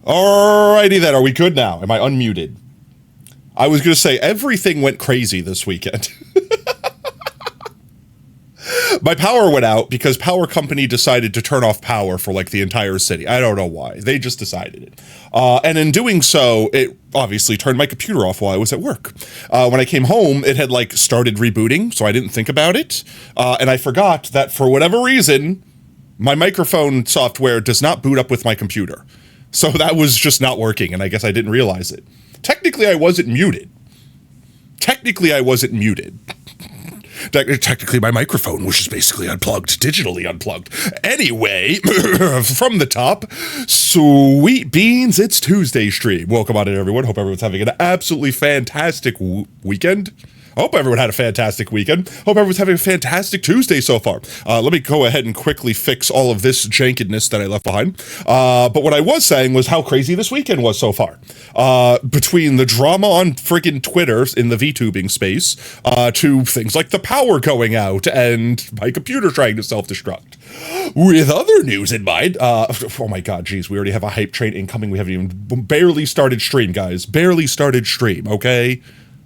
Alrighty then, are we good now? Am I unmuted? I was gonna say, everything went crazy this weekend. My power went out because power company decided to turn off power for like the entire city. I don't know why. They just decided it. And in doing so, it obviously turned my computer off while I was at work. When I came home, it had like started rebooting, so I didn't think about it. And I forgot that for whatever reason, my microphone software does not boot up with my computer. So that was just not working, and I guess I didn't realize it. Technically, I wasn't muted. Technically, my microphone was just basically unplugged, digitally unplugged. Anyway, from the top, sweet beans, it's Tuesday stream. Welcome on in, everyone. Hope everyone's having an absolutely fantastic weekend. I hope everyone had a fantastic weekend. Hope everyone's having a fantastic Tuesday so far. Let me go ahead and quickly fix all of this jankedness that I left behind. But what I was saying was how crazy this weekend was so far. Between the drama on friggin' Twitter in the VTubing space, to things like the power going out and my computer trying to self-destruct. With other news in mind, oh my god, geez, we already have a hype train incoming. We haven't even barely started stream, guys. Barely started stream, okay?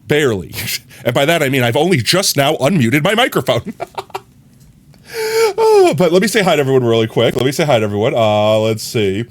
Barely. And by that I mean I've only just now unmuted my microphone. Oh, but let me say hi to everyone really quick. Let's see.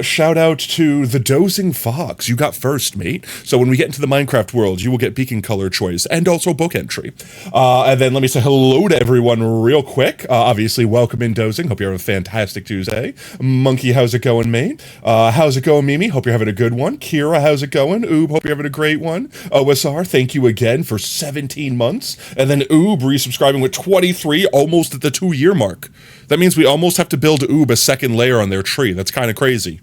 Shout out to the Dozing Fox. You got first, mate. So when we get into the Minecraft world, you will get beacon color choice and also book entry. And then let me say hello to everyone real quick. Obviously, welcome in Dozing. Hope you're having a fantastic Tuesday. Monkey, how's it going, mate? How's it going, Mimi? Hope you're having a good one. Kira, how's it going? Oob, hope you're having a great one. OSR, thank you again for 17 months. And then Oob resubscribing with 23, almost at the 2-year mark. That means we almost have to build Oob a second layer on their tree. That's kind of crazy.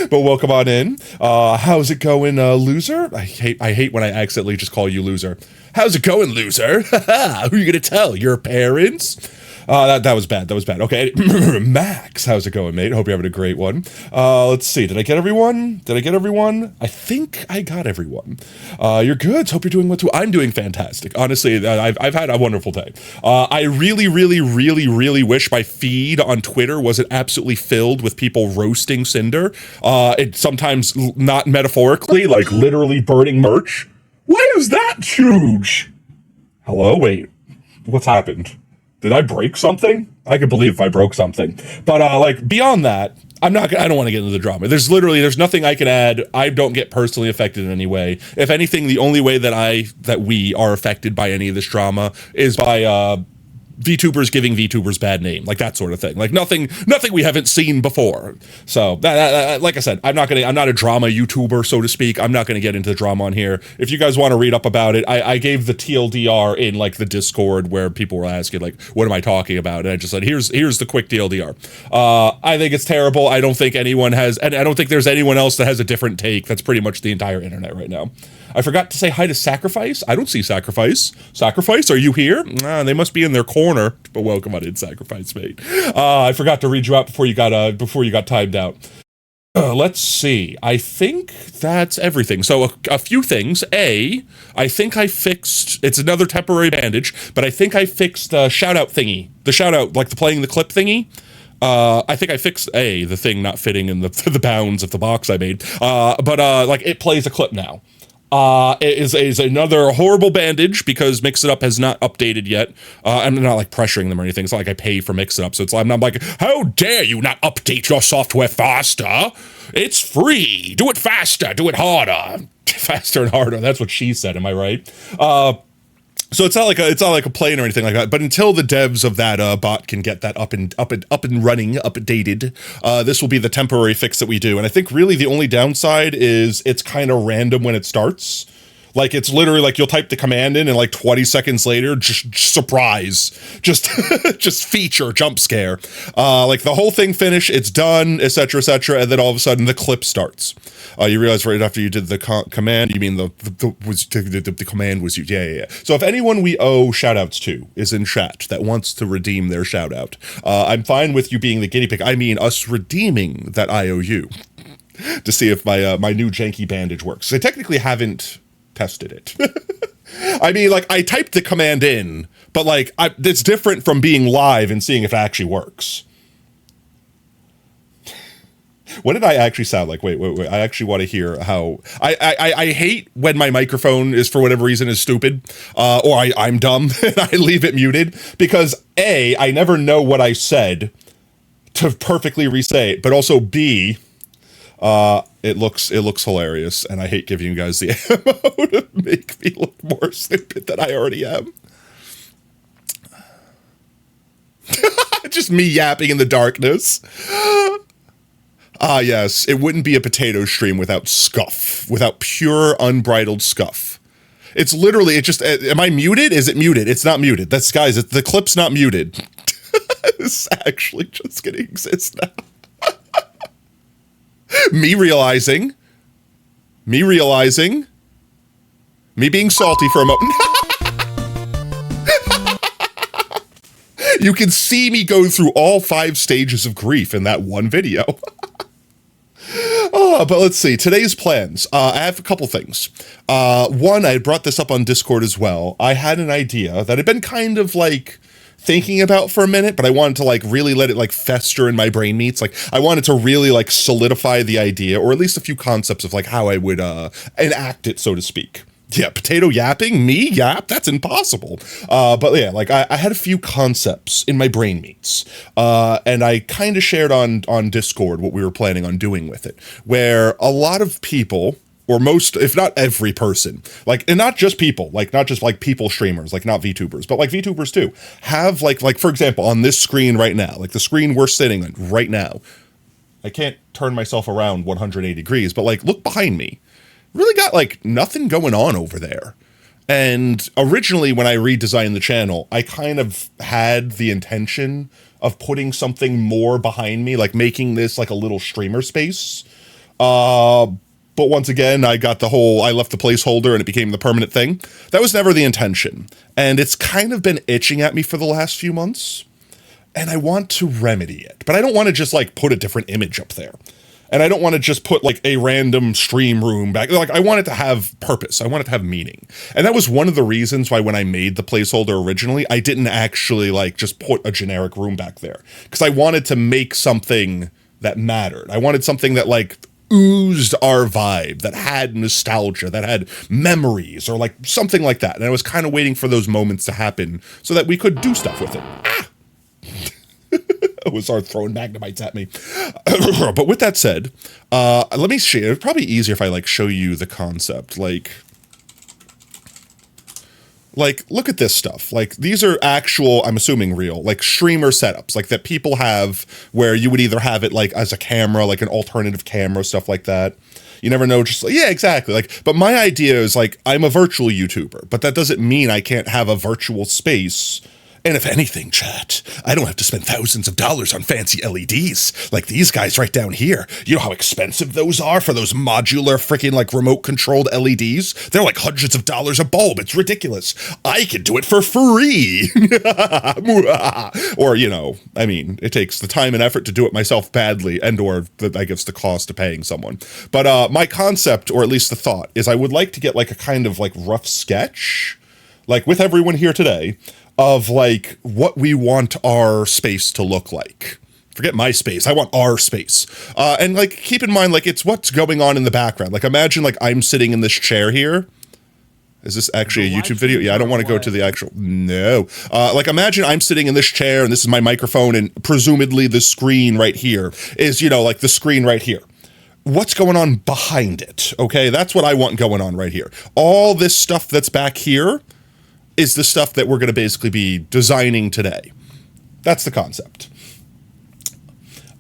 But welcome on in. How's it going, loser? I hate when I accidentally just call you loser. How's it going, loser? Who are you gonna tell? Your parents? That was bad. Okay, Max, how's it going, mate? Hope you're having a great one. Let's see. Did I get everyone? I think I got everyone. You're good. Hope you're doing well too. I'm doing fantastic. Honestly, I've had a wonderful day. I really wish my feed on Twitter wasn't absolutely filled with people roasting Cinder. It sometimes not metaphorically, like literally burning merch. Why is that huge? Hello? Wait. What's happened? Did I break something? I could believe if I broke something. But like beyond that, I don't want to get into the drama. There's nothing I can add. I don't get personally affected in any way. If anything, the only way that we are affected by any of this drama is by VTubers giving VTubers bad name, like that sort of thing. Like nothing we haven't seen before. So that, like I said, I'm not a drama YouTuber, so to speak. I'm not gonna get into the drama on here. If you guys want to read up about it, I gave the TLDR in like the Discord where people were asking like, what am I talking about? And I just said, here's the quick TLDR. I think it's terrible. I don't think anyone has, and I don't think there's anyone else that has a different take. That's pretty much the entire internet right now. I forgot to say hi to Sacrifice. I don't see Sacrifice. Sacrifice, are you here? They must be in their corner. But welcome on in, Sacrifice, mate. I forgot to read you out before you got timed out. Let's see. I think that's everything. So a few things. I think I fixed. It's another temporary bandage, but I think I fixed the shout out thingy. The shout out, like the playing the clip thingy. I think I fixed the thing not fitting in the bounds of the box I made. But like it plays a clip now. It is another horrible bandage because Mix It Up has not updated yet. I'm not like pressuring them or anything. It's not like I pay for Mix It Up. So I'm not like, how dare you not update your software faster? It's free. Do it faster. Do it harder. Faster and harder. That's what she said. Am I right? So it's not like a plane or anything like that. But until the devs of that bot can get that up and running, updated, this will be the temporary fix that we do. And I think really the only downside is it's kind of random when it starts. Like it's literally like you'll type the command in and like 20 seconds later, just surprise, just feature jump scare. Like the whole thing finish, it's done, etc., and then all of a sudden the clip starts. You realize right after you did the command, you mean the command was used. Yeah. So if anyone we owe shout outs to is in chat that wants to redeem their shout out, I'm fine with you being the guinea pig. I mean us redeeming that IOU to see if my new janky bandage works. I technically haven't tested it. I mean, like, I typed the command in, but, like, it's different from being live and seeing if it actually works. What did I actually sound like? Wait. I actually want to hear how I hate when my microphone is, for whatever reason, is stupid, or I'm dumb and I leave it muted, because A, I never know what I said to perfectly re-say it, but also B, it looks hilarious, and I hate giving you guys the ammo to make me look more stupid than I already am. Just me yapping in the darkness. Ah, yes, it wouldn't be a potato stream without scuff, without pure, unbridled scuff. It's literally, it just, am I muted? Is it muted? It's not muted. That's, guys, the clip's not muted. It's actually just gonna exist now. Me realizing, me being salty for a moment. You can see me go through all 5 stages of grief in that one video. Oh, but let's see. Today's plans. I have a couple things. One, I brought this up on Discord as well. I had an idea that I'd been kind of like thinking about for a minute, but I wanted to like really let it like fester in my brain meats. Like I wanted to really like solidify the idea, or at least a few concepts of like how I would enact it, so to speak. Yeah, potato yapping? Me yap? That's impossible. But yeah, like I had a few concepts in my brain meats. And I kind of shared on Discord what we were planning on doing with it, where a lot of people, or most, if not every person, like, and not just people, like not just like people streamers, like not VTubers, but like VTubers too, have like for example, on this screen right now, like the screen we're sitting on right now, I can't turn myself around 180 degrees, but like look behind me. Really got like nothing going on over there. And originally when I redesigned the channel, I kind of had the intention of putting something more behind me, like making this like a little streamer space. But once again, I left the placeholder and it became the permanent thing. That was never the intention. And it's kind of been itching at me for the last few months. And I want to remedy it. But I don't want to just like put a different image up there. And I don't want to just put like a random stream room back. Like I want it to have purpose. I want it to have meaning. And that was one of the reasons why when I made the placeholder originally, I didn't actually like just put a generic room back there. Because I wanted to make something that mattered. I wanted something that like oozed our vibe, that had nostalgia, that had memories, or like something like that. And I was kind of waiting for those moments to happen so that we could do stuff with it. It was hard throwing magnemites at me. But with that said, let me share. It's probably easier if I like show you the concept. Like, look at this stuff. Like, these are actual, I'm assuming real, like streamer setups, like that people have where you would either have it like as a camera, like an alternative camera, stuff like that. You never know, just like, yeah, exactly. Like, but my idea is like, I'm a virtual YouTuber, but that doesn't mean I can't have a virtual space. And if anything, chat, I don't have to spend thousands of dollars on fancy LEDs like these guys right down here. You know how expensive those are for those modular freaking like remote controlled LEDs? They're like hundreds of dollars a bulb. It's ridiculous. I could do it for free. Or, you know, I mean, it takes the time and effort to do it myself badly, and or I guess the cost of paying someone. But my concept, or at least the thought, is I would like to get like a kind of like rough sketch, like with everyone here today, of like what we want our space to look like. Forget my space, I want our space. And like keep in mind, like it's what's going on in the background. Like imagine like I'm sitting in this chair here. Is this actually a YouTube video? Yeah, I don't want to go to the actual, no. Like imagine I'm sitting in this chair and this is my microphone, and presumably the screen right here is, you know, like the screen right here. What's going on behind it? Okay, that's what I want going on right here. All this stuff that's back here is the stuff that we're going to basically be designing today. That's the concept.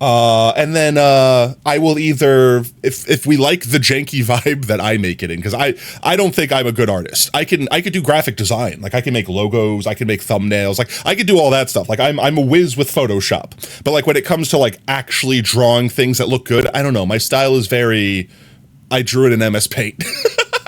And then I will either, if we like the janky vibe that I make it in, because I don't think I'm a good artist. I could do graphic design. Like I can make logos, I can make thumbnails, like I could do all that stuff. Like I'm a whiz with Photoshop. But like when it comes to like actually drawing things that look good, I don't know. My style is very, I drew it in MS Paint.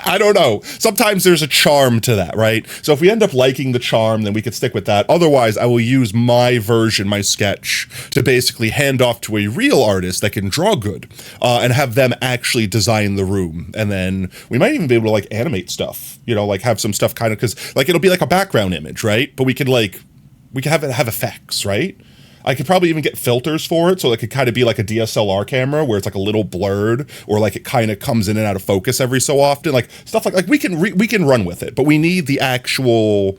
I don't know. Sometimes there's a charm to that, right? So if we end up liking the charm, then we could stick with that. Otherwise, I will use my version, my sketch, to basically hand off to a real artist that can draw good, and have them actually design the room. And then we might even be able to like animate stuff, you know, like have some stuff kind of, because like it'll be like a background image, right? But we could have it have effects, right? I could probably even get filters for it, so it could kind of be like a DSLR camera where it's like a little blurred, or like it kind of comes in and out of focus every so often, like stuff like we can run with it, but we need the actual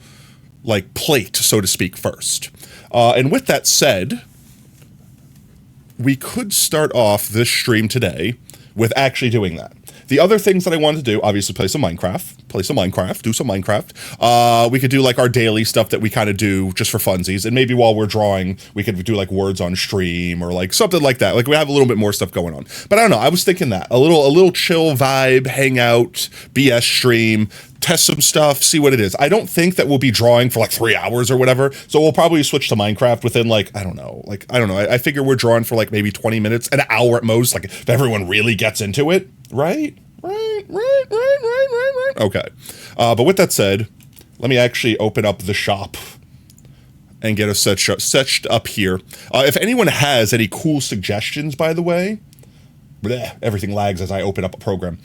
like plate, so to speak, first. And with that said, we could start off this stream today with actually doing that. The other things that I wanted to do, obviously play some Minecraft, do some Minecraft. We could do like our daily stuff that we kind of do just for funsies. And maybe while we're drawing, we could do like words on stream or like something like that. Like we have a little bit more stuff going on. But I don't know, I was thinking that. A little chill vibe, hangout, BS stream, test some stuff, see what it is. I don't think that we'll be drawing for like 3 hours or whatever. So we'll probably switch to Minecraft within like, I don't know. I figure we're drawing for like maybe 20 minutes, an hour at most, like if everyone really gets into it. Right. Okay. But with that said, let me actually open up the shop and get us set up here. If anyone has any cool suggestions, by the way, everything lags as I open up a program.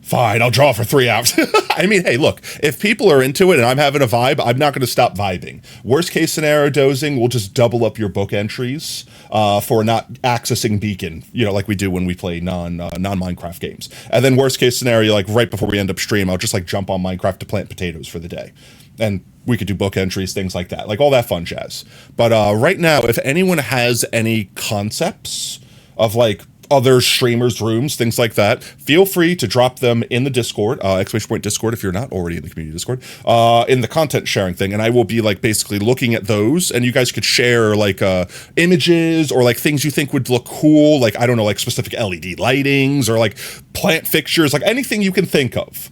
Fine, I'll draw for 3 hours. I mean, hey, look, if people are into it and I'm having a vibe, I'm not going to stop vibing. Worst case scenario, dozing, we'll just double up your book entries for not accessing Beacon, like we do when we play non-Minecraft games. And then worst case scenario, like right before we end up stream, I'll just like jump on Minecraft to plant potatoes for the day. And we could do book entries, things like that, like all that fun jazz. But right now, if anyone has any concepts of like other streamers' rooms, things like that, feel free to drop them in the Discord, !Discord if you're not already in the community Discord, in the content sharing thing, and I will be like basically looking at those, and you guys could share like images or like things you think would look cool, like I don't know, like specific LED lightings or like plant fixtures, like anything you can think of,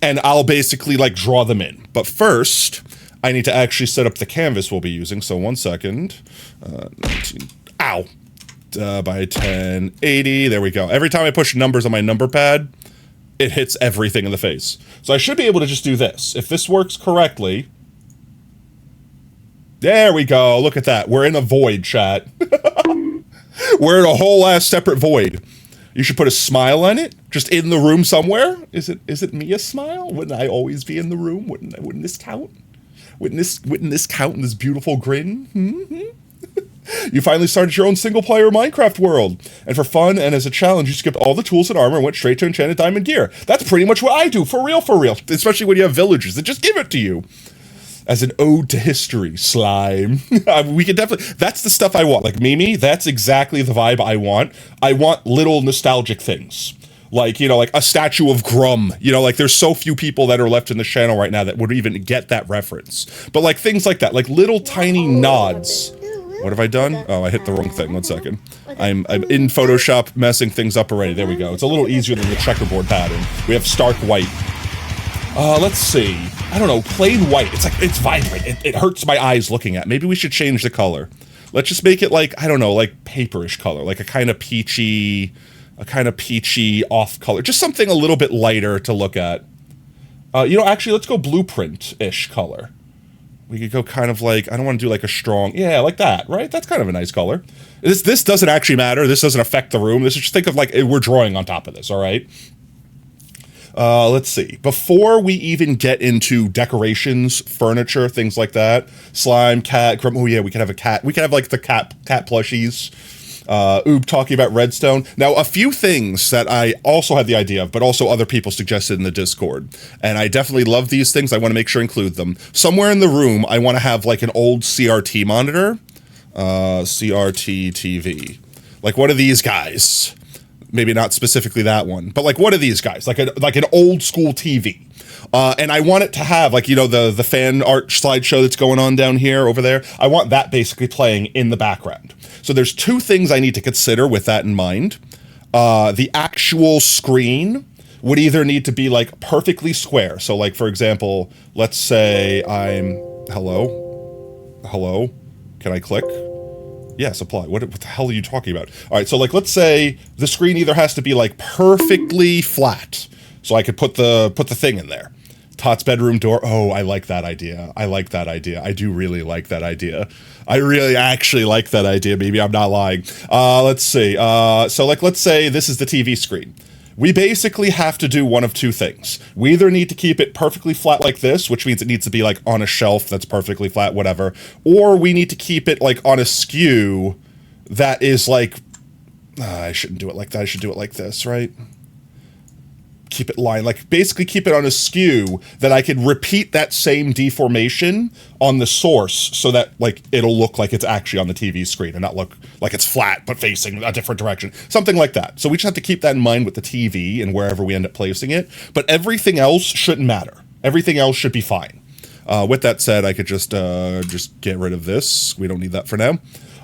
and I'll basically like draw them in. But first, I need to actually set up the canvas we'll be using, so 1 second. 19, ow. By 1080, there we go. Every time I push numbers on my number pad, it hits everything in the face. So I should be able to just do this. If this works correctly, there we go, look at that. We're in a void, chat. We're in a whole ass separate void. You should put a smile on it, just in the room somewhere. Is it me a smile? Wouldn't I always be in the room? Wouldn't this count? Wouldn't this count in this beautiful grin? Mm-hmm. You finally started your own single-player Minecraft world, and for fun and as a challenge, you skipped all the tools and armor and went straight to enchanted diamond gear. That's pretty much what I do, for real, especially when you have villagers that just give it to you. As an ode to history, slime. We can definitely, that's the stuff I want. Like Mimi, that's exactly the vibe I want. I want little nostalgic things. Like, like a statue of Grum. Like there's so few people that are left in the channel right now that would even get that reference. But like things like that, like little tiny nods. What have I done? Oh, I hit the wrong thing. 1 second. I'm in Photoshop messing things up already. There we go. It's a little easier than the checkerboard pattern. We have stark white. Let's see. I don't know. Plain white. It's vibrant. It hurts my eyes looking at. Maybe we should change the color. Let's just make it like, I don't know, like paperish color, like a kind of peachy off color. Just something a little bit lighter to look at. Actually, let's go blueprint-ish color. We could go kind of like, I don't want to do like a strong, yeah, like that, right? That's kind of a nice color. This doesn't actually matter. This doesn't affect the room. This is just think of like, we're drawing on top of this, all right? Let's see. Before we even get into decorations, furniture, things like that, slime, cat, oh yeah, we could have a cat. We could have like the cat plushies. Oob talking about redstone. Now, a few things that I also had the idea of, but also other people suggested in the Discord. And I definitely love these things. I want to make sure I include them. Somewhere in the room, I want to have like an old CRT monitor. CRT TV. Like one of these guys. Maybe not specifically that one, but like one of these guys, like an old school TV. And I want it to have like, the fan art slideshow that's going on down here, over there. I want that basically playing in the background. So there's two things I need to consider with that in mind. The actual screen would either need to be like perfectly square. So like, for example, let's say I'm, hello, can I click? Yes, apply. What the hell are you talking about? All right, so like, let's say the screen either has to be like perfectly flat, so I could put the thing in there. Tot's bedroom door. Oh, I like that idea. I do really like that idea. I really actually like that idea. Maybe I'm not lying. Let's see. So like, let's say this is the TV screen. We basically have to do one of two things. We either need to keep it perfectly flat like this, which means it needs to be like on a shelf that's perfectly flat, whatever, or we need to keep it like on a skew that is like, I shouldn't do it like that. I should do it like this, right? Keep it lined, like basically keep it on a skew that I could repeat that same deformation on the source so that like it'll look like it's actually on the TV screen and not look like it's flat but facing a different direction, something like that. So we just have to keep that in mind with the TV and wherever we end up placing it, but everything else shouldn't matter. Everything else should be fine. With that said, I could just get rid of this. We don't need that for now.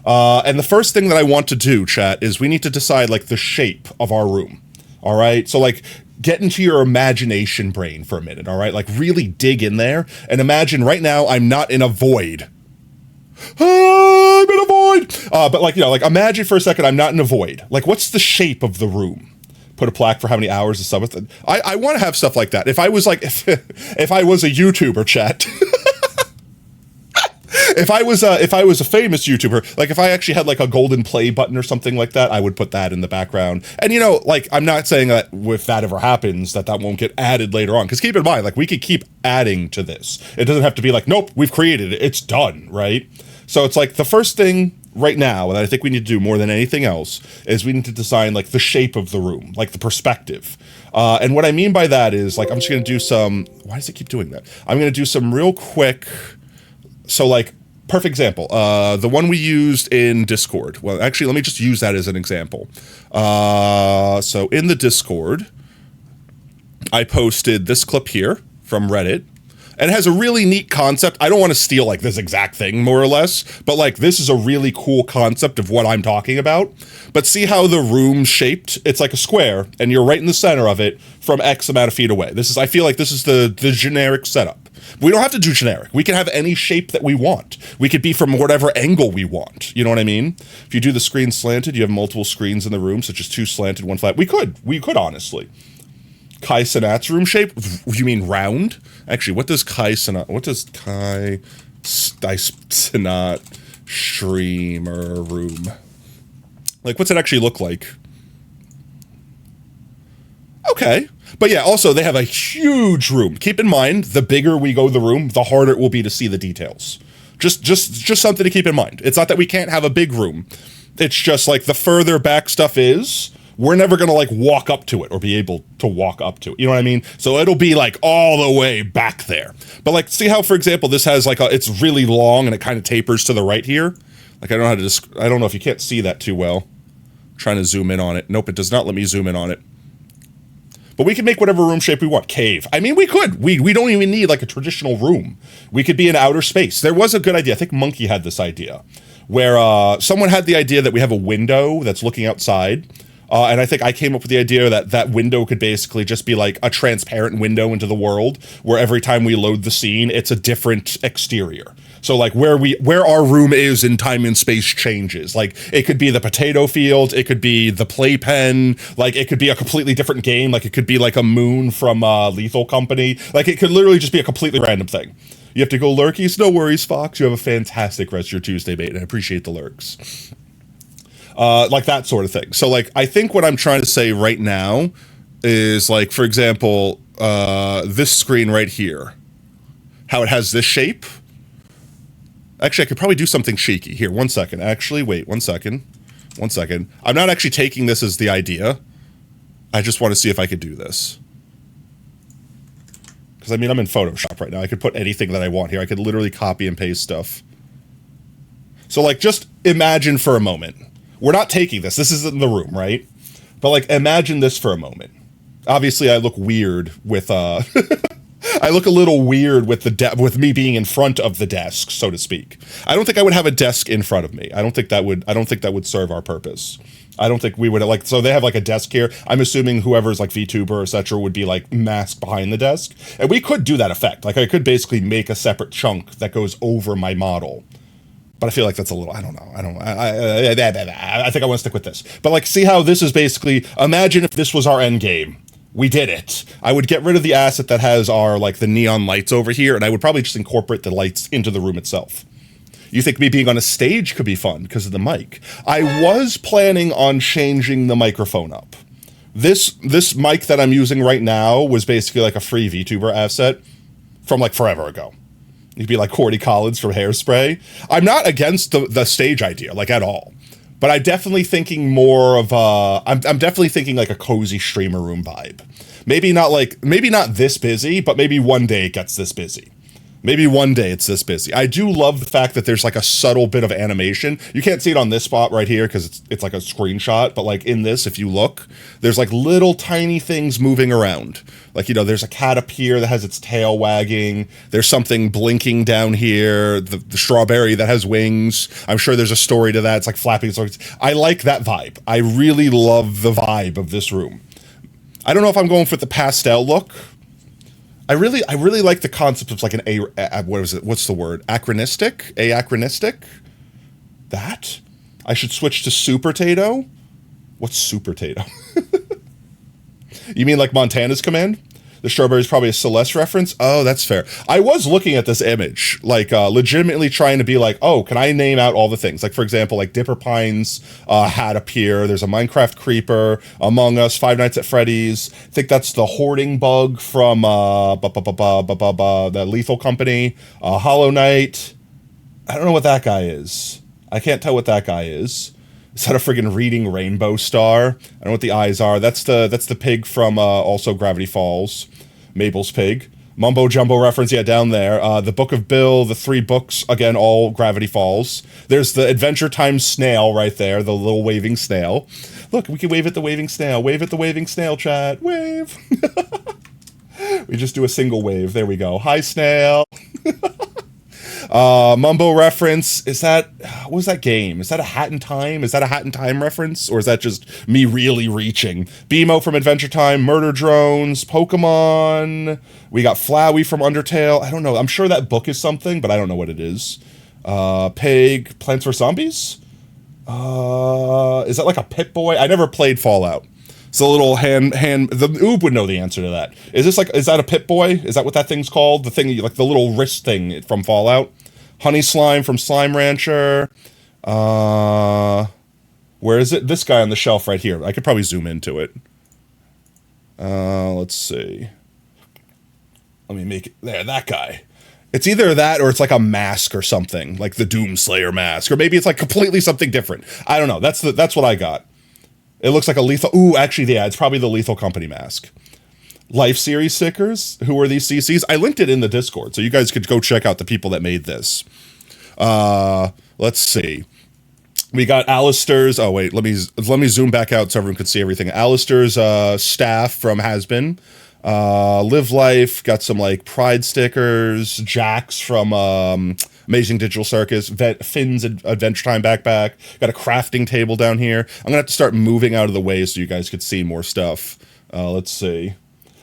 And the first thing that I want to do, chat, is we need to decide like the shape of our room. All right, so like get into your imagination brain for a minute, all right? Like really dig in there and imagine right now I'm not in a void. I'm in a void. But like, you know, like imagine for a second I'm not in a void. Like what's the shape of the room? Put a plaque for how many hours of stuff. I want to have stuff like that. If I was like, if I was a YouTuber, chat. If I was a famous YouTuber, like if I actually had like a golden play button or something like that, I would put that in the background. And you know, like I'm not saying that if that ever happens, that won't get added later on. Because keep in mind, like we could keep adding to this. It doesn't have to be like, nope, we've created it, it's done, right? So it's like the first thing right now that I think we need to do more than anything else is we need to design like the shape of the room, like the perspective. And what I mean by that is like I'm just gonna do some. Why does it keep doing that? I'm gonna do some real quick. So like, perfect example, the one we used in Discord. Well, actually, let me just use that as an example. So in the Discord, I posted this clip here from Reddit. And it has a really neat concept. I don't want to steal like this exact thing, more or less, but like this is a really cool concept of what I'm talking about. But see how the room's shaped? It's like a square, and you're right in the center of it from X amount of feet away. I feel like this is the generic setup. We don't have to do generic. We can have any shape that we want. We could be from whatever angle we want. You know what I mean? If you do the screen slanted, you have multiple screens in the room, such as two slanted, one flat. We could honestly. Kai Cenat's room shape? You mean round? Actually, what does Kai Cenat streamer room? Like, what's it actually look like? Okay. But yeah, also, they have a huge room. Keep in mind, the bigger we go the room, the harder it will be to see the details. Just something to keep in mind. It's not that we can't have a big room. It's just like the further back stuff is, we're never going to like walk up to it or be able to walk up to it. You know what I mean? So it'll be like all the way back there. But like, see how, for example, this has like it's really long and it kind of tapers to the right here. Like, I don't know how to I don't know if you can't see that too well. I'm trying to zoom in on it. Nope, it does not let me zoom in on it. But we can make whatever room shape we want. Cave. I mean, we could. We don't even need like a traditional room. We could be in outer space. There was a good idea. I think Monkey had this idea where someone had the idea that we have a window that's looking outside. And I think I came up with the idea that that window could basically just be like a transparent window into the world where every time we load the scene, it's a different exterior. So like where our room is in time and space changes. Like it could be the potato field, it could be the playpen, like it could be a completely different game. Like it could be like a moon from Lethal Company. Like it could literally just be a completely random thing. You have to go lurkies? No worries, Fox. You have a fantastic rest of your Tuesday, mate, and I appreciate the lurks. Like that sort of thing. So like, I think what I'm trying to say right now is like, for example, this screen right here, how it has this shape. Actually, I could probably do something cheeky. Here, 1 second. Actually, wait, 1 second. 1 second. I'm not actually taking this as the idea. I just want to see if I could do this. Because, I mean, I'm in Photoshop right now. I could put anything that I want here. I could literally copy and paste stuff. So, like, just imagine for a moment. We're not taking this. This isn't the room, right? But, like, imagine this for a moment. Obviously, I look weird with, I look a little weird with with me being in front of the desk, so to speak. I don't think I would have a desk in front of me. I don't think that would serve our purpose. I don't think we would like, so they have like a desk here. I'm assuming whoever's like VTuber or etc. would be like masked behind the desk. And we could do that effect. Like I could basically make a separate chunk that goes over my model. But I feel like that's a little, I don't know. I think I want to stick with this. But like, see how this is basically, imagine if this was our end game. We did it. I would get rid of the asset that has our, like, the neon lights over here, and I would probably just incorporate the lights into the room itself. You think me being on a stage could be fun because of the mic. I was planning on changing the microphone up. This mic that I'm using right now was basically like a free VTuber asset from like forever ago. You'd be like Cordy Collins from Hairspray. I'm not against the stage idea, like at all. But I'm definitely thinking more of I'm definitely thinking like a cozy streamer room vibe. Maybe not this busy, but maybe one day it gets this busy. Maybe one day it's this busy. I do love the fact that there's like a subtle bit of animation. You can't see it on this spot right here because it's like a screenshot, but like in this, if you look, there's like little tiny things moving around. Like, you know, there's a cat up here that has its tail wagging. There's something blinking down here. The strawberry that has wings. I'm sure there's a story to that. It's like flapping. I like that vibe. I really love the vibe of this room. I don't know if I'm going for the pastel look. I really like the concept of like an what is it? What's the word? Acronistic? Acronistic? That? I should switch to Super Tato? What's Super Tato? You mean like Montana's command? The strawberry is probably a Celeste reference. Oh, that's fair. I was looking at this image, like legitimately trying to be like, oh, can I name out all the things? Like, for example, like Dipper Pine's hat up here. There's a Minecraft creeper, Among Us, Five Nights at Freddy's. I think that's the hoarding bug from the Lethal Company. Hollow Knight. I don't know what that guy is. I can't tell what that guy is. Is that a friggin' reading rainbow star? I don't know what the eyes are. That's the pig from also Gravity Falls. Mabel's pig. Mumbo Jumbo reference, yeah, down there. The Book of Bill, the 3 books, again, all Gravity Falls. There's the Adventure Time snail right there, the little waving snail. Look, we can wave at the waving snail. Wave at the waving snail, chat. Wave. We just do a single wave. There we go. Hi, snail. Mumbo reference, what was that game? Is that a Hat in Time? Is that a Hat in Time reference? Or is that just me really reaching? BMO from Adventure Time, Murder Drones, Pokemon, we got Flowey from Undertale, I don't know, I'm sure that book is something, but I don't know what it is. Pig, Plants vs. Zombies? Is that like a Pip-Boy? I never played Fallout. It's a little the Oob would know the answer to that. Is that a Pip-Boy? Is that what that thing's called? The thing, like the little wrist thing from Fallout? Honey Slime from Slime Rancher. Where is it? This guy on the shelf right here. I could probably zoom into it. Let's see. Let me make it, there, that guy. It's either that or it's like a mask or something, like the Doomslayer mask. Or maybe it's like completely something different. I don't know, that's what I got. It looks like a lethal, ooh, actually, yeah, it's probably the Lethal Company mask. Life series stickers. Who are these CCs? I linked it in the Discord, so you guys could go check out the people that made this. Let's see. We got Alistair's. Oh wait, let me zoom back out so everyone could see everything. Alistair's staff from Hasbin. Live Life got some like Pride stickers. Jax from Amazing Digital Circus. Finn's Adventure Time backpack. Got a crafting table down here. I'm gonna have to start moving out of the way so you guys could see more stuff. Let's see.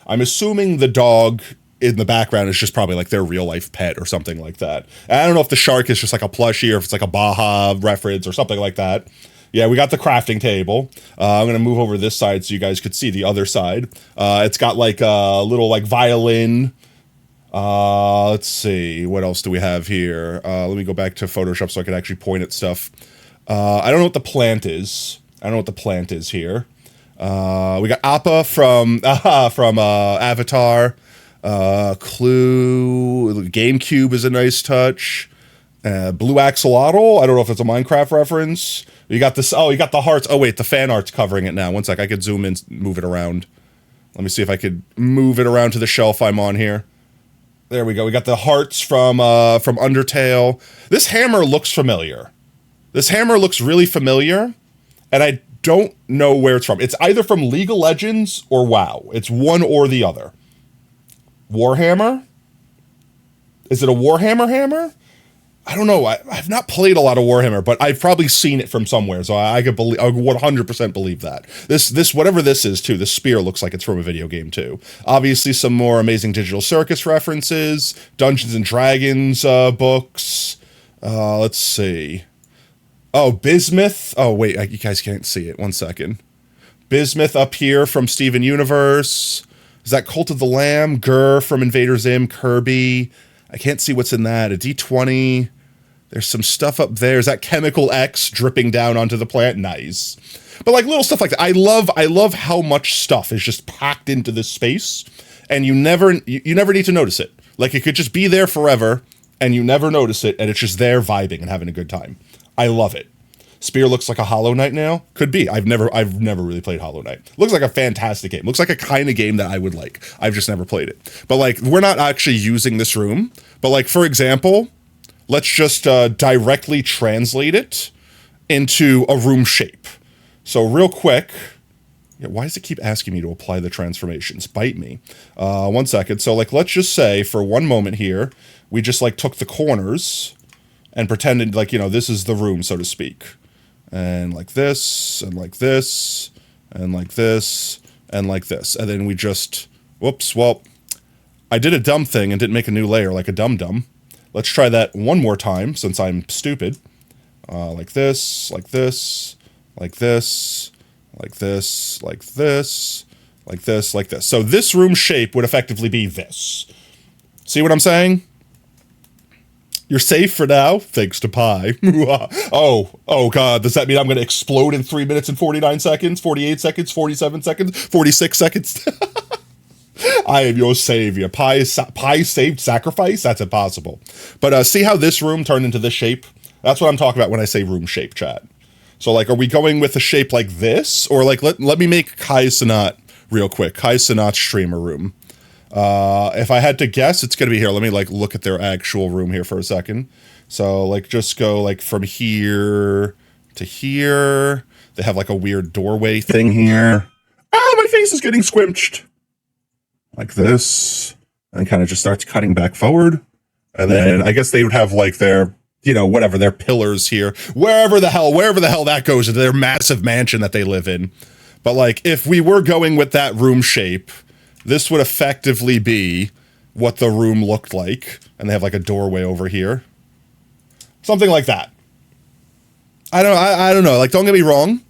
I'm assuming the dog in the background is just probably like their real life pet or something like that. And I don't know if the shark is just like a plushie or if it's like a Baja reference or something like that. Yeah, we got the crafting table. I'm going to move over this side so you guys could see the other side. It's got like a little like violin. Let's see. What else do we have here? Let me go back to Photoshop so I can actually point at stuff. I don't know what the plant is. I don't know what the plant is here. We got Appa from Avatar. Clue. GameCube is a nice touch. Blue Axolotl. I don't know if it's a Minecraft reference. You got this. Oh, you got the hearts. Oh wait, the fan art's covering it now. One sec. I could zoom in, move it around. Let me see if I could move it around to the shelf I'm on here. There we go. We got the hearts from Undertale. This hammer looks familiar. This hammer looks really familiar, and I don't know where it's from. It's either from League of Legends or WoW. It's one or the other. Warhammer? Is it a Warhammer hammer? I don't know. I've not played a lot of Warhammer, but I've probably seen it from somewhere, so I would 100% believe that. This whatever this is too, this spear looks like it's from a video game too. Obviously some more Amazing Digital Circus references, Dungeons and Dragons books. Let's see. Oh, Bismuth. Oh, wait, you guys can't see it. One second. Bismuth up here from Steven Universe. Is that Cult of the Lamb? Gurr from Invader Zim. Kirby. I can't see what's in that. A D20. There's some stuff up there. Is that Chemical X dripping down onto the plant? Nice. But like little stuff like that. I love how much stuff is just packed into this space, and you never need to notice it. Like it could just be there forever, and you never notice it, and it's just there vibing and having a good time. I love it. Spear looks like a Hollow Knight now. Could be. I've never really played Hollow Knight. Looks like a fantastic game. Looks like a kind of game that I would like. I've just never played it. But like, we're not actually using this room. But like, for example, let's just directly translate it into a room shape. So real quick, yeah, why does it keep asking me to apply the transformations? Bite me. 1 second. So like, let's just say for one moment here, we just like took the corners and pretended like, you know, this is the room, so to speak. And like this, and like this, and like this, and like this. And then we just, whoops, well, I did a dumb thing and didn't make a new layer like a dum-dum. Let's try that one more time, since I'm stupid. Like this, like this, like this, like this, like this, like this, like this. So this room shape would effectively be this. See what I'm saying? You're safe for now, thanks to Pi. oh god, does that mean I'm going to explode in 3 minutes and 49 seconds, 48 seconds, 47 seconds, 46 seconds? I am your savior. Pi saved sacrifice? That's impossible. But see how this room turned into this shape? That's what I'm talking about when I say room shape, chat. So like, are we going with a shape like this? Or like, let me make Kai Sanat real quick. Kai Sanat's streamer room. If I had to guess, it's going to be here. Let me like look at their actual room here for a second. So like just go like from here to here. They have like a weird doorway thing here. Oh, my face is getting squinched. Like this. And kind of just starts cutting back forward. And then I guess they would have like their, you know, whatever, their pillars here. Wherever the hell that goes into their massive mansion that they live in. But like if we were going with that room shape, this would effectively be what the room looked like. And they have like a doorway over here. Something like that. I don't know. Like, don't get me wrong.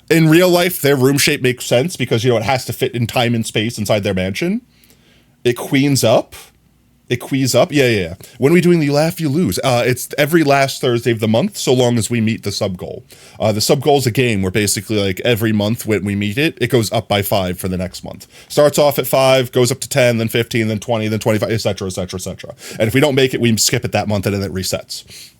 In real life, their room shape makes sense because, you know, it has to fit in time and space inside their mansion. It queens up. Yeah. When are we doing the Laugh You Lose? It's every last Thursday of the month, so long as we meet the sub goal. The sub goal is a game where basically like every month when we meet it, it goes up by 5 for the next month. Starts off at 5, goes up to 10, then 15, then 20, then 25, etc., etc., etc. And if we don't make it, we skip it that month and then it resets.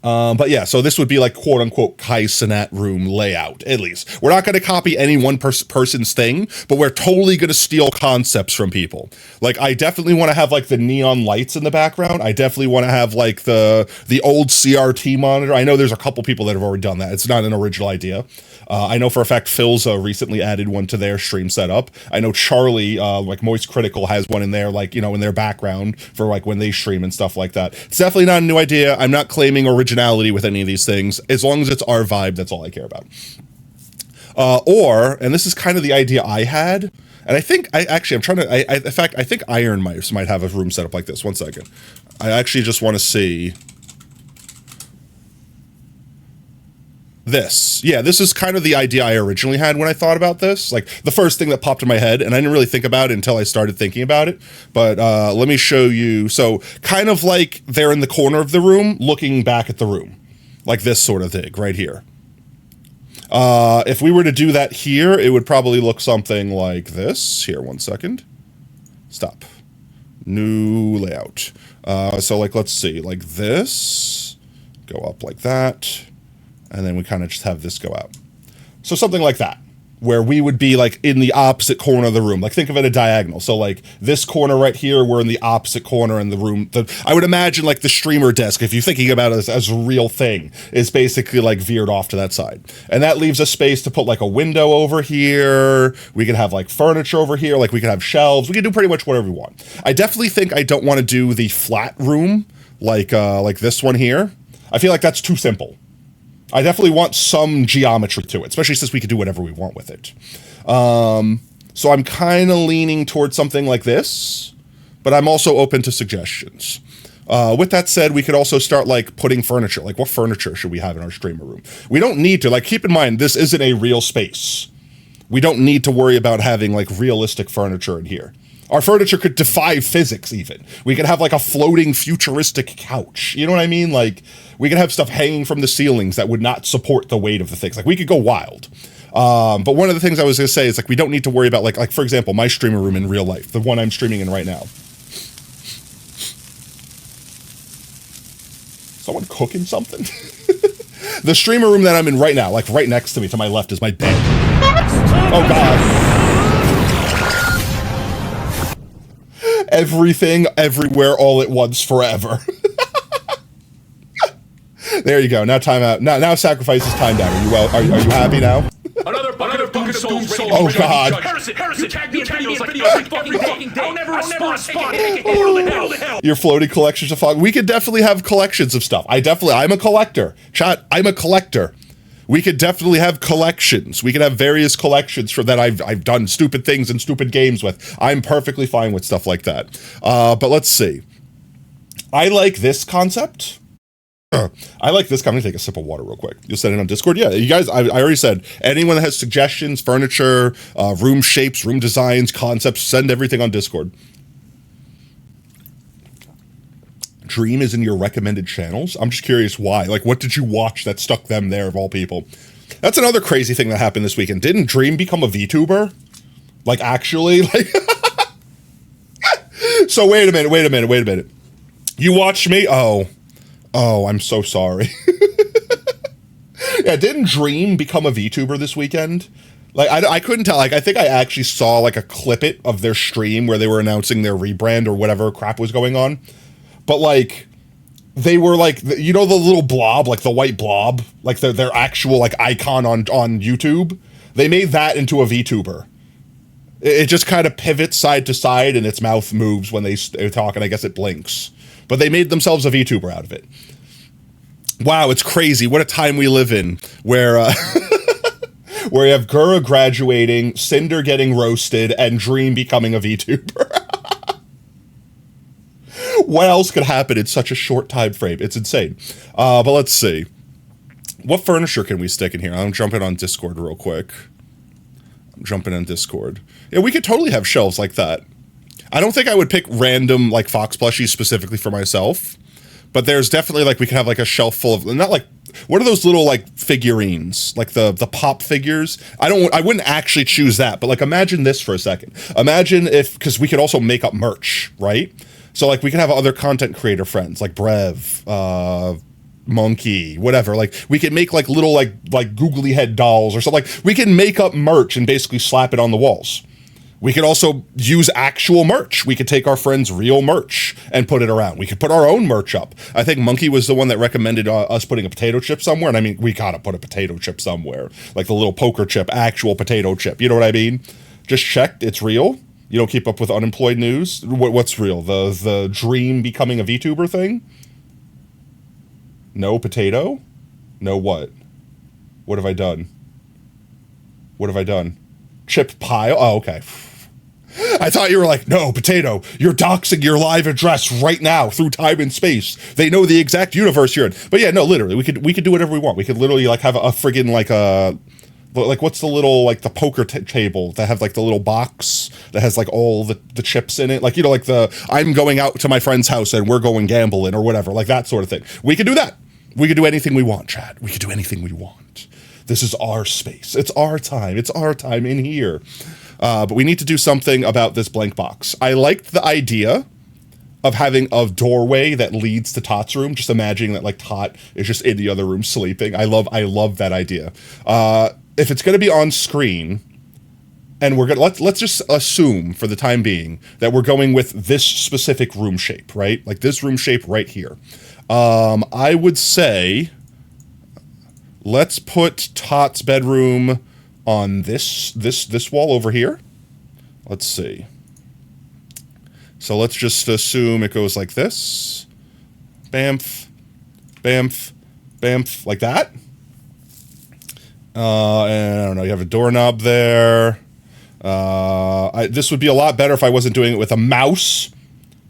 But yeah, so this would be like quote unquote Kai Cenat room layout, at least. We're not going to copy any one person's thing, but we're totally going to steal concepts from people. Like, I definitely want to have like the neon lights in the background. I definitely want to have like the old CRT monitor. I know there's a couple people that have already done that. It's not an original idea. I know for a fact Philza recently added one to their stream setup. I know Charlie, like Moist Critical has one in there, like, you know, in their background for like when they stream and stuff like that. It's definitely not a new idea. I'm not claiming originality with any of these things. As long as it's our vibe, that's all I care about. And this is kind of the idea I had, and I think, in fact, I think Iron Mice might have a room set up like this. 1 second. I actually just want to see this. Yeah, this is kind of the idea I originally had when I thought about this. Like, the first thing that popped in my head, and I didn't really think about it until I started thinking about it. But let me show you. So, kind of like they're in the corner of the room, looking back at the room. Like this sort of thing, right here. If we were to do that here, it would probably look something like this. Here, 1 second. Stop. New layout. So, like, let's see. Like this. Go up like that. And then we kind of just have this go out. So something like that, where we would be like in the opposite corner of the room. Like, think of it a diagonal. So like this corner right here, we're in the opposite corner in the room. I would imagine like the streamer desk, if you're thinking about it as a real thing, is basically like veered off to that side. And that leaves a space to put like a window over here. We could have like furniture over here. Like we could have shelves. We could do pretty much whatever we want. I definitely think I don't want to do the flat room like this one here. I feel like that's too simple. I definitely want some geometry to it, especially since we could do whatever we want with it. So I'm kind of leaning towards something like this, but I'm also open to suggestions. With that said, we could also start like putting furniture. Like, what furniture should we have in our streamer room? We don't need to, like, keep in mind, this isn't a real space. We don't need to worry about having like realistic furniture in here. Our furniture could defy physics even. We could have like a floating futuristic couch. You know what I mean? Like we could have stuff hanging from the ceilings that would not support the weight of the things. Like we could go wild. But one of the things I was going to say is like we don't need to worry about like for example, my streamer room in real life, the one I'm streaming in right now. Someone cooking something? The streamer room that I'm in right now, like right next to me, to my left, is my bed. Oh God. Everything, everywhere, all at once, forever. There you go. Now time out. Now sacrifice is timed out. Are you are you happy now? Another bucket of souls. Oh God. Harrison, you tag me in videos like every fucking day. I'll never respond. Hell. Your floating collections of fog. We could definitely have collections of stuff. I'm a collector. Chat, I'm a collector. We could definitely have collections. We could have various collections for that I've done stupid things and stupid games with. I'm perfectly fine with stuff like that. But let's see. I like this concept. I like this. I'm gonna take a sip of water real quick. You'll send it on Discord. Yeah, you guys, I already said, anyone that has suggestions, furniture, room shapes, room designs, concepts, send everything on Discord. Dream is in your recommended channels. I'm just curious why. Like, what did you watch that stuck them there of all people? That's another crazy thing that happened this weekend. Didn't Dream become a VTuber? Like, actually? Like, so wait a minute. You watched me? Oh, I'm so sorry. Yeah, didn't Dream become a VTuber this weekend? Like, I couldn't tell. Like, I think I actually saw, like, a clip of their stream where they were announcing their rebrand or whatever crap was going on. But, like, they were, like, you know the little blob, like the white blob? Like, their actual, like, icon on YouTube? They made that into a VTuber. It just kind of pivots side to side and its mouth moves when they talk, and I guess it blinks. But they made themselves a VTuber out of it. Wow, it's crazy. What a time we live in, where where you have Gura graduating, Cinder getting roasted, and Dream becoming a VTuber. What else could happen in such a short time frame? It's insane. But let's see. What furniture can we stick in here? I'm jumping on Discord real quick. Yeah, we could totally have shelves like that. I don't think I would pick random, like, Fox plushies specifically for myself. But there's definitely, like, we could have, like, a shelf full of, not like, what are those little, like, figurines? Like, the pop figures? I wouldn't actually choose that, but, like, imagine this for a second. Imagine if, because we could also make up merch, right? So, like, we can have other content creator friends, like Brev, Monkey, whatever. Like, we can make, like, little, like googly head dolls or something. Like, we can make up merch and basically slap it on the walls. We could also use actual merch. We could take our friends' real merch and put it around. We could put our own merch up. I think Monkey was the one that recommended us putting a potato chip somewhere. And I mean, we gotta put a potato chip somewhere. Like the little poker chip, actual potato chip. You know what I mean? Just checked, it's real. You don't keep up with unemployed news. What's real? The Dream becoming a VTuber thing? No potato? No what? What have I done? Chip pile? Oh, okay. I thought you were like, no, potato, you're doxing your live address right now through time and space. They know the exact universe you're in. But yeah, no, literally, we could do whatever we want. We could literally, like, have a friggin', like what's the little, like, the poker table that have, like, the little box that has, like, all the chips in it? Like, you know, like I'm going out to my friend's house and we're going gambling or whatever, like that sort of thing. We could do that. We could do anything we want, Chad. We could do anything we want. This is our space. It's our time. It's our time in here. But we need to do something about this blank box. I liked the idea of having a doorway that leads to Tot's room. Just imagining that, like, Tot is just in the other room sleeping. I love that idea. If it's going to be on screen, and we're gonna let's just assume for the time being that we're going with this specific room shape, right? Like this room shape right here. I would say let's put Tot's bedroom on this wall over here. Let's see. So let's just assume it goes like this. Bamf, bamf, bamf, like that. And I don't know, you have a doorknob there. This would be a lot better if I wasn't doing it with a mouse.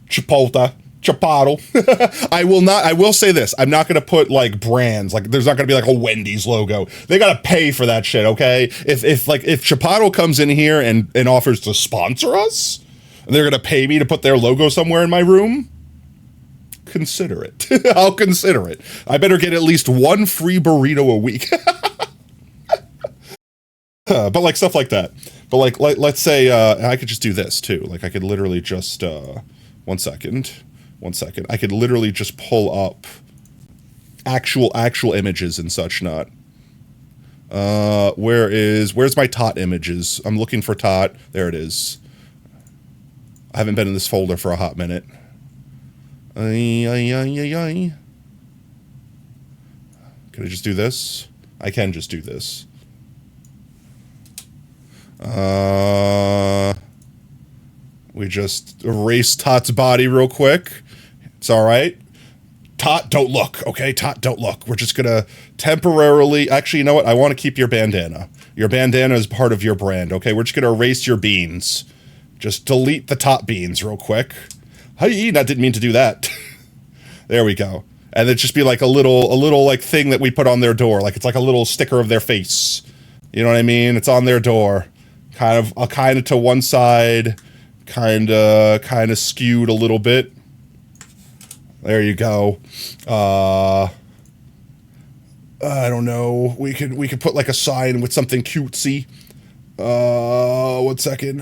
Chipotle. I will say this. I'm not going to put, like, brands. Like, there's not going to be, like, a Wendy's logo. They got to pay for that shit, okay? If Chipotle comes in here and offers to sponsor us, And they're gonna pay me to put their logo somewhere in my room? Consider it. I'll consider it. I better get at least one free burrito a week. But like stuff like that. But like let's say I could just do this too. Like I could literally just one second. I could literally just pull up actual images and such not. Where's my tot images? I'm looking for tot. There it is. I haven't been in this folder for a hot minute. Can I just do this? I can just do this. We just erase Tot's body real quick. It's all right. Tot, don't look, okay? Tot, don't look. We're just gonna temporarily... Actually, you know what? I want to keep your bandana. Your bandana is part of your brand, okay? We're just gonna erase your beans. Just delete the top beans real quick. Hey, I didn't mean to do that. There we go. And it'd just be like a little like thing that we put on their door. Like it's like a little sticker of their face. You know what I mean? It's on their door. Kind of to one side. Kind of skewed a little bit. There you go. I don't know. We could put like a sign with something cutesy. 1 second.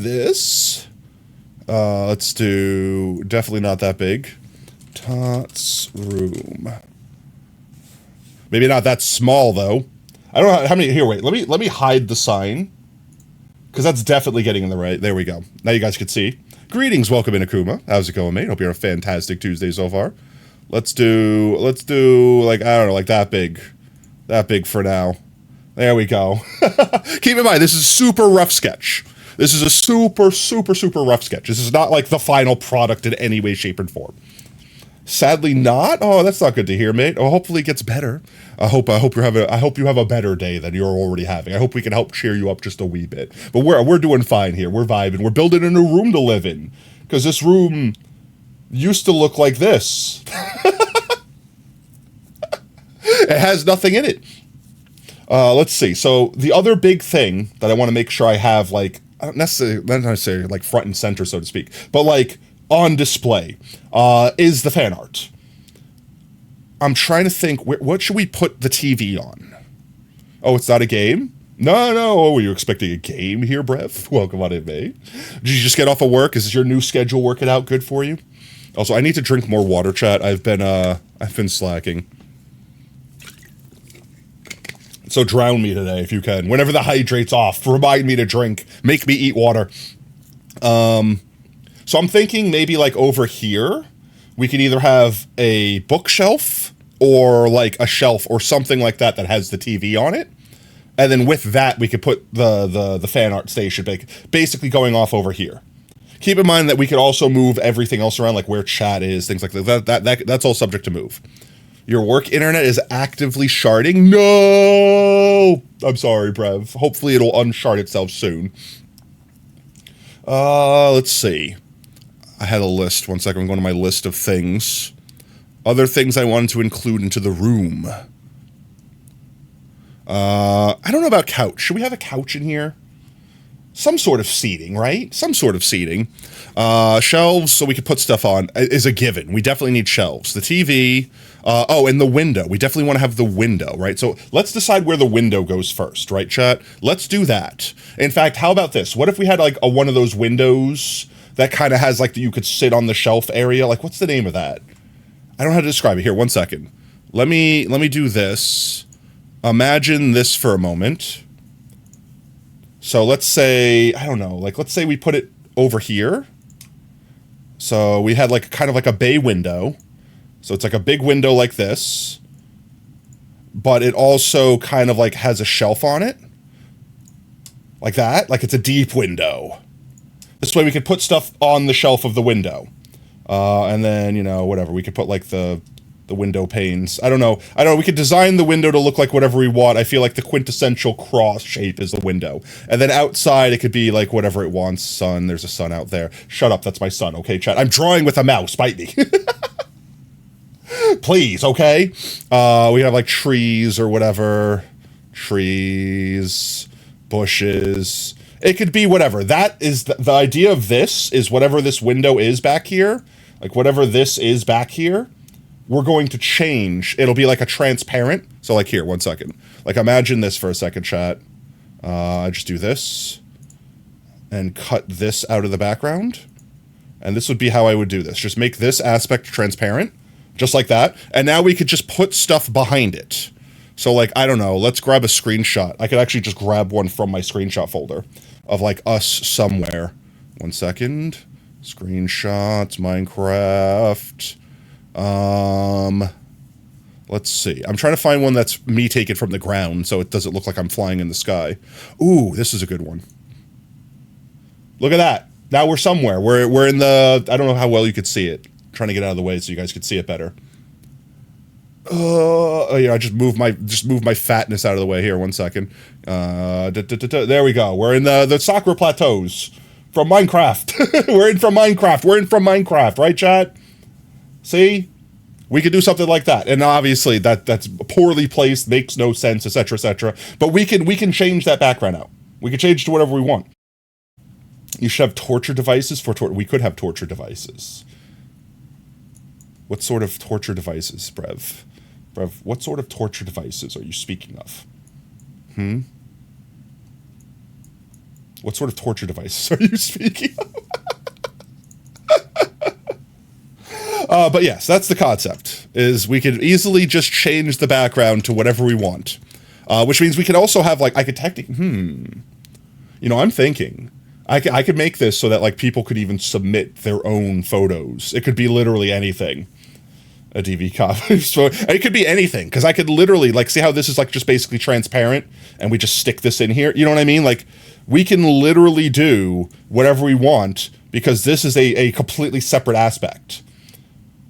This. Let's do definitely not that big. Tot's room. Maybe not that small though. I don't know how many. Here, wait. Let me hide the sign, because that's definitely getting in the right. There we go. Now you guys can see. Greetings, welcome in Akuma. How's it going, mate? Hope you're a fantastic Tuesday so far. Let's do like I don't know, like that big for now. There we go. Keep in mind, this is super rough sketch. This is a super rough sketch. This is not like the final product in any way, shape, and form. Sadly not. Oh, that's not good to hear, mate. Oh, hopefully it gets better. I hope you have a better day than you're already having. I hope we can help cheer you up just a wee bit. But we're doing fine here. We're vibing. We're building a new room to live in, because this room used to look like this. It has nothing in it. Let's see. So the other big thing that I want to make sure I have, like, not necessarily like front and center, so to speak, but like on display, is the fan art. I'm trying to think, what should we put the TV on? Oh, it's not a game? No. Oh, were you expecting a game here, Brev? Welcome on in, mate. Did you just get off of work? Is your new schedule working out good for you? Also, I need to drink more water, chat. I've been slacking. So drown me today if you can. Whenever the hydrate's off, remind me to drink. Make me eat water. So I'm thinking maybe like over here, we could either have a bookshelf or like a shelf or something like that that has the TV on it. And then with that, we could put the fan art station, basically going off over here. Keep in mind that we could also move everything else around, like where chat is, things like that. That's all subject to move. Your work internet is actively sharding? No! I'm sorry, Brev. Hopefully it'll unshard itself soon. Let's see. I had a list. 1 second, I'm going to my list of things. Other things I wanted to include into the room. I don't know about couch. Should we have a couch in here? Some sort of seating, right? Some sort of seating. Shelves so we could put stuff on is a given. We definitely need shelves. The TV. And the window. We definitely want to have the window, right? So let's decide where the window goes first, right, chat? Let's do that. In fact, how about this? What if we had like one of those windows that kind of has like you could sit on the shelf area? Like, what's the name of that? I don't know how to describe it. Here, 1 second. Let me do this. Imagine this for a moment. So let's say, I don't know, like let's say we put it over here. So we had like kind of like a bay window. So it's like a big window like this, but it also kind of like has a shelf on it. Like that, like it's a deep window. This way we could put stuff on the shelf of the window. And then, you know, whatever, we could put like the window panes. I don't know, we could design the window to look like whatever we want. I feel like the quintessential cross shape is the window. And then outside it could be like whatever it wants. Sun, there's a sun out there. Shut up, that's my son, okay, chat? I'm drawing with a mouse, bite me. Please, okay? We have like trees or whatever. Trees, bushes. It could be whatever. That is the idea of this is whatever this window is back here, like whatever this is back here, we're going to change. It'll be like a transparent. So like here, 1 second. Like imagine this for a second, chat. I just do this and cut this out of the background. And this would be how I would do this. Just make this aspect transparent, just like that. And now we could just put stuff behind it. So like, I don't know, let's grab a screenshot. I could actually just grab one from my screenshot folder of like us somewhere. 1 second. Screenshots, Minecraft. Let's see. I'm trying to find one that's me taken from the ground so it doesn't look like I'm flying in the sky. Ooh, this is a good one. Look at that. Now we're somewhere. We're in the, I don't know how well you could see it. I'm trying to get out of the way so you guys could see it better. Yeah, I just move my fatness out of the way here. 1 second. There we go. We're in the Sakura Plateaus from Minecraft. We're in from Minecraft, right, chat? See? We could do something like that. And obviously that's poorly placed, makes no sense, etc., etc. But we can change that background out. We can change it to whatever we want. You should have torture devices for we could have torture devices. What sort of torture devices, Brev? Brev, what sort of torture devices are you speaking of? What sort of torture devices are you speaking of? But yes, that's the concept, is we could easily just change the background to whatever we want. Which means we could also have, like, I could technically, you know, I'm thinking, I could make this so that, like, people could even submit their own photos. It could be literally anything. A DV copy. So it could be anything, because I could literally, like, see how this is, like, just basically transparent, and we just stick this in here? You know what I mean? Like, we can literally do whatever we want, because this is a completely separate aspect.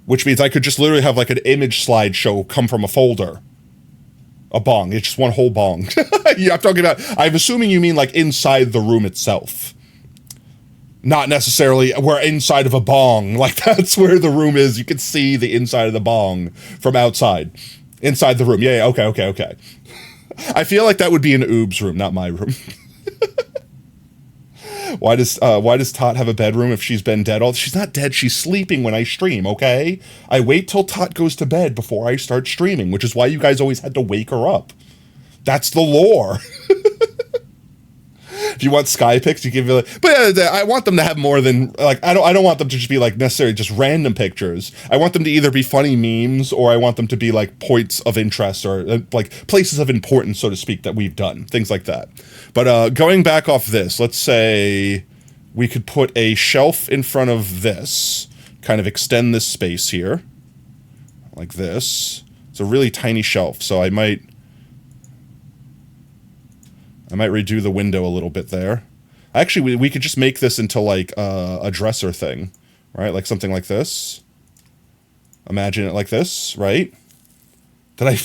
Which means I could just literally have, like, an image slideshow come from a folder. A bong. It's just one whole bong. Yeah, I'm talking about, I'm assuming you mean, like, inside the room itself. Not necessarily, we're inside of a bong. Like, that's where the room is. You can see the inside of the bong from outside. Inside the room. Yeah, okay. I feel like that would be an Oob's room, not my room. Why does Tot have a bedroom if she's been dead all? She's not dead, she's sleeping when I stream, okay? I wait till Tot goes to bed before I start streaming, which is why you guys always had to wake her up. That's the lore. If you want sky pics, you give me like, but I want them to have more than, like, I don't want them to just be like necessarily just random pictures. I want them to either be funny memes, or I want them to be like points of interest, or like places of importance, so to speak, that we've done, things like that. But going back off this, let's say we could put a shelf in front of this, kind of extend this space here, like this. It's a really tiny shelf, so I might redo the window a little bit there. Actually, we could just make this into, like, a dresser thing, right? Like something like this. Imagine it like this, right? Did I...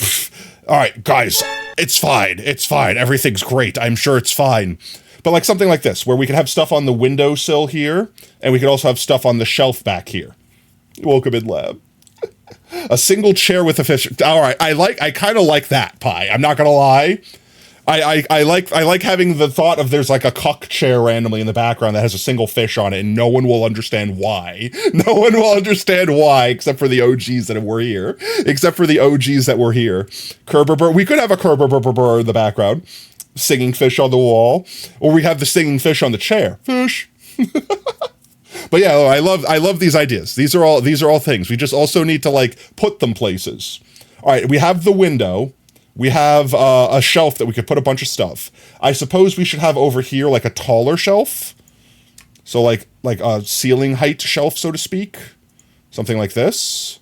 All right, guys, it's fine. It's fine. Everything's great. I'm sure it's fine. But, like, something like this, where we could have stuff on the windowsill here, and we could also have stuff on the shelf back here. Welcome in, Lab. A single chair with a fish... All right, I kind of like that, Pi. I'm not gonna lie. I like having the thought of there's like a cuck chair randomly in the background that has a single fish on it, and no one will understand why. No one will understand why, except for the OGs that were here. Kerber, we could have a Kerber in the background, singing fish on the wall, or we have the singing fish on the chair. Fish. But yeah, I love these ideas. These are all things. We just also need to, like, put them places. All right, we have the window. We have a shelf that we could put a bunch of stuff. I suppose we should have over here, like, a taller shelf. So, like a ceiling height shelf, so to speak. Something like this.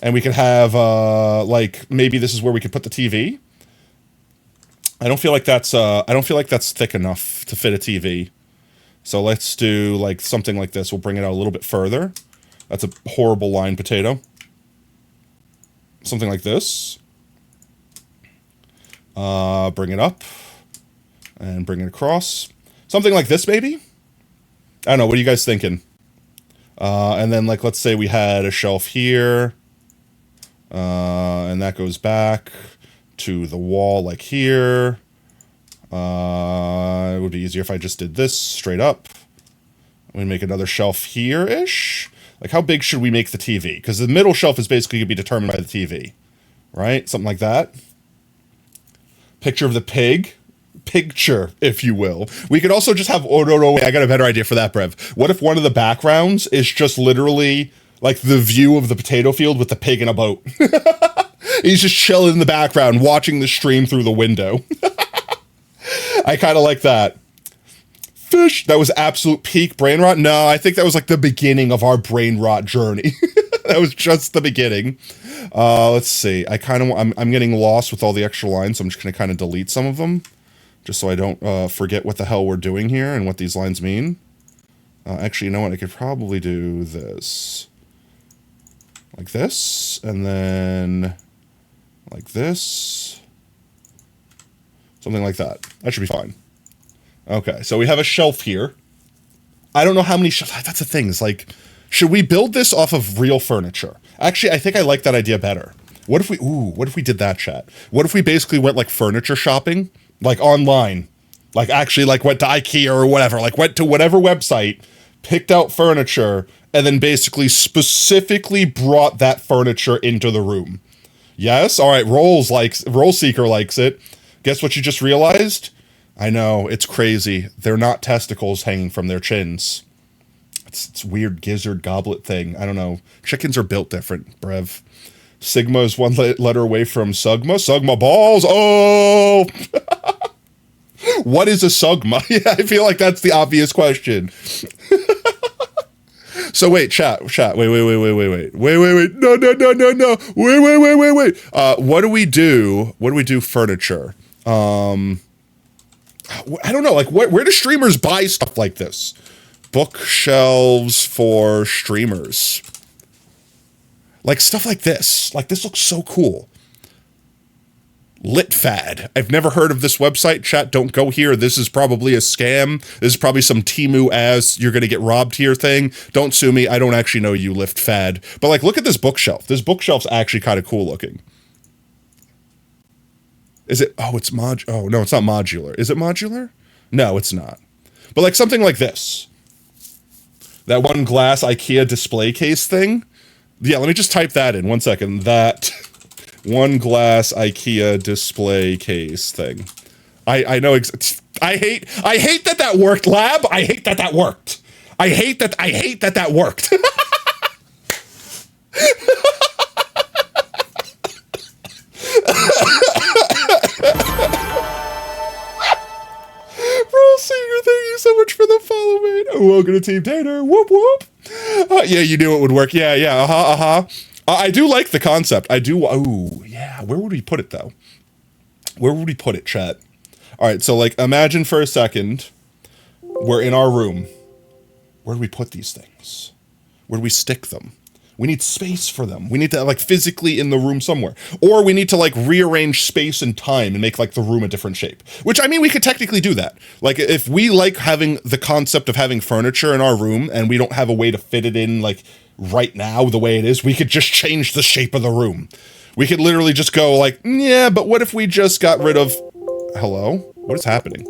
And we could have, like, maybe this is where we could put the TV. I don't feel like that's thick enough to fit a TV. So let's do, like, something like this. We'll bring it out a little bit further. That's a horrible line potato. Something like this. Bring it up and bring it across. Something like this, maybe? I don't know. What are you guys thinking? And then, like, let's say we had a shelf here, and that goes back to the wall, like here. Probably would be easier if I just did this straight up. I'm going to make another shelf here-ish. Like, how big should we make the TV? Because the middle shelf is basically going to be determined by the TV. Right? Something like that. Picture of the pig. Picture, if you will. We could also just have... Oh, no, wait. I got a better idea for that, Brev. What if one of the backgrounds is just literally, like, the view of the potato field with the pig in a boat? He's just chilling in the background, watching the stream through the window. I kind of like that. Fish. That was absolute peak brain rot. No, I think that was like the beginning of our brain rot journey. That was just the beginning. Let's see. I'm getting lost with all the extra lines, so I'm just going to kind of delete some of them, just so I don't forget what the hell we're doing here and what these lines mean. Actually, you know what? I could probably do this. Like this, and then like this. Something like that. That should be fine. Okay, so we have a shelf here. I don't know how many shelves. That's the thing. It's like, should we build this off of real furniture? Actually, I think I like that idea better. What if we did that, chat? What if we basically went like furniture shopping, like online, like actually like went to IKEA or whatever, like went to whatever website, picked out furniture, and then basically specifically brought that furniture into the room. Yes? All right, Roll Seeker likes it. Guess what you just realized? I know, it's crazy. They're not testicles hanging from their chins. It's weird gizzard goblet thing. I don't know. Chickens are built different, Brev. Sigma is one letter away from Sugma. Sugma balls! Oh! What is a Sugma? Yeah, I feel like that's the obvious question. So wait, chat. Wait. No. Wait. What do we do furniture? I don't know, like, where do streamers buy stuff like this? Bookshelves for streamers. Like, stuff like this. Like, this looks so cool. Litfad. I've never heard of this website. Chat, don't go here. This is probably a scam. This is probably some Temu as you're going to get robbed here thing. Don't sue me. I don't actually know you, Liftfad. But, like, look at this bookshelf. This bookshelf's actually kind of cool looking. Is it? Oh, it's oh, no, it's not modular. Is it modular? No, it's not. But like something like this. That one glass IKEA display case thing. Yeah, let me just type that in. 1 second. That one glass IKEA display case thing. I know. I hate that worked, Lab. I hate that worked. I hate that worked. Thank you so much for the follow, man. Welcome to Team Tater. Whoop, whoop. Yeah, you knew it would work. Yeah. I do like the concept. I do. Oh, yeah. Where would we put it, though? Where would we put it, chat? All right, so, like, imagine for a second we're in our room. Where do we put these things? Where do we stick them? We need space for them. We need to, like, physically in the room somewhere. Or we need to, like, rearrange space and time and make, like, the room a different shape. Which, I mean, we could technically do that. Like, if we like having the concept of having furniture in our room and we don't have a way to fit it in, like, right now the way it is, we could just change the shape of the room. We could literally just go, like, yeah, but what if we just got rid of... Hello? What is happening?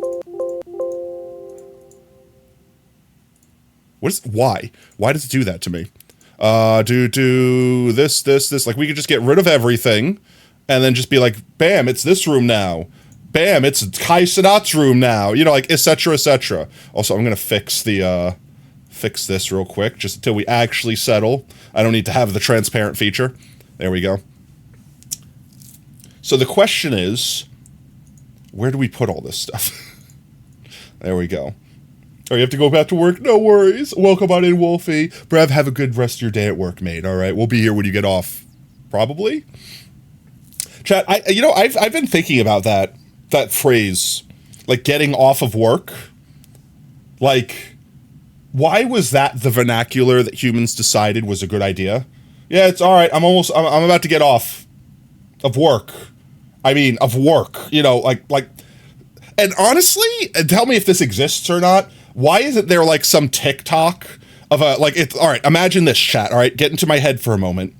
Why? Why does it do that to me? Do this. Like, we could just get rid of everything and then just be like, bam, it's this room now. Bam, it's Kai Sadat's room now. You know, like, et cetera, et cetera. Also, I'm going to fix this real quick, just until we actually settle. I don't need to have the transparent feature. There we go. So the question is, where do we put all this stuff? There we go. Oh, you have to go back to work? No worries. Welcome on in, Wolfie. Brev, have a good rest of your day at work, mate. All right, we'll be here when you get off. Probably. Chat, I've been thinking about that phrase, like getting off of work. Like, why was that the vernacular that humans decided was a good idea? Yeah, it's all right. I'm about to get off of work. I mean, of work. You know, like. And honestly, tell me if this exists or not. Why isn't there like some TikTok of all right, imagine this, chat, all right? Get into my head for a moment.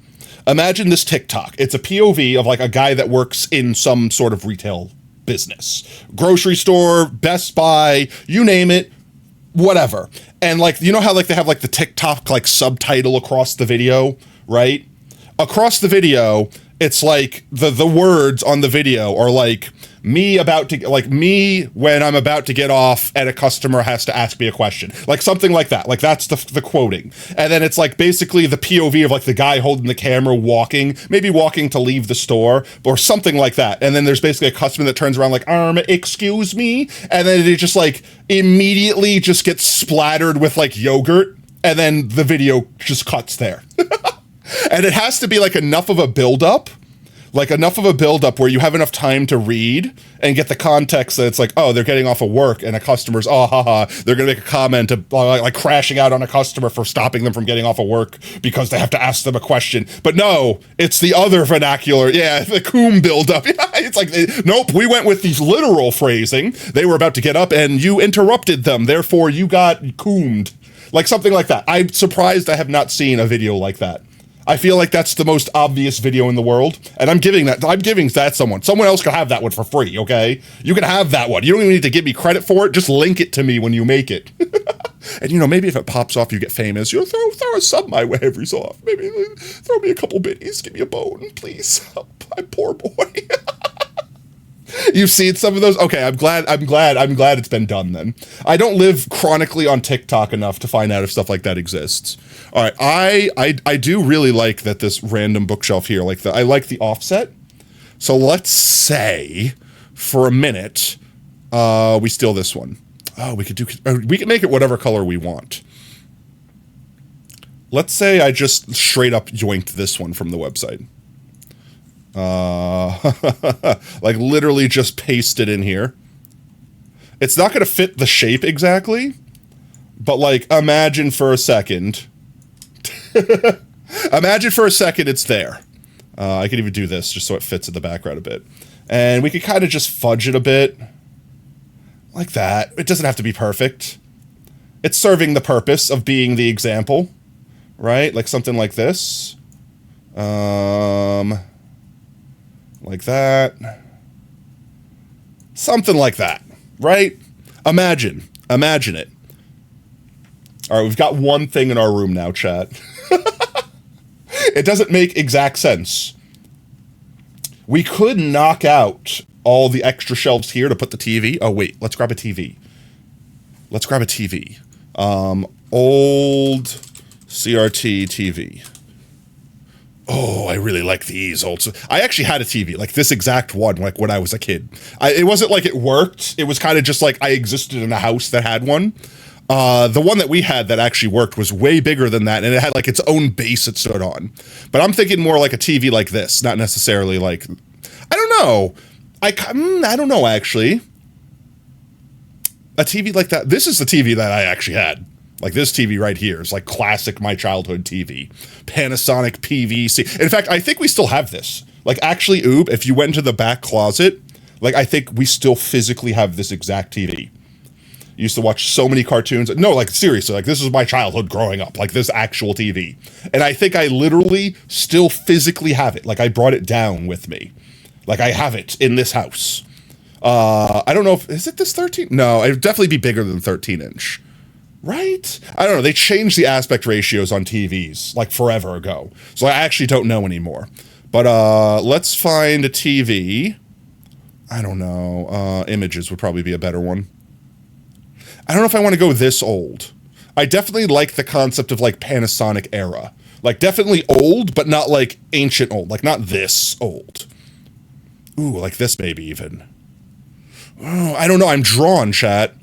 Imagine this TikTok. It's a POV of like a guy that works in some sort of retail business. Grocery store, Best Buy, you name it, whatever. And like, you know how like they have like the TikTok like subtitle across the video, right? Across the video, it's like the words on the video are like me when I'm about to get off and a customer has to ask me a question, like something like that. Like that's the quoting. And then it's like basically the POV of like the guy holding the camera maybe walking to leave the store or something like that. And then there's basically a customer that turns around like, excuse me. And then it just like immediately just gets splattered with like yogurt. And then the video just cuts there. And it has to be like enough of a buildup where you have enough time to read and get the context that it's like, oh, they're getting off of work and a customer's, they're going to make a comment like crashing out on a customer for stopping them from getting off of work because they have to ask them a question. But no, it's the other vernacular. Yeah, the coom buildup. It's like, nope, we went with these literal phrasing. They were about to get up and you interrupted them. Therefore, you got coomed. Like something like that. I'm surprised I have not seen a video like that. I feel like that's the most obvious video in the world, and I'm giving that someone. Someone else can have that one for free, okay? You can have that one. You don't even need to give me credit for it. Just link it to me when you make it. And, you know, maybe if it pops off, you get famous. You know, throw a sub my way every so often. Maybe throw me a couple biddies. Give me a bone, please. Oh, my poor boy. You've seen some of those? Okay, I'm glad it's been done then. I don't live chronically on TikTok enough to find out if stuff like that exists. All right, I do really like that this random bookshelf here, I like the offset. So let's say for a minute, we steal this one. Oh, we can make it whatever color we want. Let's say I just straight up yoinked this one from the website. Like literally just paste it in here. It's not going to fit the shape exactly, but like imagine for a second it's there. I could even do this just so it fits in the background a bit, and we could kind of just fudge it a bit like that. It doesn't have to be perfect. It's serving the purpose of being the example, right? Like something like this. Like that. Something like that, right? Imagine it. All right, we've got one thing in our room now, chat. It doesn't make exact sense. We could knock out all the extra shelves here to put the TV. Oh, wait, let's grab a TV. Old CRT TV. Oh, I really like these old. I actually had a TV, like this exact one, like when I was a kid. It wasn't like it worked. It was kind of just like I existed in a house that had one. The one that we had that actually worked was way bigger than that, and it had like its own base it stood on. But I'm thinking more like a TV like this, not necessarily like, I don't know. I don't know, actually. A TV like that. This is the TV that I actually had. Like this TV right here is like classic my childhood TV. Panasonic PVC. In fact, I think we still have this. Like actually, if you went into the back closet, like I think we still physically have this exact TV. Used to watch so many cartoons. No, like seriously, like this is my childhood growing up, like this actual TV. And I think I literally still physically have it. Like I brought it down with me. Like I have it in this house. I don't know is it this 13? No, it'd definitely be bigger than 13 inch. Right? I don't know. They changed the aspect ratios on TVs like forever ago. So I actually don't know anymore. But let's find a TV. I don't know. Images would probably be a better one. I don't know if I want to go this old. I definitely like the concept of like Panasonic era. Like definitely old, but not like ancient old. Like not this old. Ooh, like this maybe even. Oh, I don't know. I'm drawn, chat.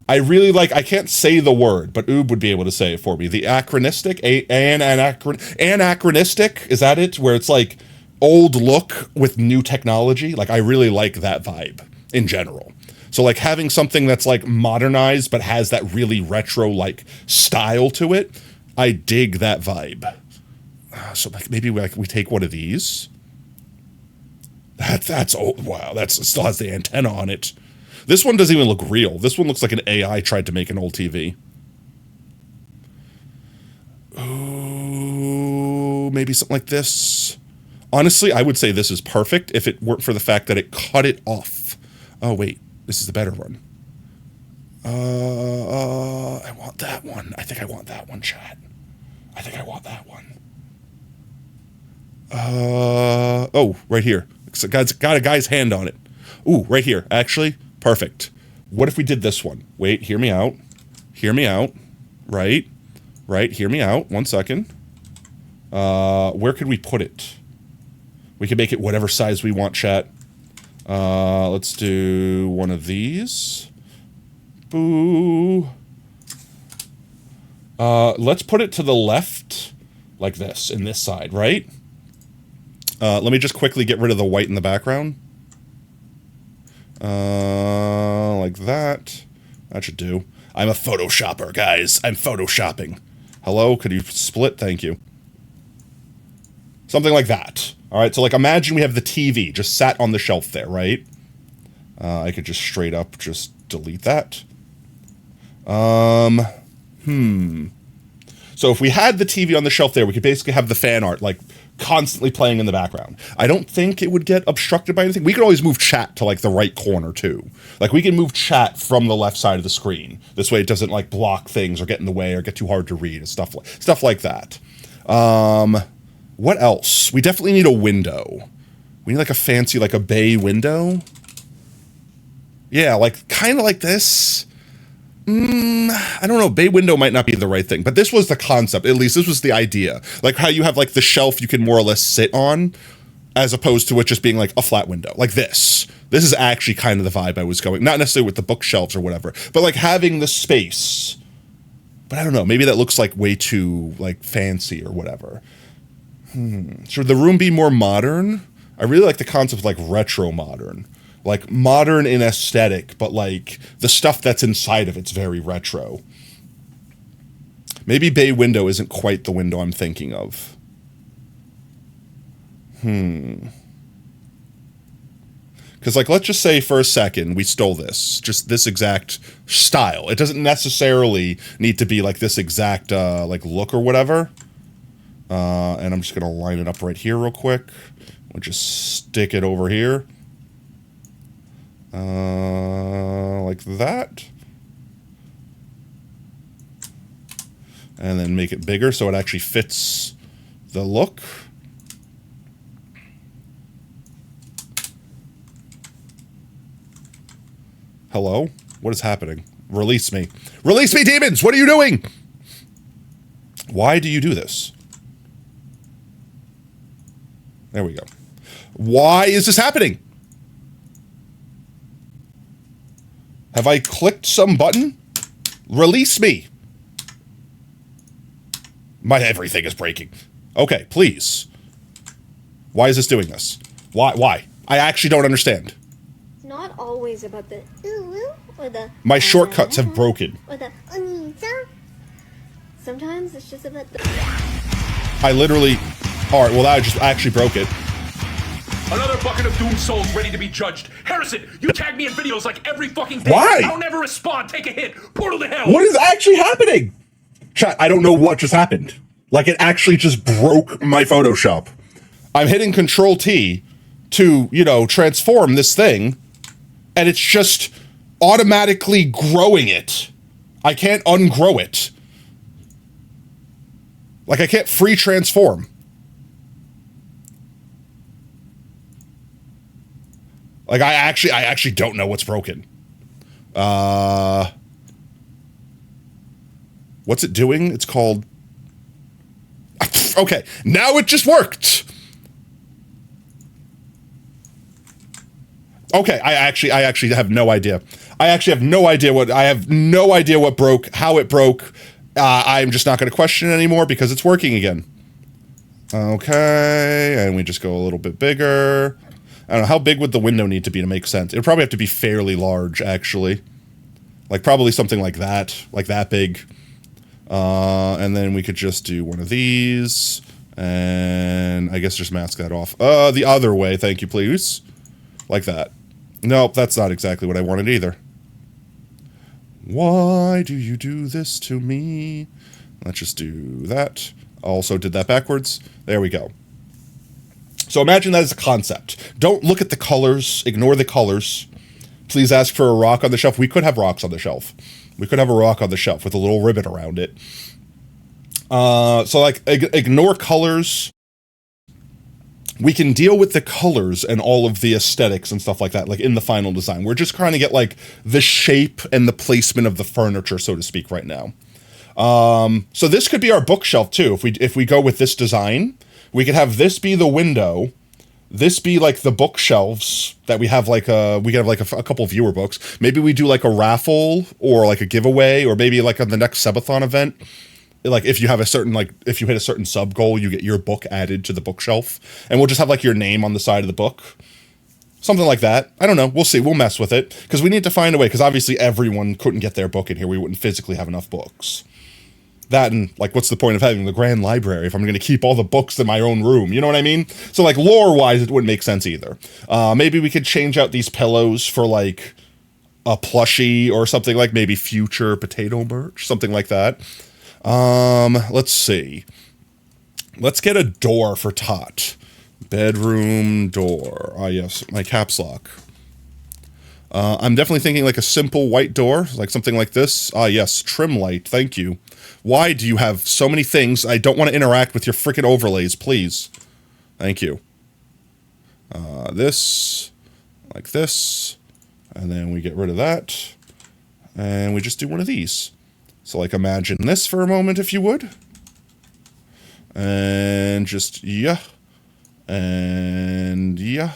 I really like, I can't say the word, but Oob would be able to say it for me. The anachronistic, anachronistic, is that it? Where it's like old look with new technology. Like I really like that vibe in general. So like having something that's like modernized, but has that really retro like style to it. I dig that vibe. So like maybe we take one of these. That's old. Wow. It still has the antenna on it. This one doesn't even look real. This one looks like an AI tried to make an old TV. Oh, maybe something like this. Honestly, I would say this is perfect if it weren't for the fact that it cut it off. Oh, wait. This is the better one. I want that one. I think I want that one, chat. I think I want that one. Oh, right here. It's got a guy's hand on it. Ooh, right here. Actually, perfect. What if we did this one? Wait, hear me out. Hear me out. Right. Hear me out. 1 second. Where could we put it? We can make it whatever size we want, chat. Let's do one of these. Boo. Let's put it to the left, like this, in this side, right? Let me just quickly get rid of the white in the background. Like that. That should do. I'm a photoshopper, guys. I'm photoshopping. Hello, could you split? Thank you. Something like that. All right, so like imagine we have the TV just sat on the shelf there, right? I could just straight up just delete that. So if we had the TV on the shelf there, we could basically have the fan art like constantly playing in the background. I don't think it would get obstructed by anything. We could always move chat to like the right corner too. Like we can move chat from the left side of the screen. This way it doesn't like block things or get in the way or get too hard to read and stuff like that. What else? We definitely need a window. We need like a fancy, like a bay window. Yeah, like kind of like this. I don't know. Bay window might not be the right thing, but this was the concept. At least this was the idea. Like how you have like the shelf you can more or less sit on, as opposed to it just being like a flat window. Like this. This is actually kind of the vibe I was going. Not necessarily with the bookshelves or whatever, but like having the space. But I don't know. Maybe that looks like way too like fancy or whatever. Should the room be more modern? I really like the concept of like retro modern. Like modern in aesthetic, but like the stuff that's inside of it's very retro. Maybe bay window isn't quite the window I'm thinking of. Because like let's just say for a second we stole this. Just this exact style. It doesn't necessarily need to be like this exact like look or whatever. And I'm just going to line it up right here real quick. We'll just stick it over here. Like that. And then make it bigger so it actually fits the look. Hello? What is happening? Release me. Release me, demons! What are you doing? Why do you do this? There we go. Why is this happening? Have I clicked some button? Release me. My everything is breaking. Okay, please. Why is this doing this? Why? I actually don't understand. It's not always about the ooh or the My shortcuts have broken. or the sometimes it's just about the I literally... Alright, well, I just actually broke it. Another bucket of doomed souls ready to be judged. Harrison, you tag me in videos like every fucking day. Why? I'll never respond. Take a hit. Portal to hell. What is actually happening? Chat, I don't know what just happened. Like, it actually just broke my Photoshop. I'm hitting Control T to, you know, transform this thing, and it's just automatically growing it. I can't ungrow it. Like, I can't free transform. Like, I actually don't know what's broken. What's it doing? It's called... Okay, now it just worked. Okay, I actually have no idea. I have no idea what broke, how it broke. I'm just not going to question it anymore because it's working again. Okay, and we just go a little bit bigger. I don't know, how big would the window need to be to make sense? It would probably have to be fairly large, actually. Like, probably something like that big. And then we could just do one of these, and I guess just mask that off. The other way, thank you, please. Like that. Nope, that's not exactly what I wanted either. Why do you do this to me? Let's just do that. Also did that backwards. There we go. So imagine that as a concept. Don't look at the colors, ignore the colors. Please ask for a rock on the shelf. We could have rocks on the shelf. We could have a rock on the shelf with a little ribbon around it. So like, ignore colors. We can deal with the colors and all of the aesthetics and stuff like that, like in the final design. We're just trying to get like the shape and the placement of the furniture, so to speak, right now. So this could be our bookshelf too. If we go with this design, we could have this be the window, this be like the bookshelves that we have like we could have like a couple viewer books. Maybe we do like a raffle or like a giveaway, or maybe like on the next subathon event. Like if you have a certain, like if you hit a certain sub goal, you get your book added to the bookshelf, and we'll just have like your name on the side of the book. Something like that. I don't know. We'll see. We'll mess with it because we need to find a way, because obviously everyone couldn't get their book in here. We wouldn't physically have enough books. That, and like, what's the point of having the grand library if I'm going to keep all the books in my own room? You know what I mean? So like lore wise, it wouldn't make sense either. Maybe we could change out these pillows for like a plushie or something, like maybe future potato merch, something like that. Let's see. Let's get a door for Tot. Bedroom door. Ah, yes, my caps lock. I'm definitely thinking like a simple white door, like something like this. Ah, yes, trim light. Thank you. Why do you have so many things? I don't want to interact with your freaking overlays, please. Thank you. This, like this, and then we get rid of that, and we just do one of these. So like imagine this for a moment, if you would. And just, yeah. And yeah.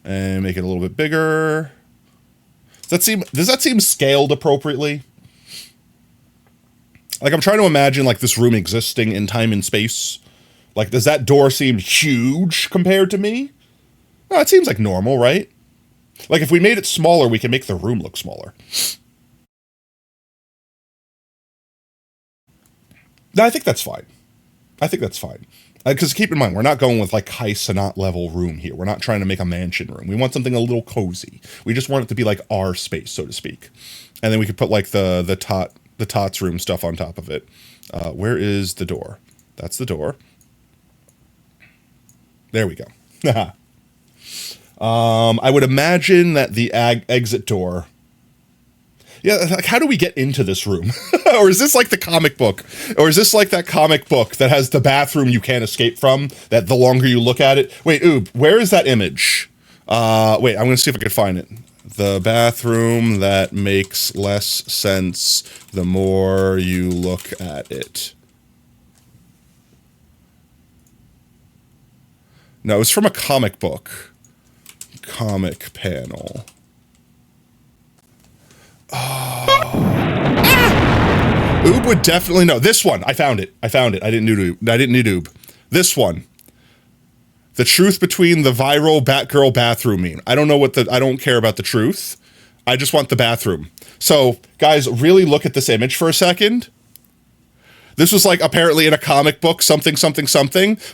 And make it a little bit bigger. Does that seem scaled appropriately? Like I'm trying to imagine like this room existing in time and space. Like, does that door seem huge compared to me? Oh, it seems like normal, right? Like if we made it smaller, we can make the room look smaller. No, I think that's fine. I think that's fine. Because keep in mind, we're not going with like high sonat level room here. We're not trying to make a mansion room. We want something a little cozy. We just want it to be like our space, so to speak. And then we could put like the Tots room stuff on top of it. Where is the door? That's the door. There we go. I would imagine that the exit door. Yeah, like how do we get into this room? Or is this like the comic book? Or is this like that comic book that has the bathroom you can't escape from, that the longer you look at it? Wait, Oob, where is that image? Wait, I'm going to see if I can find it. The bathroom that makes less sense the more you look at it. No, it's from a comic book. Comic panel. Oh. Ah! Oob would definitely know. This one, I found it. I didn't need Oob. This one. The truth between the viral Batgirl bathroom meme. I don't care about the truth. I just want the bathroom. So, guys, really look at this image for a second. This was like apparently in a comic book, something.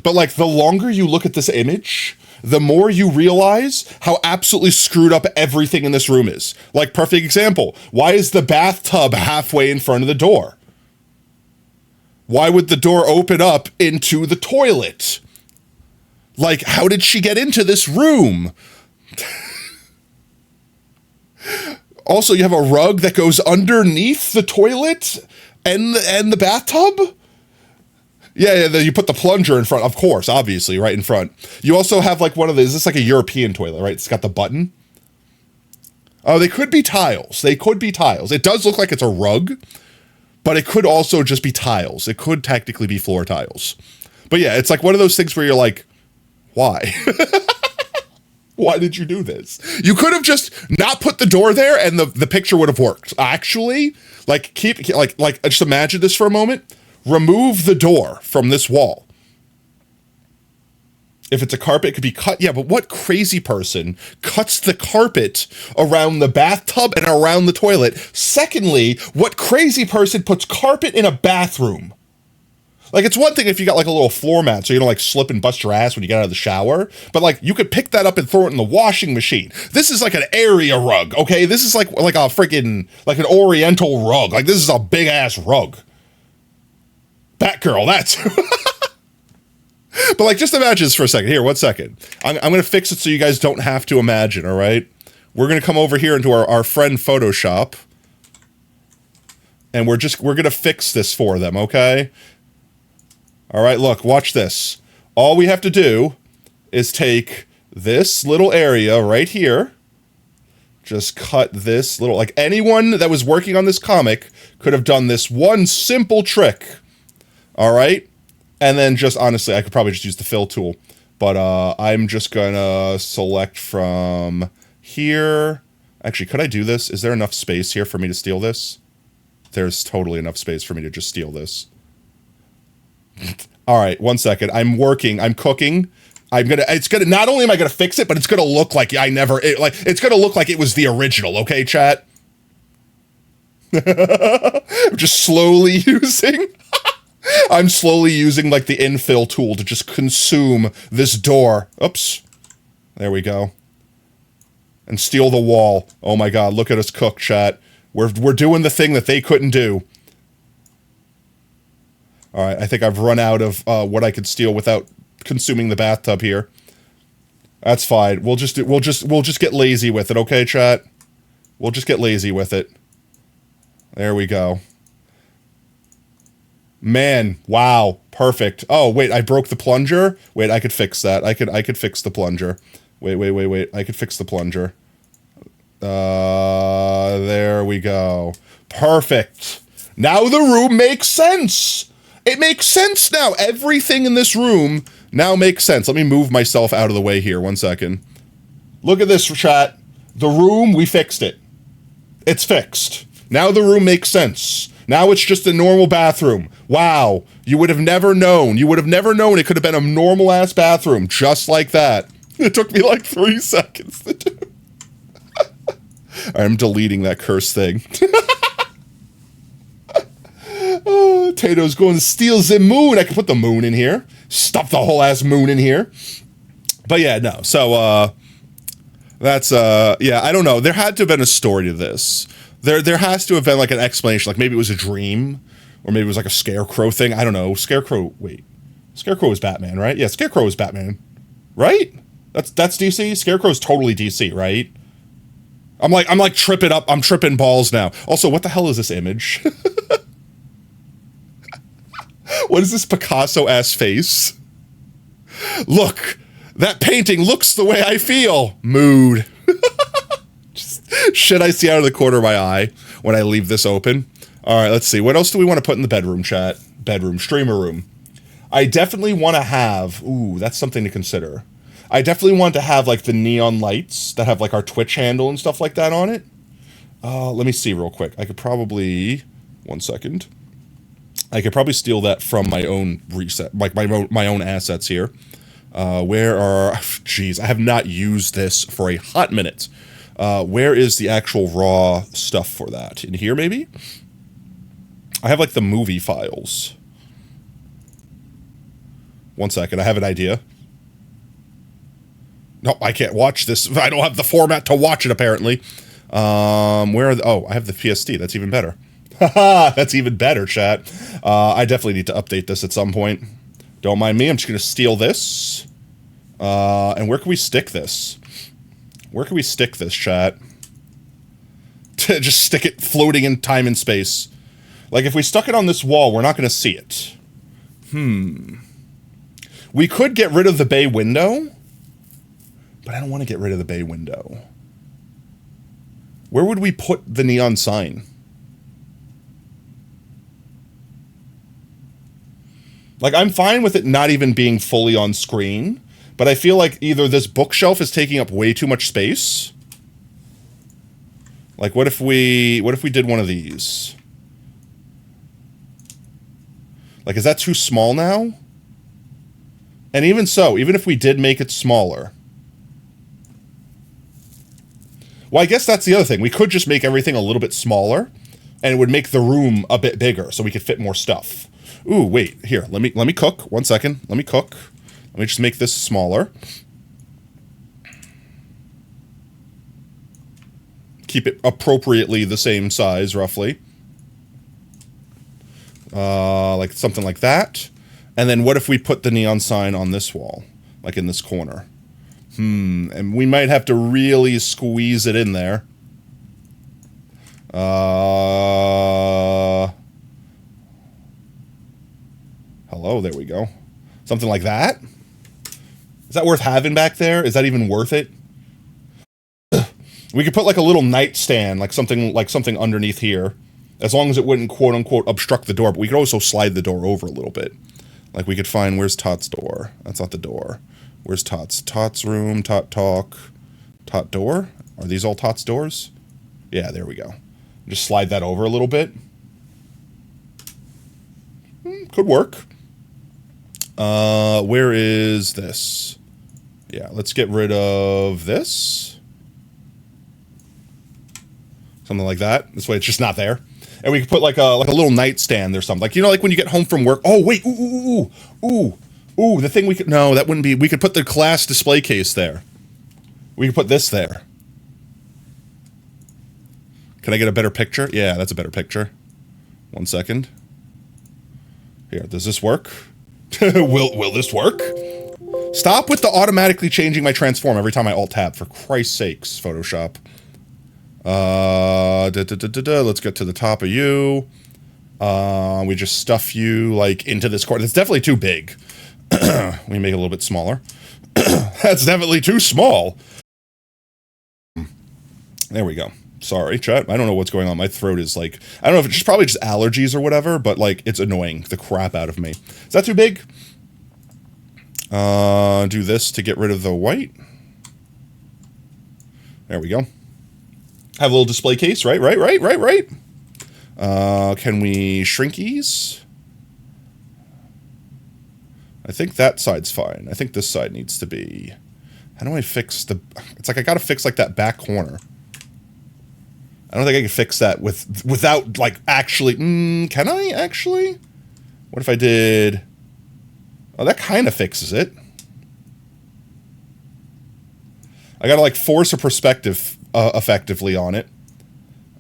But like the longer you look at this image, the more you realize how absolutely screwed up everything in this room is. Like, perfect example. Why is the bathtub halfway in front of the door? Why would the door open up into the toilet? Like, how did she get into this room? Also, you have a rug that goes underneath the toilet and the bathtub? Yeah, you put the plunger in front, of course, obviously, right in front. You also have like one of these, is this like a European toilet, right? It's got the button. Oh, they could be tiles. It does look like it's a rug, but it could also just be tiles. It could technically be floor tiles. But yeah, it's like one of those things where you're like, why? Why did you do this? You could have just not put the door there and the picture would have worked. Actually, like just imagine this for a moment. Remove the door from this wall. If it's a carpet, it could be cut. Yeah, but what crazy person cuts the carpet around the bathtub and around the toilet? Secondly, what crazy person puts carpet in a bathroom? Like, it's one thing if you got like a little floor mat so you don't like slip and bust your ass when you get out of the shower, but like you could pick that up and throw it in the washing machine. This is like an area rug, okay? This is like a freaking, like an oriental rug. Like, this is a big ass rug. Batgirl, that's... But like, just imagine this for a second. Here, 1 second. I'm going to fix it so you guys don't have to imagine, all right? We're going to come over here into our friend Photoshop. And we're going to fix this for them, okay? All right, look, watch this. All we have to do is take this little area right here. Just cut this little, like anyone that was working on this comic could have done this one simple trick. All right? And then just, honestly, I could probably just use the fill tool. But I'm just gonna select from here. Actually, could I do this? Is there enough space here for me to steal this? There's totally enough space for me to just steal this. All right, 1 second. I'm working. I'm cooking. It's gonna. Not only am I gonna fix it, but it's gonna look like it's gonna look like it was the original. Okay, chat. I'm just slowly using. I'm slowly using like the infill tool to just consume this door. Oops. There we go. And steal the wall. Oh my God! Look at us cook, chat. We're doing the thing that they couldn't do. All right, I think I've run out of what I could steal without consuming the bathtub here. That's fine. We'll just get lazy with it, okay, chat? We'll just get lazy with it. There we go. Man, wow, perfect. Oh, wait, I broke the plunger? Wait, I could fix that. I could fix the plunger. Wait. I could fix the plunger. There we go. Perfect. Now the room makes sense. It makes sense now. Everything in this room now makes sense. Let me move myself out of the way here. 1 second. Look at this, chat. The room, we fixed it. It's fixed. Now the room makes sense. Now it's just a normal bathroom. Wow. You would have never known. You would have never known it could have been a normal-ass bathroom just like that. It took me like 3 seconds to do. I'm deleting that cursed thing. Oh, Tato's going to steal the moon. I can put the moon in here. Stuff the whole ass moon in here. But yeah, no. So, that's, yeah, I don't know. There had to have been a story to this. There has to have been like an explanation. Like maybe it was a dream. Or maybe it was like a Scarecrow thing. I don't know. Scarecrow, wait. Scarecrow is Batman, right? Yeah, Scarecrow is Batman. Right? That's DC? Scarecrow's totally DC, right? I'm like tripping up. I'm tripping balls now. Also, what the hell is this image? What is this Picasso-ass face? Look, that painting looks the way I feel. Mood. Just shit I see out of the corner of my eye when I leave this open. All right, let's see. What else do we want to put in the bedroom, chat? Bedroom, streamer room. I definitely want to have... Ooh, that's something to consider. I definitely want to have, like, the neon lights that have, like, our Twitch handle and stuff like that on it. Let me see real quick. I could probably... 1 second. I could probably steal that from my own reset, like my own assets here. Where are... Jeez, I have not used this for a hot minute. Where is the actual raw stuff for that? In here, maybe? I have, like, the movie files. 1 second, I have an idea. No, I can't watch this. I don't have the format to watch it, apparently. Where are the... Oh, I have the PSD. That's even better. Haha, that's even better, chat. I definitely need to update this at some point. Don't mind me. I'm just going to steal this. And where can we stick this? Where can we stick this, chat? Just stick it floating in time and space. Like, if we stuck it on this wall, we're not going to see it. We could get rid of the bay window. But I don't want to get rid of the bay window. Where would we put the neon sign? Like, I'm fine with it not even being fully on screen, but I feel like either this bookshelf is taking up way too much space. Like, what if we did one of these? Like, is that too small now? And even so, even if we did make it smaller. Well, I guess that's the other thing. We could just make everything a little bit smaller, and it would make the room a bit bigger, so we could fit more stuff. Ooh, wait, here, let me cook. 1 second, let me cook. Let me just make this smaller. Keep it appropriately the same size, roughly. Like something like that. And then what if we put the neon sign on this wall, like in this corner? And we might have to really squeeze it in there. Hello, there we go. Something like that? Is that worth having back there? Is that even worth it? We could put like a little nightstand, like something underneath here. As long as it wouldn't quote unquote obstruct the door, but we could also slide the door over a little bit. Like we could find, where's Tot's door? That's not the door. Where's Tot's? Tot's room, Tot talk, Tot door? Are these all Tot's doors? Yeah, there we go. Just slide that over a little bit. Could work. Where is this? Yeah, let's get rid of this. Something like that. This way it's just not there. And we could put like a little nightstand or something. Like, you know, like when you get home from work. Oh, wait. Ooh, the thing we could... No, that wouldn't be... We could put the class display case there. We could put this there. Can I get a better picture? Yeah, that's a better picture. 1 second. Here, does this work? Will this work? Stop with the automatically changing my transform every time I alt-tab. For Christ's sakes, Photoshop. Let's get to the top of you. We just stuff you, like, into this corner. It's definitely too big. We make it a little bit smaller. That's definitely too small. There we go. Sorry, chat. I don't know what's going on. My throat is like... I don't know if it's just probably just allergies or whatever, but, like, it's annoying the crap out of me. Is that too big? Do this to get rid of the white. There we go. Have a little display case, right? Can we shrinkies? I think that side's fine. I think this side needs to be... How do I fix the... It's like I gotta fix, like, that back corner. I don't think I can fix that without, like, actually... can I, actually? What if I did... Oh, that kind of fixes it. I gotta, like, force a perspective effectively on it.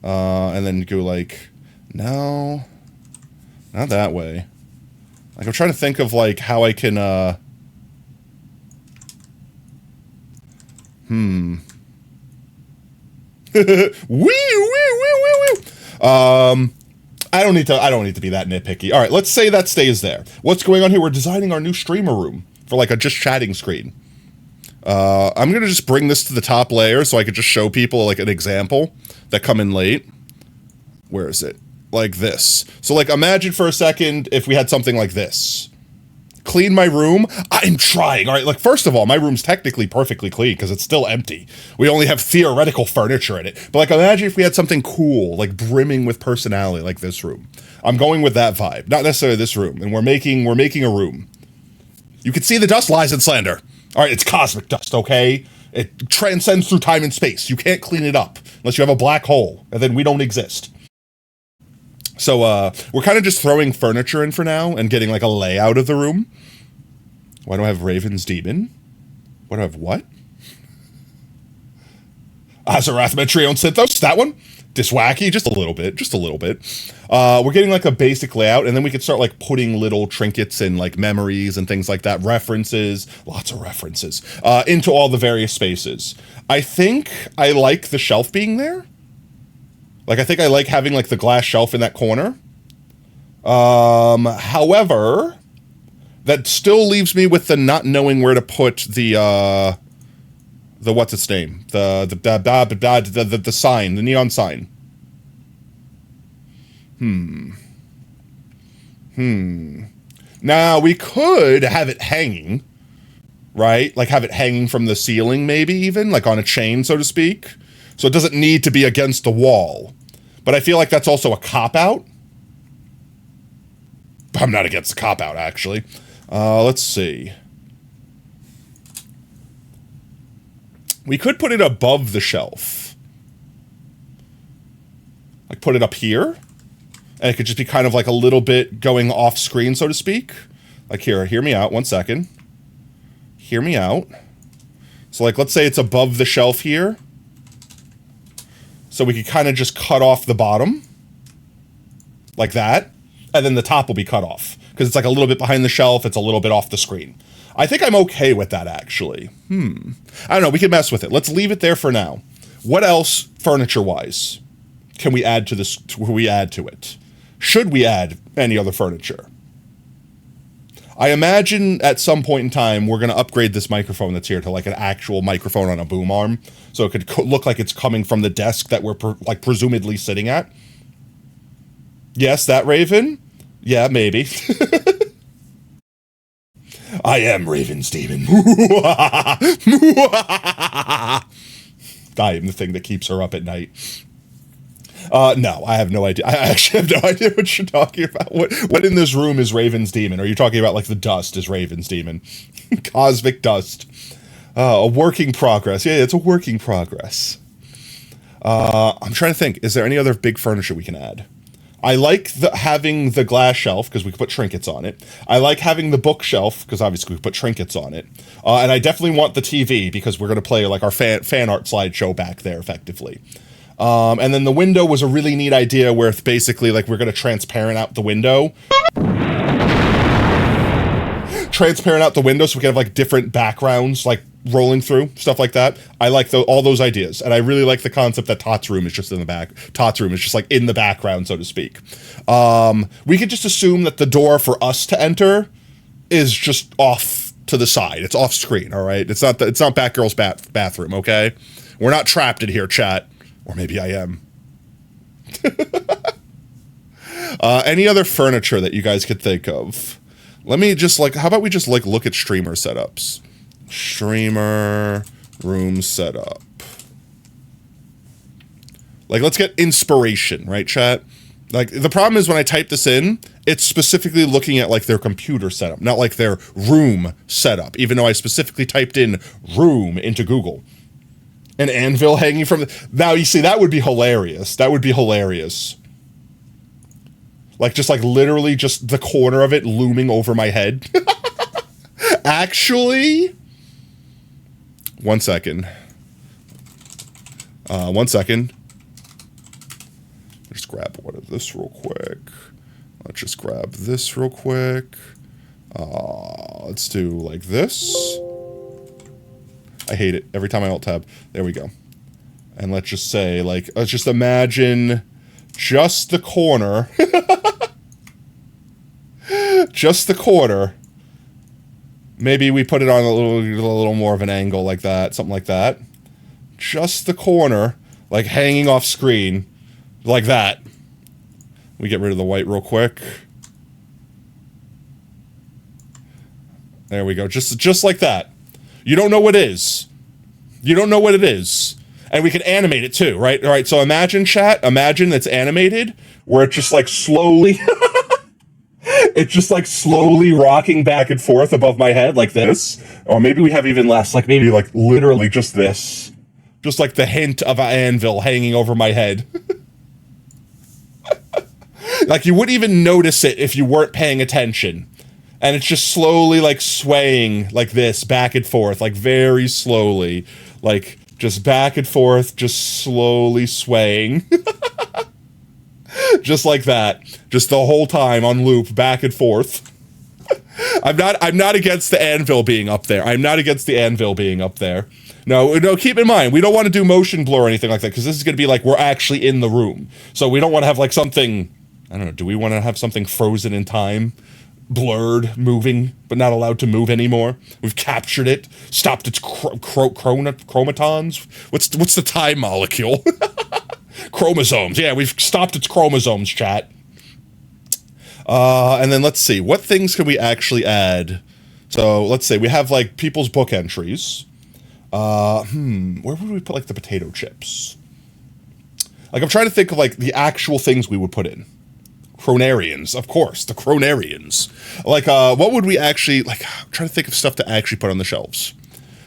And then go, like... No. Not that way. Like, I'm trying to think of, like, how I can, I don't need to be that nitpicky. All right, let's say that stays there. What's going on here? We're designing our new streamer room for like a just chatting screen. I'm gonna just bring this to the top layer so I could just show people like an example that come in late. Where is it? Like this. So like imagine for a second if we had something like this. Clean my room. I'm trying. All right, like first of all, my room's technically perfectly clean because it's still empty. We only have theoretical furniture in it. But like imagine if we had something cool, like brimming with personality like this room. I'm going with that vibe, not necessarily this room. And we're making a room. You can see the dust lies in slander. All right, it's cosmic dust, okay? It transcends through time and space. You can't clean it up unless you have a black hole, and then we don't exist. So, we're kind of just throwing furniture in for now and getting, like, a layout of the room. Why do I have Raven's Demon? What do I have, what? Azarath Metrion Synthos, that one? Diswacky, just a little bit. We're getting, like, a basic layout, and then we could start, like, putting little trinkets and, like, memories and things like that, references, lots of references, into all the various spaces. I think I like the shelf being there. Like, I think I like having, like, the glass shelf in that corner. However, that still leaves me with the not knowing where to put the what's its name? The sign, the neon sign. Now, we could have it hanging, right? Like, have it hanging from the ceiling, maybe even, like on a chain, so to speak. So it doesn't need to be against the wall. But I feel like that's also a cop-out. I'm not against the cop-out, actually. Let's see. We could put it above the shelf. Like, put it up here. And it could just be kind of like a little bit going off screen, so to speak. Like, here, hear me out, 1 second. Hear me out. So, like, let's say it's above the shelf here. So we could kind of just cut off the bottom. Like that. And then the top will be cut off. because it's like a little bit behind the shelf, it's a little bit off the screen. I think I'm okay with that, actually. I don't know, we can mess with it. Let's leave it there for now. What else, furniture-wise, can we add to this? Can we add to it? Should we add any other furniture? I imagine at some point in time, we're going to upgrade this microphone that's here to like an actual microphone on a boom arm. So it could look like it's coming from the desk that we're presumably sitting at. Yes, that Raven? Yeah, maybe. I am Raven's demon. I am the thing that keeps her up at night. No, I have no idea. I actually have no idea what you're talking about. What in this room is Raven's demon? Are you talking about like the dust is Raven's demon? Cosmic dust. A working progress. Yeah, it's a working progress. I'm trying to think. Is there any other big furniture we can add? I like having the glass shelf because we can put trinkets on it. I like having the bookshelf because obviously we can put trinkets on it. And I definitely want the TV because we're going to play like our fan art slideshow back there effectively. And then the window was a really neat idea where it's basically like we're going to transparent out the window. Transparent out the window so we can have like different backgrounds like rolling through, stuff like that. I like all those ideas. And I really like the concept that Tot's room is just in the back. Tot's room is just like in the background, so to speak. We could just assume that the door for us to enter is just off to the side. It's off screen, all right? It's not Batgirl's bathroom, okay? We're not trapped in here, chat. Or maybe I am. Any other furniture that you guys could think of? Let me just how about we just look at streamer setups? Streamer room setup. Let's get inspiration, right, chat? The problem is when I type this in, it's specifically looking at their computer setup, not their room setup, even though I specifically typed in room into Google. An anvil hanging from now, you see, that would be hilarious. That would be hilarious. Literally just the corner of it looming over my head. Actually, one second. One second. Just grab one of this real quick. Let's just grab this real quick. Let's do this. I hate it every time I alt tab. There we go. And let's just say, let's just imagine just the corner. Just the corner. Maybe we put it on a little more of an angle like that, something like that. Just the corner, hanging off screen, like that. We get rid of the white real quick. There we go. Just like that. You don't know what it is. You don't know what it is. And we can animate it too, right? All right, so imagine, chat, imagine it's animated, where it just slowly... it's just slowly rocking back and forth above my head like this. Or maybe we have even less, maybe literally just this. Just the hint of an anvil hanging over my head. You wouldn't even notice it if you weren't paying attention. And it's just slowly swaying like this, back and forth, very slowly. Just back and forth, just slowly swaying. Just like that. Just the whole time on loop, back and forth. I'm not against the anvil being up there. I'm not against the anvil being up there. No, keep in mind, we don't want to do motion blur or anything like that, because this is going to be we're actually in the room. So we don't want to have something, I don't know, do we want to have something frozen in time? Blurred, moving, but not allowed to move anymore. We've captured it, stopped its chromatons. What's the time molecule? Chromosomes. Yeah, we've stopped its chromosomes, chat. And then let's see, what things can we actually add? So let's say we have people's book entries. Where would we put the potato chips? I'm trying to think of the actual things we would put in. Cronarians, of course, the Cronarians. What would we actually, I'm trying to think of stuff to actually put on the shelves.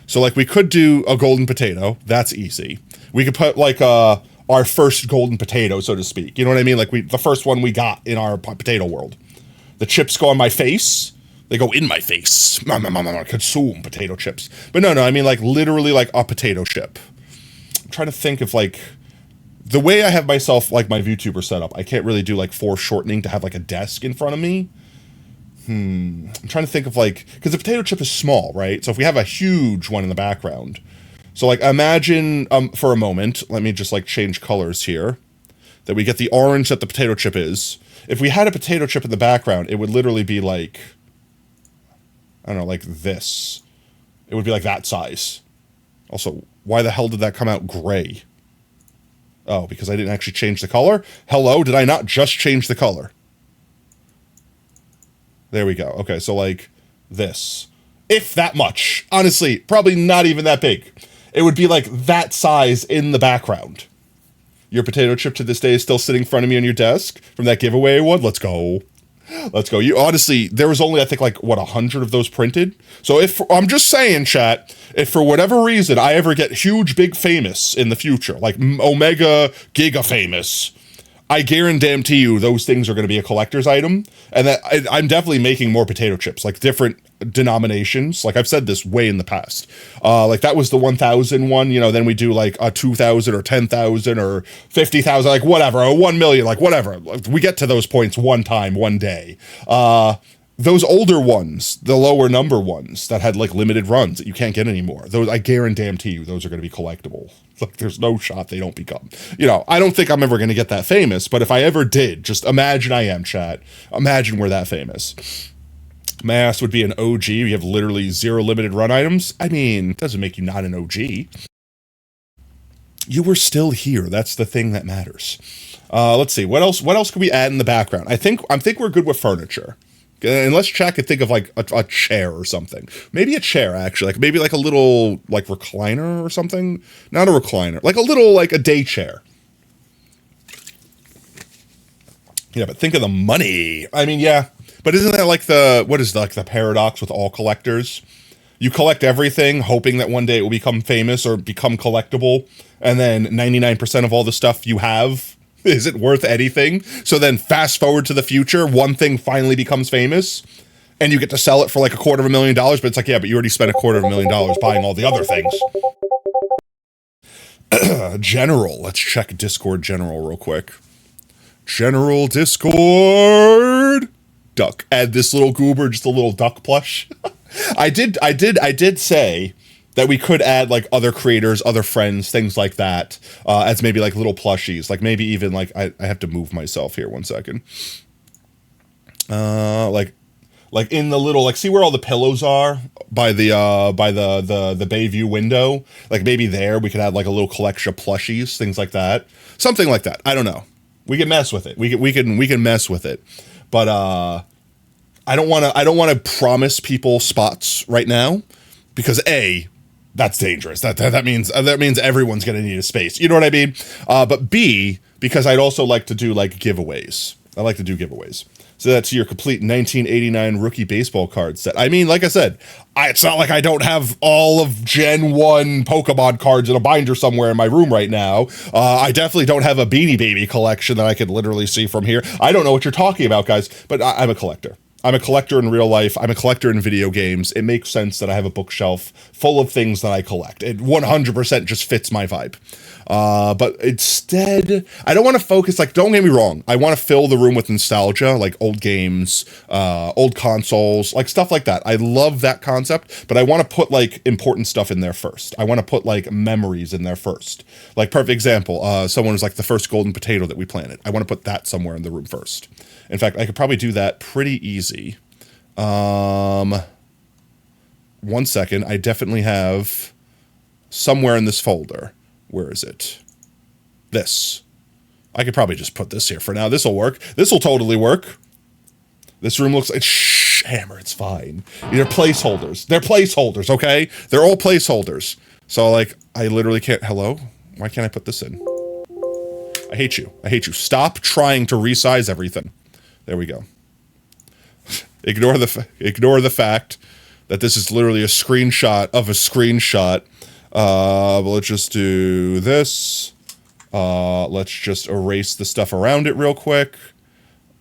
So, we could do a golden potato. That's easy. We could put, our first golden potato, so to speak. You know what I mean? The first one we got in our potato world. The chips go on my face. They go in my face. Consume potato chips. But no, I mean, literally, a potato chip. I'm trying to think of, the way I have myself, my VTuber setup, I can't really do, foreshortening to have, a desk in front of me. I'm trying to think of like, because the potato chip is small, right? So if we have a huge one in the background, so like imagine for a moment, let me just like change colors here, that we get the orange that the potato chip is. If we had a potato chip in the background, it would literally be like, I don't know, like this. It would be like that size. Also, why the hell did that come out gray? Oh, because I didn't actually change the color? Hello, did I not just change the color? There we go. Okay, so like this. If that much. Honestly, probably not even that big. It would be like that size in the background. Your potato chip to this day is still sitting in front of me on your desk from that giveaway one. Let's go. Let's go. You honestly, there was only, I think, like, what, 100 of those printed? So if, I'm just saying, chat, if for whatever reason I ever get huge, big famous in the future, like Omega Giga famous, I guarantee you those things are going to be a collector's item. And that I'm definitely making more potato chips, like different denominations. Like I've said this way in the past. Like that was the 1,000 one, you know, then we do like a 2,000 or 10,000 or 50,000, like whatever, or 1 million, like whatever. We get to those points one time, one day. Those older ones, the lower number ones that had like limited runs that you can't get anymore, those I guarantee you those are going to be collectible. Like there's no shot they don't become. You know, I don't think I'm ever going to get that famous, but if I ever did, just imagine I am, chat. Imagine we're that famous. Mass would be an OG. You have literally 0 limited run items. I mean, it doesn't make you not an OG. You were still here. That's the thing that matters. Let's see. What else can we add in the background? I think we're good with furniture. Unless chat could think of like a chair or something. Maybe a chair, actually. Like maybe like a little like recliner or something. Not a recliner. Like a little like a day chair. Yeah, but think of the money. I mean, yeah. But isn't that like the paradox with all collectors? You collect everything, hoping that one day it will become famous or become collectible, and then 99% of all the stuff you have isn't worth anything. So then fast forward to the future, one thing finally becomes famous, and you get to sell it for like $250,000, but it's like, yeah, but you already spent $250,000 buying all the other things. General, let's check Discord General real quick. General Discord. Duck. Add this little goober, just a little duck plush. I did say that we could add like other creators, other friends, things like that, as maybe like little plushies. Like maybe even like I have to move myself here 1 second. Like in the little, like, see where all the pillows are by the Bayview window? Like maybe there we could add like a little collection of plushies, things like that. Something like that. I don't know. We can mess with it. We can mess with it. But I don't want to promise people spots right now because A, that's dangerous. That means everyone's going to need a space. You know what I mean? But B, because I'd also like to do like giveaways. I like to do giveaways. So that's your complete 1989 rookie baseball card set. I mean, like I said, it's not like I don't have all of Gen 1 Pokemon cards in a binder somewhere in my room right now. I definitely don't have a Beanie Baby collection that I could literally see from here. I don't know what you're talking about, guys, but I'm a collector. I'm a collector in real life. I'm a collector in video games. It makes sense that I have a bookshelf full of things that I collect. It 100% just fits my vibe. But instead, I don't want to focus, like, don't get me wrong. I want to fill the room with nostalgia, like old games, old consoles, like stuff like that. I love that concept, but I want to put like important stuff in there first. I want to put like memories in there first. Like perfect example, someone was like the first golden potato that we planted. I want to put that somewhere in the room first. In fact, I could probably do that pretty easy. 1 second. I definitely have somewhere in this folder. Where is it? This. I could probably just put this here for now. This will work. This will totally work. This room looks like, shh, Hammer, it's fine. They're placeholders. They're placeholders, okay? They're all placeholders. So, like, I literally can't, hello? Why can't I put this in? I hate you. I hate you. Stop trying to resize everything. There we go. Ignore the fact that this is literally a screenshot of a screenshot. But let's just do this. Let's just erase the stuff around it real quick.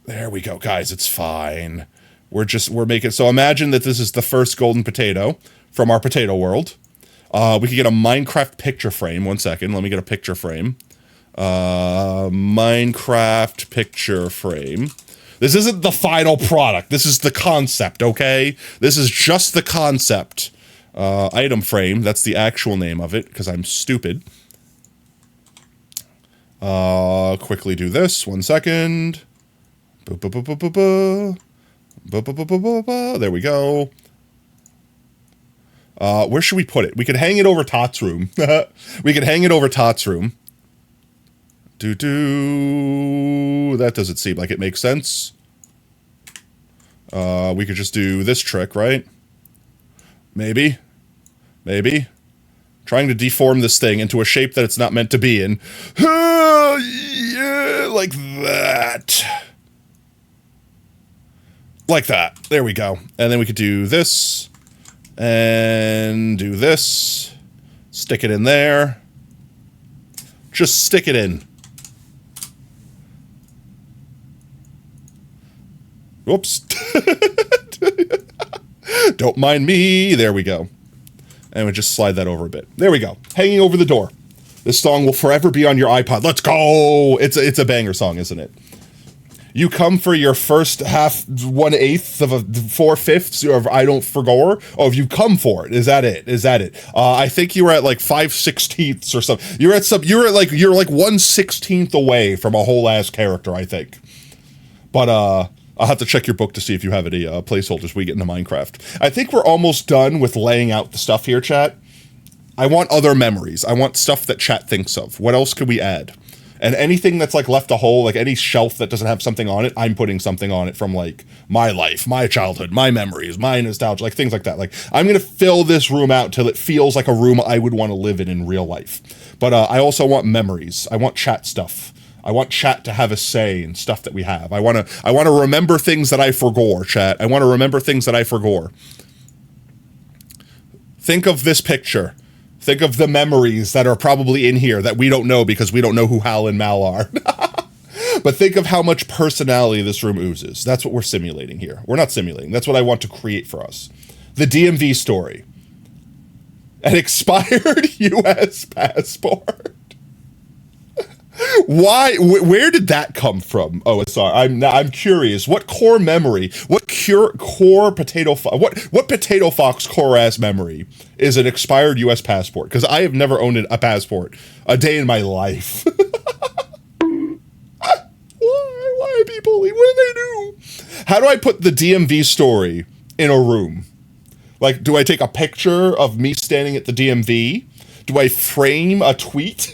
There we go, guys. It's fine. We're making, so imagine that this is the first golden potato from our potato world. We could get a Minecraft picture frame. 1 second. Let me get a picture frame. Minecraft picture frame. This isn't the final product. This is the concept, okay? This is just the concept. Item frame, that's the actual name of it, because I'm stupid. Quickly do this, 1 second. There we go. Where should we put it? We could hang it over Tot's room. We could hang it over Tot's room. That doesn't seem like it makes sense. We could just do this trick, right? Maybe. Maybe. Trying to deform this thing into a shape that it's not meant to be in. Yeah, like that. Like that. There we go. And then we could do this. And do this. Stick it in there. Just stick it in. Whoops. Don't mind me. There we go. And we just slide that over a bit. There we go. Hanging over the door. This song will forever be on your iPod. Let's go. It's a banger song, isn't it? You come for your first half, 1/8 of a 4/5 of I don't forgore. Oh, if you come for it, is that it? Is that it? I think you were at like 5/16 or something. You're like 1/16 away from a whole ass character, I think. But I'll have to check your book to see if you have any placeholders we get into Minecraft. I think we're almost done with laying out the stuff here, chat. I want other memories. I want stuff that chat thinks of. What else can we add? And anything that's like left a hole, like any shelf that doesn't have something on it, I'm putting something on it from like my life, my childhood, my memories, my nostalgia, like things like that. Like I'm going to fill this room out till it feels like a room I would want to live in real life. But I also want memories. I want chat stuff. I want chat to have a say in stuff that we have. I want to remember things that I forgore, chat. I want to remember things that I forgore. Think of this picture. Think of the memories that are probably in here that we don't know because we don't know who Hal and Mal are. But think of how much personality this room oozes. That's what we're simulating here. We're not simulating. That's what I want to create for us. The DMV story. An expired US passport. Why? Where did that come from? Oh, sorry. I'm curious. What core memory? What core potato? What potato fox core ass memory is an expired U.S. passport? Because I have never owned a passport a day in my life. Why people? What do they do? How do I put the DMV story in a room? Like, do I take a picture of me standing at the DMV? Do I frame a tweet?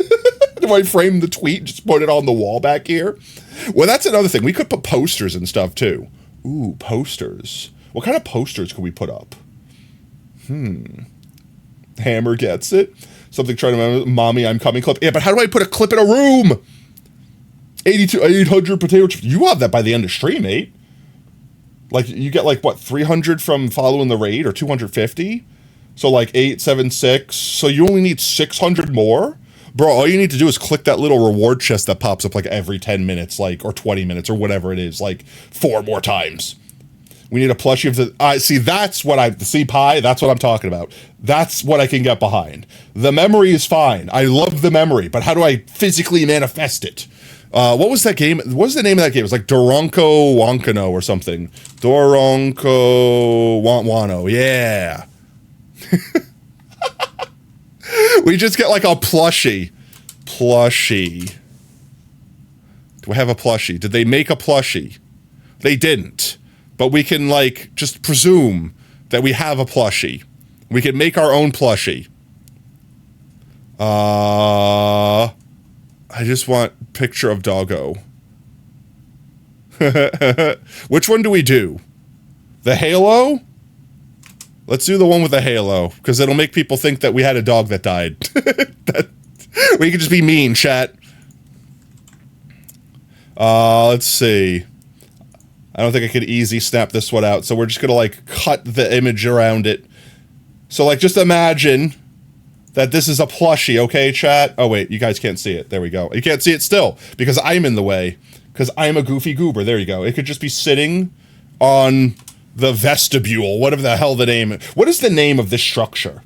Do I frame the tweet, just put it on the wall back here? Well, that's another thing. We could put posters and stuff, too. Ooh, posters. What kind of posters could we put up? Hammer gets it. Something trying to remember, Mommy, I'm coming clip. Yeah, but how do I put a clip in a room? 800 potato chips. You have that by the end of stream, mate. Like, you get, like, what, 300 from following the raid, or 250? So, like, 876. So you only need 600 more? Bro, all you need to do is click that little reward chest that pops up like every 10 minutes, like, or 20 minutes, or whatever it is, like 4 more times. We need a plushie of the, see, that's what see, Pie, that's what I'm talking about. That's what I can get behind. The memory is fine. I love the memory, but how do I physically manifest it? What was that game? What was the name of that game? It was like Doronko Wonkano or something. Doronko Wano, yeah. We just get like a plushie. Plushie. Do I have a plushie? Did they make a plushie? They didn't. But we can like just presume that we have a plushie. We can make our own plushie. I just want picture of doggo. Which one do we do? The halo? Let's do the one with the halo, because it'll make people think that we had a dog that died. We could just be mean, chat. Let's see. I don't think I could easy snap this one out, so we're just gonna like cut the image around it. So like just imagine that this is a plushie, okay, chat? Oh wait, you guys can't see it. There we go. You can't see it still, because I'm in the way. Because I'm a goofy goober. There you go. It could just be sitting on the vestibule, whatever the hell the name is. What is the name of this structure?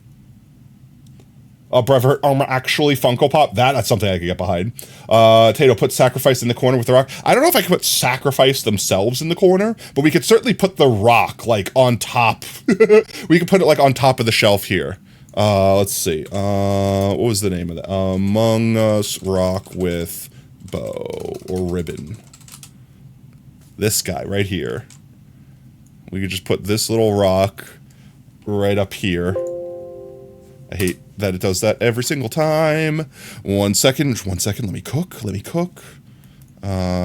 Brevert Armor actually Funko Pop. That's something I could get behind. Tato, put Sacrifice in the corner with the rock. I don't know if I could put Sacrifice themselves in the corner, but we could certainly put the rock, like, on top. We could put it, like, on top of the shelf here. Let's see. What was the name of that? Among Us rock with bow or ribbon. This guy right here. We could just put this little rock right up here. I hate that it does that every single time. 1 second, 1 second, let me cook.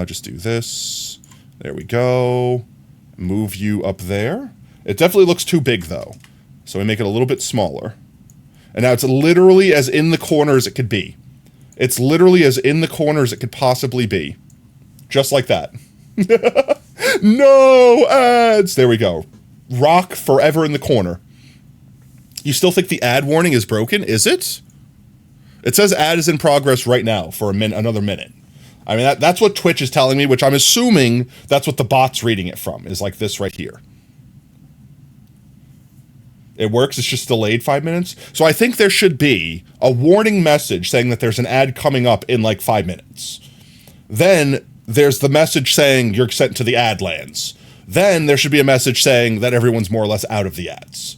Just do this. There we go. Move you up there. It definitely looks too big though. So we make it a little bit smaller. And now it's literally as in the corner as it could be. It's literally as in the corner as it could possibly be. Just like that. No ads! There we go. Rock forever in the corner. You still think the ad warning is broken? Is it? It says ad is in progress right now for another minute. I mean, that's what Twitch is telling me, which I'm assuming that's what the bot's reading it from, is like this right here. It works, it's just delayed 5 minutes. So I think there should be a warning message saying that there's an ad coming up in like 5 minutes. Then there's the message saying you're sent to the ad lands. Then there should be a message saying that everyone's more or less out of the ads.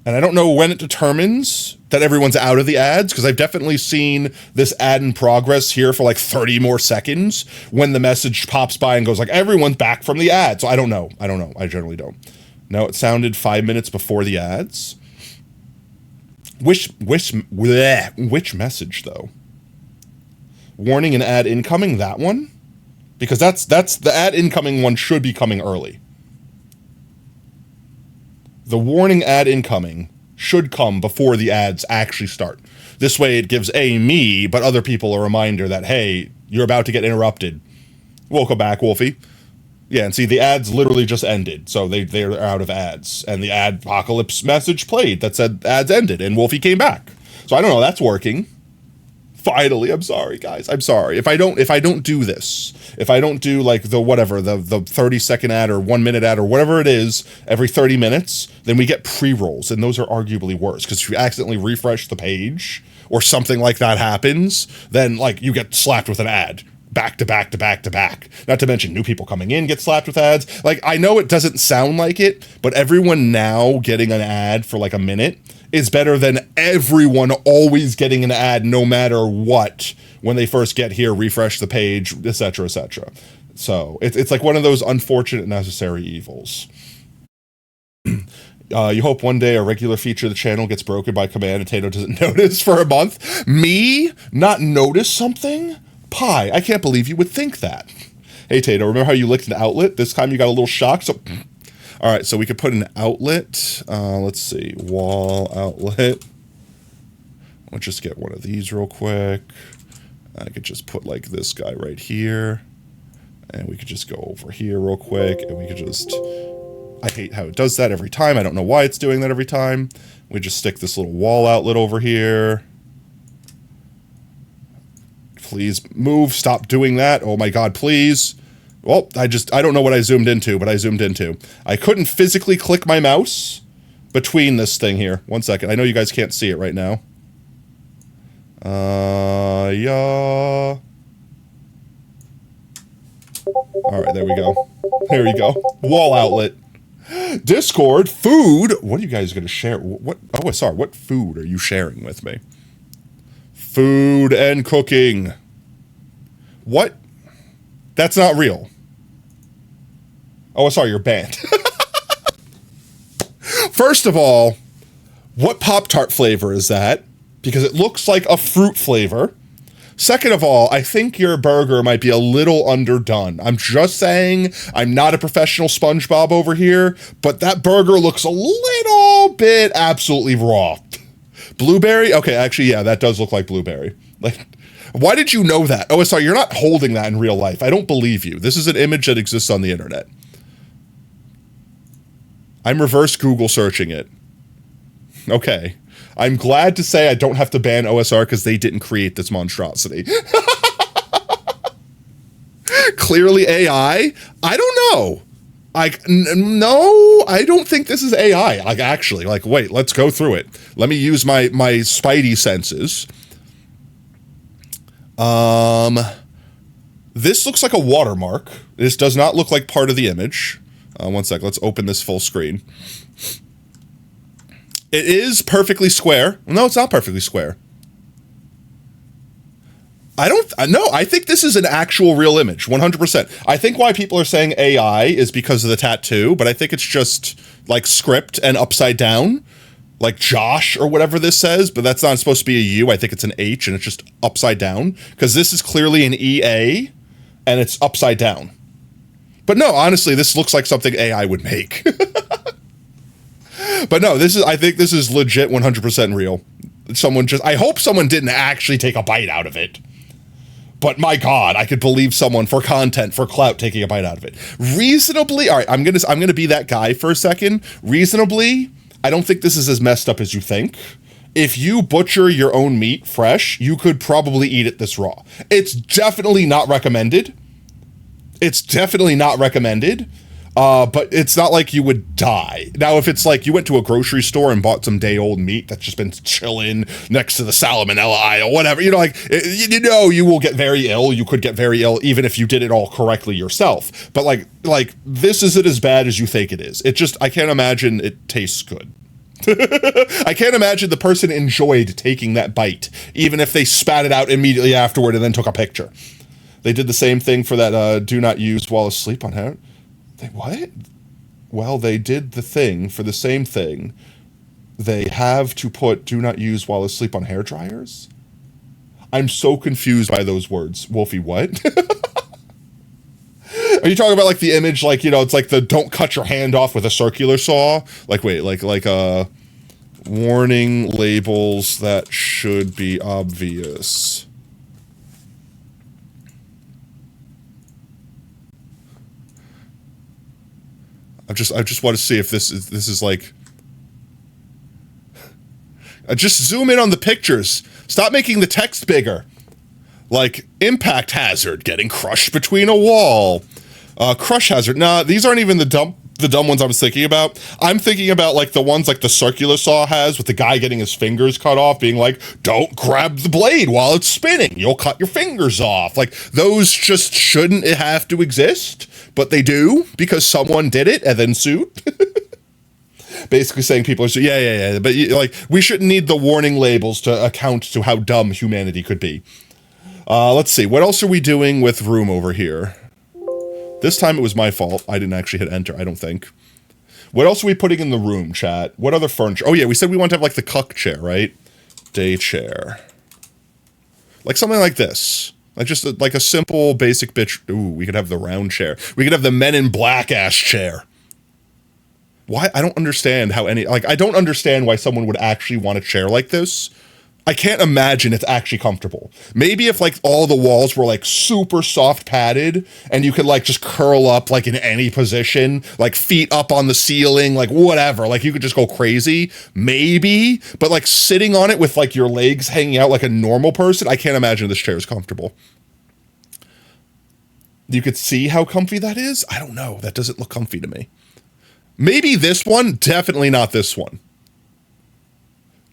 And I don't know when it determines that everyone's out of the ads, because I've definitely seen this ad in progress here for like 30 more seconds when the message pops by and goes like, everyone's back from the ad. So I don't know. I generally don't. No, it sounded 5 minutes before the ads. Which message though? Warning and ad incoming, that one? Because that's the ad incoming one should be coming early. The warning ad incoming should come before the ads actually start. This way it gives me, but other people a reminder that, hey, you're about to get interrupted. Welcome back, Wolfie. Yeah, and see, the ads literally just ended, so they're out of ads. And the ad apocalypse message played that said ads ended, and Wolfie came back. So I don't know, that's working. Finally, I'm sorry, guys. I'm sorry. If I don't do this, if I don't do like the 30-second ad or 1 minute ad or whatever it is every 30 minutes, then we get pre-rolls, and those are arguably worse, because if you accidentally refresh the page or something like that happens, then like you get slapped with an ad. Back to back to back to back. Not to mention new people coming in get slapped with ads. Like, I know it doesn't sound like it, but everyone now getting an ad for like a minute is better than everyone always getting an ad no matter what when they first get here, refresh the page, etc., etc. So it's like one of those unfortunate necessary evils. You hope one day a regular feature of the channel gets broken by command and Tato doesn't notice for a month. Me? Not notice something? Pie, I can't believe you would think that. Hey Tato, remember how you licked an outlet? This time you got a little shocked, so... All right, so we could put an outlet. Let's see, wall outlet. I'll just get one of these real quick. I could just put like this guy right here. And we could just go over here real quick, and we could just... I hate how it does that every time. I don't know why it's doing that every time. We just stick this little wall outlet over here. Please move, stop doing that. Oh my God, please. Well, I don't know what I zoomed into, but I zoomed into. I couldn't physically click my mouse between this thing here. 1 second. I know you guys can't see it right now. Yeah. All right, there we go. There we go. Wall outlet. Discord, food. What are you guys going to share? What? Oh, sorry. What food are you sharing with me? Food and cooking. What? That's not real. Oh, sorry, you're banned. First of all, what Pop-Tart flavor is that? Because it looks like a fruit flavor. Second of all, I think your burger might be a little underdone. I'm just saying, I'm not a professional SpongeBob over here, but that burger looks a little bit absolutely raw. Blueberry? Okay, actually, yeah, that does look like blueberry. Like, why did you know that? Oh, sorry, you're not holding that in real life. I don't believe you. This is an image that exists on the internet. I'm reverse Google searching it. Okay. I'm glad to say I don't have to ban OSR because they didn't create this monstrosity. Clearly AI? I don't know. No, I don't think this is AI. Like, actually, like, wait, let's go through it. Let me use my spidey senses. This looks like a watermark. This does not look like part of the image. One sec, let's open this full screen. It is perfectly square. No, it's not perfectly square. I think this is an actual real image, 100%. I think why people are saying AI is because of the tattoo, but I think it's just like script and upside down, like Josh or whatever this says, but that's not supposed to be a U. I think it's an H and it's just upside down because this is clearly an EA and it's upside down. But no, honestly, this looks like something AI would make. But no, I think this is legit 100% real. I hope someone didn't actually take a bite out of it. But my God, I could believe someone for content, for clout, taking a bite out of it. Reasonably, all right, I'm gonna be that guy for a second. Reasonably, I don't think this is as messed up as you think. If you butcher your own meat fresh, you could probably eat it this raw. It's definitely not recommended. It's definitely not recommended. But it's not like you would die. Now, if it's like you went to a grocery store and bought some day-old meat that's just been chilling next to the salmonella aisle, whatever, you know, you will get very ill. You could get very ill even if you did it all correctly yourself. But like this isn't as bad as you think it is. I can't imagine it tastes good. I can't imagine the person enjoyed taking that bite, even if they spat it out immediately afterward and then took a picture. They did the same thing for that do not use while asleep on hair. What? Well, they did the thing for the same thing. They have to put do not use while asleep on hair dryers? I'm so confused by those words. Wolfie, what? Are you talking about like the image, like, you know, it's like the don't cut your hand off with a circular saw? Like, wait, like warning labels that should be obvious. I just want to see if this is like. Just zoom in on the pictures. Stop making the text bigger. Like impact hazard, getting crushed between a wall. Crush hazard. Nah, these aren't even the dumb ones I was thinking about. I'm thinking about like the ones like the circular saw has with the guy getting his fingers cut off, being like, don't grab the blade while it's spinning. You'll cut your fingers off. Like those just shouldn't have to exist. But they do because someone did it and then sued. Basically saying people are yeah. But like we shouldn't need the warning labels to account to how dumb humanity could be. Let's see. What else are we doing with room over here? This time it was my fault. I didn't actually hit enter, I don't think. What else are we putting in the room, chat? What other furniture? Oh yeah, we said we want to have like the cuck chair, right? Day chair. Like something like this. Like just like a simple basic bitch. Ooh, we could have the round chair. We could have the Men in Black ass chair. Why? I don't understand how I don't understand why someone would actually want a chair like this. I can't imagine it's actually comfortable. Maybe if like all the walls were like super soft padded and you could like just curl up like in any position, like feet up on the ceiling, like whatever, like you could just go crazy, maybe, but like sitting on it with like your legs hanging out like a normal person, I can't imagine this chair is comfortable. You could see how comfy that is? I don't know. That doesn't look comfy to me. Maybe this one, definitely not this one.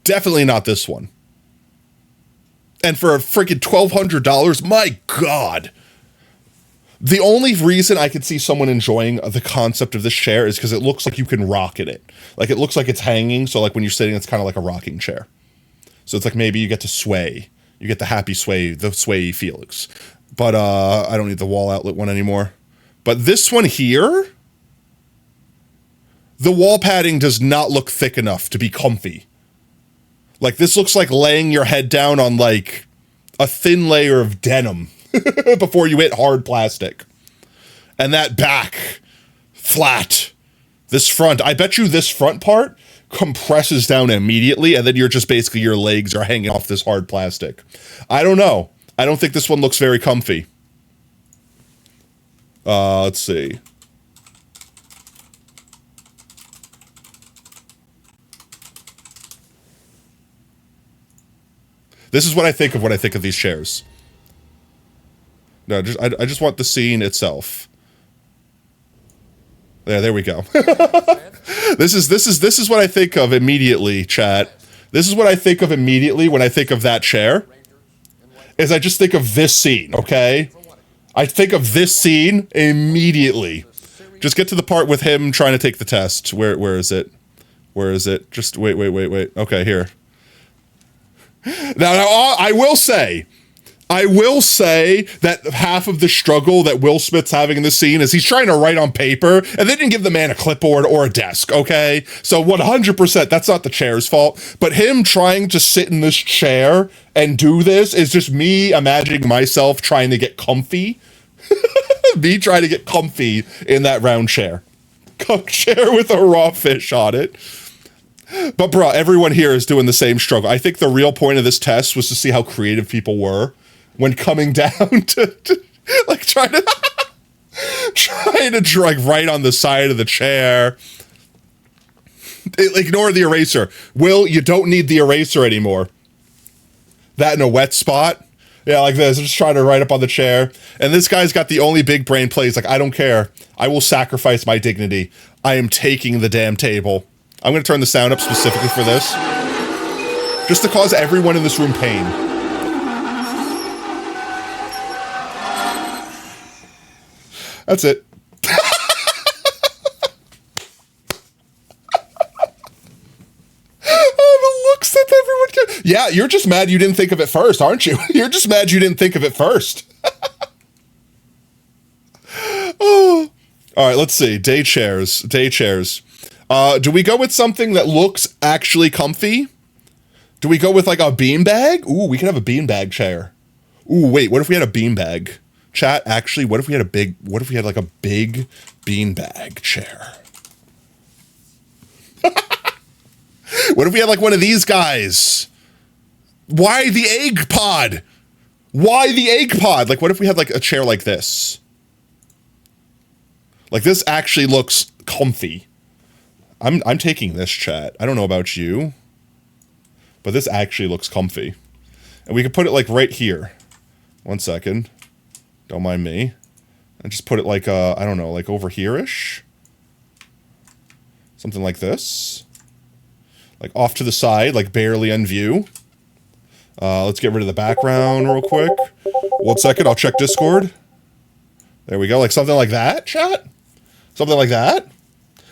Definitely not this one. And for a freaking $1,200, my God. The only reason I could see someone enjoying the concept of this chair is because it looks like you can rock in it. Like it looks like it's hanging, so like when you're sitting, it's kind of like a rocking chair. So it's like maybe you get to sway. You get the happy sway, the sway feelings. But I don't need the wall outlet one anymore. But this one here, the wall padding does not look thick enough to be comfy. Like this looks like laying your head down on like a thin layer of denim before you hit hard plastic. And that back, flat. This front, I bet you this front part compresses down immediately and then you're just basically your legs are hanging off this hard plastic. I don't know. I don't think this one looks very comfy. Let's see. This is what I think of when I think of these chairs. No, I just want the scene itself. There we go. This is what I think of immediately, chat. This is what I think of immediately when I think of that chair. Is I just think of this scene, okay? I think of this scene immediately. Just get to the part with him trying to take the test. Where is it? Where is it? Just wait. Okay, here. Now I will say that half of the struggle that Will Smith's having in this scene is he's trying to write on paper, and they didn't give the man a clipboard or a desk, okay? So 100%, that's not the chair's fault, but him trying to sit in this chair and do this is just me imagining myself trying to get comfy. Me trying to get comfy in that round chair. Cook chair with a raw fish on it. But bro, everyone here is doing the same struggle. I think the real point of this test was to see how creative people were when coming down to like trying to drag right on the side of the chair. Ignore the eraser. Will, you don't need the eraser anymore. That in a wet spot. Yeah, like this. Just trying to write up on the chair. And this guy's got the only big brain play. He's like, I don't care. I will sacrifice my dignity. I am taking the damn table. I'm going to turn the sound up specifically for this. Just to cause everyone in this room pain. That's it. Oh, the looks that everyone gets. Yeah, you're just mad you didn't think of it first, aren't you? You're just mad you didn't think of it first. Oh. All right, let's see. Day chairs. Do we go with something that looks actually comfy? Do we go with like a beanbag? Ooh, we could have a beanbag chair. Ooh, wait, what if we had a beanbag? Chat, actually, what if we had like a big beanbag chair? What if we had like one of these guys? Why the egg pod? Why the egg pod? Like, what if we had like a chair like this? Like, this actually looks comfy. I'm taking this, chat. I don't know about you, but this actually looks comfy. And we could put it like right here. 1 second. Don't mind me. And just put it like, I don't know, like over here-ish? Something like this. Like off to the side, like barely in view. Let's get rid of the background real quick. 1 second, I'll check Discord. There we go, like something like that, chat? Something like that?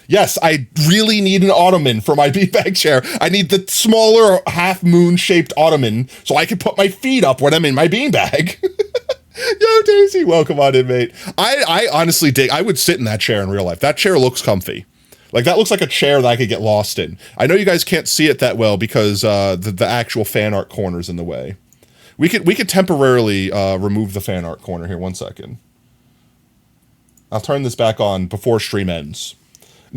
Yes, I really need an ottoman for my beanbag chair. I need the smaller half-moon-shaped ottoman so I can put my feet up when I'm in my beanbag. Yo, Daisy, welcome on in, mate. I honestly dig. I would sit in that chair in real life. That chair looks comfy. Like, that looks like a chair that I could get lost in. I know you guys can't see it that well because the actual fan art corner's in the way. We could temporarily remove the fan art corner here. 1 second. I'll turn this back on before stream ends.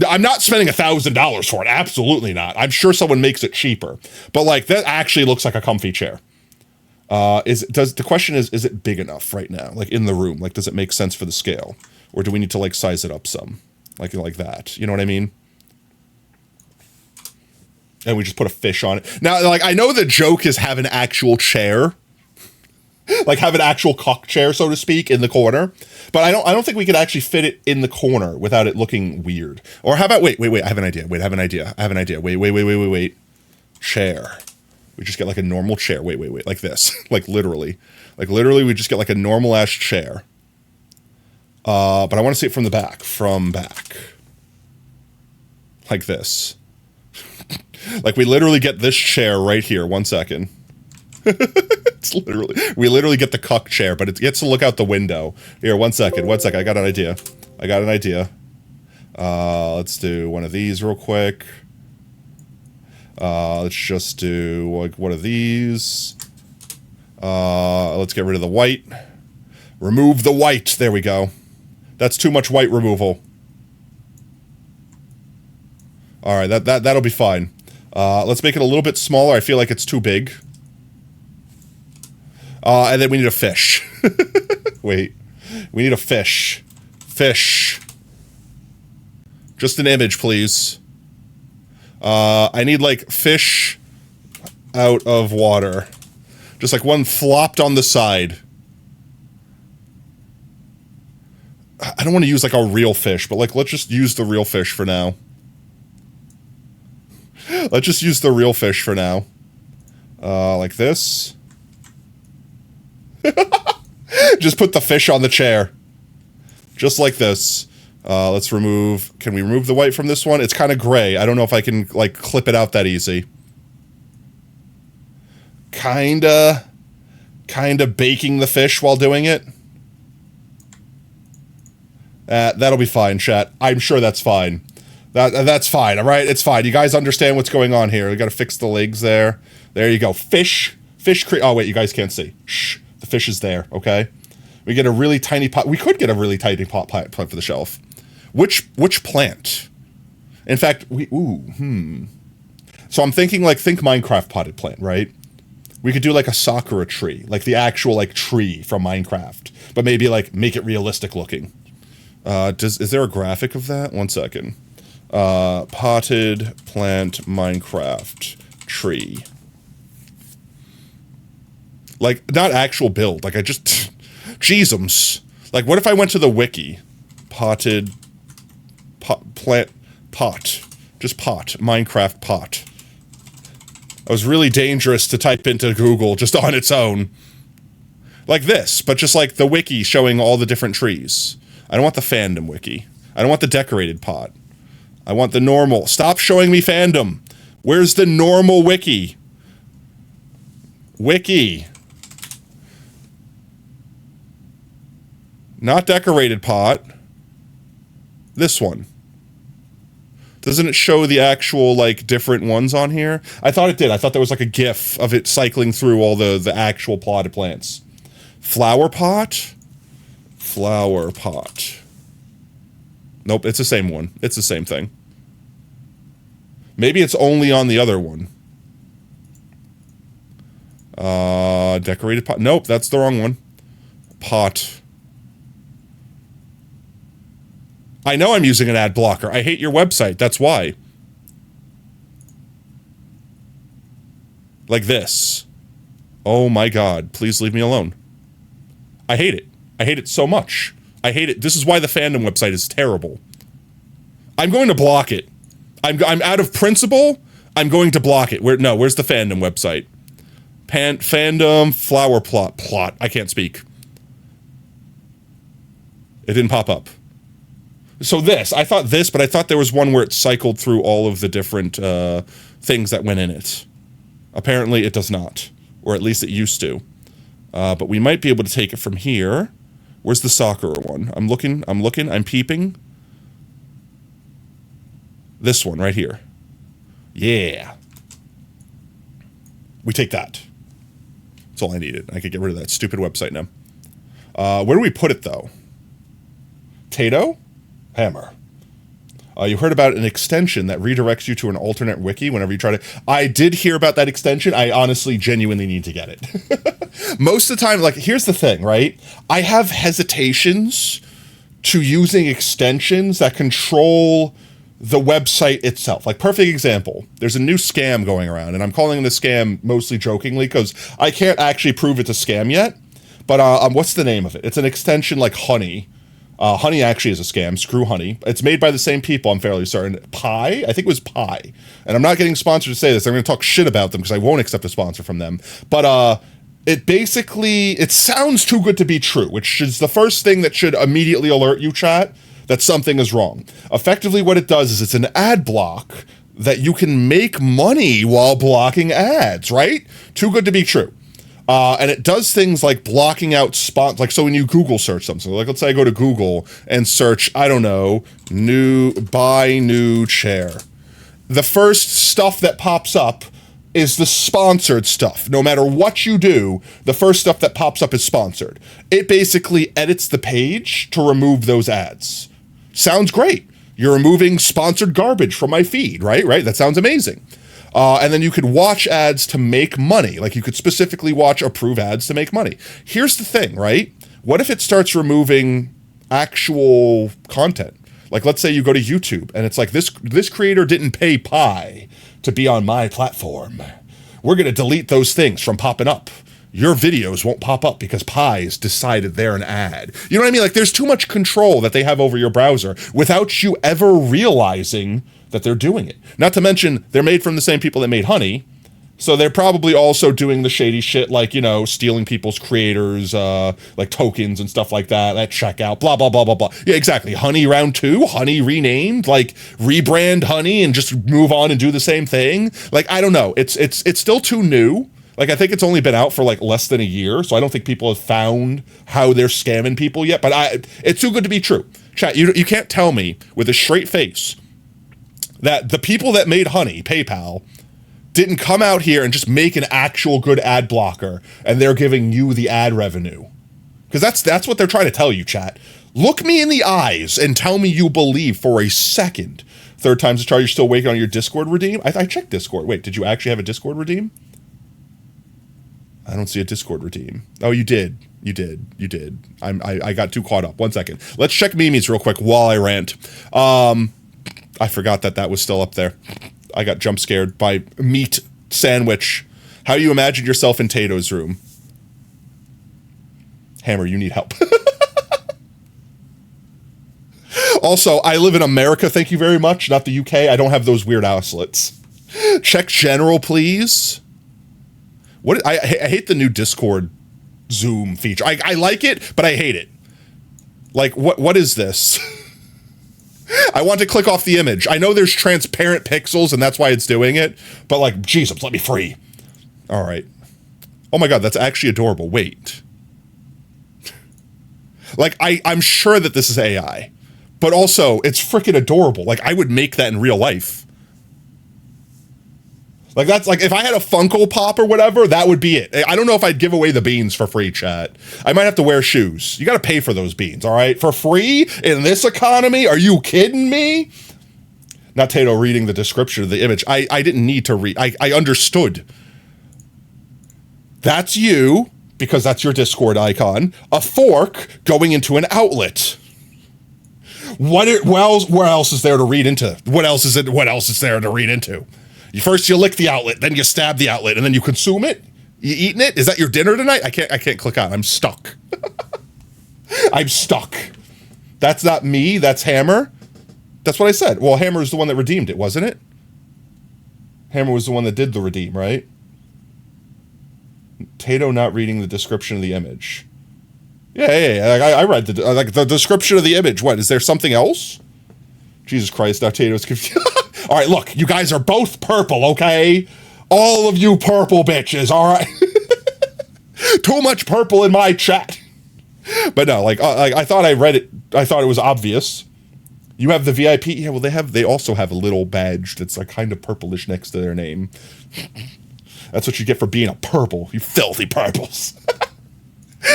I'm not spending $1,000 for it. Absolutely not. I'm sure someone makes it cheaper. But like, that actually looks like a comfy chair. The question is it big enough right now? Like in the room? Like, does it make sense for the scale? Or do we need to like size it up some? Like that. You know what I mean? And we just put a fish on it. Now, like, I know the joke is have an actual chair. Like have an actual cock chair, so to speak, in the corner. But I don't think we could actually fit it in the corner without it looking weird. Or how about, wait, I have an idea. Wait, I have an idea. Wait. Chair. We just get like a normal chair. Wait, like this. Like literally, we just get like a normal-ass chair. But I want to see it from the back. From back. Like this. Like we literally get this chair right here. 1 second. We literally get the cuck chair, but it gets to look out the window. Here, 1 second. I got an idea. Let's do one of these real quick. Let's just do like one of these. Let's get rid of the white. Remove the white. There we go. That's too much white removal. All right, that'll be fine. Let's make it a little bit smaller. I feel like it's too big. And then we need a fish. Wait. We need a fish. Fish. Just an image, please. I need, like, fish out of water. Just, like, one flopped on the side. I don't want to use like a real fish, but like let's just use the real fish for now. Let's just use the real fish for now. Like this. Just put the fish on the chair. Just like this. Let's remove... Can we remove the white from this one? It's kind of gray. I don't know if I can, like, clip it out that easy. Kinda baking the fish while doing it. That'll be fine, chat. I'm sure that's fine. That's fine, alright? It's fine. You guys understand what's going on here. We gotta fix the legs there. There you go. Fish oh, wait, you guys can't see. Shh. The fish is there, okay? We get a really tiny pot. We could get a really tiny pot plant for the shelf. Which plant? In fact, So I'm thinking, like, think Minecraft potted plant, right? We could do, like, a Sakura tree. Like, the actual, like, tree from Minecraft. But maybe, like, make it realistic looking. Is there a graphic of that? One second. Potted plant Minecraft tree. Like, not actual build. Like, I just... Jeezums. Like, what if I went to the wiki? Potted... plant... pot. Just pot. Minecraft pot. That was really dangerous to type into Google just on its own. Like this, but just like the wiki showing all the different trees. I don't want the fandom wiki. I don't want the decorated pot. I want the normal. Stop showing me fandom. Where's the normal wiki? Wiki. Not decorated pot. This one. Doesn't it show the actual, like, different ones on here? I thought it did. I thought there was, like, a GIF of it cycling through all the actual potted plants. Flower pot? Flower pot. Nope, it's the same one. It's the same thing. Maybe it's only on the other one. Decorated pot. Nope, that's the wrong one. Pot. I know I'm using an ad blocker. I hate your website. That's why. Like this. Oh my god. Please leave me alone. I hate it. I hate it so much. I hate it. This is why the fandom website is terrible. I'm going to block it. I'm out of principle. I'm going to block it. Where's the fandom website? Fandom flower plot. I can't speak. It didn't pop up. So I thought this, but I thought there was one where it cycled through all of the different things that went in it. Apparently it does not. Or at least it used to. But we might be able to take it from here. Where's the Sakura one? I'm looking, I'm peeping. This one right here. Yeah. We take that. That's all I needed. I could get rid of that stupid website now. Where do we put it, though? Tato? Hammer. You heard about an extension that redirects you to an alternate wiki whenever you try to... I did hear about that extension. I honestly, genuinely need to get it. Most of the time, like, here's the thing, right? I have hesitations to using extensions that control the website itself. Like, perfect example. There's a new scam going around, and I'm calling it a scam mostly jokingly because I can't actually prove it's a scam yet. But what's the name of it? It's an extension like Honey. Honey actually is a scam. Screw Honey. It's made by the same people, I'm fairly certain. Pi? I think it was Pi. And I'm not getting sponsored to say this. I'm going to talk shit about them because I won't accept a sponsor from them. But it sounds too good to be true, which is the first thing that should immediately alert you, chat, that something is wrong. Effectively, what it does is it's an ad block that you can make money while blocking ads, right? Too good to be true. And it does things like blocking out spots, like so when you Google search something, like let's say I go to Google and search, I don't know, buy new chair. The first stuff that pops up is the sponsored stuff. No matter what you do, the first stuff that pops up is sponsored. It basically edits the page to remove those ads. Sounds great. You're removing sponsored garbage from my feed, right? Right? That sounds amazing. And then you could watch ads to make money. Like you could specifically watch approved ads to make money. Here's the thing, right? What if it starts removing actual content? Like let's say you go to YouTube and it's like this creator didn't pay Pi to be on my platform. We're going to delete those things from popping up. your videos won't pop up because Pi's decided they're an ad. You know what I mean? Like, there's too much control that they have over your browser without you ever realizing that they're doing it. Not to mention, they're made from the same people that made Honey, so they're probably also doing the shady shit, like, you know, stealing people's creators, like tokens and stuff like that at checkout, blah, blah, blah, blah, blah. Yeah, exactly. Honey round 2, Honey renamed, like, rebrand Honey and just move on and do the same thing. Like, I don't know. It's still too new. Like, I think it's only been out for, like, less than a year, so I don't think people have found how they're scamming people yet, but it's too good to be true. Chat, you can't tell me with a straight face that the people that made Honey, PayPal, didn't come out here and just make an actual good ad blocker, and they're giving you the ad revenue. Because that's what they're trying to tell you, chat. Look me in the eyes and tell me you believe for a second. Third time's the charge, you're still waiting on your Discord redeem? I checked Discord. Wait, did you actually have a Discord redeem? I don't see a Discord redeem. Oh, you did. You did. I got too caught up. 1 second. Let's check Mimi's real quick while I rant. I forgot that was still up there. I got jump scared by meat sandwich. How you imagine yourself in Tato's room? Hammer, you need help. Also, I live in America, thank you very much, not the UK. I don't have those weird outlets. Check general, please. I hate the new Discord Zoom feature. I like it, but I hate it. Like, what is this? I want to click off the image. I know there's transparent pixels, and that's why it's doing it, but like, Jesus, let me free. All right. Oh my God, that's actually adorable. Wait. Like, I'm sure that this is AI, but also it's freaking adorable. Like, I would make that in real life. Like, that's like, if I had a Funko Pop or whatever, that would be it. I don't know if I'd give away the beans for free, chat. I might have to wear shoes. You got to pay for those beans, all right? For free in this economy? Are you kidding me? Not Tato reading the description of the image. I didn't need to read. I understood. That's you, because that's your Discord icon. A fork going into an outlet. Where else is there to read into? What else is there to read into? First you lick the outlet, then you stab the outlet, and then you consume it? You eating it? Is that your dinner tonight? I can't click on. I'm stuck. I'm stuck. That's not me, that's Hammer. That's what I said. Well, Hammer is the one that redeemed it, wasn't it? Hammer was the one that did the redeem, right? Tato not reading the description of the image. Yeah. I read the description of the image. What, is there something else? Jesus Christ, now Tato's confused. All right, look, you guys are both purple, okay? All of you purple bitches, all right? Too much purple in my chat. But no, like I thought I read it. I thought it was obvious. You have the VIP. Yeah, well, they also have a little badge that's like kind of purplish next to their name. That's what you get for being a purple, you filthy purples.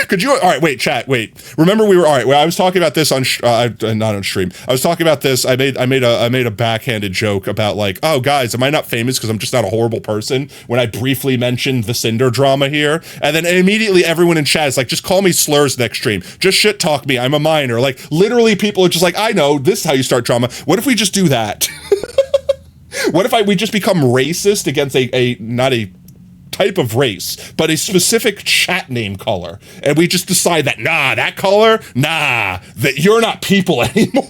Could you? All right, wait, chat, wait. Remember, we were all right. Well, I was talking about this on not on stream. I was talking about this. I made a backhanded joke about like, oh guys, am I not famous because I'm just not a horrible person? When I briefly mentioned the Cinder drama here, and then immediately everyone in chat is like, just call me slurs next stream. Just shit talk me. I'm a minor. Like literally, people are just like, I know this is how you start drama. What if we just do that? What if we just become racist against a not a type of race, but a specific chat name color, and we just decide that that color, that you're not people anymore.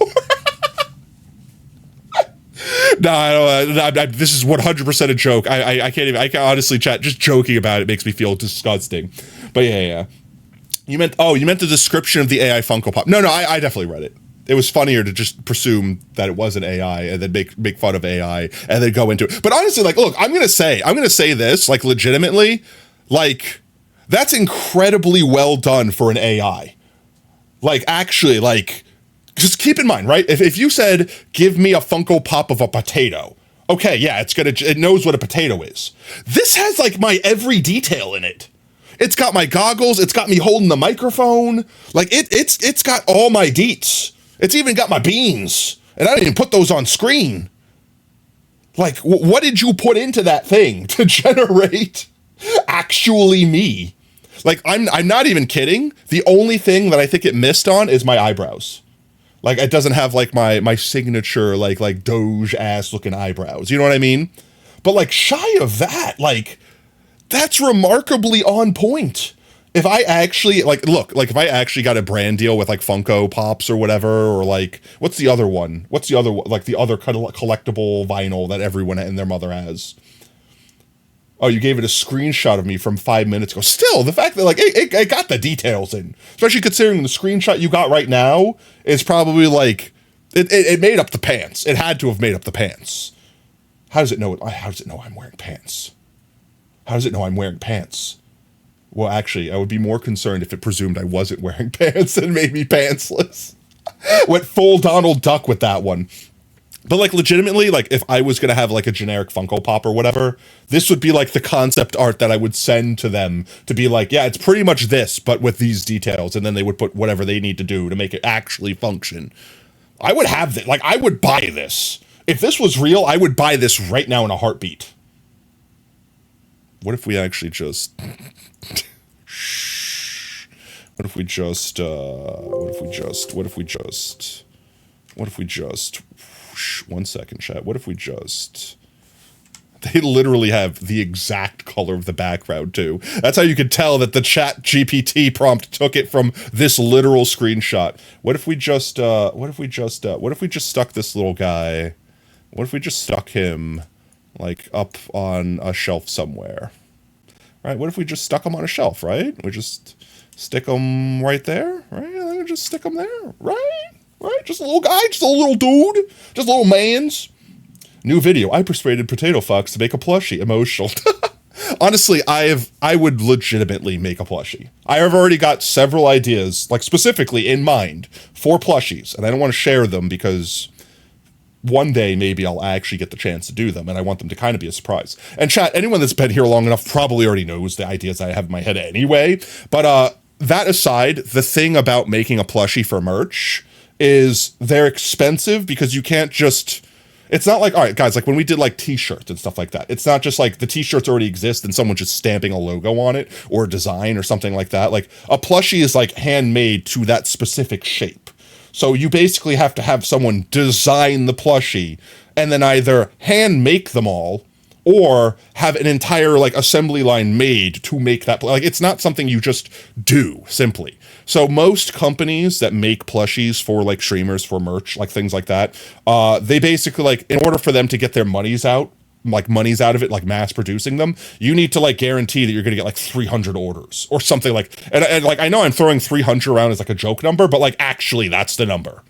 This is 100% a joke. I can't even. I can honestly, chat. Just joking about it makes me feel disgusting. But yeah. You meant the description of the AI Funko Pop. No, I definitely read it. It was funnier to just presume that it was an AI and then make fun of AI and then go into it. But honestly, like, look, I'm gonna say this, like, legitimately, like, that's incredibly well done for an AI. Like, actually, like, just keep in mind, right? If you said, give me a Funko Pop of a potato, okay, yeah, it knows what a potato is. This has like my every detail in it. It's got my goggles. It's got me holding the microphone. Like it's got all my deets. It's even got my beans, and I didn't even put those on screen. Like, what did you put into that thing to generate actually me? Like, I'm not even kidding. The only thing that I think it missed on is my eyebrows. Like, it doesn't have like my signature like Doge ass looking eyebrows. You know what I mean? But like shy of that, like That's remarkably on point. If I actually, like, look, like, if I actually got a brand deal with, like, Funko Pops or whatever, or, like, what's the other one? What's the other, like, the other collectible vinyl that everyone and their mother has? Oh, you gave it a screenshot of me from 5 minutes ago. Still, the fact that, like, it got the details in. Especially considering the screenshot you got right now is probably, like, it made up the pants. It had to have made up the pants. How does it know I'm wearing pants? How does it know I'm wearing pants? Well, actually, I would be more concerned if it presumed I wasn't wearing pants and made me pantsless. Went full Donald Duck with that one. But, like, legitimately, like, if I was going to have, like, a generic Funko Pop or whatever, this would be, like, the concept art that I would send to them to be like, yeah, it's pretty much this, but with these details. And then they would put whatever they need to do to make it actually function. I would have this. Like, I would buy this. If this was real, I would buy this right now in a heartbeat. What if we actually just... What if we just, one second, chat. What if we just, they literally have the exact color of the background too. That's how you could tell that the chat GPT prompt took it from this literal screenshot. What if we just stuck this little guy, what if we just stuck him like up on a shelf somewhere? Right, what if we just stuck them on a shelf, right? We just stick them right there, right? And then just stick them there, right? Right? Just a little guy, just a little dude, just a little mans. New video, I persuaded Potato Fox to make a plushie, emotional. Honestly, I would legitimately make a plushie. I have already got several ideas, like specifically in mind, for plushies, and I don't want to share them because... one day, maybe I'll actually get the chance to do them, and I want them to kind of be a surprise. And chat, anyone that's been here long enough probably already knows the ideas I have in my head anyway. But that aside, the thing about making a plushie for merch is they're expensive because you can't just... It's not like, all right, guys, like when we did like t-shirts and stuff like that, it's not just like the t-shirts already exist and someone just stamping a logo on it or a design or something like that. Like a plushie is like handmade to that specific shape. So you basically have to have someone design the plushie and then either hand make them all or have an entire like assembly line made to make that. Like it's not something you just do simply. So most companies that make plushies for like streamers, for merch, like things like that, they basically like in order for them to get their monies out of it, like mass producing them, you need to like guarantee that you're going to get like 300 orders or something like, and like, I know I'm throwing 300 around as like a joke number, but like actually that's the number.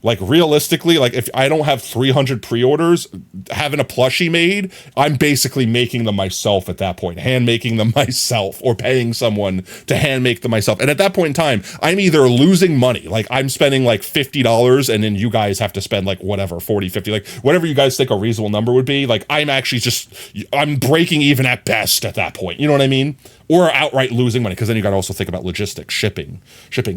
Like realistically, like if I don't have 300 pre-orders, having a plushie made, I'm basically making them myself at that point, hand making them myself or paying someone to hand make them myself. And at that point in time, I'm either losing money, like I'm spending like $50 and then you guys have to spend like whatever, 40, 50, like whatever you guys think a reasonable number would be. Like I'm actually I'm breaking even at best at that point. You know what I mean? Or outright losing money, because then you got to also think about logistics, shipping,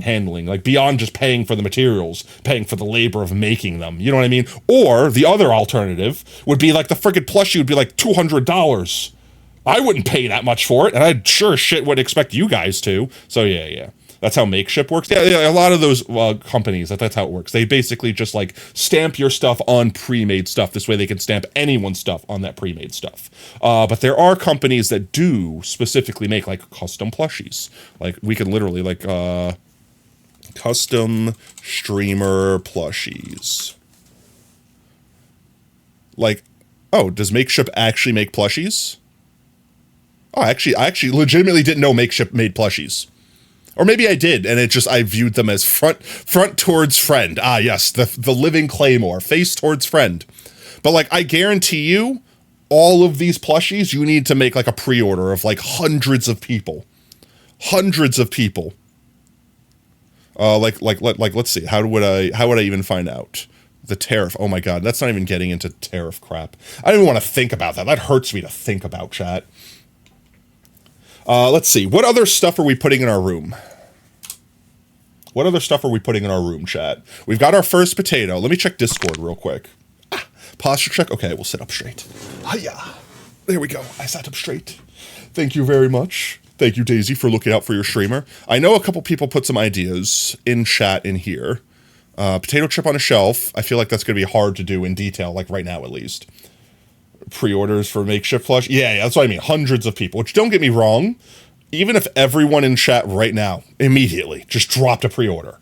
handling, like beyond just paying for the materials, paying for the labor of making them. You know what I mean? Or the other alternative would be like the friggin' plushie would be like $200. I wouldn't pay that much for it, and I sure shit would expect you guys to. So yeah. That's how Makeship works. Yeah, a lot of those companies, that's how it works. They basically just like stamp your stuff on pre-made stuff. This way they can stamp anyone's stuff on that pre-made stuff. But there are companies that do specifically make like custom plushies. Like we can literally like custom streamer plushies. Like, oh, does Makeship actually make plushies? Oh, I actually legitimately didn't know Makeship made plushies. Or maybe I did, and I viewed them as front towards friend. Ah, yes, the living Claymore, face towards friend. But like, I guarantee you, all of these plushies, you need to make like a pre-order of like hundreds of people. Hundreds of people. Let's see, how would I even find out? The tariff, oh my god, that's not even getting into tariff crap. I don't even want to think about that. That hurts me to think about, chat. Let's see. What other stuff are we putting in our room? What other stuff are we putting in our room, chat? We've got our first potato. Let me check Discord real quick. Posture check. Okay, we'll sit up straight. Hiya. There we go. I sat up straight. Thank you very much. Thank you, Daisy, for looking out for your streamer. I know a couple people put some ideas in chat in here. Potato chip on a shelf. I feel like that's going to be hard to do in detail, like right now at least. Pre-orders for makeshift plush. Yeah, that's what I mean. Hundreds of people, which don't get me wrong. Even if everyone in chat right now, immediately, just dropped a pre-order.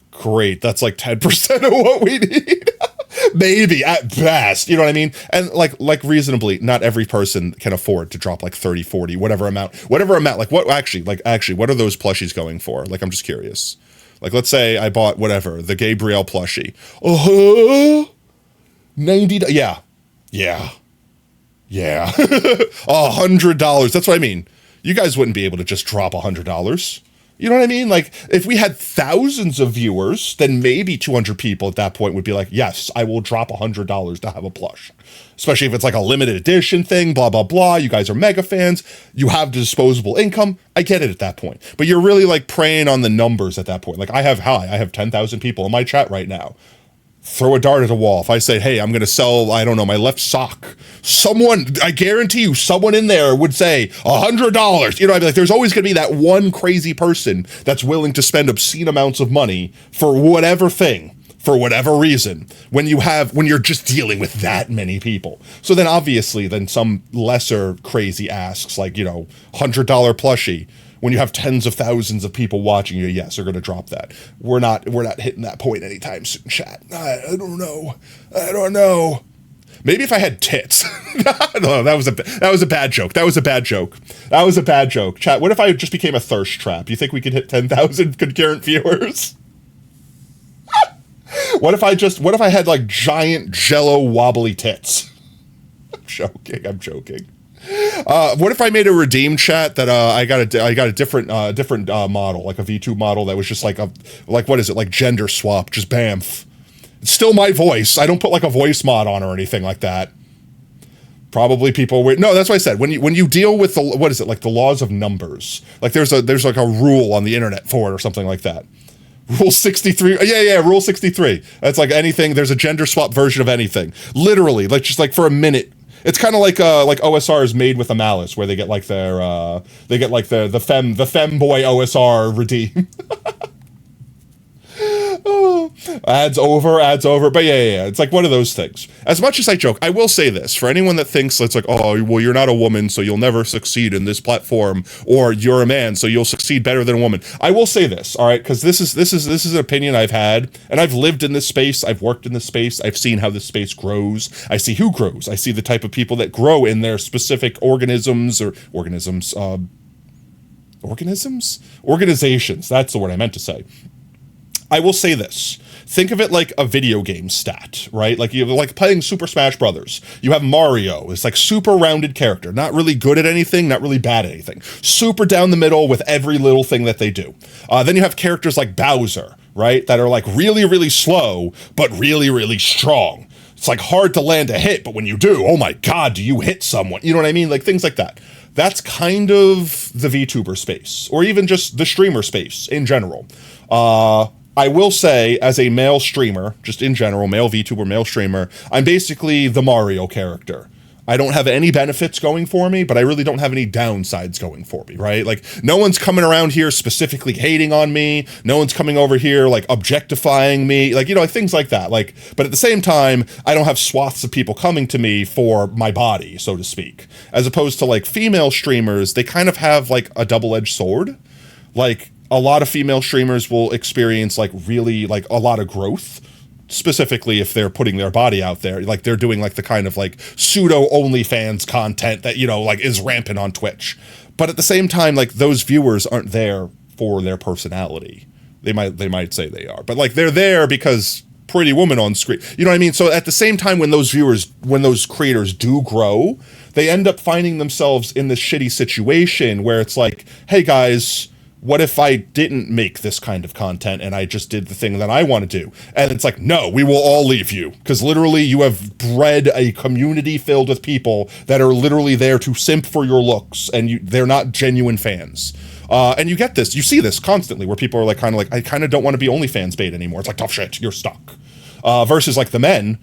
Great, that's like 10% of what we need. Maybe at best, you know what I mean? And like reasonably, not every person can afford to drop like 30, 40, whatever amount, like what actually, what are those plushies going for? Like, I'm just curious. Like, let's say I bought whatever, the Gabrielle plushie. $90, yeah. $100. That's what I mean. You guys wouldn't be able to just drop $100. You know what I mean? Like, if we had thousands of viewers, then maybe 200 people at that point would be like, yes, I will drop $100 to have a plush. Especially if it's like a limited edition thing, blah, blah, blah. You guys are mega fans. You have disposable income. I get it at that point. But you're really like preying on the numbers at that point. Like, I have 10,000 people in my chat right now. Throw a dart at a wall. If I say, hey, I'm going to sell, I don't know, my left sock, someone, I guarantee you, someone in there would say $100. You know, I'd be like, there's always going to be that one crazy person that's willing to spend obscene amounts of money for whatever thing, for whatever reason, when you're just dealing with that many people. So then obviously, then some lesser crazy asks, like, you know, $100 plushie. When you have tens of thousands of people watching you, yes, they're going to drop that. We're not hitting that point anytime soon, chat. I don't know. Maybe if I had tits. No, that was a bad joke. That was a bad joke. Chat, what if I just became a thirst trap? You think we could hit 10,000 concurrent viewers? What if I had like giant jello wobbly tits? I'm joking. What if I made a redeem, chat, that I got a different model, like a V2 model that was just like what is it, like gender swap, just bamf. It's still my voice. I don't put like a voice mod on or anything like that. Probably people no, that's what I said. When you deal with the, what is it, like the laws of numbers, like there's like a rule on the internet for it or something like that. Rule 63. Yeah, Rule 63. That's like anything. There's a gender swap version of anything. Literally, like just like for a minute. It's kind of like OSRs made with a malice, where they get like the femboy OSR redeem. Oh, ads over. But yeah. It's like one of those things. As much as I joke, I will say this for anyone that thinks it's like, oh, well, you're not a woman, so you'll never succeed in this platform, or you're a man, so you'll succeed better than a woman. I will say this, all right, because this is an opinion I've had, and I've lived in this space, I've worked in this space, I've seen how this space grows, I see who grows, I see the type of people that grow in their specific organizations. That's the word I meant to say. I will say this. Think of it like a video game stat, right? Like you like playing Super Smash Brothers. You have Mario. It's like super rounded character. Not really good at anything, not really bad at anything. Super down the middle with every little thing that they do. Then you have characters like Bowser, right? That are like really, really slow, but really, really strong. It's like hard to land a hit, but when you do, oh my God, do you hit someone? You know what I mean? Like things like that. That's kind of the VTuber space, or even just the streamer space in general. I will say, as a male streamer, just in general, male VTuber, male streamer, I'm basically the Mario character. I don't have any benefits going for me, but I really don't have any downsides going for me, right? Like, no one's coming around here specifically hating on me. No one's coming over here, like, objectifying me. Like, you know, like, things like that. Like, but at the same time, I don't have swaths of people coming to me for my body, so to speak. As opposed to, like, female streamers, they kind of have, like, a double-edged sword. Like, a lot of female streamers will experience like really like a lot of growth, specifically if they're putting their body out there. Like they're doing like the kind of like pseudo OnlyFans content that, you know, like is rampant on Twitch. But at the same time, like those viewers aren't there for their personality. They might say they are, but like they're there because Pretty Woman on screen. You know what I mean? So at the same time, when those creators do grow, they end up finding themselves in this shitty situation where it's like, hey guys, what if I didn't make this kind of content and I just did the thing that I want to do? And it's like, no, we will all leave you. Because literally you have bred a community filled with people that are literally there to simp for your looks, and they're not genuine fans. And you get this, you see this constantly where people are like, kind of like, I kind of don't want to be OnlyFans bait anymore. It's like, tough shit, you're stuck. Versus like the men.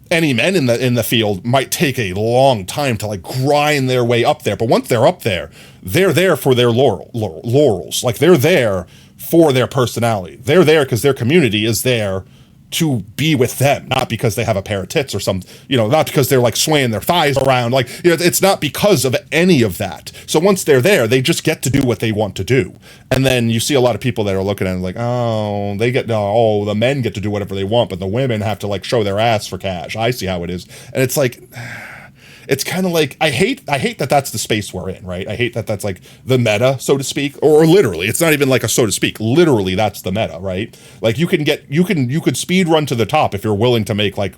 Any men in the field might take a long time to like grind their way up there, but once they're up there, they're there for their laurels. Like they're there for their personality. They're there because their community is there to be with them, not because they have a pair of tits or some, not because they're like swaying their thighs around. Like, it's not because of any of that. So once they're there, they just get to do what they want to do. And then you see a lot of people that are looking at it like, oh, the men get to do whatever they want, but the women have to like show their ass for cash. I see how it is. And it's like, it's kind of like, I hate that that's the space we're in, right? I hate that that's like the meta, so to speak, or literally, it's not even like a so to speak, literally that's the meta, right? Like you could speed run to the top if you're willing to make like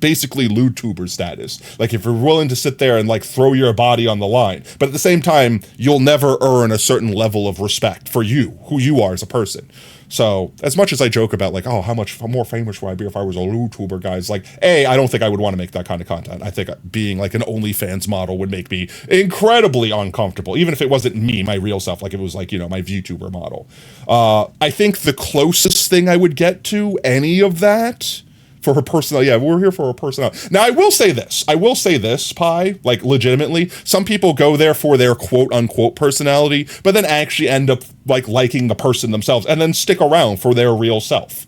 basically lewd-tuber status. Like if you're willing to sit there and like throw your body on the line, but at the same time, you'll never earn a certain level of respect for you, who you are as a person. So as much as I joke about like, oh, how much more famous would I be if I was a lewd-tuber, guys? Like, I don't think I would want to make that kind of content. I think being like an OnlyFans model would make me incredibly uncomfortable, even if it wasn't me, my real self, like if it was like, my VTuber model. I think the closest thing I would get to any of that for her personality. Yeah, we're here for her personality. Now, I will say this, Pi, like legitimately, some people go there for their quote unquote personality, but then actually end up like liking the person themselves and then stick around for their real self.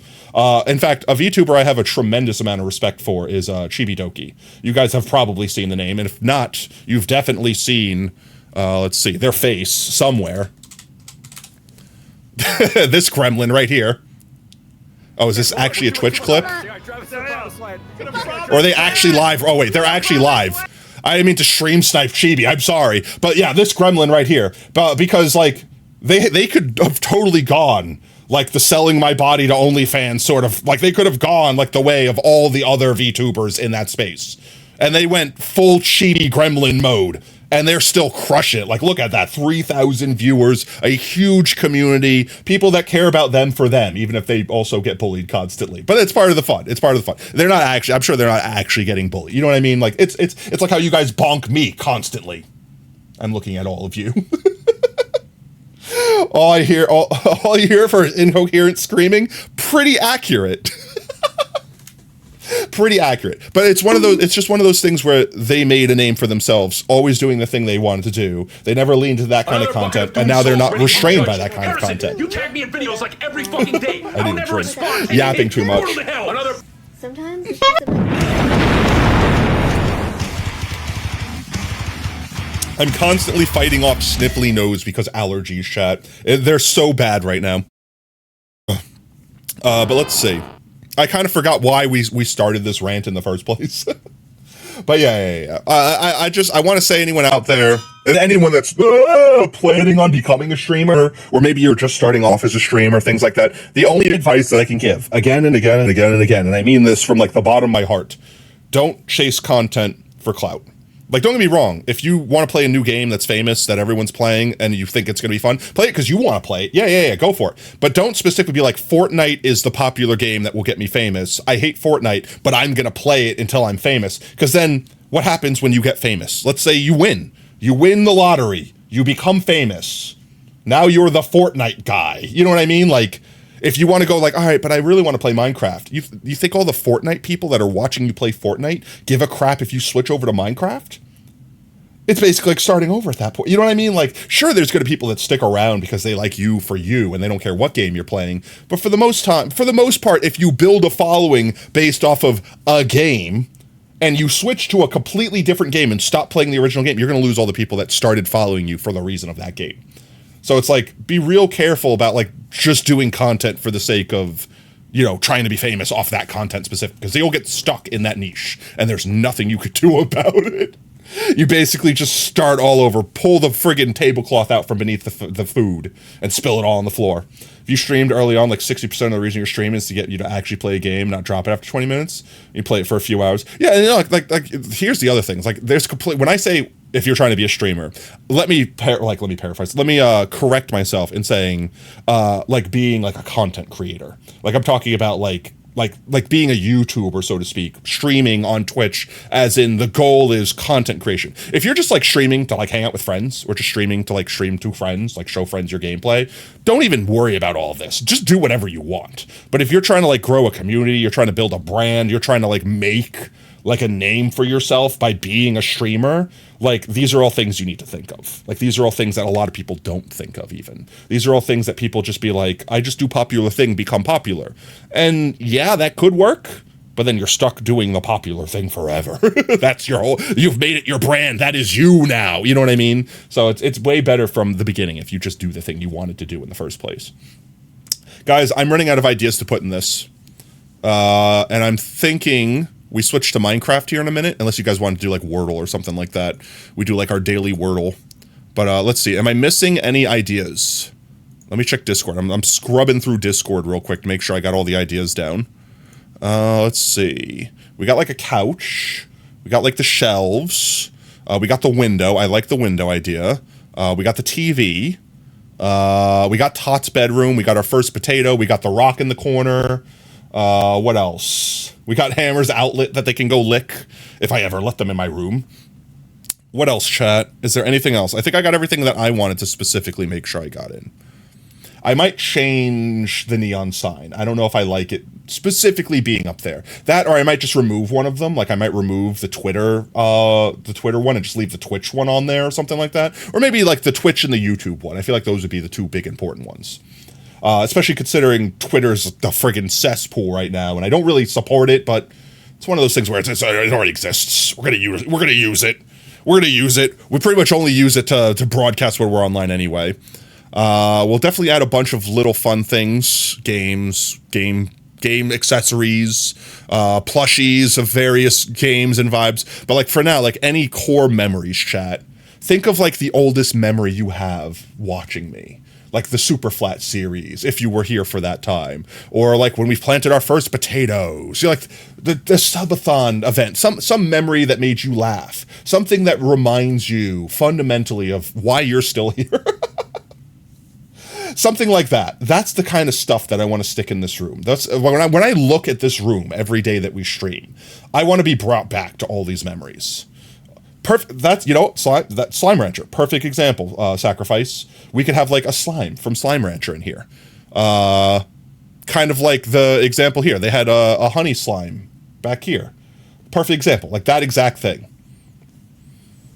In fact, a VTuber I have a tremendous amount of respect for is Chibidoki. You guys have probably seen the name, and if not, you've definitely seen, let's see, their face somewhere. This gremlin right here. Oh, is this actually a Twitch clip? Or are they actually live? Oh, wait, they're actually live. I didn't mean to stream snipe Chibi. I'm sorry. But yeah, this gremlin right here. But because, like, they could have totally gone, like, the selling my body to OnlyFans sort of, like, they could have gone, like, the way of all the other VTubers in that space. And they went full Chibi gremlin mode. And they're still crushing it. Like, look at that, 3,000 viewers, a huge community, people that care about them for them, even if they also get bullied constantly. But it's part of the fun. It's part of the fun. They're not actually, I'm sure they're not actually getting bullied. You know what I mean? Like, it's like how you guys bonk me constantly. I'm looking at all of you. all you hear for incoherent screaming, pretty accurate. Pretty accurate, but it's just one of those things where they made a name for themselves, always doing the thing they wanted to do. They never leaned to that kind of content, and now they're not restrained by that kind of content. You tag me in videos like every fucking day. I didn't drink. Yapping too much. Sometimes it's just about... I'm constantly fighting off sniffly nose because allergies, chat. They're so bad right now. But let's see. I kind of forgot why we started this rant in the first place. But yeah. I want to say anyone out there, and anyone that's planning on becoming a streamer, or maybe you're just starting off as a streamer, things like that, the only advice that I can give, again and again and again and again, and I mean this from like the bottom of my heart, don't chase content for clout. Like, don't get me wrong, if you want to play a new game that's famous, that everyone's playing, and you think it's going to be fun, play it because you want to play it. Yeah, go for it. But don't specifically be like, Fortnite is the popular game that will get me famous. I hate Fortnite, but I'm going to play it until I'm famous. Because then, what happens when you get famous? Let's say you win. You win the lottery. You become famous. Now you're the Fortnite guy. You know what I mean? Like, if you want to go like, all right, but I really want to play Minecraft. You think all the Fortnite people that are watching you play Fortnite give a crap if you switch over to Minecraft? It's basically like starting over at that point. You know what I mean? Like, sure, there's going to be people that stick around because they like you for you and they don't care what game you're playing. But for the most part, if you build a following based off of a game and you switch to a completely different game and stop playing the original game, you're going to lose all the people that started following you for the reason of that game. So it's like, be real careful about like just doing content for the sake of, trying to be famous off that content specific, because you'll get stuck in that niche and there's nothing you could do about it. You basically just start all over, pull the friggin' tablecloth out from beneath the food and spill it all on the floor. If you streamed early on, like 60% of the reason you're streaming is to get you to actually play a game, not drop it after 20 minutes. You play it for a few hours. Yeah, and like here's the other thing. It's like there's when I say if you're trying to be a streamer, let me paraphrase. Let me correct myself in saying like being like a content creator. Like I'm talking about like being a YouTuber, so to speak, streaming on Twitch, as in the goal is content creation. If you're just like streaming to like hang out with friends, or just streaming to like stream to friends, like show friends your gameplay, don't even worry about all of this. Just do whatever you want. But if you're trying to like grow a community, you're trying to build a brand, you're trying to like make like a name for yourself by being a streamer, like these are all things you need to think of. Like these are all things that a lot of people don't think of even. These are all things that people just be like, I just do popular thing, become popular. And yeah, that could work, but then you're stuck doing the popular thing forever. That's your whole, you've made it your brand. That is you now. You know what I mean? So it's way better from the beginning if you just do the thing you wanted to do in the first place. Guys, I'm running out of ideas to put in this. And I'm thinking we switch to Minecraft here in a minute, unless you guys want to do like Wordle or something like that. We do like our daily Wordle. But let's see. Am I missing any ideas? Let me check Discord. I'm scrubbing through Discord real quick to make sure I got all the ideas down. Let's see. We got like a couch. We got like the shelves. We got the window. I like the window idea. We got the TV. We got Tot's bedroom. We got our first potato. We got the rock in the corner. What else? We got Hammer's outlet that they can go lick if I ever let them in my room. What else, chat? Is there anything else? I think I got everything that I wanted to specifically make sure I got in. I might change the neon sign. I don't know if I like it specifically being up there. That, or I might just remove one of them. Like I might remove the Twitter one and just leave the Twitch one on there or something like that. Or maybe like the Twitch and the YouTube one. I feel like those would be the two big important ones. Especially considering Twitter's the friggin' cesspool right now, and I don't really support it, but it's one of those things where it already exists. We're gonna use it. We're gonna use it. We pretty much only use it to broadcast when we're online anyway. We'll definitely add a bunch of little fun things, game accessories, plushies of various games and vibes. But like for now, like any core memories, chat. Think of like the oldest memory you have watching me. Like the Super Flat series, if you were here for that time. Or like when we planted our first potatoes. Like the subathon event. Some memory that made you laugh. Something that reminds you fundamentally of why you're still here. Something like that. That's the kind of stuff that I want to stick in this room. That's when I look at this room every day that we stream, I want to be brought back to all these memories. Perfect. That's, you know, that Slime Rancher. Perfect example. Sacrifice. We could have like a slime from Slime Rancher in here. Kind of like the example here. They had a honey slime back here. Perfect example. Like that exact thing.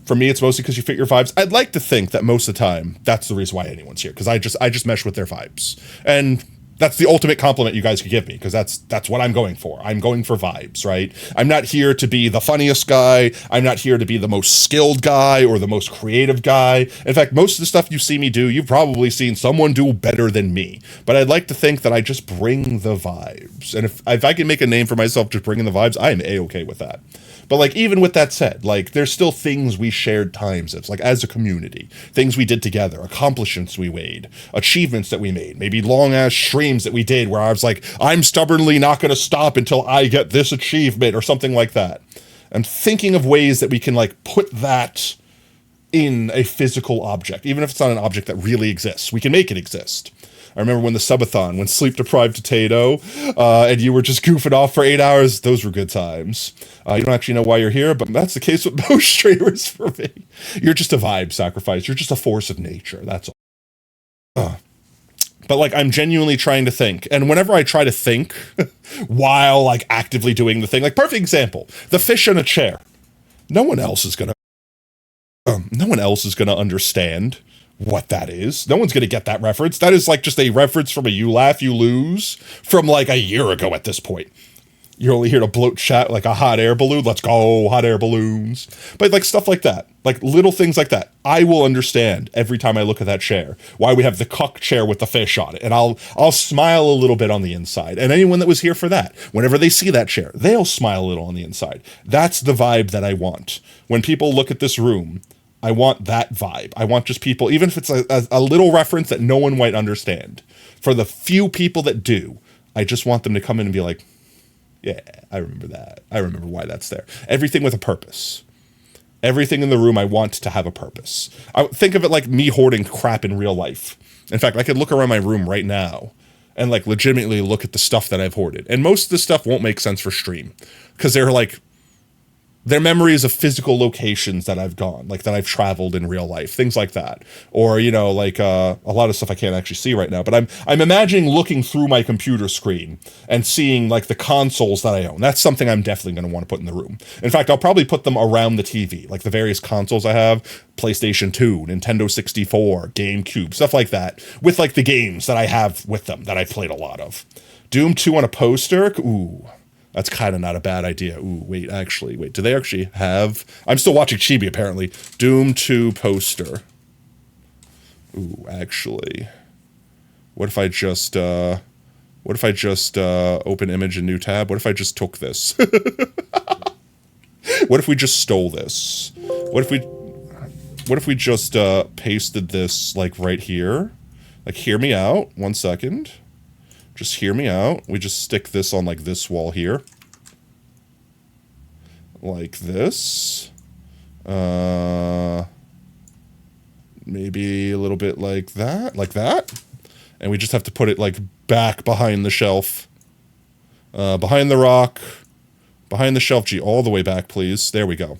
For me, it's mostly because you fit your vibes. I'd like to think that most of the time, that's the reason why anyone's here. Because I just mesh with their vibes. And that's the ultimate compliment you guys could give me, because that's what I'm going for. I'm going for vibes, right? I'm not here to be the funniest guy. I'm not here to be the most skilled guy or the most creative guy. In fact, most of the stuff you see me do, you've probably seen someone do better than me. But I'd like to think that I just bring the vibes. And if I can make a name for myself just bringing the vibes, I am A-okay with that. But like, even with that said, like, there's still things we shared times of, like, as a community, things we did together, accomplishments we made, achievements that we made, maybe long-ass streams that we did where I was like, I'm stubbornly not going to stop until I get this achievement or something like that. And thinking of ways that we can, like, put that in a physical object, even if it's not an object that really exists, we can make it exist. I remember when the subathon, when sleep-deprived Potato, and you were just goofing off for 8 hours, those were good times. You don't actually know why you're here, but that's the case with most streamers for me. You're just a vibe, Sacrifice. You're just a force of nature, that's all. But, like, I'm genuinely trying to think. And whenever I try to think while, like, actively doing the thing, like, perfect example, the fish in a chair. No one else is gonna understand what that is. No one's gonna get that reference. That is like just a reference from a You Laugh, You Lose from like a year ago at this point. You're only here to bloat chat like a hot air balloon. Let's go, hot air balloons. But like stuff like that, like little things like that, I will understand every time I look at that chair, why we have the cuck chair with the fish on it. And I'll smile a little bit on the inside. And anyone that was here for that, whenever they see that chair, they'll smile a little on the inside. That's the vibe that I want. When people look at this room, I want that vibe. I want just people, even if it's a little reference that no one might understand, for the few people that do, I just want them to come in and be like, yeah, I remember that. I remember why that's there. Everything with a purpose. Everything in the room I want to have a purpose. I think of it like me hoarding crap in real life. In fact, I could look around my room right now and like legitimately look at the stuff that I've hoarded. And most of the stuff won't make sense for stream because they're like They're memories of physical locations that I've gone, like that I've traveled in real life, things like that. Or, you know, like a lot of stuff I can't actually see right now, but I'm imagining looking through my computer screen and seeing like the consoles that I own. That's something I'm definitely going to want to put in the room. In fact, I'll probably put them around the TV, like the various consoles I have, PlayStation 2, Nintendo 64, GameCube, stuff like that, with like the games that I have with them that I've played a lot of. Doom 2 on a poster? Ooh. That's kind of not a bad idea. Ooh, wait, do they actually have... I'm still watching Chibi, apparently. Doom 2 poster. Ooh, actually. What if I just open image and new tab? What if I just took this? What if we just stole this? What if we just pasted this, like, right here? Like, hear me out. 1 second. Just hear me out. We just stick this on, like, this wall here. Like this. Maybe a little bit like that. Like that. And we just have to put it, like, back behind the shelf. Behind the rock. Behind the shelf. Gee, all the way back, please. There we go.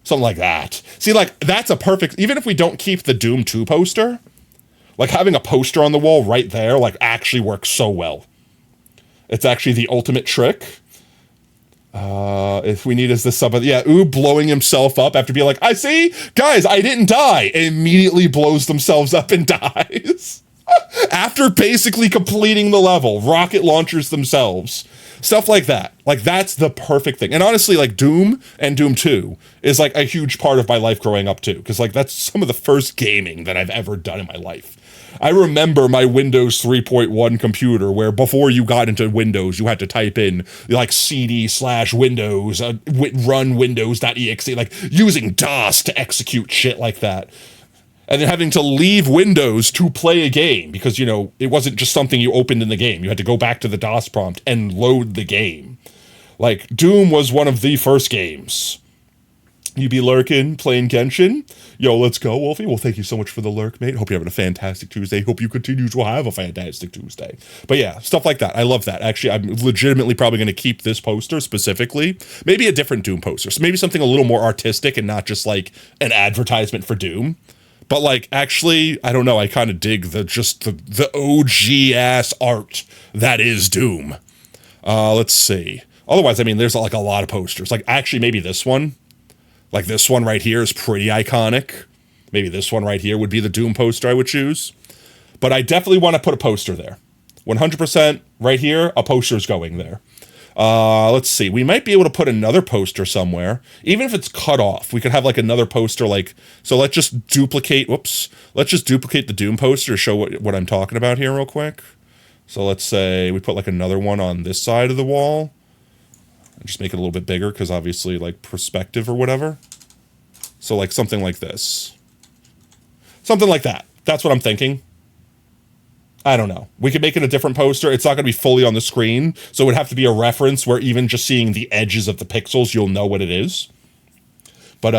Something like that. See, like, that's a perfect... Even if we don't keep the Doom 2 poster... Like, having a poster on the wall right there, like, actually works so well. It's actually the ultimate trick. If we need is this sub... Yeah, Oob blowing himself up after being like, I see! Guys, I didn't die! Immediately blows themselves up and dies. After basically completing the level. Rocket launchers themselves. Stuff like that. Like, that's the perfect thing. And honestly, like, Doom and Doom 2 is, like, a huge part of my life growing up, too. Because, like, that's some of the first gaming that I've ever done in my life. I remember my Windows 3.1 computer where before you got into Windows, you had to type in, like, cd/windows, run windows.exe, like, using DOS to execute shit like that. And then having to leave Windows to play a game because, you know, it wasn't just something you opened in the game. You had to go back to the DOS prompt and load the game. Like, Doom was one of the first games. You be lurking, playing Genshin? Yo, let's go, Wolfie. Well, thank you so much for the lurk, mate. Hope you're having a fantastic Tuesday. Hope you continue to have a fantastic Tuesday. But yeah, stuff like that. I love that. Actually, I'm legitimately probably going to keep this poster specifically. Maybe a different Doom poster. So maybe something a little more artistic and not just like an advertisement for Doom. But like, actually, I don't know. I kind of dig the OG-ass art that is Doom. Let's see. Otherwise, I mean, there's like a lot of posters. Like, actually, maybe this one. Like, this one right here is pretty iconic. Maybe this one right here would be the Doom poster I would choose. But I definitely want to put a poster there. 100% right here, a poster's going there. Let's see. We might be able to put another poster somewhere. Even if it's cut off, we could have like another poster like... So let's just duplicate... Whoops. Let's just duplicate the Doom poster to show what I'm talking about here real quick. So let's say we put like another one on this side of the wall. Just make it a little bit bigger because obviously like perspective or whatever. So like something like this. Something like that. That's what I'm thinking. I don't know. We could make it a different poster. It's not going to be fully on the screen. So it would have to be a reference where even just seeing the edges of the pixels, you'll know what it is. But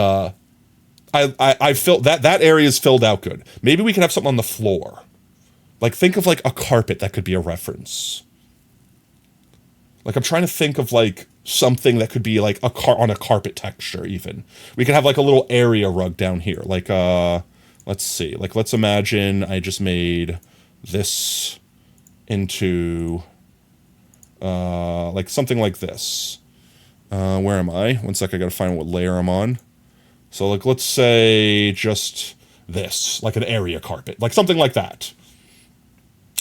I filled that area is filled out good. Maybe we could have something on the floor. Like think of like a carpet that could be a reference. Like I'm trying to think of like something that could be like on a carpet texture even. We could have like a little area rug down here. Like let's see. Like let's imagine I just made this into like something like this. Where am I? One sec, I gotta find what layer I'm on. So like let's say just this, like an area carpet, like something like that.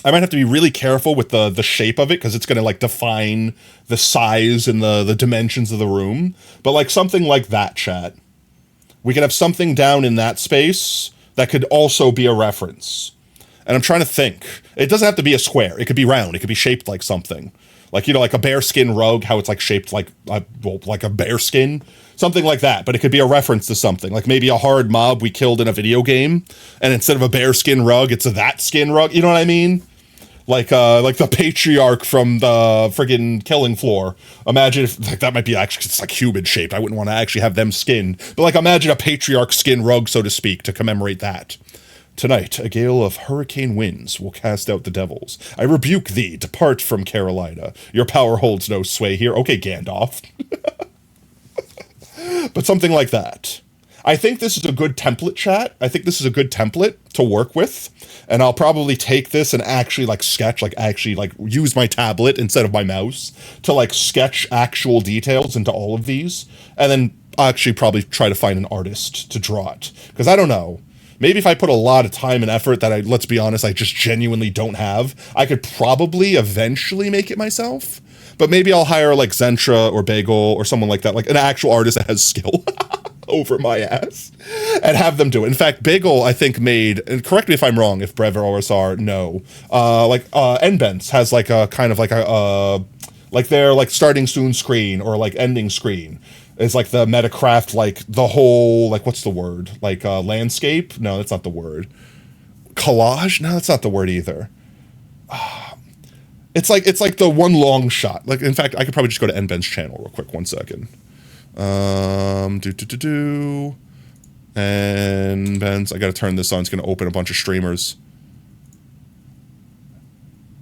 I might have to be really careful with the shape of it because it's going to like define the size and the dimensions of the room. But like something like that, chat. We could have something down in that space that could also be a reference. And I'm trying to think. It doesn't have to be a square. It could be round. It could be shaped like something. Like, you know, like a bearskin rug, how it's like shaped like a bearskin. Something like that, but it could be a reference to something. Like maybe a hard mob we killed in a video game, and instead of a bearskin rug, it's a that skin rug. You know what I mean? Like the patriarch from the friggin' Killing Floor. Imagine if like that might be actually it's like human shaped. I wouldn't want to actually have them skinned, but like imagine a patriarch skin rug, so to speak, to commemorate that. Tonight, a gale of hurricane winds will cast out the devils. I rebuke thee. Depart from Carolina. Your power holds no sway here. Okay, Gandalf. but something like that. I think this is a good template, chat. I think this is a good template to work with, and I'll probably take this and actually like sketch, like actually like use my tablet instead of my mouse to like sketch actual details into all of these, and then actually probably try to find an artist to draw it. Because I don't know, maybe if I put a lot of time and effort that let's be honest, I just genuinely don't have, I could probably eventually make it myself. But maybe I'll hire like Zentra or Bagel or someone like that, like an actual artist that has skill over my ass, and have them do it. In fact, Bagel, I think, made, and correct me if I'm wrong, if Brever or SR, no, Nbents has like a kind of like a, like their like starting soon screen or like ending screen is like the Metacraft, like the whole, like what's the word? Like landscape? No, that's not the word. Collage? No, that's not the word either. It's like the one long shot. Like, in fact, I could probably just go to Nbent's channel real quick. 1 second. Nbent's. I got to turn this on. It's going to open a bunch of streamers,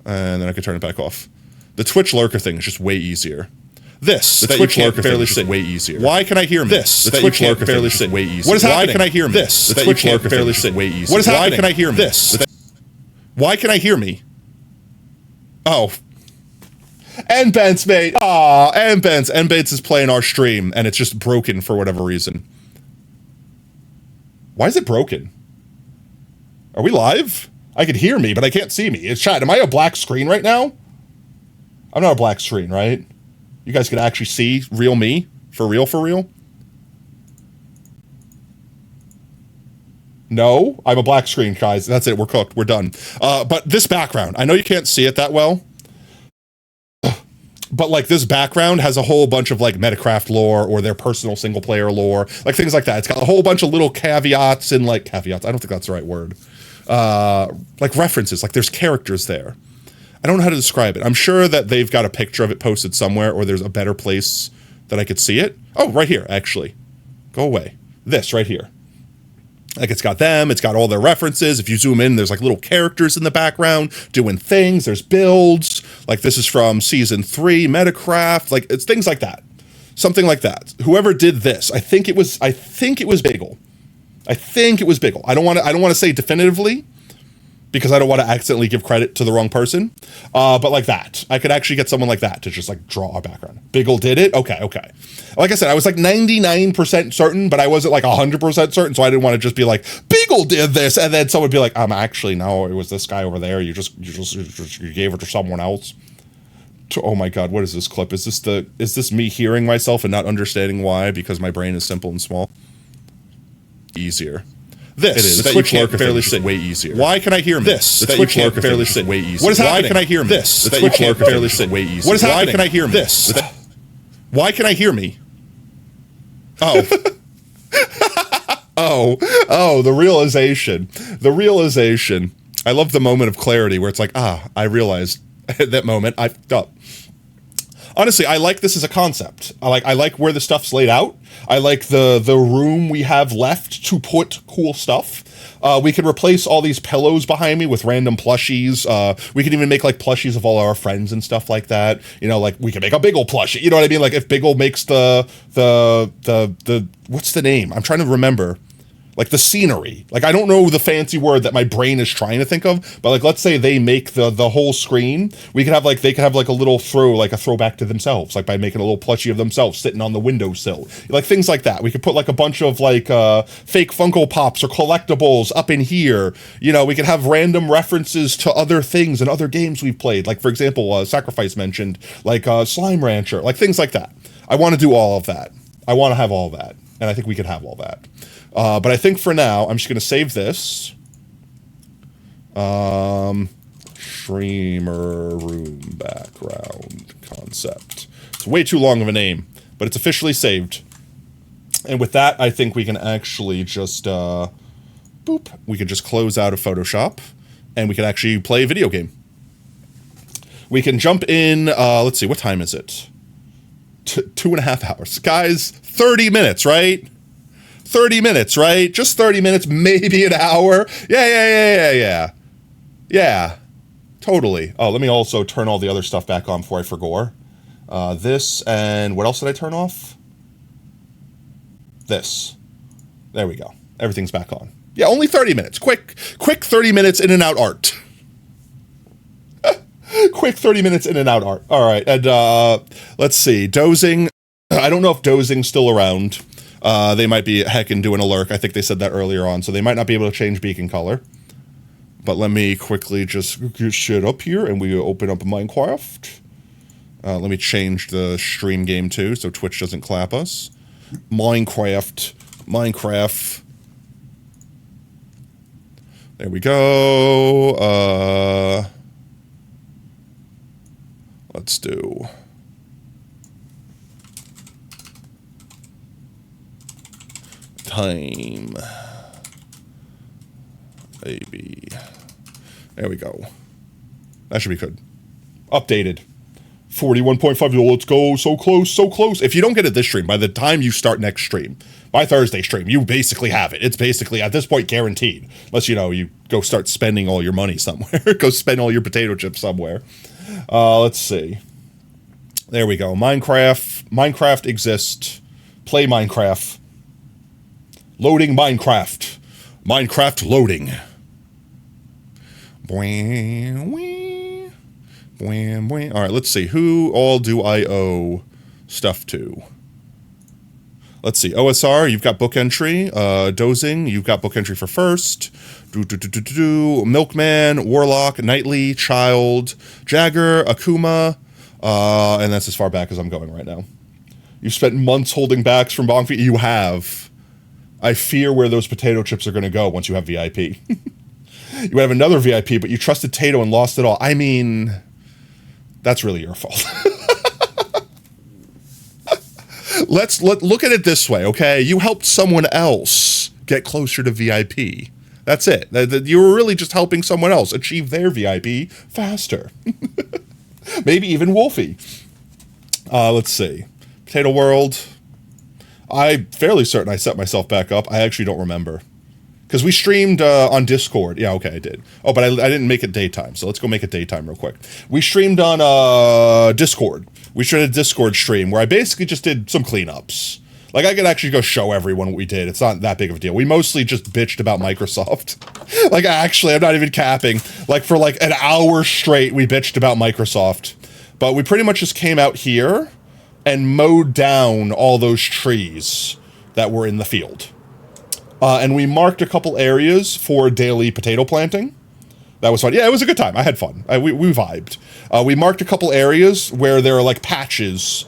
and then I can turn it back off. The Twitch lurker thing is just way easier. The Twitch lurker thing is just way easier. Why can I hear me? The Twitch lurker thing is just way easier. What is happening? Why can I hear me? The Twitch lurker thing is just way easier. What is happening? Why can I hear me? Why can I hear me? Oh. Nbents, mate. Aw, Nbents. Nbents is playing our stream, and it's just broken for whatever reason. Why is it broken? Are we live? I can hear me, but I can't see me. It's chat. Am I a black screen right now? I'm not a black screen, right? You guys can actually see real me? For real, for real? No, I'm a black screen, guys. That's it. We're cooked. We're done. But this background, I know you can't see it that well, but like this background has a whole bunch of like Metacraft lore or their personal single player lore, like things like that. It's got a whole bunch of little caveats and like caveats. I don't think that's the right word. Like references, like there's characters there. I don't know how to describe it. I'm sure that they've got a picture of it posted somewhere, or there's a better place that I could see it. Oh, right here, actually. Go away. This right here. Like it's got them, it's got all their references. If you zoom in, there's like little characters in the background doing things. There's builds. Like this is from season 3, Metacraft. Like it's things like that. Something like that. Whoever did this, I think it was Bagel. I think it was Bagel. I don't want to say definitively, because I don't want to accidentally give credit to the wrong person. But like that. I could actually get someone like that to just like draw a background. Bagel did it? Okay. Like I said, I was like 99% certain, but I wasn't like 100% certain, so I didn't want to just be like, Bagel did this, and then someone would be like, actually, no, it was this guy over there. You gave it to someone else. Oh my God, what is this clip? Is this me hearing myself and not understanding why? Because my brain is simple and small? Easier. This it is. The Twitch lurker fairly thing way easier. Why can I hear me? The Twitch lurker fairly thing way easier. What is happening? Why can I hear me? The Twitch lurker fairly thing way easier. What is happening? Why can I hear me? Why can I hear me? Oh. The realization. I love the moment of clarity where it's like, I realized at that moment I fucked up. Honestly, I like this as a concept. I like where the stuff's laid out. I like the room we have left to put cool stuff. We could replace all these pillows behind me with random plushies. We could even make like plushies of all our friends and stuff like that. You know, like we could make a Biggle plushie. You know what I mean? Like if Biggle makes the what's the name? I'm trying to remember. Like the scenery. Like I don't know the fancy word that my brain is trying to think of, but like let's say they make the whole screen. They could have like a little throwback to themselves, like by making a little plushie of themselves sitting on the windowsill. Like things like that. We could put like a bunch of like fake Funko Pops or collectibles up in here. You know, we could have random references to other things and other games we've played. Like for example, Sacrifice mentioned like Slime Rancher, like things like that. I want to do all of that. I want to have all that. And I think we could have all that. But I think for now, I'm just going to save this. Streamer room background concept. It's way too long of a name, but it's officially saved. And with that, I think we can actually just, boop. We can just close out of Photoshop, and we can actually play a video game. We can jump in, let's see, what time is it? 2.5 hours. Guys, 30 minutes, right? 30 minutes, right? Just 30 minutes, maybe an hour. Yeah. Totally. Oh, let me also turn all the other stuff back on before I forgot. This and what else did I turn off? This. There we go. Everything's back on. Yeah, only 30 minutes. Quick 30 minutes in and out art. Quick 30 minutes in and out art. All right, and let's see. Dozing. I don't know if Dozing's still around. They might be heckin' doing a lurk. I think they said that earlier on, so they might not be able to change beacon color. But let me quickly just get shit up here, and we open up Minecraft. Let me change the stream game too, so Twitch doesn't clap us. Minecraft. There we go. Let's do... time. Maybe. There we go. That should be good. Updated. 41.5. Let's go. So close, so close. If you don't get it this stream, by the time you start next stream, by Thursday stream, you basically have it. It's basically, at this point, guaranteed. Unless, you know, you go start spending all your money somewhere. Go spend all your potato chips somewhere. Let's see. There we go. Minecraft exists. Play Minecraft. Loading Minecraft. Minecraft loading. All right, let's see. Who all do I owe stuff to? Let's see. OSR, you've got book entry. Dozing, you've got book entry for first. Milkman, Warlock, Knightley, Child, Jagger, Akuma, and that's as far back as I'm going right now. You've spent months holding backs from Bongfi. You have. I fear where those potato chips are going to go once you have VIP. You have another VIP, but you trusted Tato and lost it all. I mean, that's really your fault. Let's look at it this way, okay? You helped someone else get closer to VIP. That's it. You were really just helping someone else achieve their VIP faster. Maybe even Wolfie. Let's see. Potato World. I'm fairly certain I set myself back up. I actually don't remember. Because we streamed on Discord. Yeah, okay, I did. Oh, but I didn't make it daytime, so let's go make it daytime real quick. We streamed on Discord. We streamed a Discord stream where I basically just did some cleanups. Like, I could actually go show everyone what we did. It's not that big of a deal. We mostly just bitched about Microsoft. Like, actually, I'm not even capping. Like, for like an hour straight, we bitched about Microsoft. But we pretty much just came out here and mowed down all those trees that were in the field. And we marked a couple areas for daily potato planting. That was fun. Yeah, it was a good time. I had fun. We vibed. We marked a couple areas where there are like patches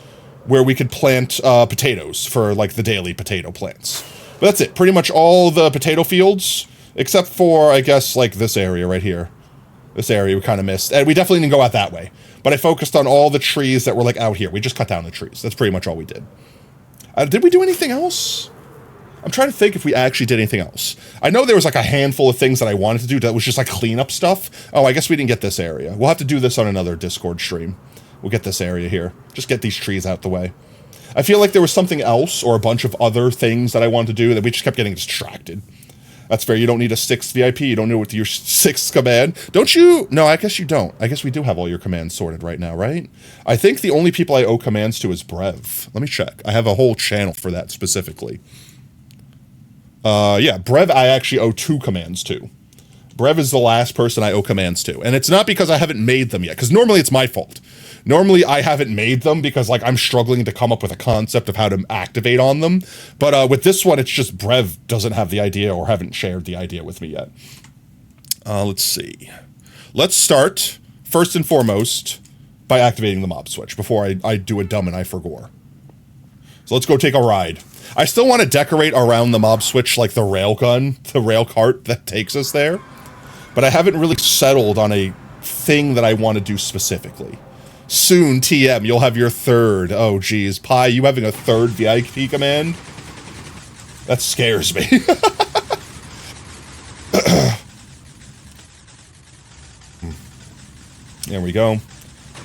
where we could plant potatoes for like the daily potato plants. But that's it. Pretty much all the potato fields, except for, I guess, like this area right here. This area we kind of missed. And we definitely didn't go out that way. But I focused on all the trees that were like out here. We just cut down the trees. That's pretty much all we did. Did we do anything else? I'm trying to think if we actually did anything else. I know there was like a handful of things that I wanted to do that was just like cleanup stuff. Oh, I guess we didn't get this area. We'll have to do this on another Discord stream. We'll get this area here. Just get these trees out the way. I feel like there was something else or a bunch of other things that I wanted to do that we just kept getting distracted. That's fair. You don't need a 6th VIP. You don't know what your 6th command. Don't you? No, I guess you don't. I guess we do have all your commands sorted right now, right? I think the only people I owe commands to is Brev. Let me check. I have a whole channel for that specifically. Yeah, Brev I actually owe 2 commands to. Brev is the last person I owe commands to. And it's not because I haven't made them yet, because normally it's my fault. Normally I haven't made them because like I'm struggling to come up with a concept of how to activate on them. But with this one, it's just Brev doesn't have the idea or haven't shared the idea with me yet. Let's see. Let's start, first and foremost, by activating the mob switch before I do a dumb and I forgot. So let's go take a ride. I still want to decorate around the mob switch like the rail gun, the rail cart that takes us there. But I haven't really settled on a thing that I want to do specifically. Soon, TM, you'll have your 3rd. Oh, geez. Pi, you having a 3rd VIP command? That scares me. There we go.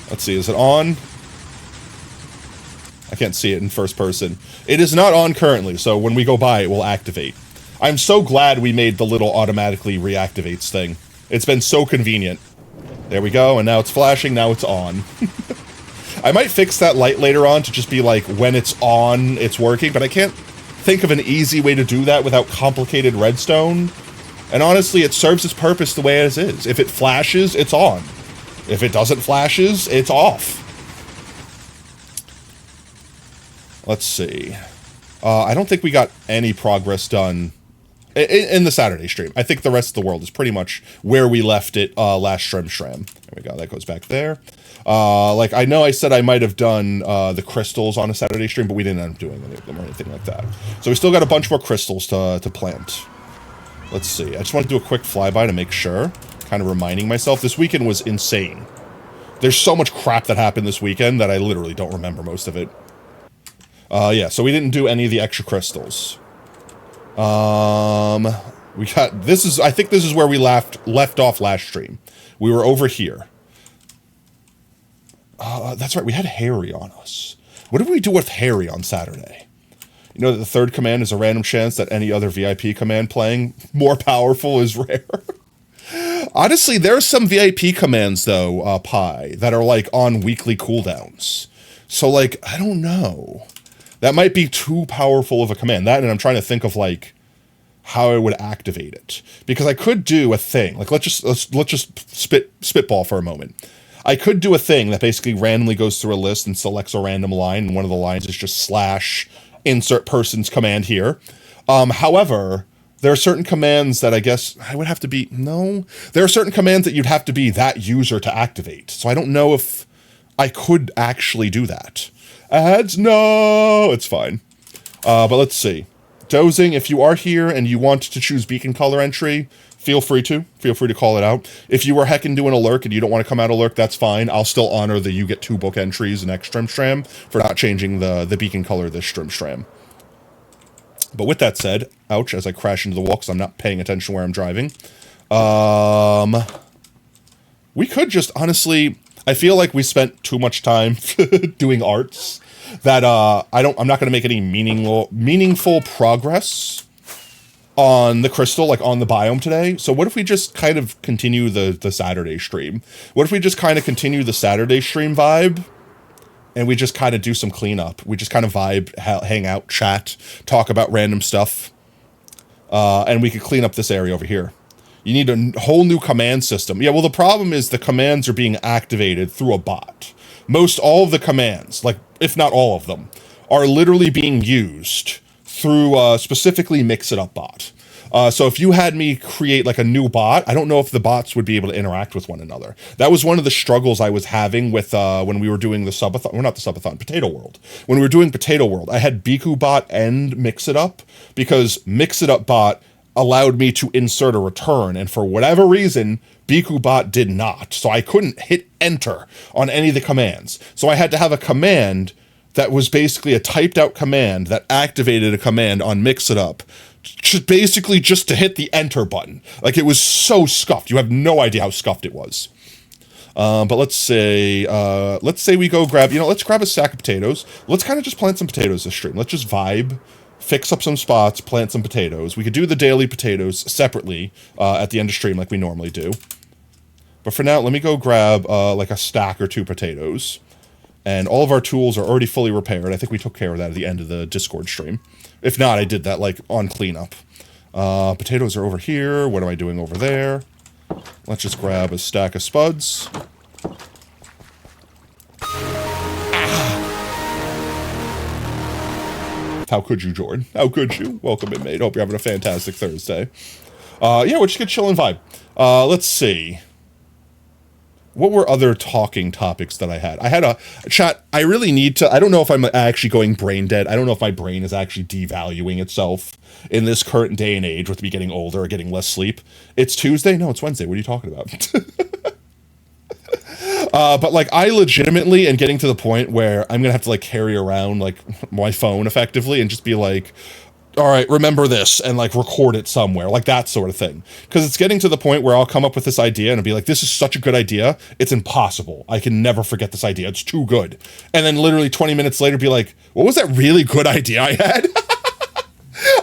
Let's see, is it on? I can't see it in first person. It is not on currently, so when we go by, it will activate. I'm so glad we made the little automatically reactivates thing. It's been so convenient. There we go, and now it's flashing, now it's on. I might fix that light later on to just be like, when it's on, it's working, but I can't think of an easy way to do that without complicated redstone. And honestly, it serves its purpose the way it is. If it flashes, it's on. If it doesn't flashes, it's off. Let's see. I don't think we got any progress done in the Saturday stream. I think the rest of the world is pretty much where we left it last Shram. There we go. That goes back there. Like, I know I said I might have done the crystals on a Saturday stream, but we didn't end up doing any of them or anything like that. So we still got a bunch more crystals to plant. Let's see. I just want to do a quick flyby to make sure. Kind of reminding myself. This weekend was insane. There's so much crap that happened this weekend that I literally don't remember most of it. Yeah, so we didn't do any of the extra crystals. We got... This is... I think this is where we left off last stream. We were over here. That's right, we had Harry on us. What did we do with Harry on Saturday? You know that the third command is a random chance that any other VIP command playing more powerful is rare. Honestly, there are some VIP commands, though, Pi, that are, like, on weekly cooldowns. So, like, I don't know. That might be too powerful of a command. That, and I'm trying to think of, like, how I would activate it. Because I could do a thing. Like, let's just spitball for a moment. I could do a thing that basically randomly goes through a list and selects a random line, and one of the lines is just / insert person's command here. However, there are certain commands that I guess I would have to be... No. There are certain commands that you'd have to be that user to activate. So I don't know if I could actually do that. Ads? No! It's fine. But let's see. Dozing, if you are here and you want to choose beacon color entry, feel free to. Feel free to call it out. If you were heckin' doing a lurk and you don't want to come out a lurk, that's fine. I'll still honor that you get 2 book entries next stram for not changing the beacon color this stram. But with that said, ouch, as I crash into the wall because I'm not paying attention where I'm driving. We could just, honestly, I feel like we spent too much time doing arts that I'm not going to make any meaningful progress on the crystal, like on the biome today. So what if we just kind of continue the Saturday stream? What if we just kind of continue the Saturday stream vibe? And we just kind of do some cleanup. We just kind of vibe, hang out, chat, talk about random stuff. And we could clean up this area over here. You need a whole new command system. Yeah, well, the problem is the commands are being activated through a bot. Most all of the commands, like, if not all of them, are literally being used through specifically Mix-It-Up bot. So if you had me create like a new bot, I don't know if the bots would be able to interact with one another. That was one of the struggles I was having with when we were doing the subathon, well, not the subathon, Potato World. When we were doing Potato World, I had Biku bot and Mix-It-Up because Mix-It-Up bot allowed me to insert a return, and for whatever reason, Biku bot did not. So I couldn't hit enter on any of the commands. So I had to have a command that was basically a typed out command that activated a command on Mix-It-Up. Basically just to hit the enter button. Like, it was so scuffed. You have no idea how scuffed it was. But let's say we go grab, let's grab a sack of potatoes. Let's kind of just plant some potatoes this stream. Let's just vibe, fix up some spots, plant some potatoes. We could do the daily potatoes separately at the end of stream like we normally do. But for now, let me go grab like a stack or 2 potatoes. And all of our tools are already fully repaired. I think we took care of that at the end of the Discord stream. If not, I did that, like, on cleanup. Potatoes are over here. What am I doing over there? Let's just grab a stack of spuds. How could you, Jordan? How could you? Welcome, inmate. Hope you're having a fantastic Thursday. Yeah, we're just gonna chill and vibe. Let's see. What were other talking topics that I had? I had a chat. I really need to. I don't know if I'm actually going brain dead. I don't know if my brain is actually devaluing itself in this current day and age with me getting older or getting less sleep. It's Tuesday? No, it's Wednesday. What are you talking about? But like, I legitimately am getting to the point where I'm gonna have to like carry around like my phone effectively and just be like, all right, remember this, and like record it somewhere, like that sort of thing. Because it's getting to the point where I'll come up with this idea and I'll be like, this is such a good idea, it's impossible. I can never forget this idea, it's too good. And then literally 20 minutes later be like, what was that really good idea I had?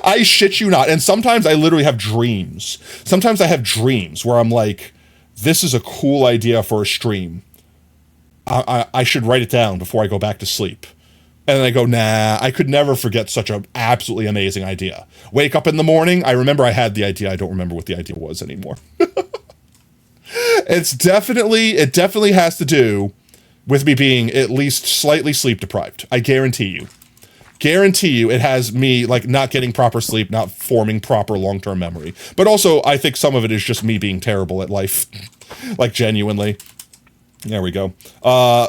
I shit you not. And sometimes I literally have dreams. Sometimes I have dreams where I'm like, this is a cool idea for a stream. I should write it down before I go back to sleep. And then I go, nah, I could never forget such an absolutely amazing idea. Wake up in the morning, I remember I had the idea. I don't remember what the idea was anymore. It definitely has to do with me being at least slightly sleep deprived. I guarantee you. Guarantee you it has me like not getting proper sleep, not forming proper long-term memory. But also I think some of it is just me being terrible at life. Like genuinely. There we go.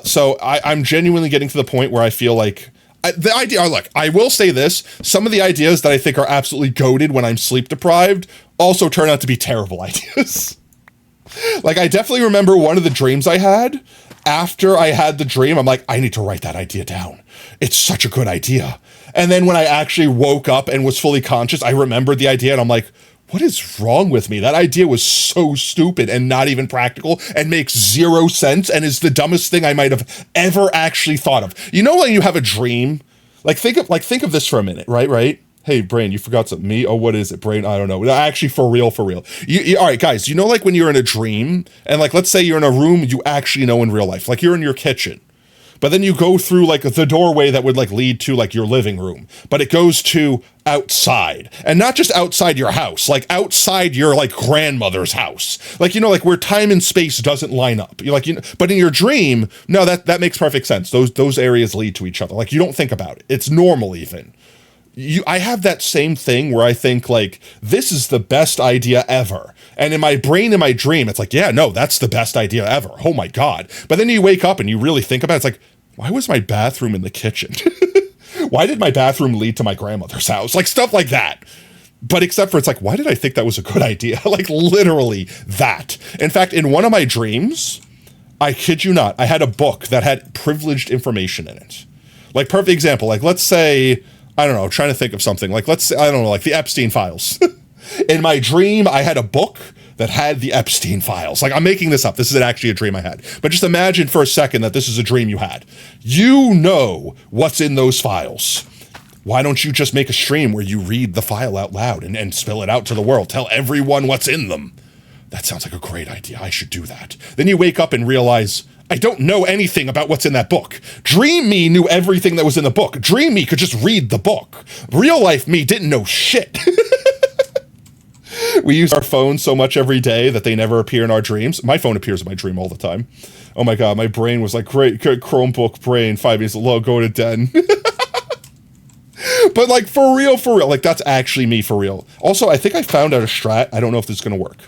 So I'm genuinely getting to the point where I feel like the idea, look, I will say this, some of the ideas that I think are absolutely goated when I'm sleep deprived also turn out to be terrible ideas. Like, I definitely remember one of the dreams I had. After I had the dream, I'm like, I need to write that idea down. It's such a good idea. And then when I actually woke up and was fully conscious, I remembered the idea and I'm like, what is wrong with me? That idea was so stupid and not even practical and makes zero sense and is the dumbest thing I might have ever actually thought of. You know when you have a dream? Think of this for a minute, right? Hey, brain, you forgot something. Me? Oh, what is it, brain? I don't know. Actually, for real. All right, guys, you know like when you're in a dream and like let's say you're in a room you actually know in real life. Like you're in your kitchen. But then you go through like the doorway that would like lead to like your living room, but it goes to outside and not just outside your house, like outside your like grandmother's house. Like, you know, like where time and space doesn't line up. You're like, you know, but in your dream, no, that makes perfect sense. Those areas lead to each other. Like you don't think about it. It's normal even. I have that same thing where I think like, this is the best idea ever. And in my brain, in my dream, it's like, yeah, no, that's the best idea ever. Oh my God. But then you wake up and you really think about it. It's like, why was my bathroom in the kitchen? Why did my bathroom lead to my grandmother's house? Like stuff like that. But except for it's like, why did I think that was a good idea? Like literally that. In fact, in one of my dreams, I kid you not, I had a book that had privileged information in it. Like perfect example, like let's say, I don't know, trying to think of something. Like, let's say, I don't know, like the Epstein files. In my dream, I had a book that had the Epstein files. Like, I'm making this up. This is actually a dream I had. But just imagine for a second that this is a dream you had. You know what's in those files. Why don't you just make a stream where you read the file out loud and spill it out to the world? Tell everyone what's in them. That sounds like a great idea. I should do that. Then you wake up and realize, I don't know anything about what's in that book. Dream me knew everything that was in the book. Dream me could just read the book. Real life me didn't know shit. We use our phones so much every day that they never appear in our dreams. My phone appears in my dream all the time. Oh my God, my brain was like, great Chromebook brain, 5 years low, go to den. But like for real, like that's actually me for real. Also, I think I found out a strat. I don't know if this is going to work.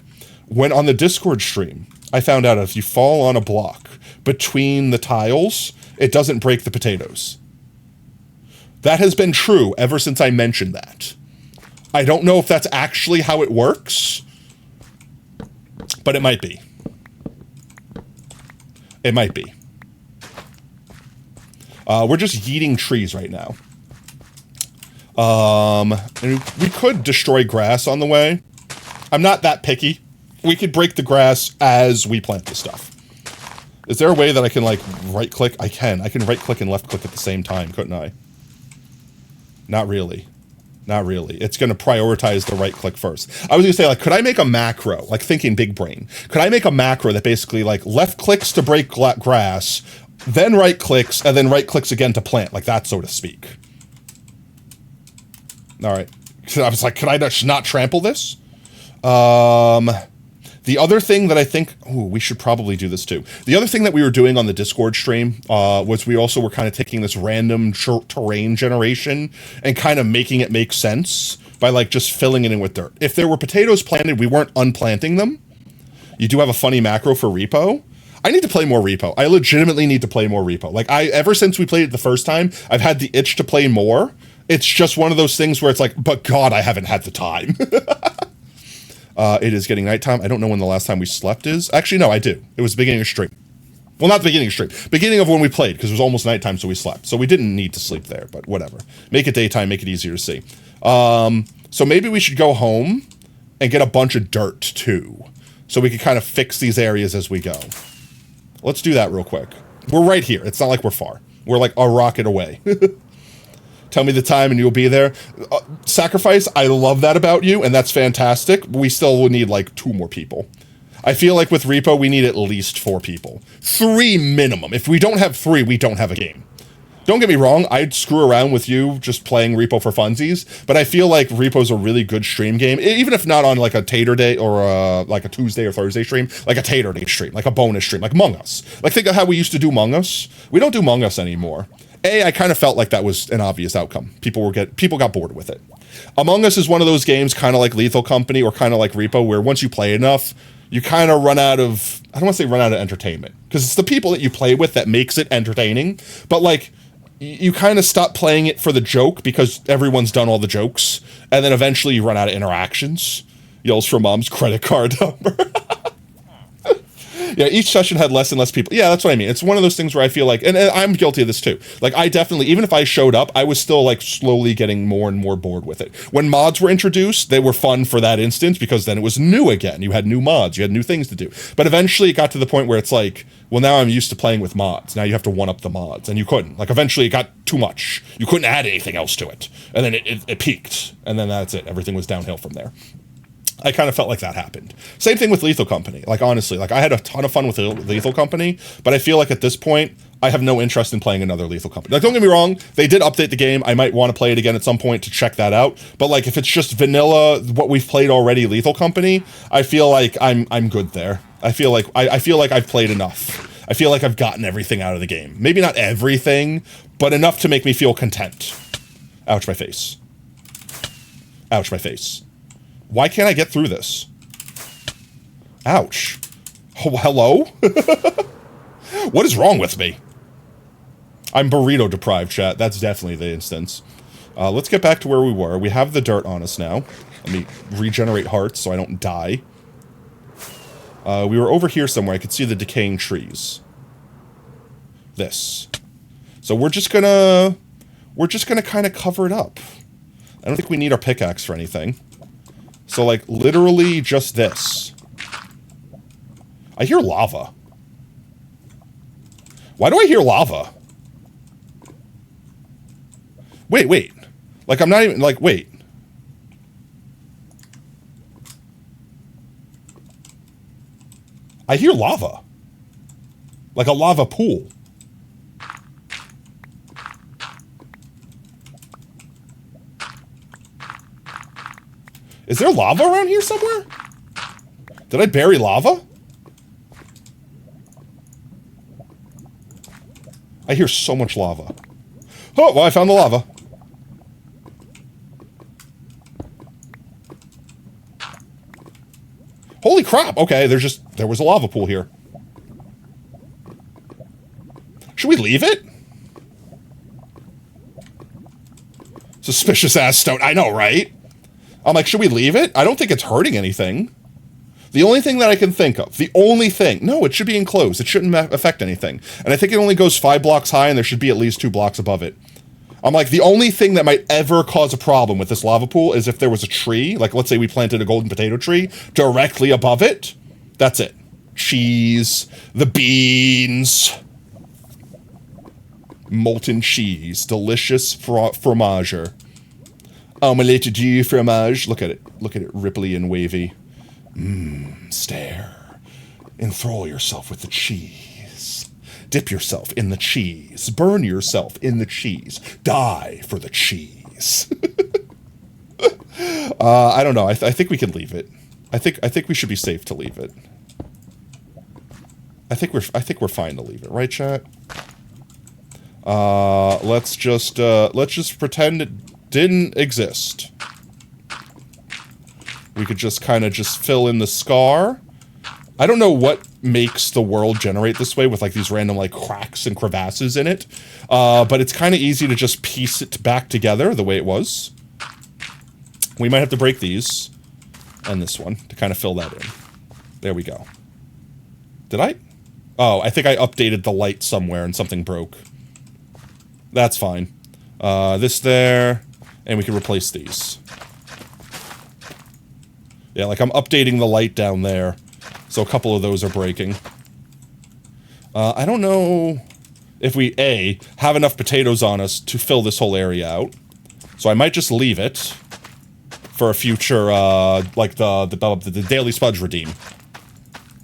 When on the Discord stream, I found out if you fall on a block between the tiles, it doesn't break the potatoes. That has been true ever since I mentioned that. I don't know if that's actually how it works, but it might be. It might be. We're just yeeting trees right now. And we could destroy grass on the way. I'm not that picky. We could break the grass as we plant the stuff. Is there a way that I can, like, right-click? I can. I can right-click and left-click at the same time, couldn't I? Not really. Not really. It's going to prioritize the right-click first. I was going to say, like, could I make a macro, like, thinking big brain. Could I make a macro that basically, like, left-clicks to break grass, then right-clicks, and then right-clicks again to plant, like that, so to speak? All right. So I was like, could I not trample this? The other thing that I think, we should probably do this too. The other thing that we were doing on the Discord stream was we also were kind of taking this random terrain generation and kind of making it make sense by like just filling it in with dirt. If there were potatoes planted, we weren't unplanting them. You do have a funny macro for repo. I need to play more repo. I legitimately need to play more repo. Like ever since we played it the first time, I've had the itch to play more. It's just one of those things where it's like, but God, I haven't had the time. It is getting nighttime. I don't know when the last time we slept is. Actually, no, I do. It was the beginning of stream. Well, not the beginning of stream. Beginning of when we played, because it was almost nighttime, so we slept. So we didn't need to sleep there, but whatever. Make it daytime, make it easier to see. So maybe we should go home and get a bunch of dirt, too. So we can kind of fix these areas as we go. Let's do that real quick. We're right here. It's not like we're far. We're like a rocket away. Tell me the time and you'll be there. Sacrifice, I love that about you, and that's fantastic. But we still will need like 2 more people. I feel like with Repo, we need at least 4 people. 3 minimum. If we don't have 3, we don't have a game. don't get me wrong, I'd screw around with you just playing Repo for funsies, but I feel like Repo's a really good stream game, even if not on like a Tater Day or like a Tuesday or Thursday stream, like a Tater Day stream, like a bonus stream, like Among Us. Like think of how we used to do Among Us. We don't do Among Us anymore. I kind of felt like that was an obvious outcome. People got bored with it. Among Us is one of those games, kind of like Lethal Company or kind of like Repo, where once you play enough, you kind of run out of, I don't want to say run out of entertainment, because it's the people that you play with that makes it entertaining, but like, you kind of stop playing it for the joke because everyone's done all the jokes, and then eventually you run out of interactions. Yells for mom's credit card number. Yeah, each session had less and less people. Yeah, that's what I mean. It's one of those things where I feel like, and I'm guilty of this too. Like, I definitely, even if I showed up, I was still like slowly getting more and more bored with it. When mods were introduced, they were fun for that instance because then it was new again. You had new mods, you had new things to do. But eventually it got to the point where it's like, well, now I'm used to playing with mods. Now you have to one up the mods, and you couldn't. Like, eventually it got too much. You couldn't add anything else to it. And then it peaked, and then that's it. Everything was downhill from there. I kind of felt like that happened. Same thing with Lethal Company. Like, honestly, like, I had a ton of fun with Lethal Company, but I feel like at this point, I have no interest in playing another Lethal Company. Like, don't get me wrong, they did update the game. I might want to play it again at some point to check that out. But, like, if it's just vanilla, what we've played already, Lethal Company, I feel like I'm good there. I feel like I've played enough. I feel like I've gotten everything out of the game. Maybe not everything, but enough to make me feel content. Ouch, my face. Ouch, my face. Why can't I get through this? Ouch. Oh, hello? What is wrong with me? I'm burrito deprived, chat. That's definitely the instance. Let's get back to where we were. We have the dirt on us now. Let me regenerate hearts so I don't die. We were over here somewhere. I could see the decaying trees. This. So we're just gonna kind of cover it up. I don't think we need our pickaxe for anything. So, like, literally just this. I hear lava. Why do I hear lava? Wait. Like, I'm not even, like, wait. I hear lava. Like a lava pool. Is there lava around here somewhere? Did I bury lava? I hear so much lava. Oh, well, I found the lava. Holy crap. Okay, there was a lava pool here. Should we leave it? Suspicious ass stone. I know, right? I'm like, should we leave it? I don't think it's hurting anything. The only thing that I can think of, no, it should be enclosed. It shouldn't affect anything. And I think it only goes 5 blocks high, and there should be at least 2 blocks above it. I'm like, the only thing that might ever cause a problem with this lava pool is if there was a tree, like let's say we planted a golden potato tree directly above it. That's it. Cheese, the beans, molten cheese, delicious fromager. Omelette du fromage. Look at it, ripply and wavy. Stare. Enthrall yourself with the cheese. Dip yourself in the cheese. Burn yourself in the cheese. Die for the cheese. I don't know. I think we can leave it. I think we should be safe to leave it. I think we're fine to leave it, right, chat? Let's just pretend it didn't exist. We could just kind of just fill in the scar. I don't know what makes the world generate this way with like these random like cracks and crevasses in it. But it's kind of easy to just piece it back together the way it was. We might have to break these and this one to kind of fill that in. There we go. Did I? Oh, I think I updated the light somewhere and something broke. That's fine. This there, and we can replace these. Yeah, like I'm updating the light down there, so a couple of those are breaking. I don't know if we, A, have enough potatoes on us to fill this whole area out. So I might just leave it for a future, like the Daily Spudge redeem.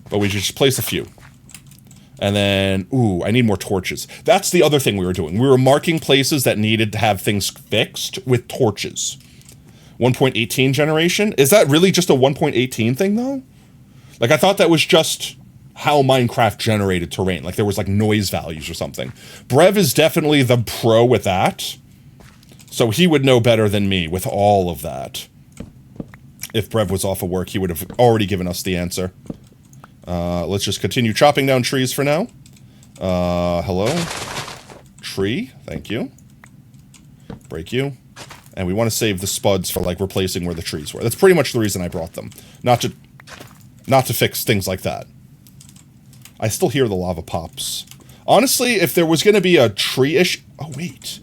But we should just place a few. And then, ooh, I need more torches. That's the other thing we were doing. We were marking places that needed to have things fixed with torches. 1.18 generation? Is that really just a 1.18 thing, though? Like, I thought that was just how Minecraft generated terrain. Like, there was, like, noise values or something. Brev is definitely the pro with that. So he would know better than me with all of that. If Brev was off of work, he would have already given us the answer. Let's just continue chopping down trees for now. Hello? Tree, thank you. Break you. And we want to save the spuds for, like, replacing where the trees were. That's pretty much the reason I brought them. Not to fix things like that. I still hear the lava pops. Honestly, if there was going to be a tree-ish... Oh, wait.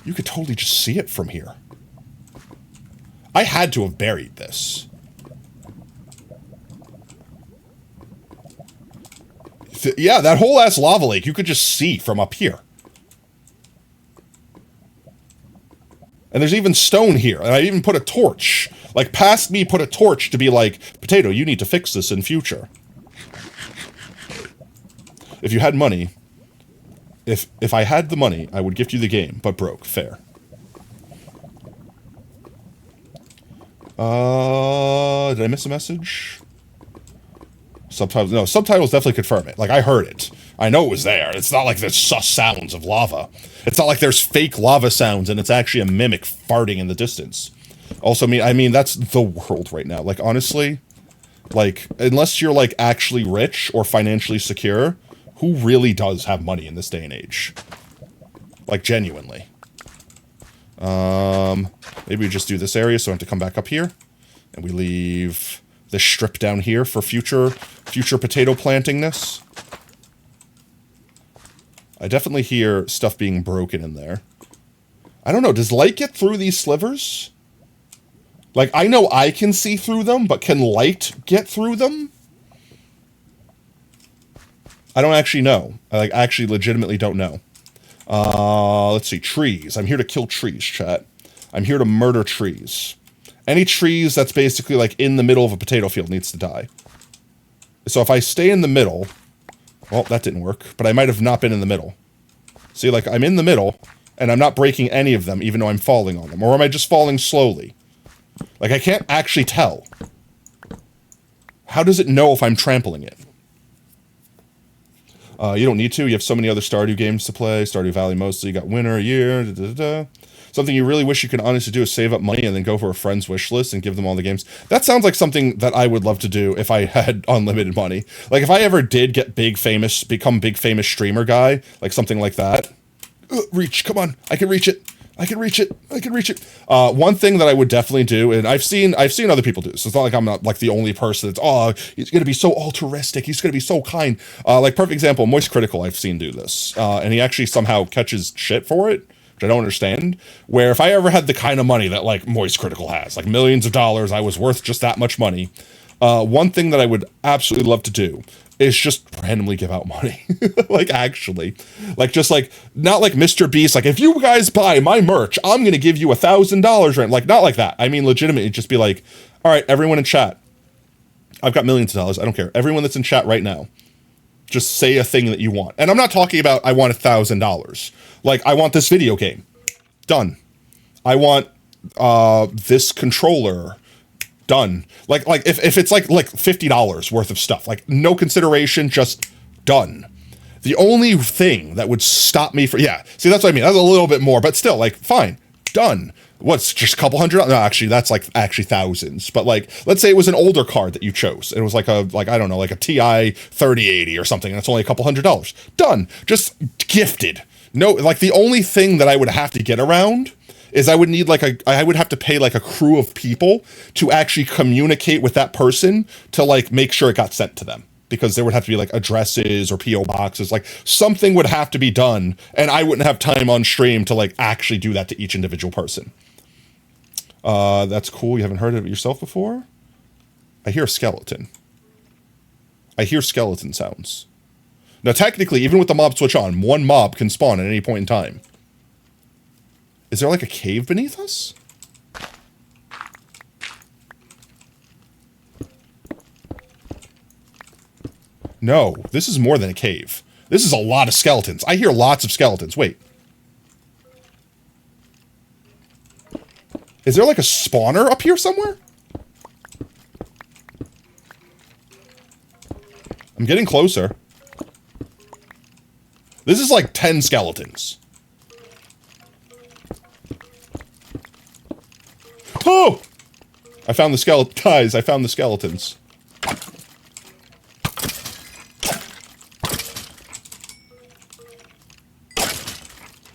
You could totally just see it from here. I had to have buried this. Yeah, that whole ass lava lake you could just see from up here. And there's even stone here. And I even put a torch. Like, past me put a torch to be like, Potato, you need to fix this in future. If you had money... If I had the money, I would gift you the game, but broke. Fair. Did I miss a message? Subtitles? No, subtitles definitely confirm it. Like, I heard it. I know it was there. It's not like there's sus sounds of lava. It's not like there's fake lava sounds and it's actually a mimic farting in the distance. Also, I mean, that's the world right now. Like, honestly, like, unless you're, like, actually rich or financially secure... Who really does have money in this day and age? Like, genuinely. Maybe we just do this area so I have to come back up here. And we leave this strip down here for future potato plantingness. I definitely hear stuff being broken in there. I don't know, does light get through these slivers? Like, I know I can see through them, but can light get through them? I don't actually know. I actually legitimately don't know. Let's see. Trees. I'm here to kill trees, chat. I'm here to murder trees. Any trees that's basically like in the middle of a potato field needs to die. So if I stay in the middle... Well, that didn't work. But I might have not been in the middle. See, like, I'm in the middle, and I'm not breaking any of them, even though I'm falling on them. Or am I just falling slowly? Like, I can't actually tell. How does it know if I'm trampling it? You don't need to. You have so many other Stardew games to play. Stardew Valley mostly. You got Winter, Year, Something you really wish you could honestly do is save up money and then go for a friend's wish list and give them all the games. That sounds like something that I would love to do if I had unlimited money. Like, if I ever did get become big famous streamer guy, like something like that. Reach, come on. I can reach it. I can reach it. I can reach it. One thing that I would definitely do, and I've seen other people do this. It's not like I'm not like the only person that's, oh, he's going to be so altruistic. He's going to be so kind. Like, perfect example, Moist Critical I've seen do this. And he actually somehow catches shit for it, which I don't understand. Where if I ever had the kind of money that like Moist Critical has, like millions of dollars, I was worth just that much money. One thing that I would absolutely love to do is just randomly give out money. Like, actually. Like, just like, not like Mr. Beast, like, if you guys buy my merch, I'm gonna give you $1,000 rent. Like, not like that. I mean, legitimately, just be like, all right, everyone in chat, I've got millions of dollars, I don't care. Everyone that's in chat right now, just say a thing that you want. And I'm not talking about, I want $1,000. Like, I want this video game. Done. I want, this controller. Done. Like if it's like $50 worth of stuff, like no consideration, just done. The only thing that would stop me from, yeah, see, that's what I mean. That's a little bit more, but still, like, fine, done. What's just a couple $100? No, actually, that's like actually thousands. But like, let's say it was an older card that you chose. It was like I don't know, like a TI 3080 or something, and it's only a couple $100. Done. Just gifted. No, like the only thing that I would have to get around is I would need I would have to pay like a crew of people to actually communicate with that person to like make sure it got sent to them. Because there would have to be like addresses or PO boxes, like something would have to be done, and I wouldn't have time on stream to like actually do that to each individual person. That's cool. You haven't heard of it yourself before? I hear a skeleton. I hear skeleton sounds. Now, technically, even with the mob switch on, one mob can spawn at any point in time. Is there like a cave beneath us? No, this is more than a cave. This is a lot of skeletons. I hear lots of skeletons. Wait. Is there like a spawner up here somewhere? I'm getting closer. This is like 10 skeletons. Oh! I found the skeleton. Guys, I found the skeletons.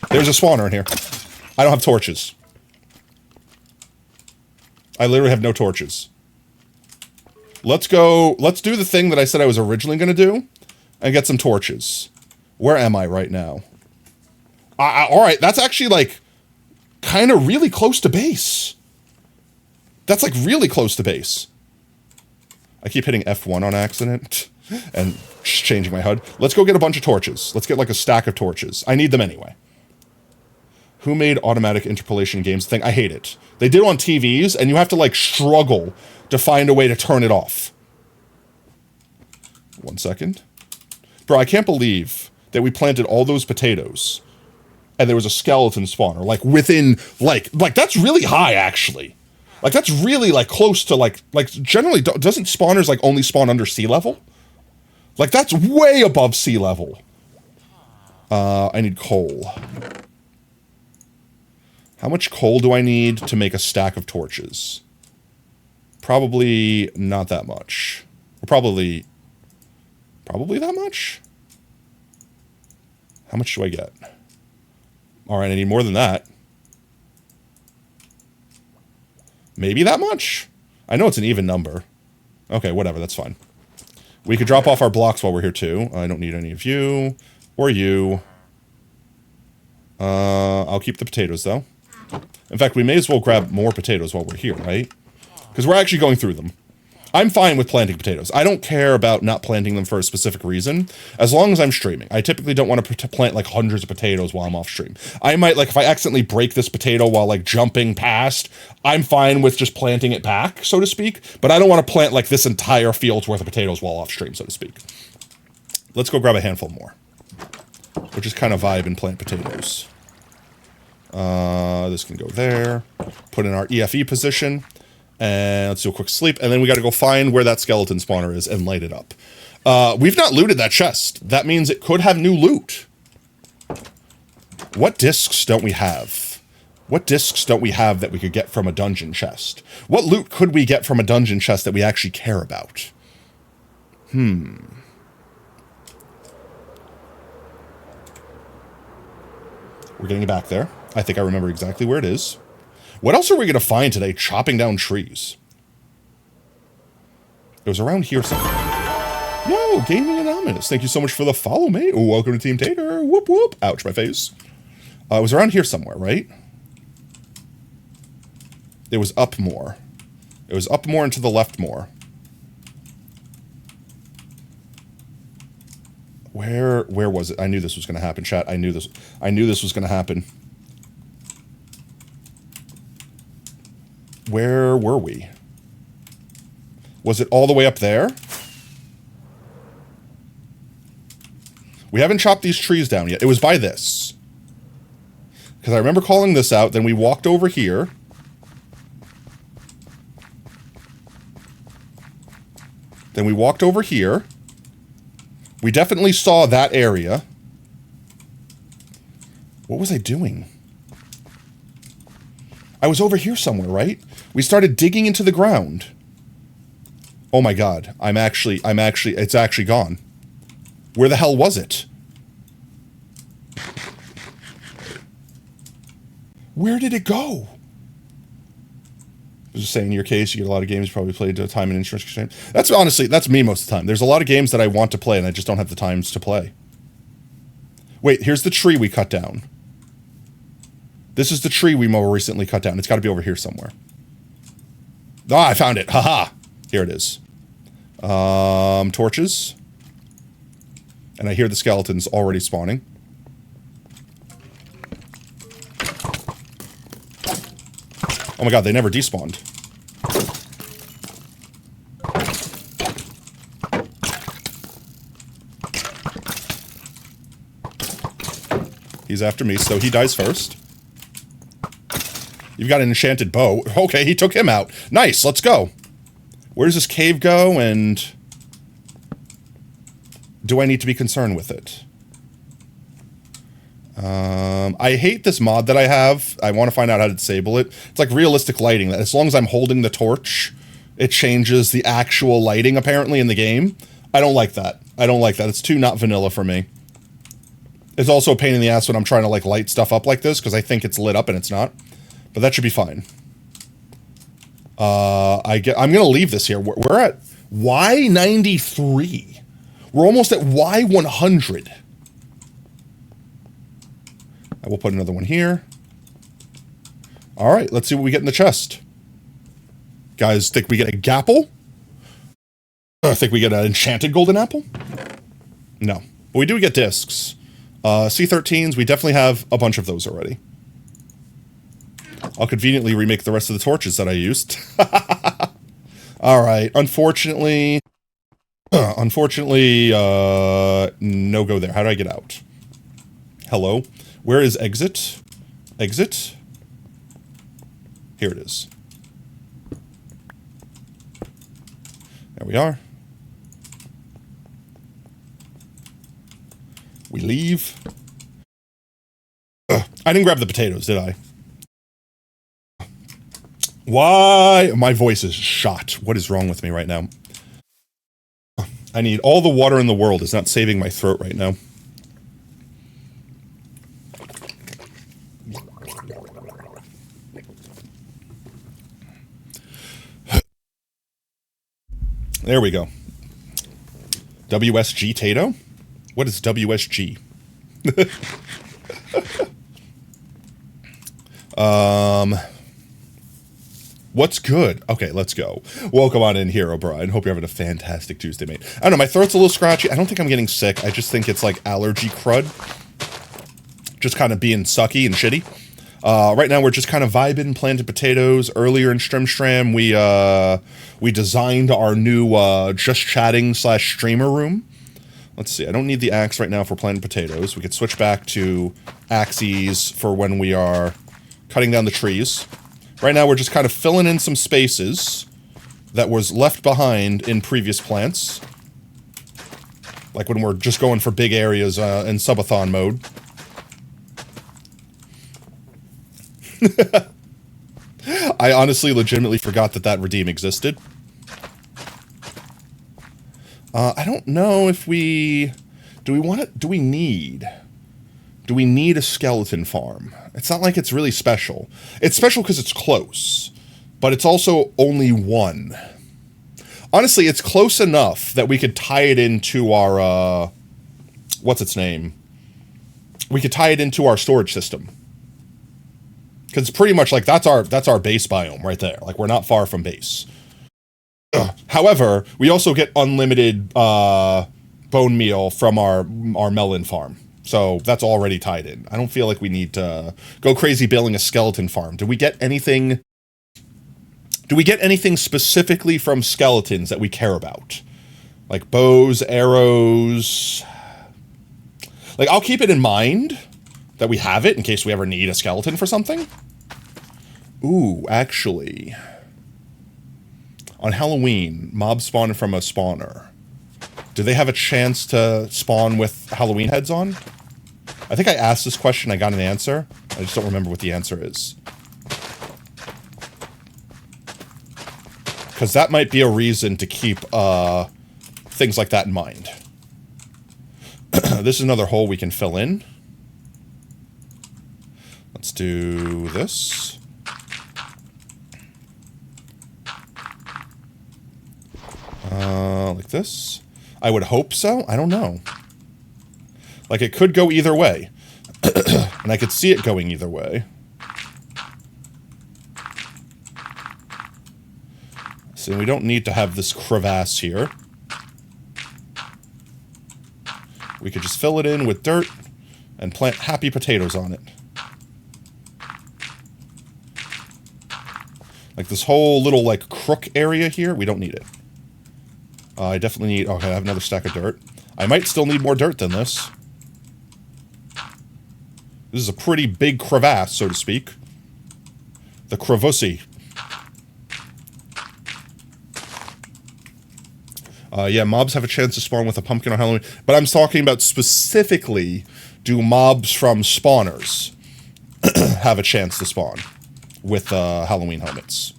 There's a spawner in here. I don't have torches. I literally have no torches. Let's go. Let's do the thing that I said I was originally going to do and get some torches. Where am I right now? All right, that's actually like kind of really close to base. That's like really close to base. I keep hitting F1 on accident and changing my HUD. Let's go get a bunch of torches. Let's get like a stack of torches. I need them anyway. Who made automatic interpolation games thing? I hate it. They did it on TVs, and you have to like struggle to find a way to turn it off. 1 second. Bro, I can't believe that we planted all those potatoes and there was a skeleton spawner, like within, like that's really high, actually. Like, that's really, like, close to, like generally, doesn't spawners, like, only spawn under sea level? Like, that's way above sea level. I need coal. How much coal do I need to make a stack of torches? Probably not that much. Or probably that much? How much do I get? All right, I need more than that. Maybe that much? I know it's an even number. Okay, whatever, that's fine. We could drop off our blocks while we're here, too. I don't need any of you. Or you. I'll keep the potatoes, though. In fact, we may as well grab more potatoes while we're here, right? Because we're actually going through them. I'm fine with planting potatoes. I don't care about not planting them for a specific reason, as long as I'm streaming. I typically don't want to plant, like, hundreds of potatoes while I'm off stream. I might, like, if I accidentally break this potato while, like, jumping past, I'm fine with just planting it back, so to speak. But I don't want to plant, like, this entire field's worth of potatoes while off stream, so to speak. Let's go grab a handful more. Which is kind of vibe and plant potatoes. This can go there. Put in our EFE position. And let's do a quick sleep, and then we got to go find where that skeleton spawner is and light it up. We've not looted that chest. That means it could have new loot. What discs don't we have? What discs don't we have that we could get from a dungeon chest? What loot could we get from a dungeon chest that we actually care about? We're getting back there. I think I remember exactly where it is. What else are we going to find today chopping down trees? It was around here somewhere. Yo, Gaming Anonymous. Thank you so much for the follow, mate. Oh, welcome to Team Tater. Whoop, whoop. Ouch, my face. It was around here somewhere, right? It was up more. It was up more and to the left more. Where was it? I knew this was going to happen, chat. I knew this was going to happen. Where were we? Was it all the way up there? We haven't chopped these trees down yet. It was by this. Because I remember calling this out. Then we walked over here. Then we walked over here. We definitely saw that area. What was I doing? I was over here somewhere, right? We started digging into the ground. Oh my god. It's actually gone. Where the hell was it? Where did it go? I was just saying, in your case, you get a lot of games you probably played to time and interest exchange. That's honestly, that's me most of the time. There's a lot of games that I want to play and I just don't have the times to play. Wait, here's the tree we cut down. This is the tree we more recently cut down. It's got to be over here somewhere. Ah, I found it. Haha. Here it is. Torches. And I hear the skeletons already spawning. Oh my god, they never despawned. He's after me, so he dies first. You've got an enchanted bow. Okay, he took him out. Nice, let's go. Where does this cave go, and do I need to be concerned with it? I hate this mod that I have. I want to find out how to disable it. It's like realistic lighting. That as long as I'm holding the torch, it changes the actual lighting, apparently, in the game. I don't like that. I don't like that. It's too not vanilla for me. It's also a pain in the ass when I'm trying to, like, light stuff up like this, because I think it's lit up and it's not. But that should be fine. I'm gonna leave this here. We're at Y93. We're almost at Y100. I will put another one here. Alright, let's see what we get in the chest. Guys, think we get a gapple? Think we get an enchanted golden apple? No. But we do get discs. C13s, we definitely have a bunch of those already. I'll conveniently remake the rest of the torches that I used. Alright, unfortunately, no go there. How do I get out? Hello? Where is exit? Exit? Here it is. There we are. We leave. I didn't grab the potatoes, did I? Why? My voice is shot. What is wrong with me right now? I need all the water in the world. It's not saving my throat right now. There we go. WSG Tato? What is WSG? What's good? Okay, let's go. Welcome on in here, O'Brien. Hope you're having a fantastic Tuesday, mate. I don't know, my throat's a little scratchy. I don't think I'm getting sick. I just think it's like allergy crud. Just kind of being sucky and shitty. Right now we're just kind of vibing, planted potatoes. Earlier in Stram, we designed our new just chatting / streamer room. Let's see, I don't need the axe right now for planting potatoes. We could switch back to axes for when we are cutting down the trees. Right now we're just kind of filling in some spaces that was left behind in previous plants. Like when we're just going for big areas in subathon mode. I honestly legitimately forgot that redeem existed. I don't know if we... Do we need a skeleton farm? It's not like it's really special. It's special because it's close. But it's also only one. Honestly, it's close enough that we could tie it into our, what's its name? We could tie it into our storage system. Because it's pretty much like, that's our base biome right there. Like, we're not far from base. However, we also get unlimited bone meal from our melon farm. So that's already tied in. I don't feel like we need to go crazy building a skeleton farm. Do we get anything specifically from skeletons that we care about? Like bows, arrows. Like, I'll keep it in mind that we have it in case we ever need a skeleton for something. Ooh, actually. On Halloween, mobs spawn from a spawner. Do they have a chance to spawn with Halloween heads on? I think I asked this question, I got an answer. I just don't remember what the answer is. Because that might be a reason to keep things like that in mind. This is another hole we can fill in. Let's do this. Like this. I would hope so. I don't know. Like, it could go either way. And I could see it going either way. So we don't need to have this crevasse here. We could just fill it in with dirt and plant happy potatoes on it. Like this whole little, like, crook area here, we don't need it. I definitely need... Okay, I have another stack of dirt. I might still need more dirt than this. This is a pretty big crevasse, so to speak. The crevasse. Yeah, mobs have a chance to spawn with a pumpkin on Halloween. But I'm talking about specifically, do mobs from spawners have a chance to spawn with Halloween helmets?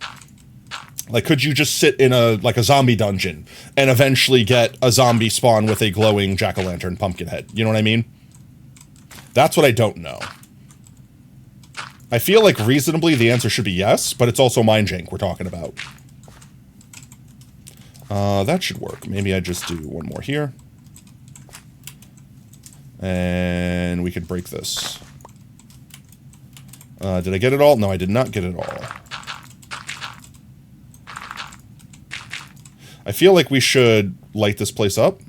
Like, could you just sit in a zombie dungeon and eventually get a zombie spawn with a glowing jack-o'-lantern pumpkin head? You know what I mean? That's what I don't know. I feel like reasonably the answer should be yes, but it's also mind jank we're talking about. That should work. Maybe I just do one more here. And we could break this. Did I get it all? No, I did not get it all. I feel like we should light this place up.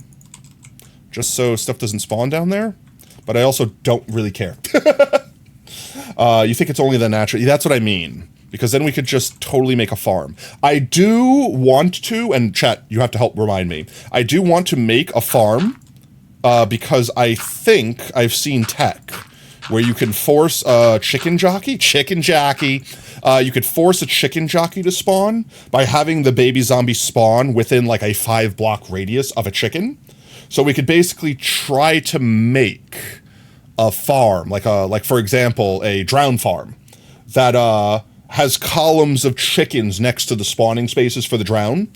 Just so stuff doesn't spawn down there. But I also don't really care. You think it's only the natural... That's what I mean. Because then we could just totally make a farm. I do want to, and chat, you have to help remind me. I do want to make a farm, because I think I've seen tech where you can force a chicken jockey, you could force a chicken jockey to spawn by having the baby zombie spawn within like a 5-block radius of a chicken. So we could basically try to make a farm, like for example, a drown farm that, has columns of chickens next to the spawning spaces for the drown.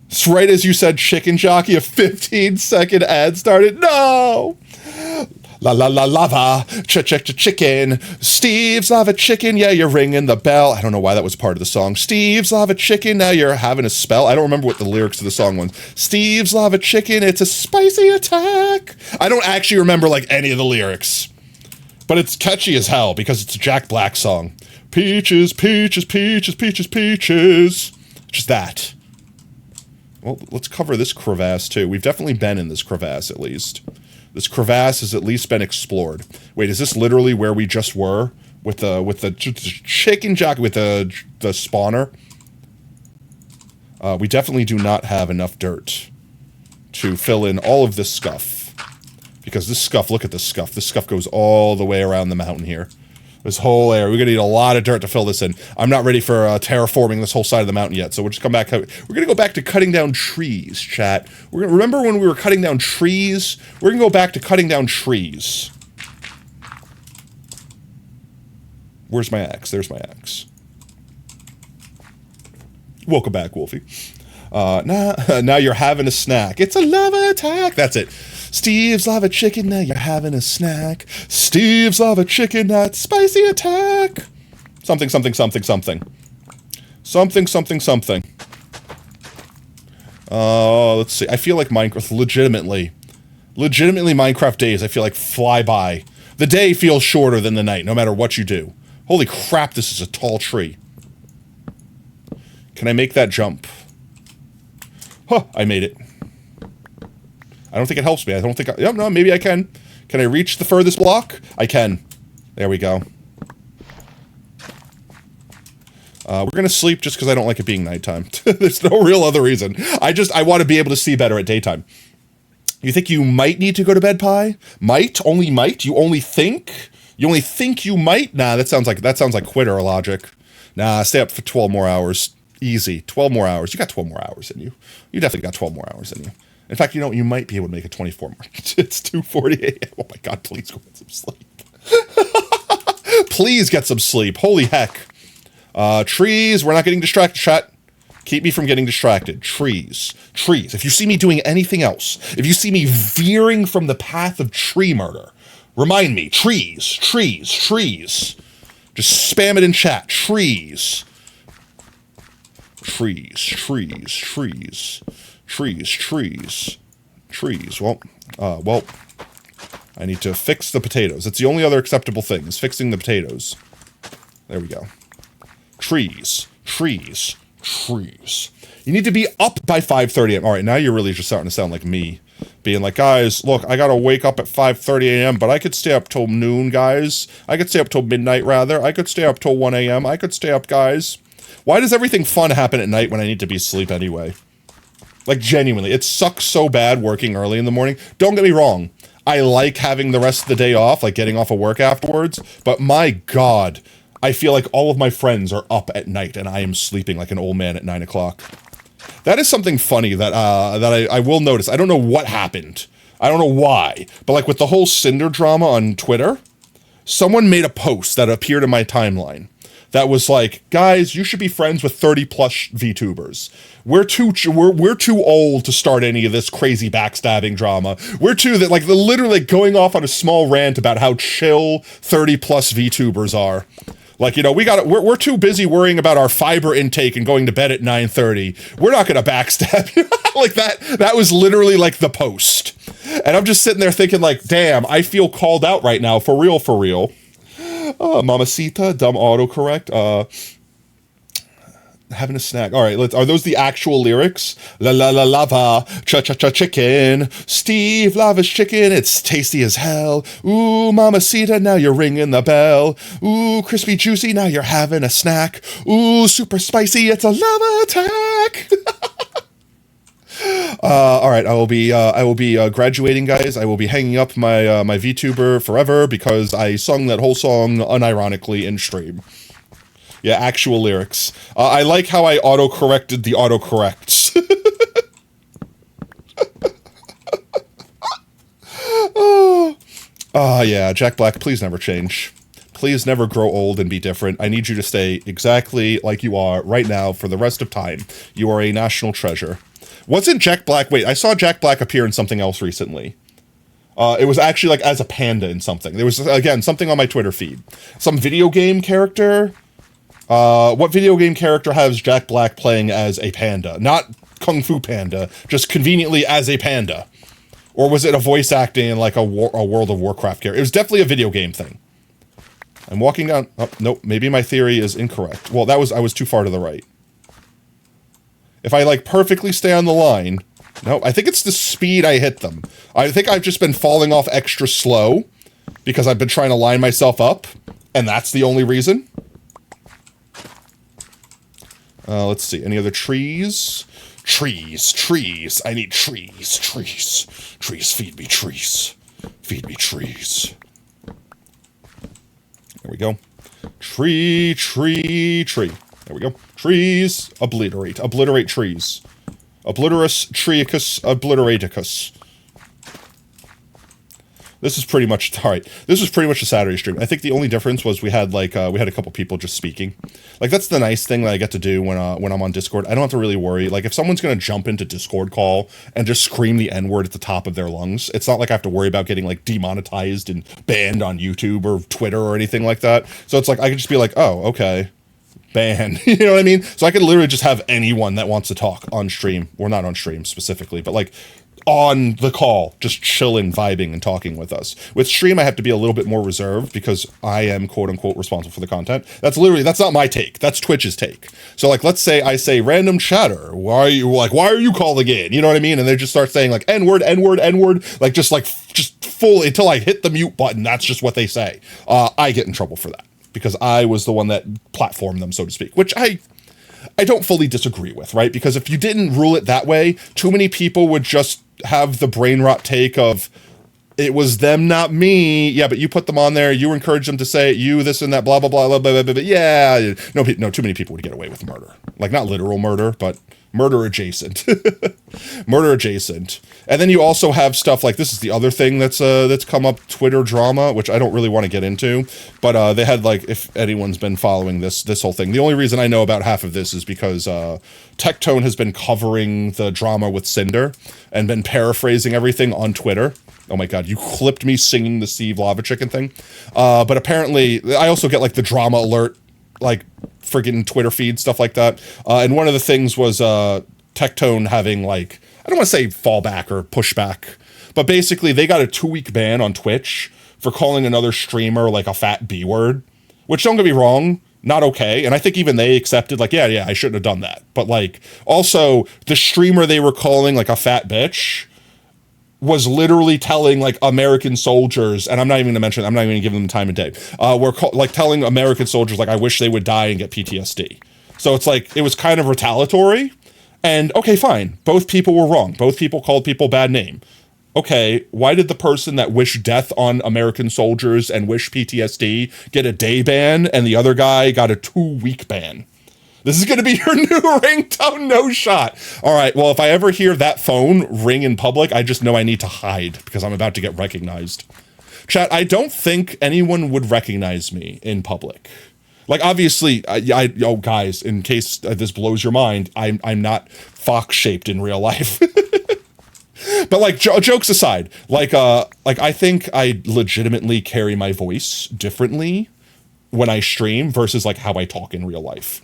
So right as you said chicken jockey, a 15-second ad started. No! La la la lava, chicken. Steve's lava chicken, yeah, you're ringing the bell. I don't know why that was part of the song. Steve's lava chicken, now you're having a spell. I don't remember what the lyrics to the song was. Steve's lava chicken, it's a spicy attack. I don't actually remember like any of the lyrics. But it's catchy as hell because it's a Jack Black song. Peaches, peaches, peaches, peaches, peaches. Just that. Well, let's cover this crevasse too. We've definitely been in this crevasse at least. This crevasse has at least been explored. Wait, is this literally where we just were with the chicken jockey with the spawner? We definitely do not have enough dirt to fill in all of this scuff. Because this scuff, look at this scuff. This scuff goes all the way around the mountain here. This whole area. We're going to need a lot of dirt to fill this in. I'm not ready for terraforming this whole side of the mountain yet, so we'll just come back. We're going to go back to cutting down trees, chat. Remember when we were cutting down trees? We're going to go back to cutting down trees. Where's my axe? There's my axe. Welcome back, Wolfie. Now you're having a snack. It's a lava attack. That's it. Steve's lava chicken, now you're having a snack. Steve's lava chicken, that's spicy attack. Something, something, something, something. Something, something, something. Let's see. I feel like Minecraft, legitimately Minecraft days, I feel like fly by. The day feels shorter than the night, no matter what you do. Holy crap, this is a tall tree. Can I make that jump? Huh, I made it. I don't think it helps me. I don't think no, maybe I can. Can I reach the furthest block? I can. There we go. We're gonna sleep just because I don't like it being nighttime. There's no real other reason. I want to be able to see better at daytime. You think you might need to go to bed, Pie? Might? Only might? You only think? You only think you might? Nah, that sounds like quitter logic. Nah, stay up for 12 more hours. Easy. 12 more hours. You got 12 more hours in you. You definitely got 12 more hours in you. In fact, you know, you might be able to make it 24 more. It's 2:40 a.m. Oh my god, please go get some sleep. Please get some sleep. Holy heck. Trees, we're not getting distracted, chat. Keep me from getting distracted. Trees. Trees. If you see me doing anything else, if you see me veering from the path of tree murder, remind me. Trees. Trees. Trees. Just spam it in chat. Trees. Trees. Trees. Trees. Trees, trees, trees. Well, I need to fix the potatoes. It's the only other acceptable thing, is fixing the potatoes. There we go. Trees, trees, trees. You need to be up by 5:30 a.m. All right, now you're really just starting to sound like me. Being like, guys, look, I gotta wake up at 5:30 a.m., but I could stay up till noon, guys. I could stay up till midnight, rather. I could stay up till 1 a.m. I could stay up, guys. Why does everything fun happen at night when I need to be asleep anyway? Like, genuinely, it sucks so bad working early in the morning. Don't get me wrong. I like having the rest of the day off, like getting off of work afterwards. But my God, I feel like all of my friends are up at night and I am sleeping like an old man at 9 o'clock. That is something funny that I will notice. I don't know what happened. I don't know why. But like with the whole Cinder drama on Twitter, someone made a post that appeared in my timeline that was like, guys, you should be friends with 30 plus VTubers. We're too old to start any of this crazy backstabbing drama. We're too that like literally going off on a small rant about how chill 30 plus VTubers are. Like, you know, we're too busy worrying about our fiber intake and going to bed at 9:30. We're not gonna backstab you. Like that was literally like the post. And I'm just sitting there thinking like, damn, I feel called out right now, for real, for real. Mamacita, dumb autocorrect. Having a snack. All right, are those the actual lyrics? La la la lava, cha cha cha chicken. Steve, lava's chicken, it's tasty as hell. Ooh, mamacita, now you're ringing the bell. Ooh, crispy juicy, now you're having a snack. Ooh, super spicy, it's a lava attack. All right, I will be graduating, guys. I will be hanging up my my VTuber forever because I sung that whole song unironically in stream. Yeah, actual lyrics. I like how I auto-corrected the autocorrects. Yeah, Jack Black, please never change. Please never grow old and be different. I need you to stay exactly like you are right now for the rest of time. You are a national treasure. Wasn't Jack Black... Wait, I saw Jack Black appear in something else recently. It was actually like as a panda in something. There was, again, something on my Twitter feed. Some video game character... what video game character has Jack Black playing as a panda? Not Kung Fu Panda, just conveniently as a panda. Or was it a voice acting in like a World of Warcraft character? It was definitely a video game thing. I'm walking down... Oh, nope, maybe my theory is incorrect. Well, I was too far to the right. If I like perfectly stay on the line... No, I think it's the speed I hit them. I think I've just been falling off extra slow because I've been trying to line myself up, and that's the only reason. Let's see. Any other trees? Trees. I need trees. Trees, feed me trees. Feed me trees. There we go. Tree. There we go. Trees. Obliterate trees. Obliterus triacus obliteraticus. This is pretty much, all right, this was pretty much a Saturday stream. I think the only difference was we had a couple people just speaking. Like, that's the nice thing that I get to do when I'm on Discord. I don't have to really worry. Like, if someone's going to jump into Discord call and just scream the N-word at the top of their lungs, it's not like I have to worry about getting, like, demonetized and banned on YouTube or Twitter or anything like that. So it's like, I could just be like, oh, okay, ban. You know what I mean? So I could literally just have anyone that wants to talk on stream, or not on stream specifically, but, like, on the call, just chilling, vibing, and talking with us. With stream, I have to be a little bit more reserved because I am quote-unquote responsible for the content. That's not my take. That's Twitch's take. So, like, let's say I say random chatter. Why are you calling in? You know what I mean? And they just start saying, like, N-word, like, just full, until I hit the mute button. That's just what they say. I get in trouble for that because I was the one that platformed them, so to speak, which I don't fully disagree with, right? Because if you didn't rule it that way, too many people would just have the brain rot take of, it was them, not me. Yeah, but you put them on there. You encouraged them to say it. You, this and that, blah, blah, blah, blah, blah, blah, blah. Yeah, no, too many people would get away with murder. Like, not literal murder, but murder adjacent. Murder adjacent. And then you also have stuff like, this is the other thing that's come up, Twitter drama, which I don't really want to get into, but they had, like, if anyone's been following this whole thing, the only reason I know about half of this is because Tectone has been covering the drama with Cinder and been paraphrasing everything on Twitter. Oh my God, you clipped me singing the Steve Lava Chicken thing. But apparently, I also get, like, the drama alert, like, friggin' Twitter feed, stuff like that. And one of the things was Tectone having, like, I don't want to say fallback or pushback, but basically they got a 2-week ban on Twitch for calling another streamer, like, a fat B word, which, don't get me wrong, not okay. And I think even they accepted, like, yeah, I shouldn't have done that. But, like, also, the streamer they were calling, like, a fat bitch was literally telling, like, American soldiers, and I'm not even going to give them time of day, telling American soldiers, like, I wish they would die and get PTSD. So it's like, it was kind of retaliatory, and okay, fine. Both people were wrong. Both people called people bad name. okay, why did the person that wished death on American soldiers and wished PTSD get a day ban and the other guy got a 2-week ban? This is going to be your new ringtone, no shot. All right, well, if I ever hear that phone ring in public, I just know I need to hide because I'm about to get recognized. Chat, I don't think anyone would recognize me in public. Like, obviously, oh, guys, in case this blows your mind, I'm not fox-shaped in real life. But, like, jokes aside, like, I think I legitimately carry my voice differently when I stream versus, like, how I talk in real life.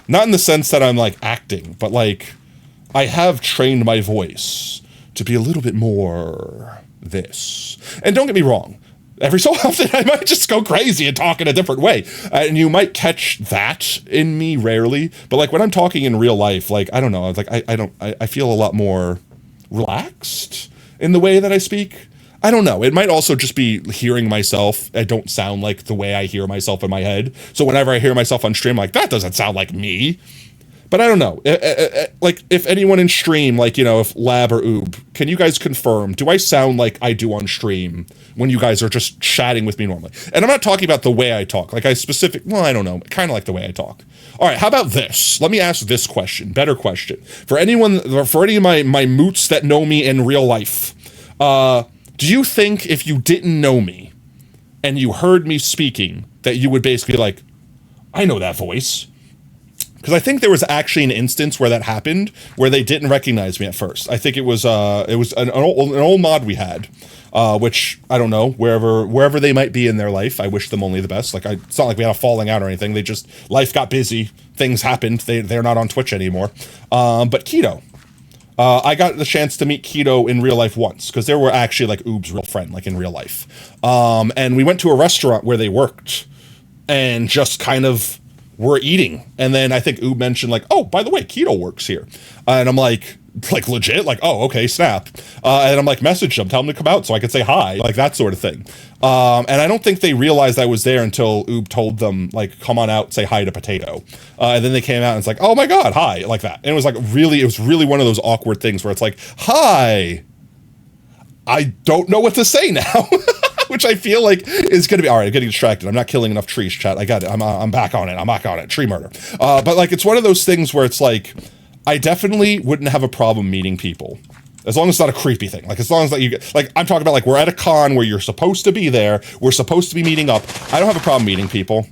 Not in the sense that I'm, like, acting, but, like, I have trained my voice to be a little bit more this. And don't get me wrong, every so often I might just go crazy and talk in a different way. And you might catch that in me rarely, but, like, when I'm talking in real life, like, I don't know, like, I feel a lot more relaxed in the way that I speak. I don't know. It might also just be hearing myself. I don't sound like the way I hear myself in my head. So whenever I hear myself on stream, I'm like, that doesn't sound like me. But I don't know. Like, if anyone in stream, like, you know, if Lab or Oob, can you guys confirm, do I sound like I do on stream when you guys are just chatting with me normally? And I'm not talking about the way I talk. Like, well, I don't know. Kind of like the way I talk. All right, how about this? Let me ask this question. Better question. For any of my moots that know me in real life, do you think if you didn't know me and you heard me speaking that you would basically be like, I know that voice? Because I think there was actually an instance where that happened where they didn't recognize me at first. I think it was an old mod we had, which I don't know, wherever they might be in their life, I wish them only the best. Like, it's not like we had a falling out or anything. Life got busy, things happened. They're not on Twitch anymore. But Keto, I got the chance to meet Keto in real life once because they were actually like Oob's real friend, like in real life. And we went to a restaurant where they worked and just kind of were eating. And then I think Oob mentioned like, oh, by the way, Keto works here. And I'm like legit, like, oh, okay, snap. And I'm like, message them, tell them to come out so I could say hi, like that sort of thing. And I don't think they realized I was there until Oob told them, like, come on out, say hi to Potato. And then they came out and it's like, oh my God, hi, like that. And it was really one of those awkward things where it's like, hi, I don't know what to say now. Which I feel like is going to be, all right, I'm getting distracted. I'm not killing enough trees, chat. I got it. I'm back on it. I'm back on it. Tree murder. But like, it's one of those things where it's like, I definitely wouldn't have a problem meeting people. As long as it's not a creepy thing. Like, as long as like, you get, like, I'm talking about like, we're at a con where you're supposed to be there. We're supposed to be meeting up. I don't have a problem meeting people.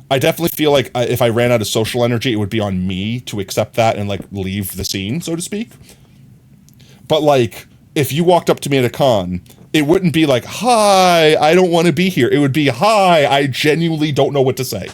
I definitely feel like if I ran out of social energy, it would be on me to accept that and like leave the scene, so to speak. But like, if you walked up to me at a con, it wouldn't be like, hi, I don't want to be here. It would be, hi, I genuinely don't know what to say.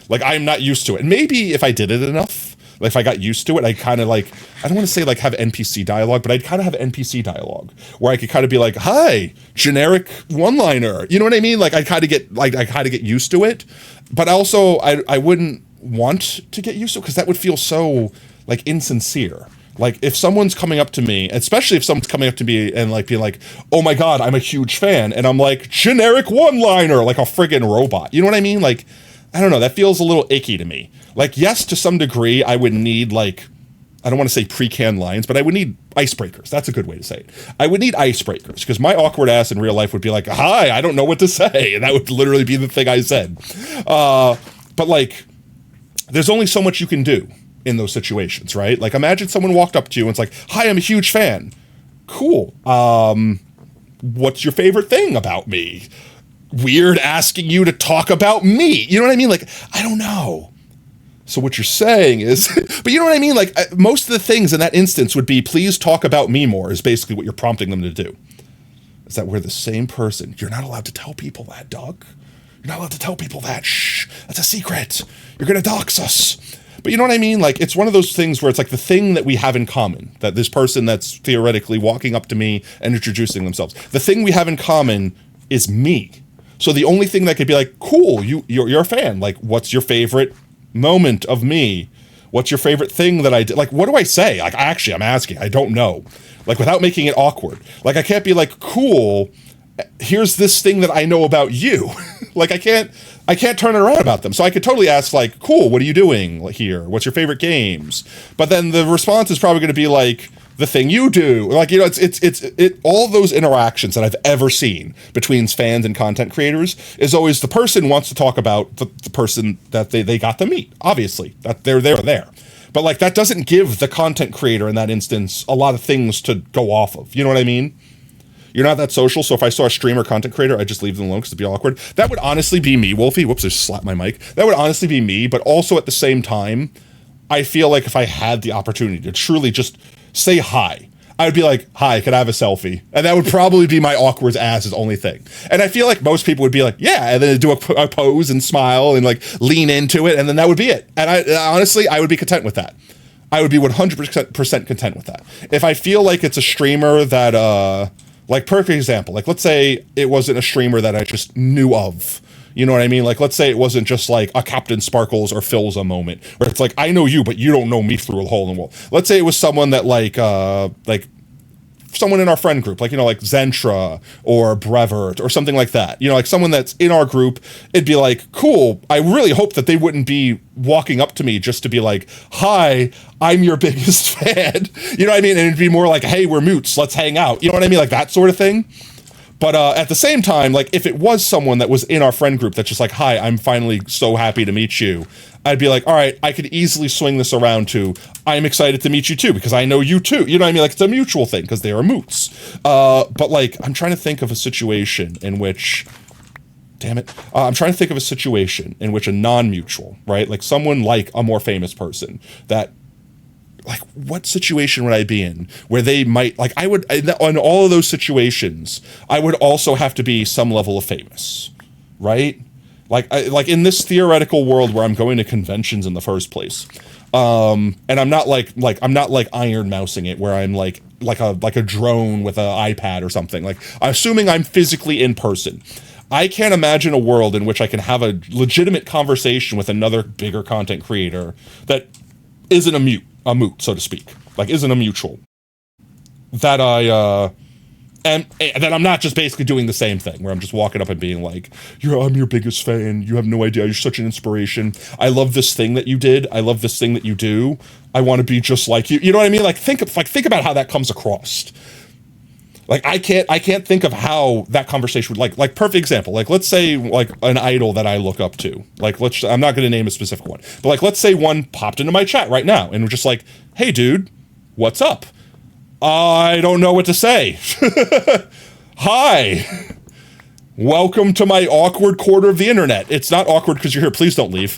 Like, I'm not used to it. And maybe if I did it enough, like if I got used to it, I'd kind of like, I don't want to say like have NPC dialogue, but I'd kind of have NPC dialogue where I could kind of be like, hi, generic one-liner. You know what I mean? Like I kind of get used to it, but also I wouldn't want to get used to it because that would feel so like insincere. Like, if someone's coming up to me, especially if someone's coming up to me and, like, being like, oh my God, I'm a huge fan, and I'm like, generic one-liner, like a friggin' robot. You know what I mean? Like, I don't know, that feels a little icky to me. Like, yes, to some degree, I would need, like, I don't want to say pre-canned lines, but I would need icebreakers. That's a good way to say it. I would need icebreakers, because my awkward ass in real life would be like, hi, I don't know what to say, and that would literally be the thing I said. But, like, there's only so much you can do in those situations, right? Like, imagine someone walked up to you and it's like, hi, I'm a huge fan. Cool. What's your favorite thing about me? Weird asking you to talk about me. You know what I mean? Like, I don't know. So what you're saying is, but you know what I mean? Like, most of the things in that instance would be, please talk about me more, is basically what you're prompting them to do. Is that we're the same person. You're not allowed to tell people that, Doug. You're not allowed to tell people that. Shh, that's a secret. You're going to dox us. But you know what I mean? Like, it's one of those things where it's like the thing that we have in common, that this person that's theoretically walking up to me and introducing themselves, the thing we have in common is me. So the only thing that could be like, cool, you're a fan. Like, what's your favorite moment of me? What's your favorite thing that I did? Like, what do I say? Like, I'm asking. I don't know. Like, without making it awkward. Like, I can't be like, cool, here's this thing that I know about you. Like, I can't turn it around about them. So I could totally ask, like, cool, what are you doing here? What's your favorite games? But then the response is probably going to be like, the thing you do. Like, you know, it's all those interactions that I've ever seen between fans and content creators is always the person wants to talk about the person that they got to meet. Obviously, that they're there. But like, that doesn't give the content creator in that instance a lot of things to go off of. You know what I mean? You're not that social, so if I saw a streamer content creator, I'd just leave them alone because it'd be awkward. That would honestly be me, Wolfie. Whoops, I just slapped my mic. That would honestly be me, but also at the same time, I feel like if I had the opportunity to truly just say hi, I would be like, hi, can I have a selfie? And that would probably be my awkward ass's only thing. And I feel like most people would be like, yeah, and then do a pose and smile and like lean into it, and then that would be it. And honestly, I would be content with that. I would be 100% content with that. If I feel like it's a streamer that, like perfect example, like let's say it wasn't a streamer that I just knew of. You know what I mean? Like, let's say it wasn't just like a Captain Sparkles or Philza moment where it's like, I know you, but you don't know me through a hole in the wall. Let's say it was someone that like someone in our friend group, like, you know, like Zentra or Brevert or something like that. You know, like someone that's in our group, it'd be like, cool. I really hope that they wouldn't be walking up to me just to be like, hi, I'm your biggest fan. You know what I mean? And it'd be more like, hey, we're mutes, let's hang out. You know what I mean? Like that sort of thing. But at the same time, like if it was someone that was in our friend group that's just like, hi, I'm finally so happy to meet you, I'd be like, all right, I could easily swing this around to, I'm excited to meet you too, because I know you too. You know what I mean? Like it's a mutual thing because they are moots. But like, I'm trying to think of a situation in which, damn it, I'm trying to think of a situation in which a non-mutual, right? Like someone like a more famous person that, like, what situation would I be in where they might, like, I would, on all of those situations, I would also have to be some level of famous, right? Like, like in this theoretical world where I'm going to conventions in the first place, and I'm not I'm not like iron mousing it where I'm like a drone with an iPad or something. Like, assuming I'm physically in person, I can't imagine a world in which I can have a legitimate conversation with another bigger content creator that isn't a moot, so to speak, like isn't a mutual, that and that I'm not just basically doing the same thing where I'm just walking up and being like, I'm your biggest fan, you have no idea, you're such an inspiration, I love this thing that you did, I love this thing that you do, I want to be just like you. You know what I mean? Like think about how that comes across. Like I can't think of how that conversation would, like perfect example, like let's say like an idol that I look up to, like I'm not going to name a specific one, but like let's say one popped into my chat right now and was just like, hey dude, what's up? I don't know what to say. Hi, welcome to my awkward corner of the internet. It's not awkward because you're here, please don't leave.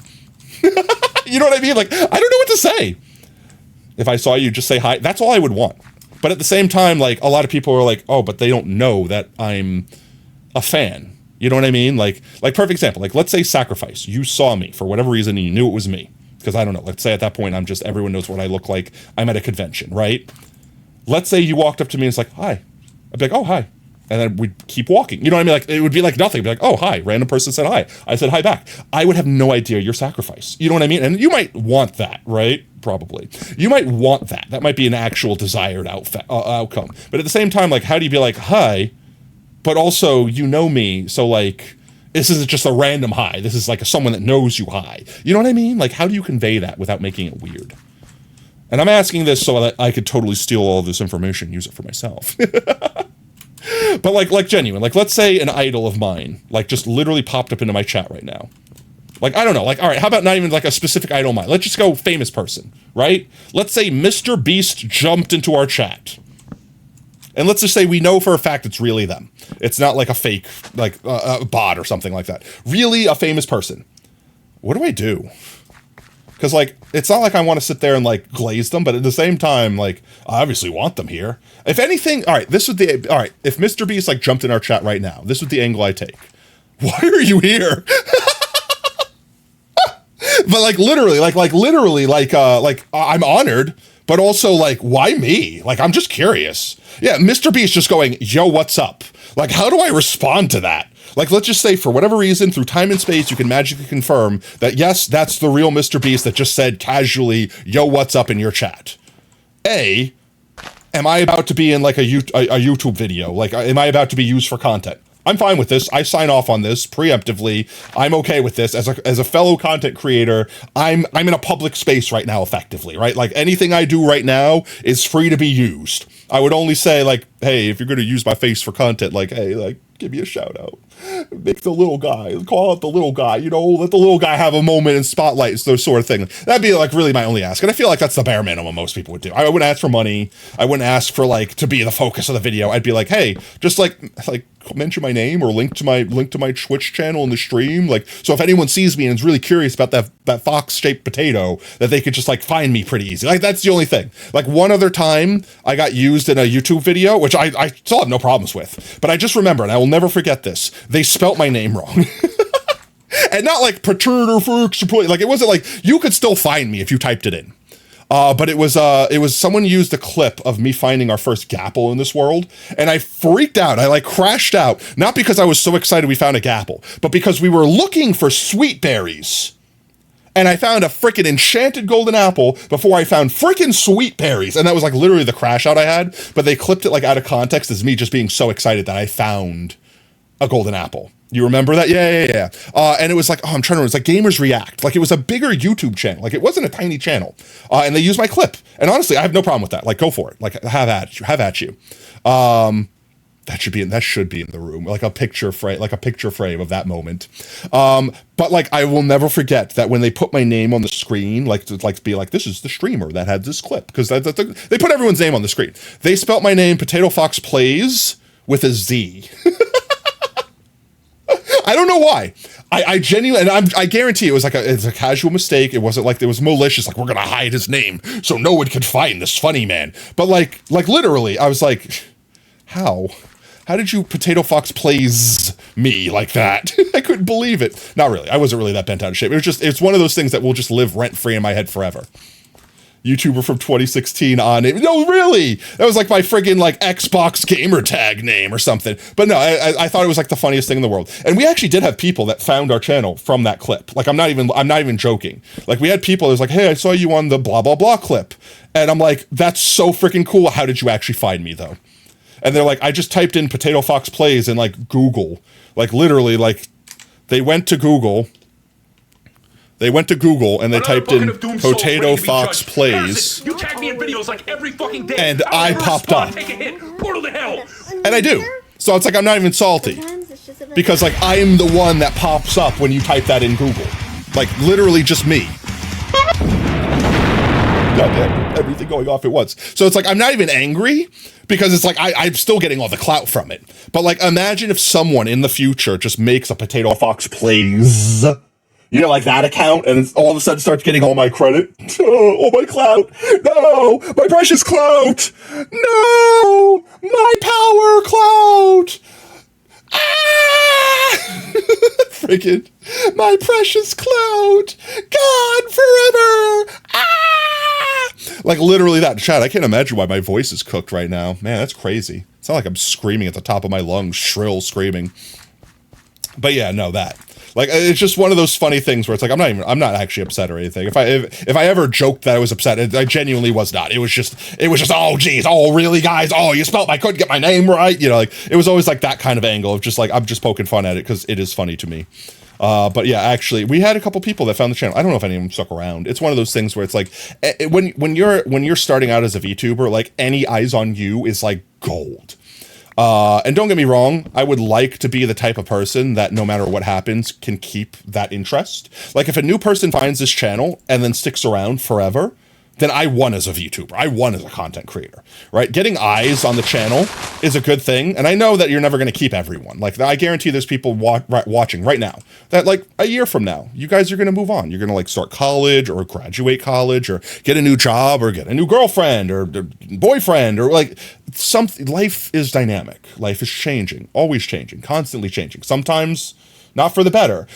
You know what I mean? Like I don't know what to say. If I saw you, just say hi. That's all I would want. But at the same time, like, a lot of people are like, oh, but they don't know that I'm a fan. You know what I mean? Like perfect example. Like, let's say Sacrifice. You saw me for whatever reason and you knew it was me. Because I don't know. Let's say at that point, everyone knows what I look like. I'm at a convention, right? Let's say you walked up to me and it's like, hi. I'd be like, oh, hi. And then we'd keep walking. You know what I mean? Like, it would be like nothing. It'd be like, oh, hi. Random person said hi. I said hi back. I would have no idea you're Sacrifice. You know what I mean? And you might want that, right? Probably. You might want that. That might be an actual desired outcome. But at the same time, like, how do you be like, hi, but also you know me, so like, this isn't just a random hi. This is like someone that knows you hi. You know what I mean? Like, how do you convey that without making it weird? And I'm asking this so that I could totally steal all of this information and use it for myself. But like genuine, like let's say an idol of mine, like just literally popped up into my chat right now. Like, I don't know, like, all right, how about not even like a specific idol of mine? Let's just go famous person, right? Let's say Mr. Beast jumped into our chat. And let's just say we know for a fact it's really them. It's not like a fake, like a bot or something like that. Really a famous person. What do I do? Because, like, it's not like I want to sit there and, like, glaze them, but at the same time, like, I obviously want them here. If anything, all right, if Mr. Beast, like, jumped in our chat right now, this is the angle I take. Why are you here? But, like, literally, I'm honored, but also, like, why me? Like, I'm just curious. Yeah, Mr. Beast just going, yo, what's up? Like, how do I respond to that? Like, let's just say, for whatever reason, through time and space, you can magically confirm that, yes, that's the real Mr. Beast that just said casually, yo, what's up in your chat. Am I about to be in, like, a YouTube video? Like, am I about to be used for content? I'm fine with this. I sign off on this preemptively. I'm okay with this as a fellow content creator. I'm in a public space right now, effectively, right? Like anything I do right now is free to be used. I would only say like, hey, if you're going to use my face for content, like, hey, like, give me a shout out. Make the little guy, call out the little guy, you know, let the little guy have a moment in spotlight, those sort of thing. That'd be like really my only ask. And I feel like that's the bare minimum most people would do. I wouldn't ask for money. I wouldn't ask for like to be the focus of the video. I'd be like, hey, just like mention my name or link to my Twitch channel in the stream. Like, so if anyone sees me and is really curious about that fox-shaped potato, that they could just like find me pretty easy. Like that's the only thing. Like one other time I got used in a YouTube video, which I still have no problems with, but I just remember, and I will never forget this, they spelt my name wrong. And not like Paturner Fox, like it wasn't like, you could still find me if you typed it in. But it was someone used a clip of me finding our first gapple in this world, and I freaked out. I like crashed out, not because I was so excited we found a gapple, but because we were looking for sweet berries. And I found a freaking enchanted golden apple before I found freaking sweet berries. And that was like literally the crash out I had, but they clipped it like out of context as me just being so excited that I found a golden apple. You remember that? Yeah. And it was like, I'm trying to remember, it's like Gamers React. Like it was a bigger YouTube channel. Like it wasn't a tiny channel. And they used my clip. And honestly, I have no problem with that. Like go for it. Like have at you. That should be in the room. Like a picture frame of that moment. But like I will never forget that when they put my name on the screen, like to like be like, this is the streamer that had this clip. Because they put everyone's name on the screen. They spelt my name Potato Fox Plays with a Z. I don't know why. I genuinely, and I guarantee it's a casual mistake. It wasn't like it was malicious. Like we're gonna hide his name so no one could find this funny man. But like literally, I was like, how did you Potato Fox Plays me like that? I couldn't believe it. Not really. I wasn't really that bent out of shape. It's one of those things that will just live rent free in my head forever. YouTuber from 2016 on it. No, really? That was like my friggin' like Xbox gamer tag name or something. But no, I thought it was like the funniest thing in the world. And we actually did have people that found our channel from that clip. Like I'm not even joking. Like we had people that was like, hey, I saw you on the blah, blah, blah clip. And I'm like, that's so freaking cool. How did you actually find me though? And they're like, I just typed in Potato Fox Plays in like Google. Like literally like they went to Google and they typed in Potato Fox Plays. You tag me in videos like every fucking day. And I popped up. Take a hit. Portal to hell. And I do. So it's like I'm not even salty. Because like I am the one that pops up when you type that in Google. Like literally just me. Goddamn, everything going off at once. So it's like I'm not even angry because it's like I'm still getting all the clout from it. But like imagine if someone in the future just makes a Potato Fox Plays, you know, like that account, and it's all of a sudden starts getting all my credit. Oh, my clout. No, my precious clout. No, my power clout. Ah! Freaking my precious clout. Gone forever. Ah! Like literally that. Chat, I can't imagine why my voice is cooked right now. Man, that's crazy. It's not like I'm screaming at the top of my lungs, shrill screaming. But yeah, no, that. Like it's just one of those funny things where it's like I'm not actually upset or anything. If I ever joked that I was upset, I genuinely was not. It was just oh geez, oh really guys, oh you I couldn't get my name right, you know, like it was always like that kind of angle of just like I'm just poking fun at it because it is funny to me. But yeah, actually, we had a couple people that found the channel. I don't know if any of them stuck around. It's one of those things where it's like when you're starting out as a VTuber, like any eyes on you is like gold. And don't get me wrong, I would like to be the type of person that no matter what happens can keep that interest. Like if a new person finds this channel and then sticks around forever, then I won as a VTuber. I won as a content creator, right? Getting eyes on the channel is a good thing. And I know that you're never going to keep everyone. Like I guarantee there's people watching right now that like a year from now, you guys are going to move on. You're going to like start college or graduate college or get a new job or get a new girlfriend or boyfriend or like something. Life is dynamic. Life is changing, always changing, constantly changing. Sometimes not for the better,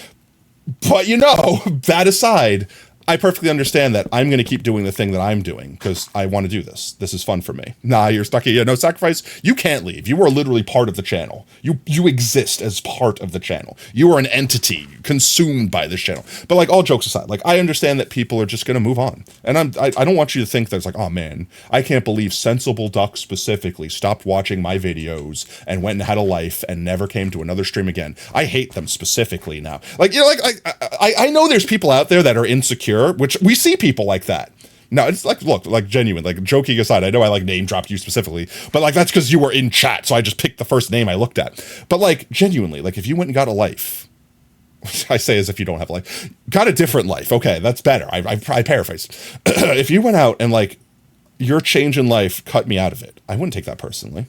but you know, that aside, I perfectly understand that I'm going to keep doing the thing that I'm doing because I want to do this. This is fun for me. Nah, you're stuck here. No sacrifice. You can't leave. You are literally part of the channel. You exist as part of the channel. You are an entity consumed by this channel. But like all jokes aside, like I understand that people are just going to move on. And I don't want you to think that it's like, oh man, I can't believe Sensible Duck specifically stopped watching my videos and went and had a life and never came to another stream again. I hate them specifically now. Like, you know, like I know there's people out there that are insecure, which we see people like that. No, it's like, look, like genuine, like joking aside, I know I like name dropped you specifically, but like that's because you were in chat, so I just picked the first name I looked at. But like genuinely, like if you went and got a life, I say as if you don't have a life, got a different life. Okay, that's better. I paraphrase. If you went out and like your change in life cut me out of it, I wouldn't take that personally.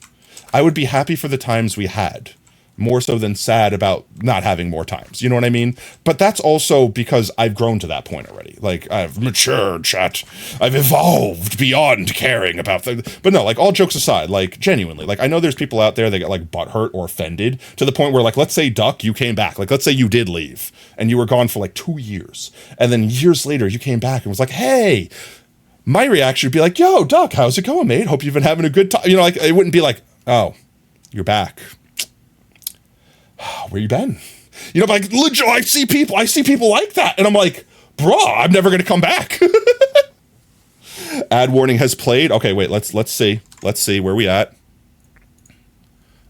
I would be happy for the times we had, more so than sad about not having more times. You know what I mean? But that's also because I've grown to that point already. Like, I've matured, chat. I've evolved beyond caring about things. But no, like, all jokes aside, like, genuinely, like, I know there's people out there that get, like, butthurt or offended to the point where, like, let's say, Duck, you came back. Like, let's say you did leave, and you were gone for, like, 2 years. And then years later, you came back and was like, hey, my reaction would be like, yo, Duck, how's it going, mate? Hope you've been having a good time. You know, like, it wouldn't be like, oh, you're back. Where you been? You know, like legit, I see people like that, and I'm like, bro, I'm never gonna come back. Ad warning has played. Okay, wait, let's see where we at.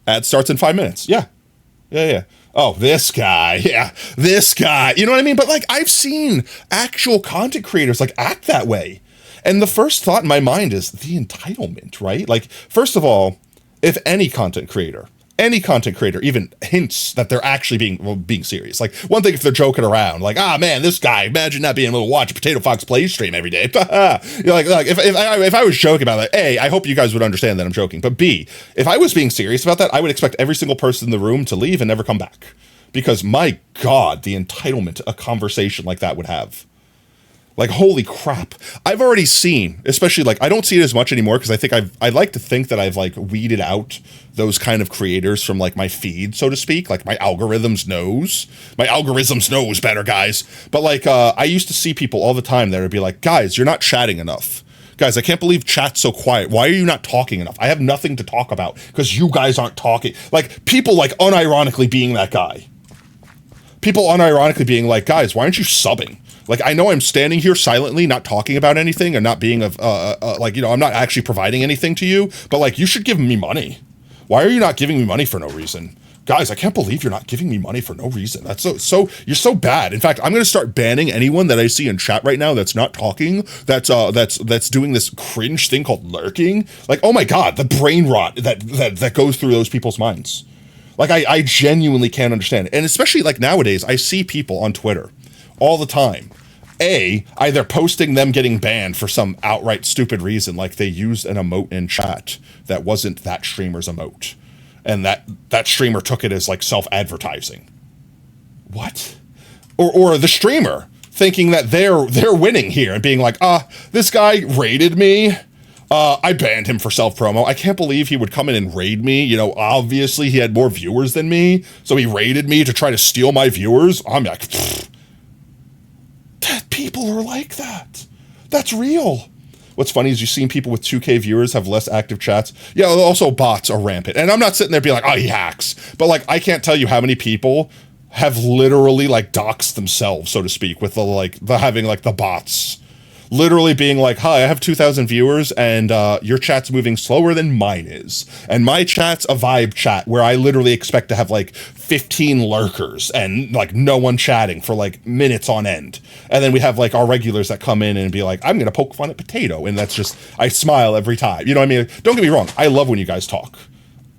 Ad starts in 5 minutes. Yeah. Oh, this guy. Yeah, this guy. You know what I mean? But like, I've seen actual content creators like act that way, and the first thought in my mind is the entitlement, right? Like, first of all, if any content creator even hints that they're actually being serious. Like, one thing if they're joking around, like, ah, man, this guy, imagine not being able to watch a Potato Fox Play stream every day. You know, like if I was joking about that, A, I hope you guys would understand that I'm joking. But B, if I was being serious about that, I would expect every single person in the room to leave and never come back. Because, my God, the entitlement a conversation like that would have. Like, holy crap. I've already seen, especially, like, I don't see it as much anymore because I think I like to think that I've, like, weeded out those kind of creators from, like, my feed, so to speak. Like, my algorithms knows. My algorithms knows better, guys. But, like, I used to see people all the time that would be like, guys, you're not chatting enough. Guys, I can't believe chat's so quiet. Why are you not talking enough? I have nothing to talk about because you guys aren't talking. Like, people, like, unironically being that guy. People unironically being like, guys, why aren't you subbing? Like, I know I'm standing here silently, not talking about anything and not being like, you know, I'm not actually providing anything to you, but like, you should give me money. Why are you not giving me money for no reason? Guys, I can't believe you're not giving me money for no reason. That's so you're so bad. In fact, I'm going to start banning anyone that I see in chat right now that's not talking, that's doing this cringe thing called lurking. Like, oh my God, the brain rot that goes through those people's minds. Like, I genuinely can't understand it. And especially like nowadays, I see people on Twitter all the time, either posting them getting banned for some outright stupid reason, like they used an emote in chat that wasn't that streamer's emote, and that streamer took it as like self-advertising. What? Or the streamer thinking that they're winning here and being like, this guy raided me. I banned him for self-promo. I can't believe he would come in and raid me. You know, obviously he had more viewers than me, so he raided me to try to steal my viewers. I'm like, that people are like that. That's real. What's funny is you've seen people with 2K viewers have less active chats. Yeah, also bots are rampant. And I'm not sitting there being like, oh, he hacks. But like, I can't tell you how many people have literally like doxed themselves, so to speak, with the having like the bots. Literally being like, hi, I have 2,000 viewers and your chat's moving slower than mine is. And my chat's a vibe chat where I literally expect to have like 15 lurkers and like no one chatting for like minutes on end. And then we have like our regulars that come in and be like, I'm going to poke fun at Potato. And that's just, I smile every time. You know what I mean? Don't get me wrong. I love when you guys talk.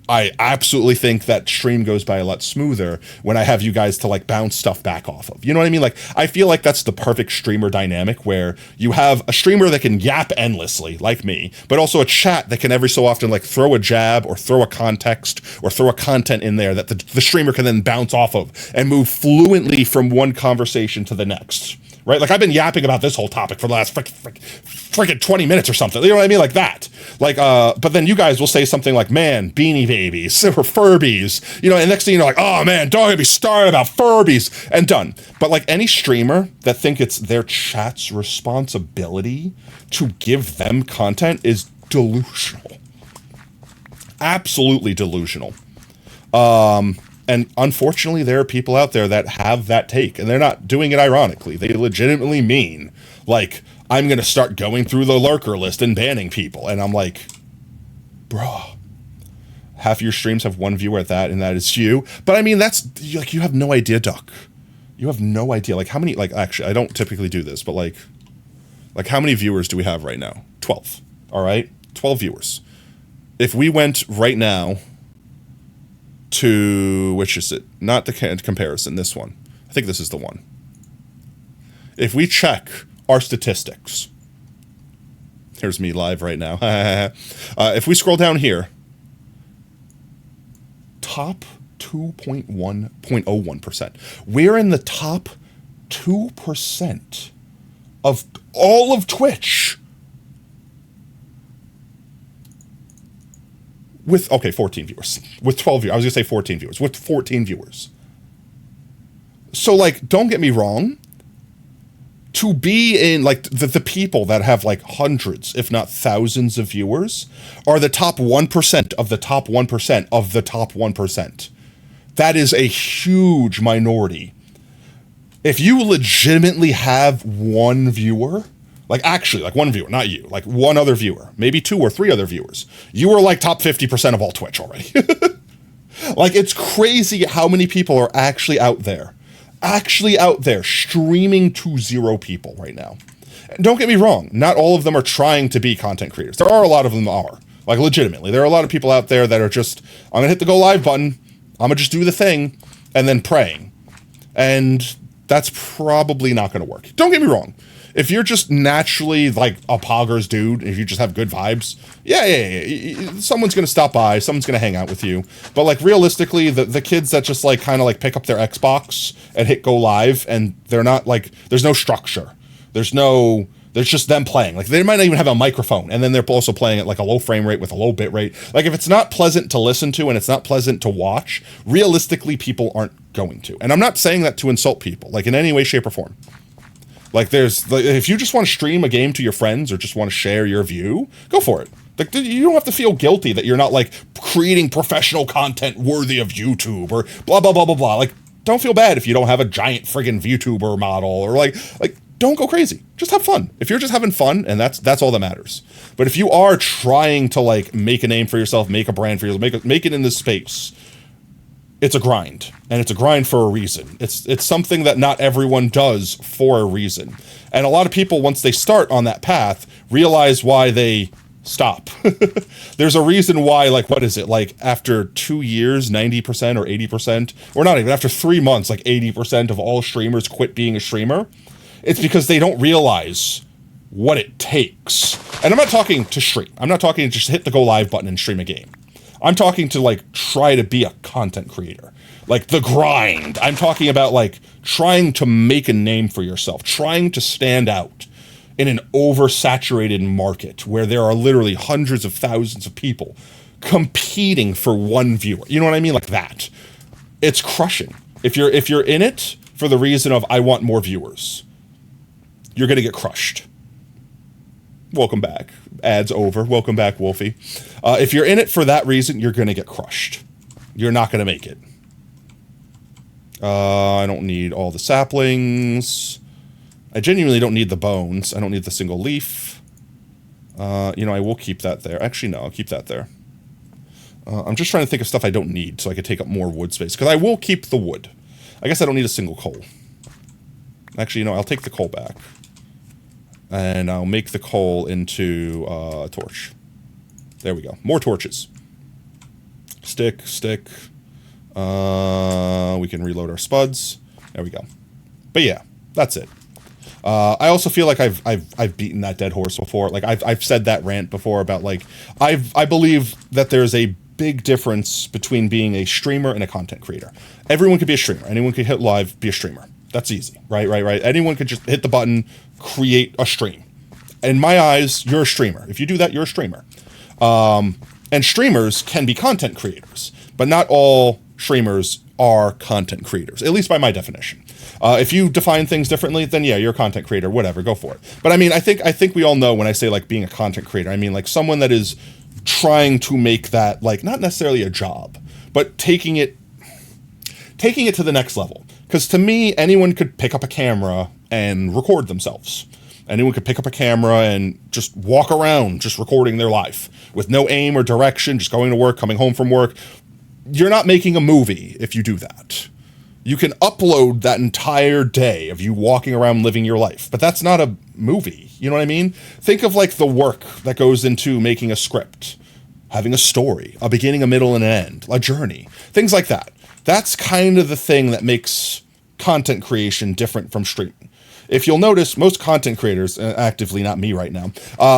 I absolutely think that stream goes by a lot smoother when I have you guys to like bounce stuff back off of. You know what I mean? Like, I feel like that's the perfect streamer dynamic where you have a streamer that can yap endlessly, like me, but also a chat that can every so often like throw a jab or throw a context or throw a content in there that the streamer can then bounce off of and move fluently from one conversation to the next. Right? Like, I've been yapping about this whole topic for the last freaking 20 minutes or something. You know what I mean? Like that. Like, but then you guys will say something like, man, Beanie Babies or Furbies, you know, and next thing you know, like, oh man, don't get me started about Furbies, and done. But like any streamer that think it's their chat's responsibility to give them content is delusional. Absolutely delusional. And unfortunately, there are people out there that have that take, and they're not doing it ironically. They legitimately mean, like, I'm going to start going through the lurker list and banning people. And I'm like, bruh, half your streams have one viewer at that, and that is you. But I mean, that's, like, you have no idea, Duck. You have no idea. Like, how many, like, actually, I don't typically do this, but, like how many viewers do we have right now? 12. All right? 12 viewers. If we went right now to, which is it? Not the comparison, this one. I think this is the one. If we check our statistics, here's me live right now. If we scroll down here, top 2.01%. We're in the top 2% of all of Twitch. With, okay, 14 viewers. With 12 viewers. I was going to say 14 viewers. With 14 viewers. So, like, don't get me wrong. To be in, like, the people that have, like, hundreds, if not thousands of viewers are the top 1% of the top 1% of the top 1%. That is a huge minority. If you legitimately have one viewer, like actually, like one viewer, not you, like one other viewer, maybe 2 or 3 other viewers, you are like top 50% of all Twitch already. Like, it's crazy how many people are actually out there streaming to 0 people right now. And don't get me wrong, not all of them are trying to be content creators. There are a lot of them that are, like, legitimately. There are a lot of people out there that are just, I'm gonna hit the go live button, I'm gonna just do the thing, and then praying. And that's probably not gonna work. Don't get me wrong. If you're just naturally like a poggers dude, if you just have good vibes, yeah, someone's gonna stop by, someone's gonna hang out with you. But like realistically, the kids that just like kind of like pick up their Xbox and hit go live, and they're not like, there's no structure, there's just them playing. Like, they might not even have a microphone, and then they're also playing at like a low frame rate with a low bit rate. Like, if it's not pleasant to listen to and it's not pleasant to watch, realistically, people aren't going to. And I'm not saying that to insult people, like in any way, shape, or form. Like, there's, like, if you just want to stream a game to your friends or just want to share your view, go for it. Like, you don't have to feel guilty that you're not, like, creating professional content worthy of YouTube or blah, blah, blah, blah, blah. Like, don't feel bad if you don't have a giant friggin' VTuber model, or, like, don't go crazy. Just have fun. If you're just having fun, and that's all that matters. But if you are trying to, like, make a name for yourself, make a brand for yourself, make it in this space, it's a grind, and it's a grind for a reason. It's something that not everyone does for a reason. And a lot of people, once they start on that path, realize why they stop. There's a reason why, like, what is it? Like, after 2 years, 90% or 80%, or not even, after 3 months, like 80% of all streamers quit being a streamer. It's because they don't realize what it takes. And I'm not talking to stream. I'm not talking to just hit the go live button and stream a game. I'm talking to, like, try to be a content creator. Like, the grind. I'm talking about, like, trying to make a name for yourself. Trying to stand out in an oversaturated market where there are literally hundreds of thousands of people competing for one viewer. You know what I mean? Like that. It's crushing. If you're in it for the reason of, I want more viewers, you're going to get crushed. Welcome back. Ads over. Welcome back, Wolfie. If you're in it for that reason, you're going to get crushed. You're not going to make it. I don't need all the saplings. I genuinely don't need the bones. I don't need the single leaf. You know, I will keep that there. Actually, no, I'll keep that there. I'm just trying to think of stuff I don't need so I could take up more wood space. Because I will keep the wood. I guess I don't need a single coal. Actually, you know, I'll take the coal back. And I'll make the coal into a torch. There we go. More torches. Stick. We can reload our spuds. There we go. But yeah, that's it. I also feel like I've beaten that dead horse before. Like, I've said that rant before about, like, I believe that there's a big difference between being a streamer and a content creator. Everyone could be a streamer. Anyone could hit live, be a streamer. That's easy, right? Anyone could just hit the button, create a stream. in my eyes, you're a streamer. If you do that, you're a streamer. And streamers can be content creators, but not all streamers are content creators, at least by my definition. If you define things differently, then yeah, you're a content creator, whatever, go for it. But I mean, I think we all know when I say like being a content creator, I mean like someone that is trying to make that like not necessarily a job, but taking it to the next level. Because to me, anyone could pick up a camera and record themselves. Anyone could pick up a camera and just walk around, just recording their life with no aim or direction, just going to work, coming home from work. You're not making a movie if you do that. You can upload that entire day of you walking around living your life, but that's not a movie. You know what I mean? Think of like the work that goes into making a script, having a story, a beginning, a middle, and an end, a journey, things like that. That's kind of the thing that makes content creation different from streaming. If you'll notice, most content creators, actively not me right now,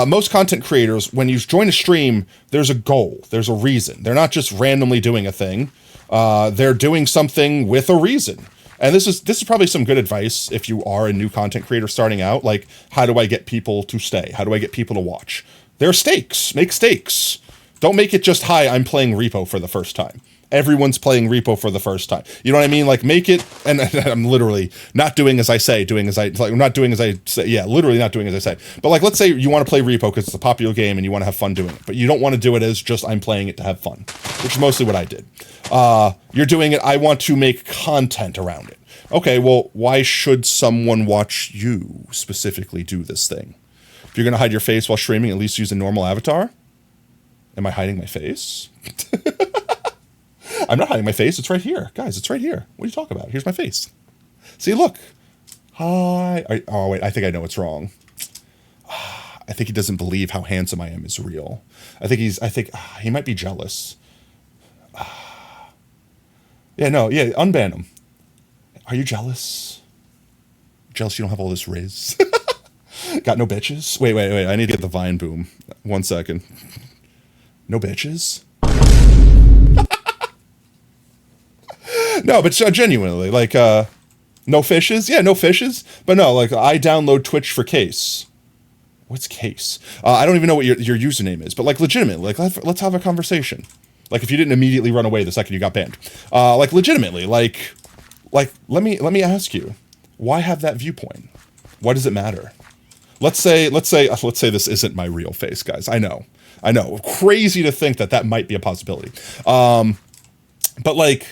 most content creators, when you join a stream, there's a goal, there's a reason. They're not just randomly doing a thing. They're doing something with a reason. And this is probably some good advice if you are a new content creator starting out. Like, how do I get people to stay? How do I get people to watch? There are stakes. Make stakes. Don't make it just, hi, I'm playing Repo for the first time. Everyone's playing Repo for the first time. You know what I mean? Like, make it, and I'm literally not doing as I say, not doing as I say, yeah, literally not doing as I say. But like, let's say you want to play Repo because it's a popular game and you want to have fun doing it, but you don't want to do it as just, I'm playing it to have fun, which is mostly what I did. You're doing it, I want to make content around it. Okay, well, why should someone watch you specifically do this thing? If you're going to hide your face while streaming, at least use a normal avatar. Am I hiding my face? I'm not hiding my face. It's right here. Guys, it's right here. What are you talking about? Here's my face. See, look. Hi. Oh, wait. I think I know what's wrong. I think he doesn't believe how handsome I am is real. I think he might be jealous. Yeah, unban him. Are you jealous? Jealous you don't have all this riz? Got no bitches? Wait. I need to get the Vine boom. 1 second. No bitches? No, but genuinely, like, no fishes? Yeah, no fishes. But no, like, I download Twitch for Case. What's Case? I don't even know what your username is, but like, legitimately, like, let's have a conversation. Like, if you didn't immediately run away the second you got banned. Like, legitimately, like, let me ask you, why have that viewpoint? Why does it matter? Let's say this isn't my real face, guys. I know. Crazy to think that might be a possibility. But like,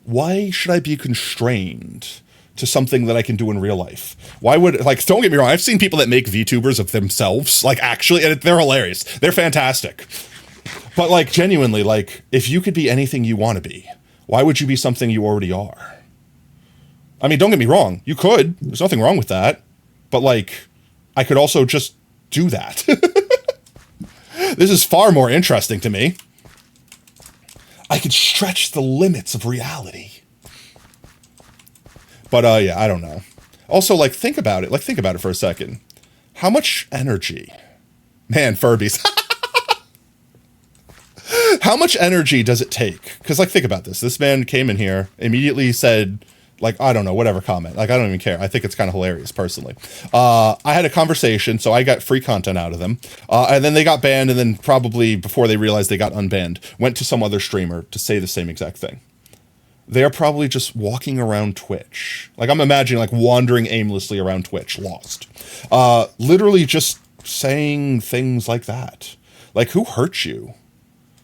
why should I be constrained to something that I can do in real life? Why would, like, don't get me wrong, I've seen people that make VTubers of themselves, like, actually, and they're hilarious. They're fantastic. But like, genuinely, like, if you could be anything you want to be, why would you be something you already are? I mean, don't get me wrong, you could. There's nothing wrong with that. But like, I could also just do that. This is far more interesting to me. I could stretch the limits of reality. But yeah, I don't know. Also, like, think about it. Like, think about it for a second. How much energy? Man, Furbies. How much energy does it take? Because, like, think about this. This man came in here, immediately said, like, I don't know, whatever comment. Like, I don't even care. I think it's kind of hilarious, personally. I had a conversation, so I got free content out of them. And then they got banned, and then probably before they realized they got unbanned, went to some other streamer to say the same exact thing. They're probably just walking around Twitch. Like, I'm imagining, like, wandering aimlessly around Twitch, lost. Literally just saying things like that. Like, who hurt you?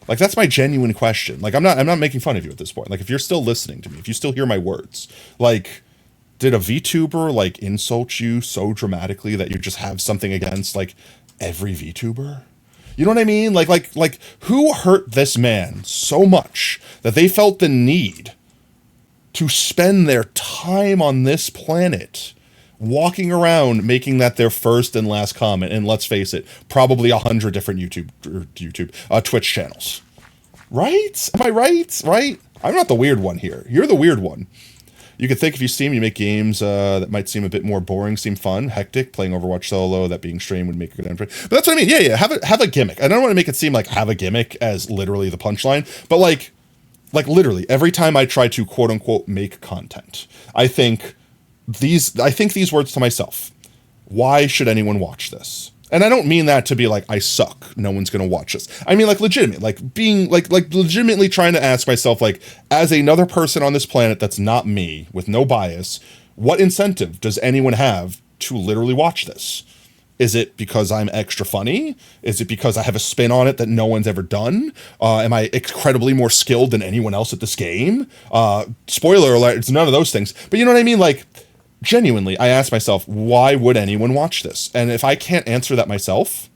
Like, that's my genuine question. Like, I'm not making fun of you at this point. Like, if you're still listening to me, if you still hear my words, like, did a VTuber, like, insult you so dramatically that you just have something against, like, every VTuber? You know what I mean? Like, who hurt this man so much that they felt the need to spend their time on this planet walking around making that their first and last comment, and let's face it, probably 100 different Twitch channels. Right? Am I right? Right? I'm not the weird one here. You're the weird one. You could think if you stream, you make games that might seem a bit more boring, seem fun, hectic, playing Overwatch solo, that being streamed would make a good entry. But that's what I mean. Yeah, have a gimmick. I don't want to make it seem like have a gimmick as literally the punchline, but like literally every time I try to quote unquote make content, I think these words to myself. Why should anyone watch this? And I don't mean that to be like, I suck, no one's gonna watch this. I mean like legitimate, like being like legitimately trying to ask myself, like, as another person on this planet that's not me, with no bias, what incentive does anyone have to literally watch this? Is it because I'm extra funny? Is it because I have a spin on it that no one's ever done? Am I incredibly more skilled than anyone else at this game? Spoiler alert, it's none of those things. But you know what I mean? Like, genuinely, I ask myself, why would anyone watch this? And if I can't answer that myself,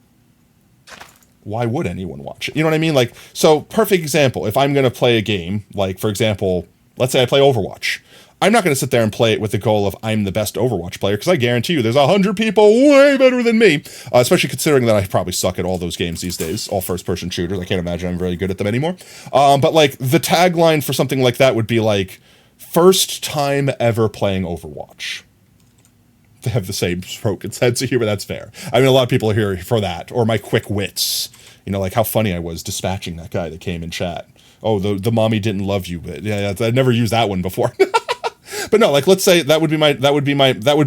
why would anyone watch it? You know what I mean? Like, so perfect example, if I'm going to play a game, like, for example, let's say I play Overwatch. I'm not going to sit there and play it with the goal of I'm the best Overwatch player, because I guarantee you there's 100 people way better than me, especially considering that I probably suck at all those games these days, all first-person shooters. I can't imagine I'm very good at them anymore. But, like, the tagline for something like that would be, like, first time ever playing Overwatch. They have the same spoken sense of humor, that's fair. I mean, a lot of people are here for that, or my quick wits. You know, like how funny I was dispatching that guy that came in chat. Oh, the mommy didn't love you, but yeah, I'd never used that one before. But no, like, let's say that would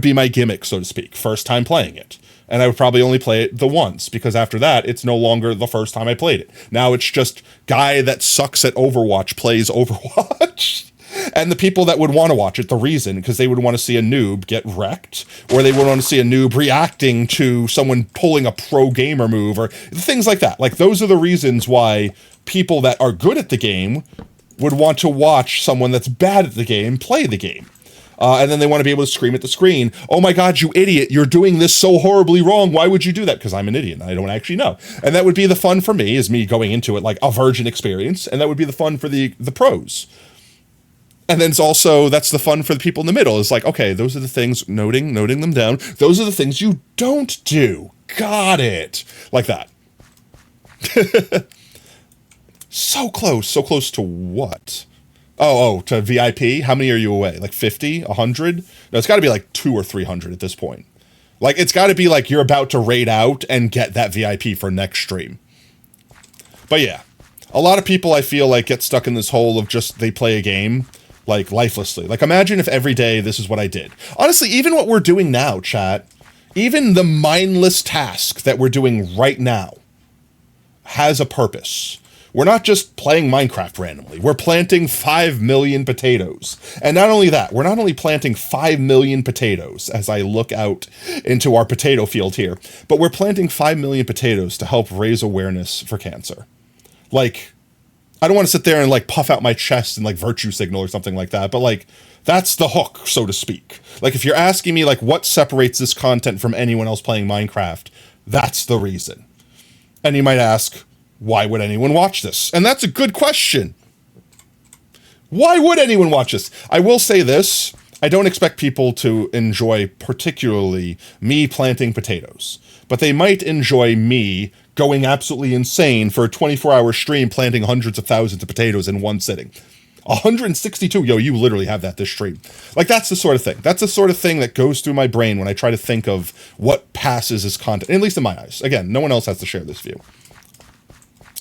be my gimmick, so to speak. First time playing it. And I would probably only play it the once, because after that, it's no longer the first time I played it. Now it's just guy that sucks at Overwatch plays Overwatch. And the people that would want to watch it, the reason, because they would want to see a noob get wrecked, or they would want to see a noob reacting to someone pulling a pro gamer move, or things like that. Like, those are the reasons why people that are good at the game would want to watch someone that's bad at the game play the game. And then they want to be able to scream at the screen, oh my god, you idiot, you're doing this so horribly wrong, why would you do that? Because I'm an idiot and I don't actually know. And that would be the fun for me, is me going into it like a virgin experience, and that would be the fun for the pros. And then it's also, that's the fun for the people in the middle. It's like, okay, those are the things, noting them down, those are the things you don't do. Got it. Like that. So close to what? Oh, to VIP? How many are you away? Like 50? 100? No, it's got to be like 200 or 300 at this point. Like, it's got to be like you're about to raid out and get that VIP for next stream. But yeah, a lot of people I feel like get stuck in this hole of just they play a game like lifelessly. Like, imagine if every day this is what I did. Honestly, even what we're doing now, chat, even the mindless task that we're doing right now has a purpose. We're not just playing Minecraft randomly. We're planting 5 million potatoes. And not only that, we're not only planting 5 million potatoes as I look out into our potato field here, but we're planting 5 million potatoes to help raise awareness for cancer. Like, I don't want to sit there and like puff out my chest and like virtue signal or something like that, but like, that's the hook, so to speak. Like, if you're asking me like what separates this content from anyone else playing Minecraft, that's the reason. And you might ask, why would anyone watch this? And that's a good question. Why would anyone watch this? I will say this, I don't expect people to enjoy particularly me planting potatoes, but they might enjoy me going absolutely insane for a 24-hour stream planting hundreds of thousands of potatoes in one sitting. 162, yo, you literally have that this stream. Like, that's the sort of thing. That's the sort of thing that goes through my brain when I try to think of what passes as content, at least in my eyes. Again, no one else has to share this view.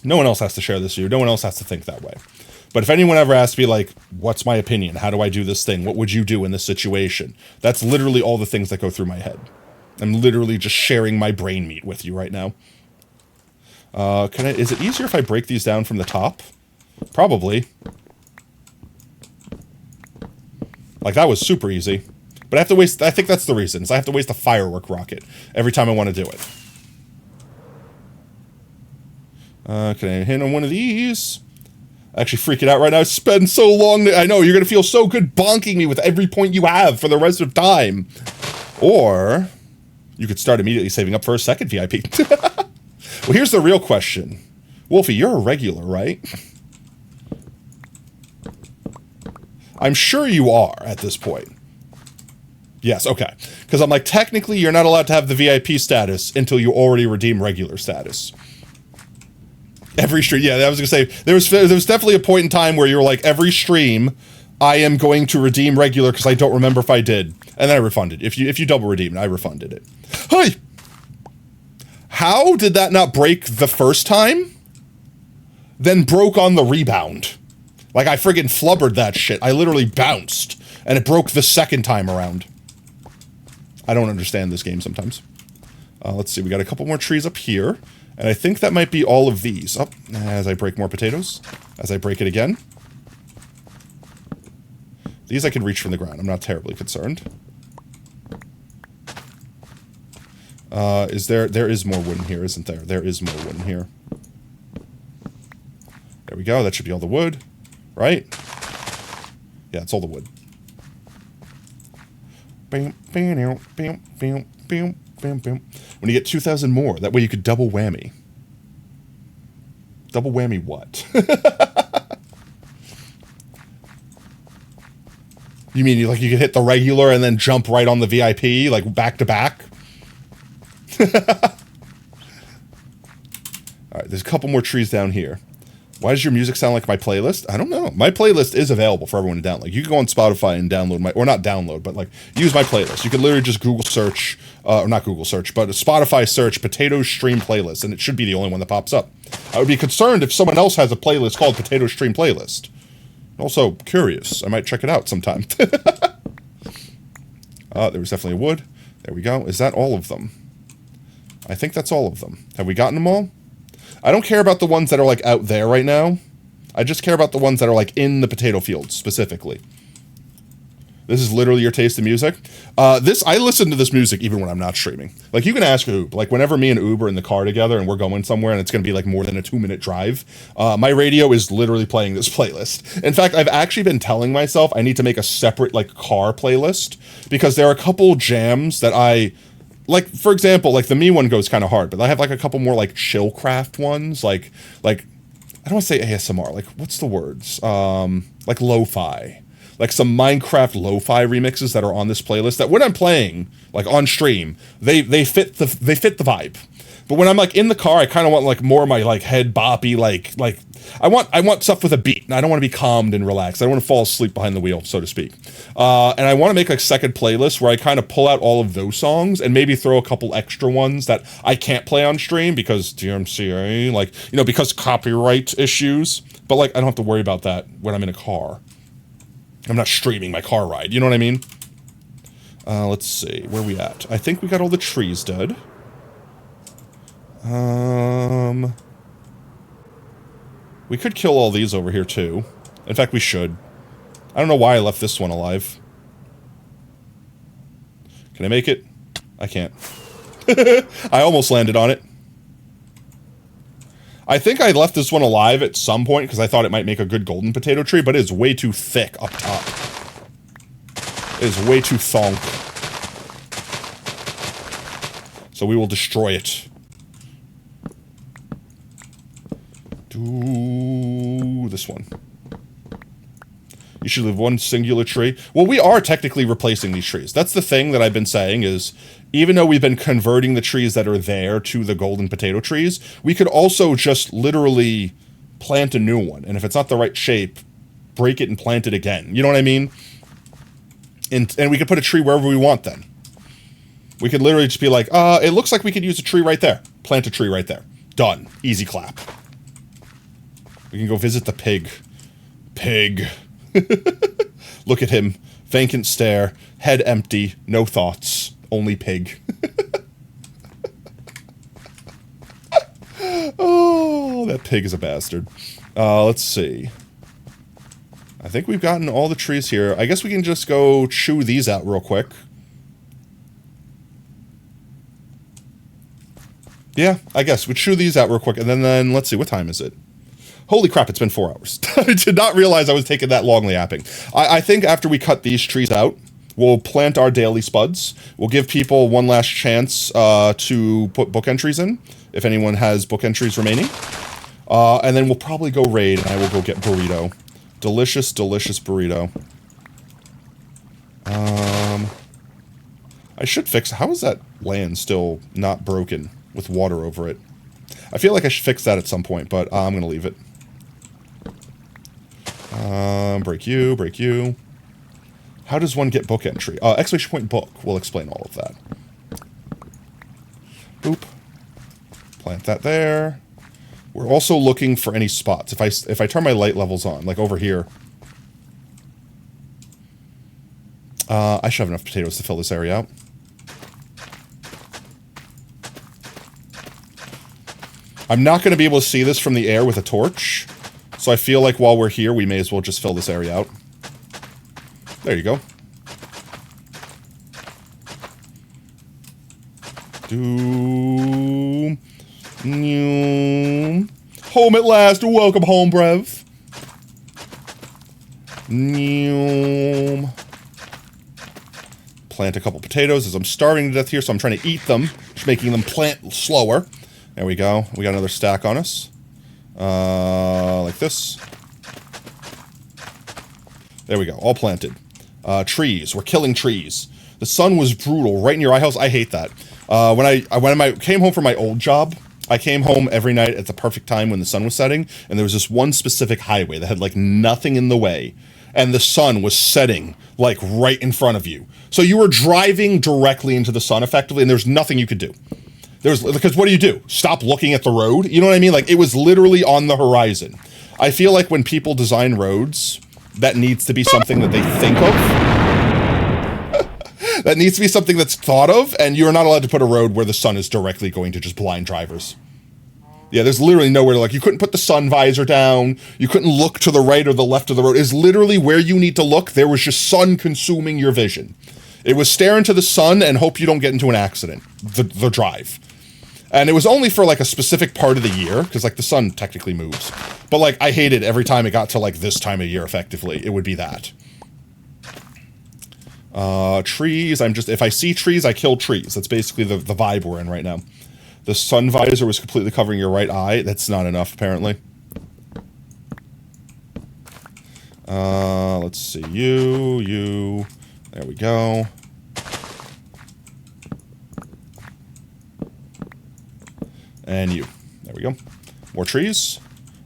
No one else has to share this view. No one else has to think that way. But if anyone ever asks me, like, what's my opinion? How do I do this thing? What would you do in this situation? That's literally all the things that go through my head. I'm literally just sharing my brain meat with you right now. Is it easier if I break these down from the top? Probably. Like, that was super easy. But I have to waste, I think that's the reason, is I have to waste a firework rocket every time I want to do it. Can I hit on one of these? Actually freaking out right now. It's been so long. I know, you're going to feel so good bonking me with every point you have for the rest of time. Or you could start immediately saving up for a second VIP. Well, here's the real question. Wolfie, you're a regular, right? I'm sure you are at this point. Yes, okay. Because I'm like, technically, you're not allowed to have the VIP status until you already redeem regular status. Every stream, yeah, I was gonna say, there was definitely a point in time where you were like, every stream, I am going to redeem regular because I don't remember if I did. And then I refunded. If you double redeemed, I refunded it. Hey! How did that not break the first time? Then broke on the rebound. Like, I friggin' flubbered that shit. I literally bounced, and it broke the second time around. I don't understand this game sometimes. Let's see, we got a couple more trees up here. And I think that might be all of these. Oh, as I break more potatoes. As I break it again. These I can reach from the ground. I'm not terribly concerned. There is more wood in here, isn't there? There is more wood in here. There we go. That should be all the wood. Right? Yeah, it's all the wood. Bam, bam, bam, bam, bam, bam, bam. When you get 2,000 more, that way you could double whammy. Double whammy what? You mean you could hit the regular and then jump right on the VIP, like back to back? Alright, there's a couple more trees down here. Why does your music sound like my playlist? I don't know. My playlist is available for everyone to download. You can go on Spotify and download my, or not download, but like use my playlist. You can literally just Google search, or not Google search, but Spotify search Potato Stream Playlist, and it should be the only one that pops up. I would be concerned if someone else has a playlist called Potato Stream Playlist. Also curious. I might check it out sometime. There was definitely a wood. There we go. Is that all of them? I think that's all of them. Have we gotten them all? I don't care about the ones that are like out there right now. I just care about the ones that are like in the potato fields specifically. This is literally your taste of music. I listen to this music even when I'm not streaming. Like you can ask Oob. Like whenever me and Oob are in the car together and we're going somewhere and it's going to be like more than a 2-minute drive, my radio is literally playing this playlist. In fact, I've actually been telling myself I need to make a separate like car playlist because there are a couple jams that like, for example, like the me one goes kind of hard, but I have like a couple more like chillcraft ones, like I don't want to say ASMR, like what's the words? Like lo-fi. Like some Minecraft lo-fi remixes that are on this playlist that when I'm playing, like on stream, they fit the vibe. But when I'm like in the car, I kind of want like more of my like head boppy, like I want stuff with a beat, and I don't want to be calmed and relaxed. I don't want to fall asleep behind the wheel, so to speak. And I want to make a second playlist where I kind of pull out all of those songs and maybe throw a couple extra ones that I can't play on stream because DMCA, like, you know, because copyright issues. But like, I don't have to worry about that when I'm in a car. I'm not streaming my car ride, you know what I mean? Let's see, where are we at? I think we got all the trees dead. We could kill all these over here too. In fact, we should. I don't know why I left this one alive. Can I make it? I can't. I almost landed on it. I think I left this one alive at some point because I thought it might make a good golden potato tree, but it is way too thick up top. It is way too thonk. So we will destroy it. Do this one. You should leave one singular tree. Well, we are technically replacing these trees. That's the thing that I've been saying is, even though we've been converting the trees that are there to the golden potato trees, we could also just literally plant a new one. And if it's not the right shape, break it and plant it again. You know what I mean? And we could put a tree wherever we want then. We could literally just be like, it looks like we could use a tree right there. Plant a tree right there. Done. Easy clap. We can go visit the pig. Pig. Look at him. Vacant stare. Head empty. No thoughts. Only pig. Oh, that pig is a bastard. Let's see. I think we've gotten all the trees here. I guess we can just go chew these out real quick. Yeah, I guess. We chew these out real quick, and then let's see. What time is it? Holy crap, it's been 4 hours. I did not realize I was taking that long yapping. I think after we cut these trees out, we'll plant our daily spuds. We'll give people one last chance to put book entries in, if anyone has book entries remaining. And then we'll probably go raid, and I will go get burrito. Delicious, delicious burrito. I should fix... How is that land still not broken with water over it? I feel like I should fix that at some point, but I'm going to leave it. Break you, break you. How does one get book entry? Exclamation point book. We'll explain all of that. Boop. Plant that there. We're also looking for any spots. If I turn my light levels on, like over here. I should have enough potatoes to fill this area out. I'm not going to be able to see this from the air with a torch. So I feel like while we're here, we may as well just fill this area out. There you go. Doom. Noom. Home at last. Welcome home, Brev. Noom. Plant a couple potatoes as I'm starving to death here, so I'm trying to eat them, just making them plant slower. There we go. We got another stack on us. Like this. There we go. All planted. Trees. We're killing trees. The sun was brutal right in your eye house. I hate that. When I came home from my old job, I came home every night at the perfect time when the sun was setting, and there was this one specific highway that had like nothing in the way, and the sun was setting like right in front of you. So you were driving directly into the sun effectively, and there's nothing you could do. Because what do? Stop looking at the road? You know what I mean? Like, it was literally on the horizon. I feel like when people design roads, that needs to be something that they think of. That needs to be something that's thought of, and you're not allowed to put a road where the sun is directly going to just blind drivers. Yeah, there's literally nowhere to, like, you couldn't put the sun visor down, you couldn't look to the right or the left of the road. It's literally where you need to look. There was just sun consuming your vision. It was stare into the sun and hope you don't get into an accident, the drive. And it was only for, like, a specific part of the year, because, like, the sun technically moves. But, like, I hated every time it got to, like, this time of year, effectively. It would be that. Trees, if I see trees, I kill trees. That's basically the vibe we're in right now. The sun visor was completely covering your right eye. That's not enough, apparently. Let's see. You. There we go. And you. There we go. More trees.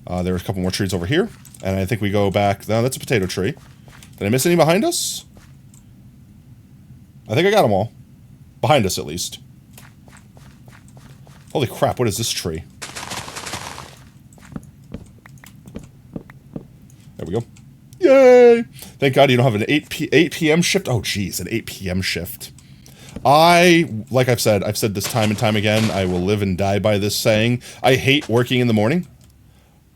There's a couple more trees over here. And I think we go back. No, that's a potato tree. Did I miss any behind us? I think I got them all. Behind us, at least. Holy crap, what is this tree? There we go. Yay! Thank God you don't have an 8 p.m. shift. Oh, geez, an 8 p.m. shift. Like I've said this time and time again, I will live and die by this saying. I hate working in the morning.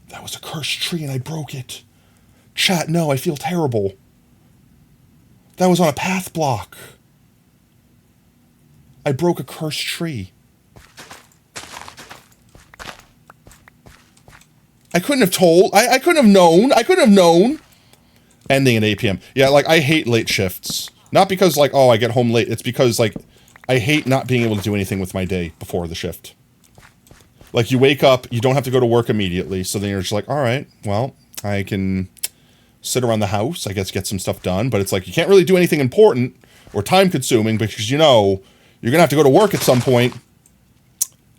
That was a cursed tree and I broke it. Chat, no, I feel terrible. That was on a path block. I broke a cursed tree. I couldn't have told. I couldn't have known. I couldn't have known. Ending at 8 p.m. Yeah, like, I hate late shifts. Not because, like, oh, I get home late. It's because, like, I hate not being able to do anything with my day before the shift. Like, you wake up, you don't have to go to work immediately, so then you're just like, all right, well, I can sit around the house, I guess get some stuff done, but it's like, you can't really do anything important or time-consuming because, you know, you're going to have to go to work at some point,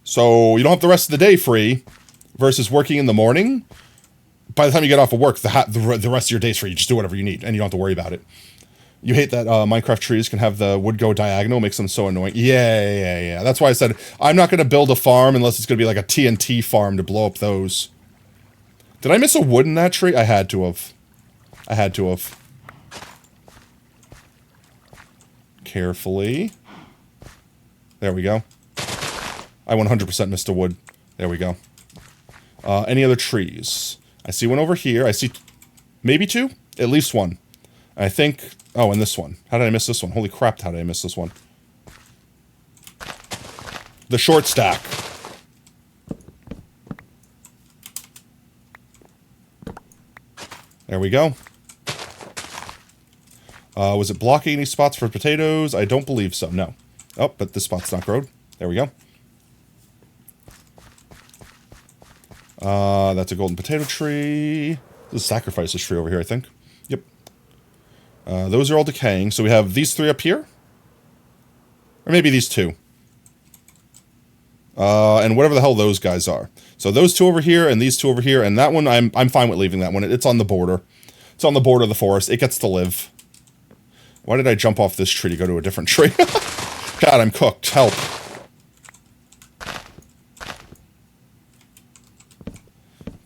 so you don't have the rest of the day free, versus working in the morning. By the time you get off of work, the rest of your day's free. You just do whatever you need, and you don't have to worry about it. You hate that Minecraft trees can have the wood go diagonal, makes them so annoying. Yeah. That's why I said, I'm not going to build a farm unless it's going to be like a TNT farm to blow up those. Did I miss a wood in that tree? I had to have. Carefully. There we go. I 100% missed a wood. There we go. Any other trees? I see one over here. I see maybe two? At least one. I think... Oh, and this one. How did I miss this one? Holy crap, how did I miss this one? The short stack. There we go. Was it blocking any spots for potatoes? I don't believe so, no. Oh, but this spot's not grown. There we go. That's a golden potato tree. This is a sacrifices tree over here, I think. Yep. Those are all decaying. So we have these three up here. Or maybe these two. And whatever the hell those guys are. So those two over here and these two over here. And that one, I'm fine with leaving that one. It's on the border. It's on the border of the forest. It gets to live. Why did I jump off this tree to go to a different tree? God, I'm cooked. Help.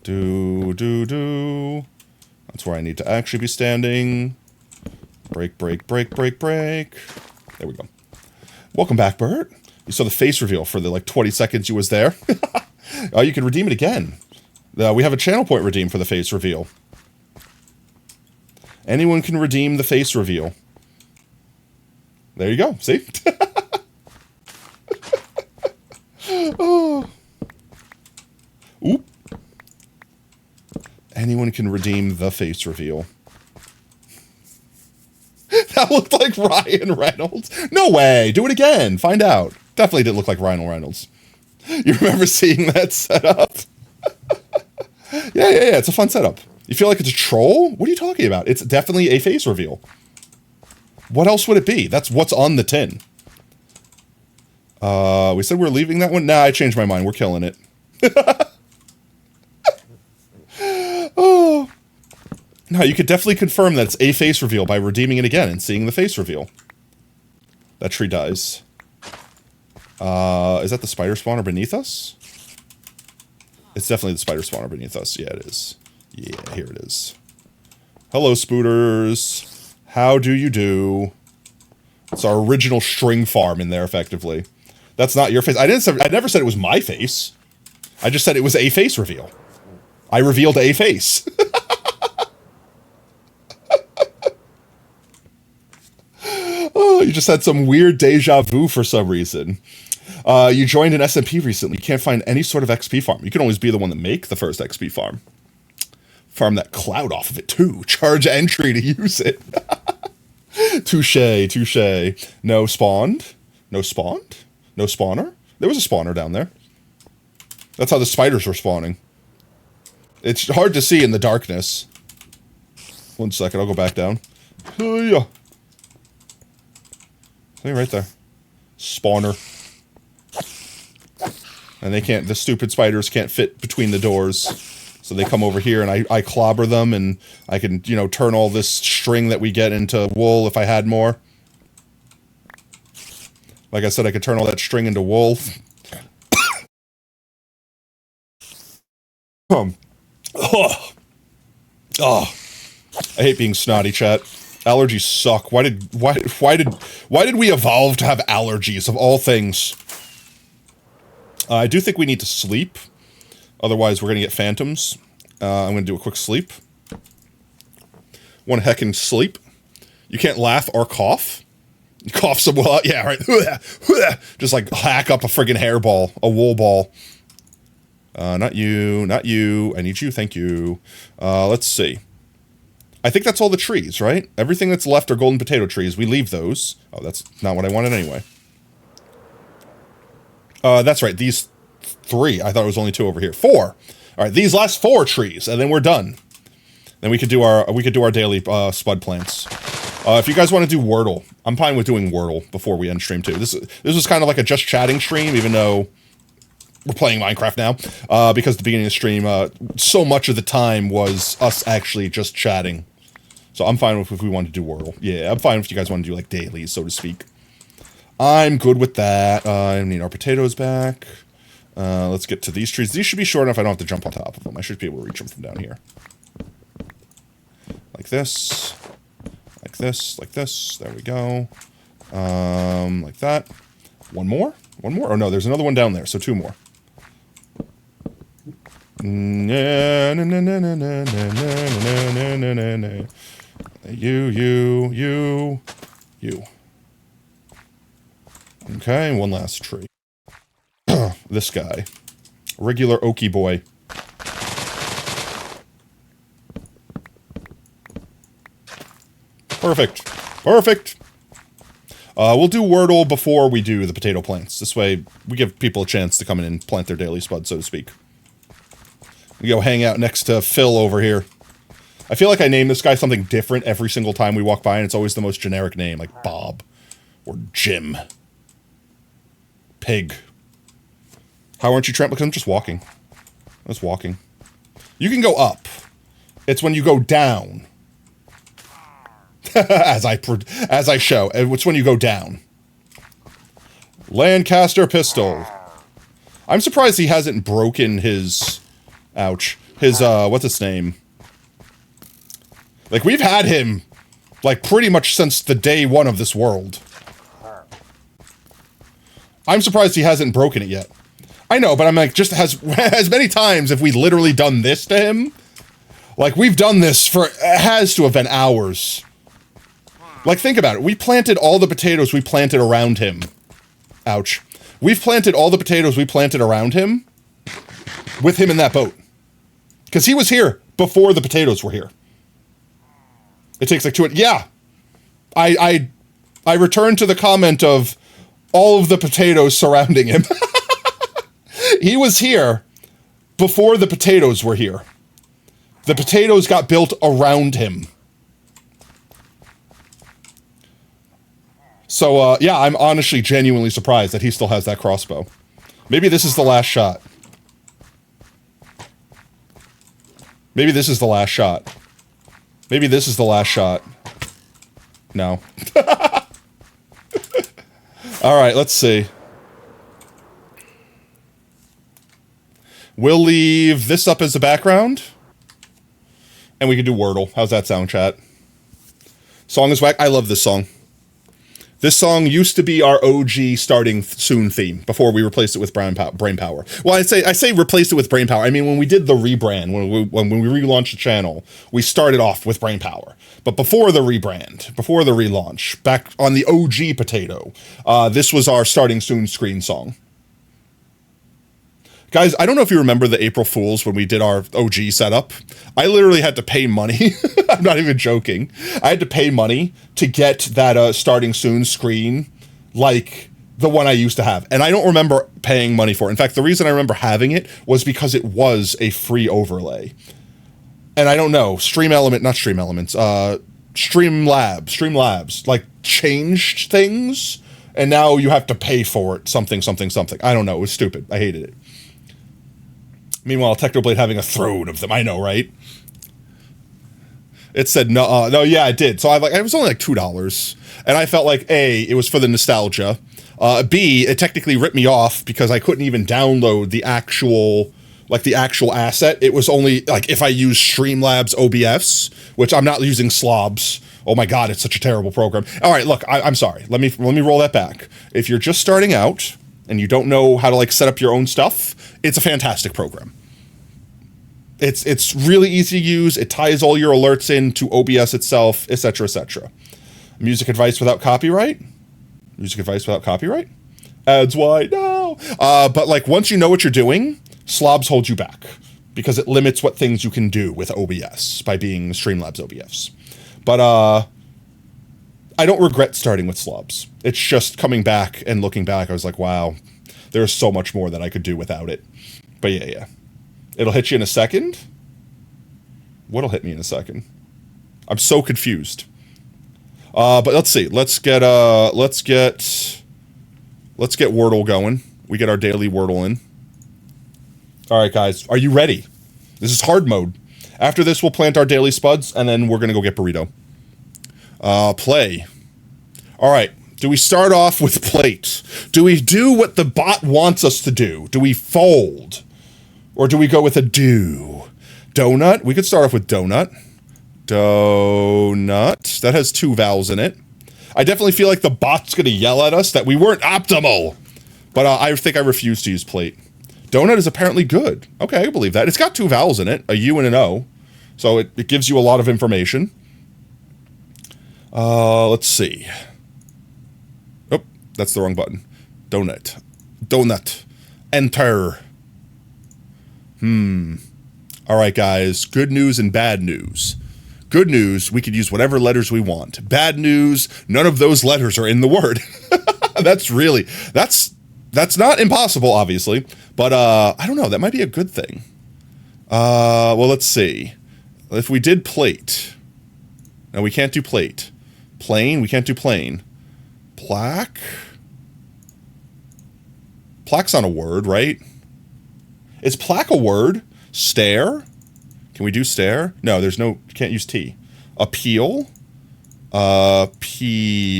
Do. That's where I need to actually be standing. Break. There we go. Welcome back, Bert. You saw the face reveal for the, like, 20 seconds you was there. You can redeem it again. We have a channel point redeem for the face reveal. Anyone can redeem the face reveal. There you go. See? Oh. Oop. Anyone can redeem the face reveal. That looked like Ryan Reynolds. No way. Do it again. Find out. Definitely did look like Ryan Reynolds. You remember seeing that setup? Yeah. It's a fun setup. You feel like it's a troll? What are you talking about? It's definitely a face reveal. What else would it be? That's what's on the tin. We said we're leaving that one? Nah, I changed my mind. We're killing it. Oh. No, you could definitely confirm that it's a face reveal by redeeming it again and seeing the face reveal. That tree dies. Is that the spider spawner beneath us? It's definitely the spider spawner beneath us. Yeah, it is. Yeah, here it is. Hello, spooters. How do you do? It's our original string farm in there, effectively. That's not your face. I never said it was my face. I just said it was a face reveal. I revealed a face. Oh, you just had some weird deja vu for some reason. You joined an SMP recently. You can't find any sort of XP farm. You can always be the one that make the first XP farm. Farm that cloud off of it, too. Charge entry to use it. Touche, touche. No spawned? No spawned? No spawner? There was a spawner down there. That's how the spiders were spawning. It's hard to see in the darkness. 1 second, I'll go back down. See right there. Spawner. And they can't, the stupid spiders can't fit between the doors. So they come over here and I clobber them and I can, you know, turn all this string that we get into wool if I had more. Like I said, I could turn all that string into wool. Oh. I hate being snotty, chat. Allergies suck. Why did we evolve to have allergies of all things? I do think we need to sleep. Otherwise, we're going to get phantoms. I'm going to do a quick sleep. One heckin' sleep. You can't laugh or cough. Cough some well, yeah, right. Just like hack up a friggin' hairball, a wool ball. Not you, not you. I need you, thank you. Let's see. I think that's all the trees, right? Everything that's left are golden potato trees. We leave those. Oh, that's not what I wanted anyway. That's right, these 3. I thought it was only 2 over here. 4. All right, these last 4 trees, and then we're done. Then we could do our daily spud plants. If you guys want to do Wordle, I'm fine with doing Wordle before we end stream too. This was kind of like a just chatting stream, even though we're playing Minecraft now. Because at the beginning of the stream, so much of the time was us actually just chatting. So I'm fine with if we want to do Wordle. Yeah, I'm fine if you guys want to do like dailies, so to speak. I'm good with that. I need our potatoes back. Let's get to these trees. These should be short enough I don't have to jump on top of them. I should be able to reach them from down here. Like this. Like this. Like this. There we go. Like that. One more? One more? Oh no, there's another one down there, so 2 more. You. Okay, one last tree. This guy. Regular oaky boy. Perfect. Perfect. We'll do Wordle before we do the potato plants. This way, we give people a chance to come in and plant their daily spud, so to speak. We go hang out next to Phil over here. I feel like I name this guy something different every single time we walk by, and it's always the most generic name, like Bob. Or Jim. Pig. How aren't you trampling? Because I'm just walking. I'm just walking. You can go up. It's when you go down. as I show. It's when you go down. Lancaster pistol. I'm surprised he hasn't broken his... Ouch. His, what's his name? Like, we've had him, like, pretty much since the day 1 of this world. I'm surprised he hasn't broken it yet. I know, but I'm like, just as many times have we literally done this to him? Like, we've done this for, it has to have been hours. Like, think about it. We planted all the potatoes we planted around him. Ouch. We've planted all the potatoes we planted around him with him in that boat. Because he was here before the potatoes were here. It takes like 2... Yeah. I returned to the comment of all of the potatoes surrounding him. He was here before the potatoes were here. The potatoes got built around him. So, yeah, I'm honestly genuinely surprised that he still has that crossbow. Maybe this is the last shot. Maybe this is the last shot. Maybe this is the last shot. No. Alright, let's see. We'll leave this up as the background. And we can do Wordle. How's that sound, chat? Song is whack. I love this song. This song used to be our OG starting soon theme before we replaced it with Brainpower. Well, I say replaced it with Brainpower. I mean, when we did the rebrand, when we relaunched the channel, we started off with Brainpower. But before the rebrand, before the relaunch, back on the OG potato, this was our starting soon screen song. Guys, I don't know if you remember the April Fools when we did our OG setup. I literally had to pay money. I'm not even joking. I had to pay money to get that starting soon screen like the one I used to have. And I don't remember paying money for it. In fact, the reason I remember having it was because it was a free overlay. And I don't know, Streamlabs, like changed things. And now you have to pay for it, something. I don't know, it was stupid. I hated it. Meanwhile, Technoblade having a throne of them. I know, right? It said no. No, yeah, it did. So it was only like $2, and I felt like A, it was for the nostalgia. B, it technically ripped me off because I couldn't even download the actual asset. It was only like if I use Streamlabs OBS, which I'm not using Slobs. Oh my God, it's such a terrible program. All right, look, I'm sorry. Let me roll that back. If you're just starting out and you don't know how to like set up your own stuff, it's a fantastic program. It's really easy to use. It ties all your alerts into OBS itself, etc., etc. Music advice without copyright? Music advice without copyright? Ads wide, no. But like once you know what you're doing, Slobs hold you back because it limits what things you can do with OBS by being Streamlabs OBS. But I don't regret starting with Slobs. It's just coming back and looking back, I was like, wow, there's so much more that I could do without it. But yeah. It'll hit you in a second? What'll hit me in a second? I'm so confused. But let's see. Let's get Wordle going. We get our daily Wordle in. All right, guys. Are you ready? This is hard mode. After this, we'll plant our daily spuds, and then we're going to go get burrito. Play. All right. Do we start off with plate? Do we do what the bot wants us to do? Do we fold? Or do we go with a do? Donut? We could start off with donut. Donut. That has 2 vowels in it. I definitely feel like the bot's going to yell at us that we weren't optimal. But I think I refuse to use plate. Donut is apparently good. Okay, I believe that. It's got 2 vowels in it, a U and an O. So it gives you a lot of information. Let's see. Oh, that's the wrong button. Donut. Donut. Enter. All right, guys. Good news and bad news. Good news, we could use whatever letters we want. Bad news, none of those letters are in the word. That's not impossible, obviously. But, I don't know. That might be a good thing. Well, let's see. If we did plate. No, we can't do plate. Plane, we can't do plane. Plaque? Plaque's not a word, right? Is plaque a word? Stare? Can we do stare? No, there's no, can't use T. Appeal? Appeal.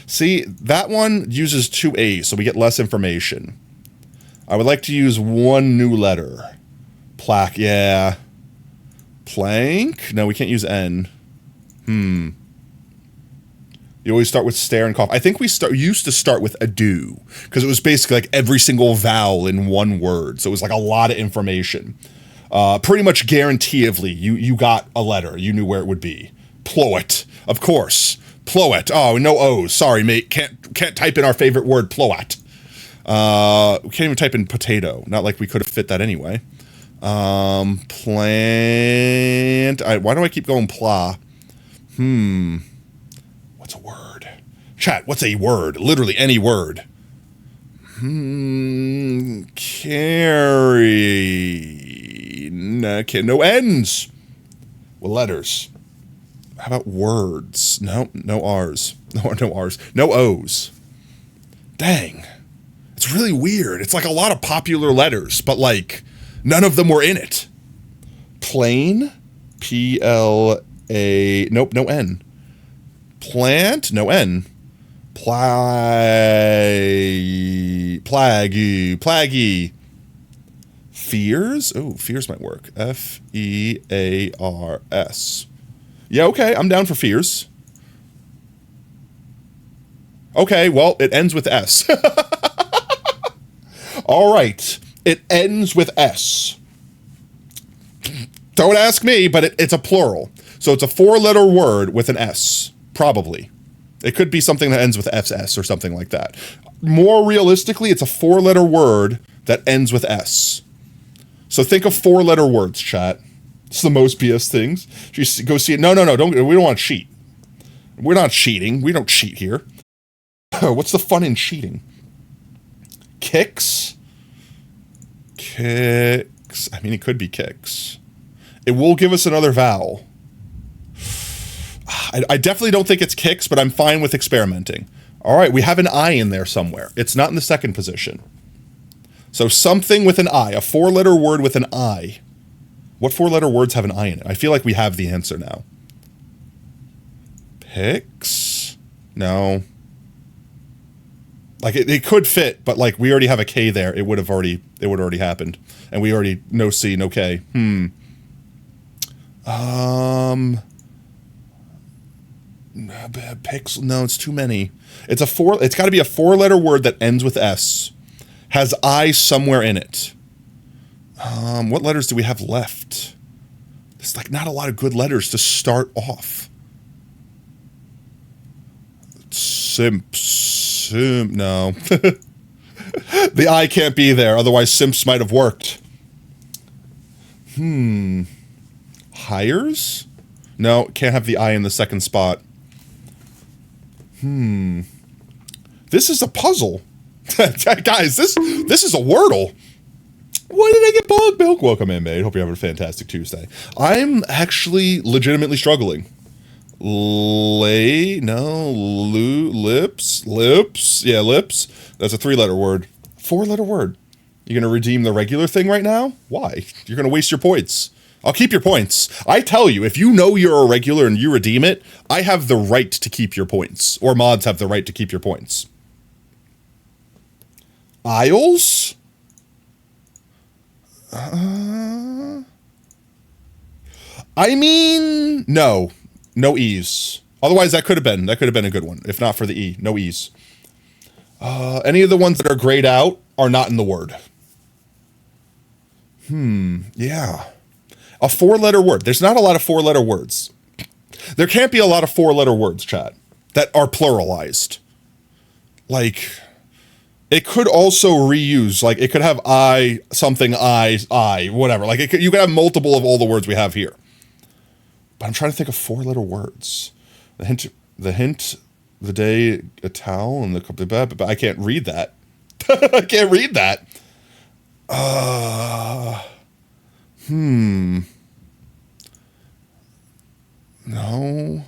See, that one uses 2 A's, so we get less information. I would like to use 1 new letter. Plaque, yeah. Plank? No, we can't use N. You always start with stare and cough. I think we used to start with ado because it was basically like every single vowel in one word. So it was like a lot of information. Pretty much guaranteeably, you got a letter. You knew where it would be. Ploet, of course. Ploet. Oh, no O's. Sorry, mate. Can't type in our favorite word, ploet. We can't even type in potato. Not like we could have fit that anyway. Plant. Why do I keep going pla? What's a word? Chat, what's a word? Literally any word. Carry. No N's. Well, letters. How about words? No R's. No R's. No O's. Dang. It's really weird. It's like a lot of popular letters, but like none of them were in it. Plain. P-L-A. Nope, no N. Plant. No N. Plaggy. Fears. Oh, fears might work. F-E-A-R-S. Yeah, okay, I'm down for fears. Okay, well, it ends with S. All right, it ends with S. Don't ask me, but it's a plural. So it's a 4-letter word with an S, probably. It could be something that ends with SS or something like that. More realistically, it's a 4-letter word that ends with S. So think of 4-letter words, chat. It's the most BS things. You go see it. No, we don't want to cheat. We're not cheating. We don't cheat here. What's the fun in cheating? Kicks. I mean, it could be kicks. It will give us another vowel. I definitely don't think it's kicks, but I'm fine with experimenting. All right, we have an I in there somewhere. It's not in the second position. So something with an I, a 4-letter word with an I. What 4-letter words have an I in it? I feel like we have the answer now. Picks? No. Like it could fit, but like we already have a K there. It would have already happened. And we already no C, no K. Picks? No, it's too many. It's got to be a 4-letter word that ends with S. Has I somewhere in it. What letters do we have left? There's like not a lot of good letters to start off. Simp, no. The I can't be there, otherwise simps might have worked. Hires? No, can't have the I in the second spot. This is a puzzle. Guys, this is a Wordle. Why did I get bog milk? Welcome in, mate. Hope you're having a fantastic Tuesday. I'm actually legitimately struggling. Lips. Yeah, lips. That's a 3-letter word. 4-letter word. You're going to redeem the regular thing right now? Why? You're going to waste your points. I'll keep your points. I tell you, if you know you're a regular and you redeem it, I have the right to keep your points. Or mods have the right to keep your points. Aisles? I mean, no E's. Otherwise, that could have been a good one. If not for the E, no E's. Any of the ones that are grayed out are not in the word. Yeah. A 4-letter word. There's not a lot of 4-letter words. There can't be a lot of 4-letter words, chat, that are pluralized. Like, it could also reuse, like, it could have I, something, I, whatever. Like, you could have multiple of all the words we have here. But I'm trying to think of 4-letter words. The hint, the day, a towel, and but I can't read that. I can't read that. No.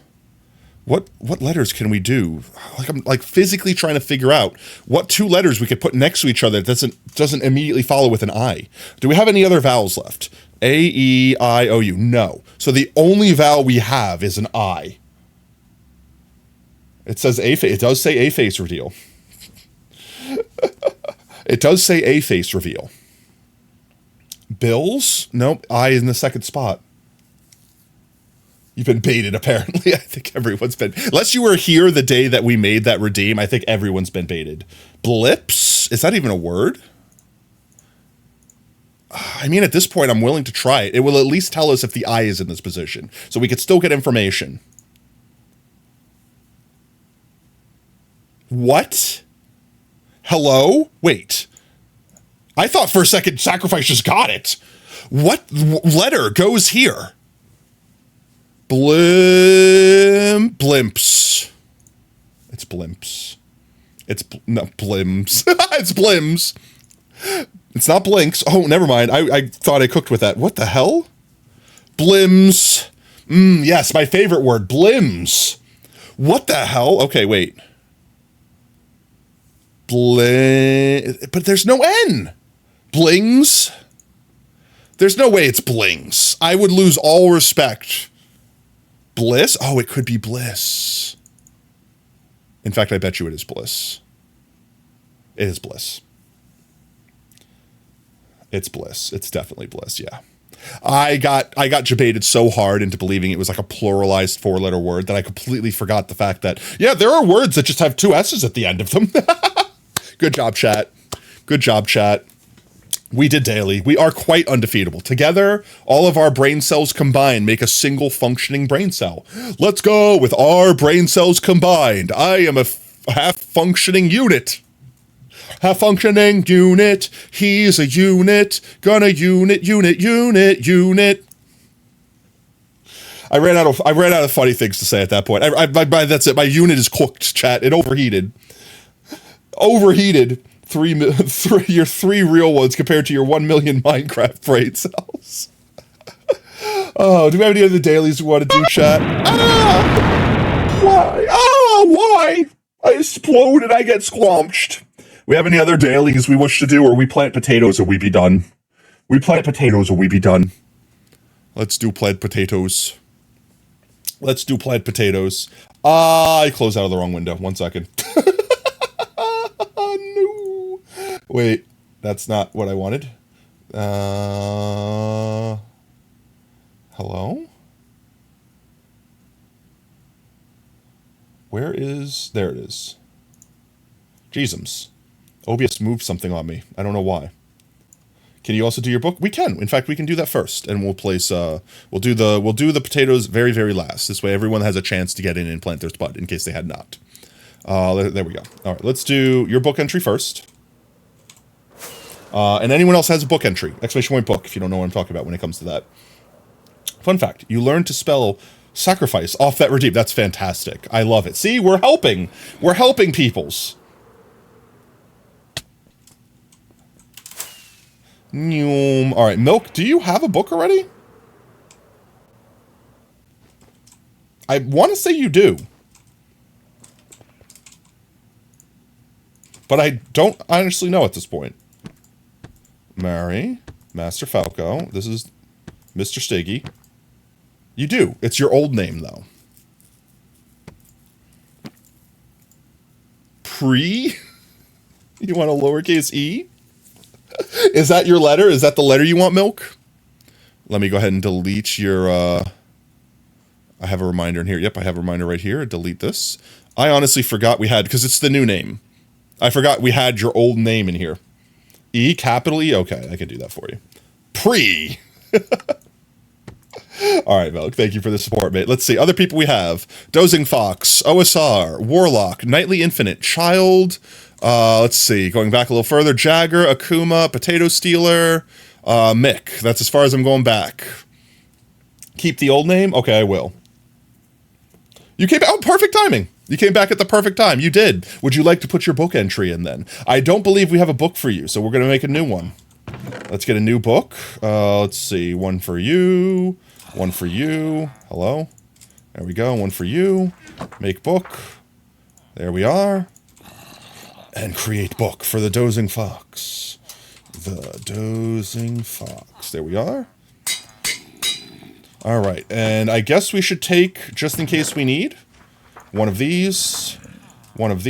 What letters can we do? Like I'm like physically trying to figure out what 2 letters we could put next to each other that doesn't immediately follow with an I. Do we have any other vowels left? A, E, I, O, U. No. So the only vowel we have is an I. It says it does say a face reveal. It does say a face reveal. Bills? Nope. I is in the second spot. You've been baited, apparently. I think everyone's been... Unless you were here the day that we made that redeem, I think everyone's been baited. Blips? Is that even a word? I mean, at this point, I'm willing to try it. It will at least tell us if the eye is in this position. So we could still get information. What? Hello? Wait. I thought for a second Sacrifice just got it. What letter goes here? Blimps. It's blimps. It's no blims. It's blims. It's not blinks. Oh, never mind. I thought I cooked with that. What the hell? Blims. Yes, my favorite word. Blims. What the hell? Okay, wait. But there's no N. Blings. There's no way it's blings. I would lose all respect. Bliss? Oh, it could be bliss. In fact, I bet you it is bliss. It is bliss. It's bliss. It's definitely bliss, yeah. I got debated so hard into believing it was like a pluralized 4-letter word that I completely forgot the fact that, yeah, there are words that just have 2 S's at the end of them. Good job, chat. Good job, chat. We did daily. We are quite undefeatable. Together, all of our brain cells combined make a single functioning brain cell. Let's go with our brain cells combined. I am a half-functioning unit. Half-functioning unit. He's a unit. Gonna unit. I ran out of funny things to say at that point. That's it. My unit is cooked, chat. It overheated. Overheated. Your 3 real ones compared to your 1 million Minecraft brain cells. Oh, do we have any other dailies we want to do, chat? Why? Why? I explode and I get squelched. We have any other dailies we wish to do, or we plant potatoes or we be done? We plant potatoes or we be done. Let's do plant potatoes. Let's do plant potatoes. I closed out of the wrong window. 1 second. No. Wait, that's not what I wanted. Hello? Where is... There it is. Jeezums. OBS moved something on me. I don't know why. Can you also do your book? We can. In fact, we can do that first, and we'll place. We'll do the potatoes very, very last. This way, everyone has a chance to get in and plant their spud in case they had not. There we go. All right, let's do your book entry first. And anyone else has a book entry. Exclamation point book if you don't know what I'm talking about when it comes to that. Fun fact: you learn to spell sacrifice off that redeem. That's fantastic. I love it. See, we're helping. We're helping peoples. All right, Milk, do you have a book already? I want to say you do. But I don't honestly know at this point. Mary, Master Falco, this is Mr. Stiggy. You do. It's your old name, though. Pre? You want a lowercase e? Is that your letter? Is that the letter you want, Milk? Let me go ahead and delete your, I have a reminder in here. Yep, I have a reminder right here. Delete this. I honestly forgot we had, because it's the new name. I forgot we had your old name in here. E, capital E? Okay, I can do that for you. Pre! All right, Milk, thank you for the support, mate. Let's see, other people we have. Dozing Fox, OSR, Warlock, Nightly Infinite, Child... let's see, going back a little further, Jagger, Akuma, Potato Stealer, Mick. That's as far as I'm going back. Keep the old name? Okay, I will. You came back, oh, perfect timing. You came back at the perfect time. You did. Would you like to put your book entry in then? I don't believe we have a book for you, so we're going to make a new one. Let's get a new book. Let's see, one for you, one for you. Hello? There we go, one for you. Make book. There we are. And create book for the Dozing Fox. The Dozing Fox. There we are. All right, and I guess we should take, just in case we need, one of these, and one of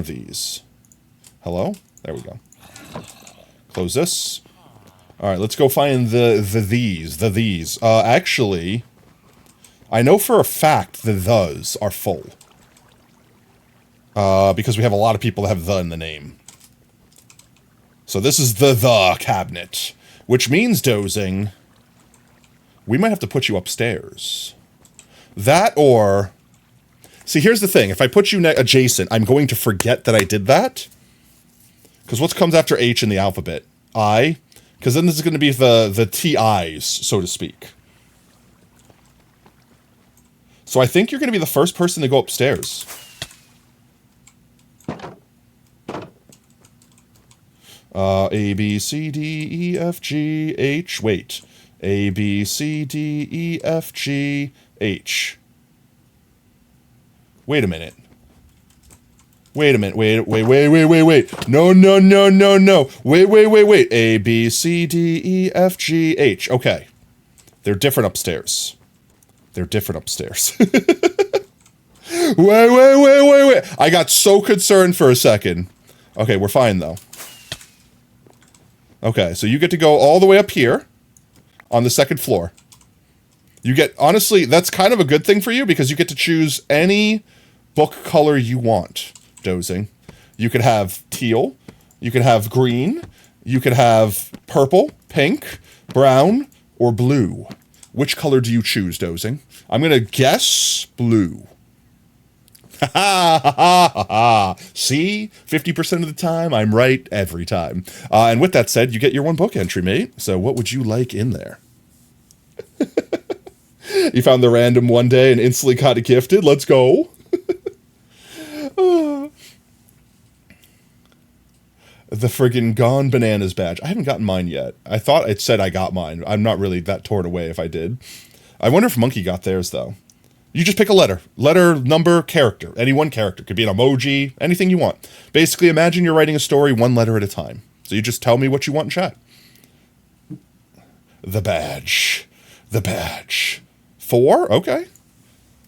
these. Hello? There we go. Close this. All right, let's go find the these. Actually, I know for a fact the thes are full. Because we have a lot of people that have the in the name. So this is the cabinet. Which means, Dozing, we might have to put you upstairs. That or... See, here's the thing. If I put you adjacent, I'm going to forget that I did that. Because what comes after H in the alphabet? I. Because then this is going to be the TIs, so to speak. So I think you're going to be the first person to go upstairs. A, B, C, D, E, F, G, H. Wait. A, B, C, D, E, F, G, H. Wait a minute. Wait a minute. Wait. No. Wait. A, B, C, D, E, F, G, H. Okay. They're different upstairs. Wait. I got so concerned for a second. Okay, we're fine, though. Okay, so you get to go all the way up here on the second floor. You get, honestly, that's kind of a good thing for you because you get to choose any book color you want, Dozing. You could have teal, you could have green, you could have purple, pink, brown, or blue. Which color do you choose, Dozing? I'm going to guess blue. See? 50% of the time, I'm right every time. And with that said, you get your one book entry, mate. So what would you like in there? You found the random one day and instantly got it gifted. Let's go. The friggin' Gone Bananas badge. I haven't gotten mine yet. I thought it said I got mine. I'm not really that torn away if I did. I wonder if Monkey got theirs, though. You just pick a letter. Letter, number, character. Any one character. Could be an emoji, anything you want. Basically, imagine you're writing a story one letter at a time. So you just tell me what you want in chat. The badge. 4? Okay.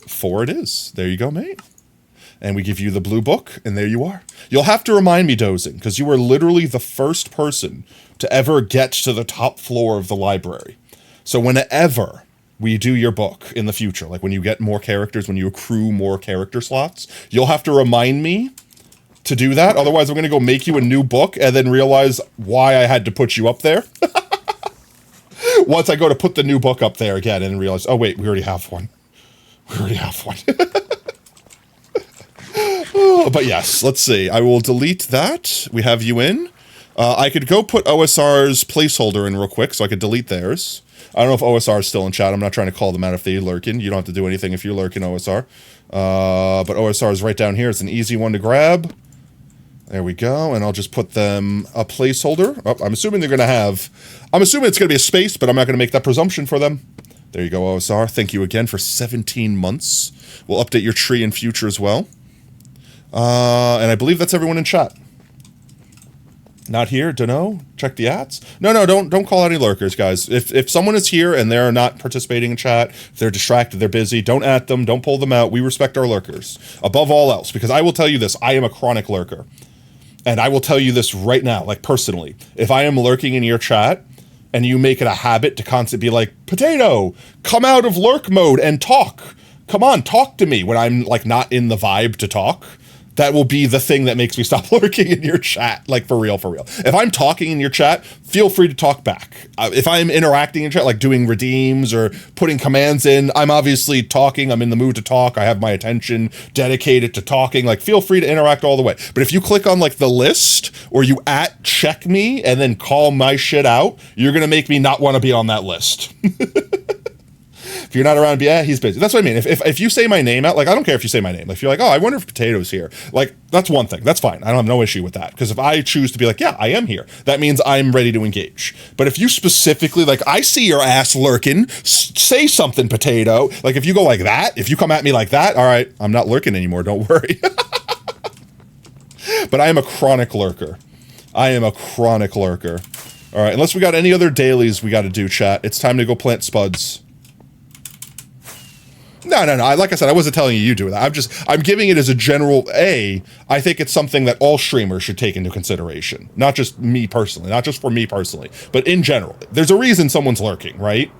4 it is. There you go, mate. And we give you the blue book, and there you are. You'll have to remind me, Dozing, because you were literally the first person to ever get to the top floor of the library. So whenever we do your book in the future, like when you get more characters, when you accrue more character slots, you'll have to remind me to do that. Otherwise, I'm going to go make you a new book and then realize why I had to put you up there. Once I go to put the new book up there again and realize, oh, wait, we already have one. But yes, let's see. I will delete that. We have you in. I could go put OSR's placeholder in real quick, so I could delete theirs. I don't know if OSR is still in chat. I'm not trying to call them out if they're lurking. You don't have to do anything if you're lurking, OSR. But OSR is right down here. It's an easy one to grab. There we go. And I'll just put them a placeholder. Oh, I'm assuming they're going to have... I'm assuming it's going to be a space, but I'm not going to make that presumption for them. There you go, OSR. Thank you again for 17 months. We'll update your tree in future as well. And I believe that's everyone in chat. Not here? Dunno? Check the ads? No, don't call out any lurkers, guys. If someone is here and they're not participating in chat, if they're distracted, they're busy, don't at them, don't pull them out. We respect our lurkers. Above all else, because I will tell you this, I am a chronic lurker. And I will tell you this right now, like personally. If I am lurking in your chat, and you make it a habit to constantly be like, Potato, come out of lurk mode and talk. Come on, talk to me when I'm like not in the vibe to talk. That will be the thing that makes me stop lurking in your chat, like for real. If I'm talking in your chat, feel free to talk back. If I'm interacting in chat, like doing redeems or putting commands in, I'm obviously talking, I'm in the mood to talk, I have my attention dedicated to talking, like feel free to interact all the way. But if you click on like the list, or you check me and then call my shit out, you're gonna make me not want to be on that list. If you're not around, yeah, he's busy. That's what I mean. If you say my name out, like, I don't care if you say my name. Like, if you're like, oh, I wonder if Potato's here. Like, that's one thing. That's fine. I don't have no issue with that. Because if I choose to be like, yeah, I am here, that means I'm ready to engage. But if you specifically, like, I see your ass lurking, say something, Potato. Like, if you go like that, if you come at me like that, all right, I'm not lurking anymore. Don't worry. But I am a chronic lurker. All right, unless we got any other dailies we got to do, chat. It's time to go plant spuds. No. Like I said, I wasn't telling you do that. I'm giving it as a general, I think it's something that all streamers should take into consideration. Not just me personally, but in general. There's a reason someone's lurking, right?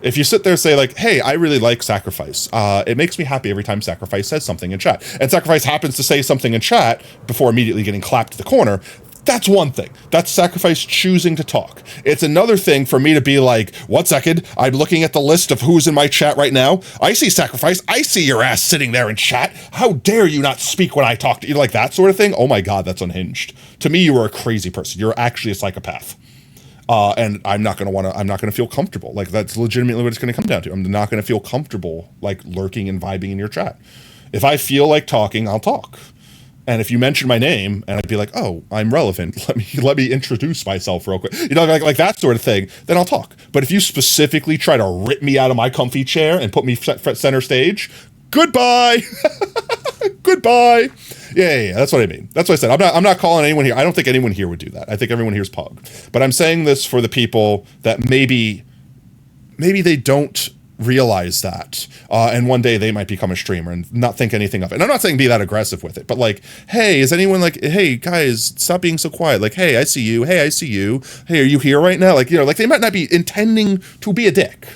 If you sit there and say like, hey, I really like Sacrifice. It makes me happy every time Sacrifice says something in chat. And Sacrifice happens to say something in chat before immediately getting clapped to the corner. That's one thing. That's Sacrifice choosing to talk. It's another thing for me to be like, 1 second, I'm looking at the list of who's in my chat right now. I see Sacrifice. I see your ass sitting there in chat. How dare you not speak when I talk to you? Like that sort of thing. Oh my God, that's unhinged. To me, you are a crazy person. You're actually a psychopath. And I'm not going to feel comfortable. Like that's legitimately what it's going to come down to. I'm not going to feel comfortable like lurking and vibing in your chat. If I feel like talking, I'll talk. And if you mention my name and I'd be like, oh, I'm relevant. Let me introduce myself real quick. You know, like that sort of thing, then I'll talk. But if you specifically try to rip me out of my comfy chair and put me center stage, goodbye. Goodbye. Yeah, that's what I mean. That's what I said. I'm not calling anyone here. I don't think anyone here would do that. I think everyone here is pug. But I'm saying this for the people that maybe they don't realize that. And one day they might become a streamer and not think anything of it. And I'm not saying be that aggressive with it, but like, hey, is anyone like, hey, guys, stop being so quiet. Like, hey, I see you. Hey, I see you. Hey, are you here right now? Like, you know, like they might not be intending to be a dick.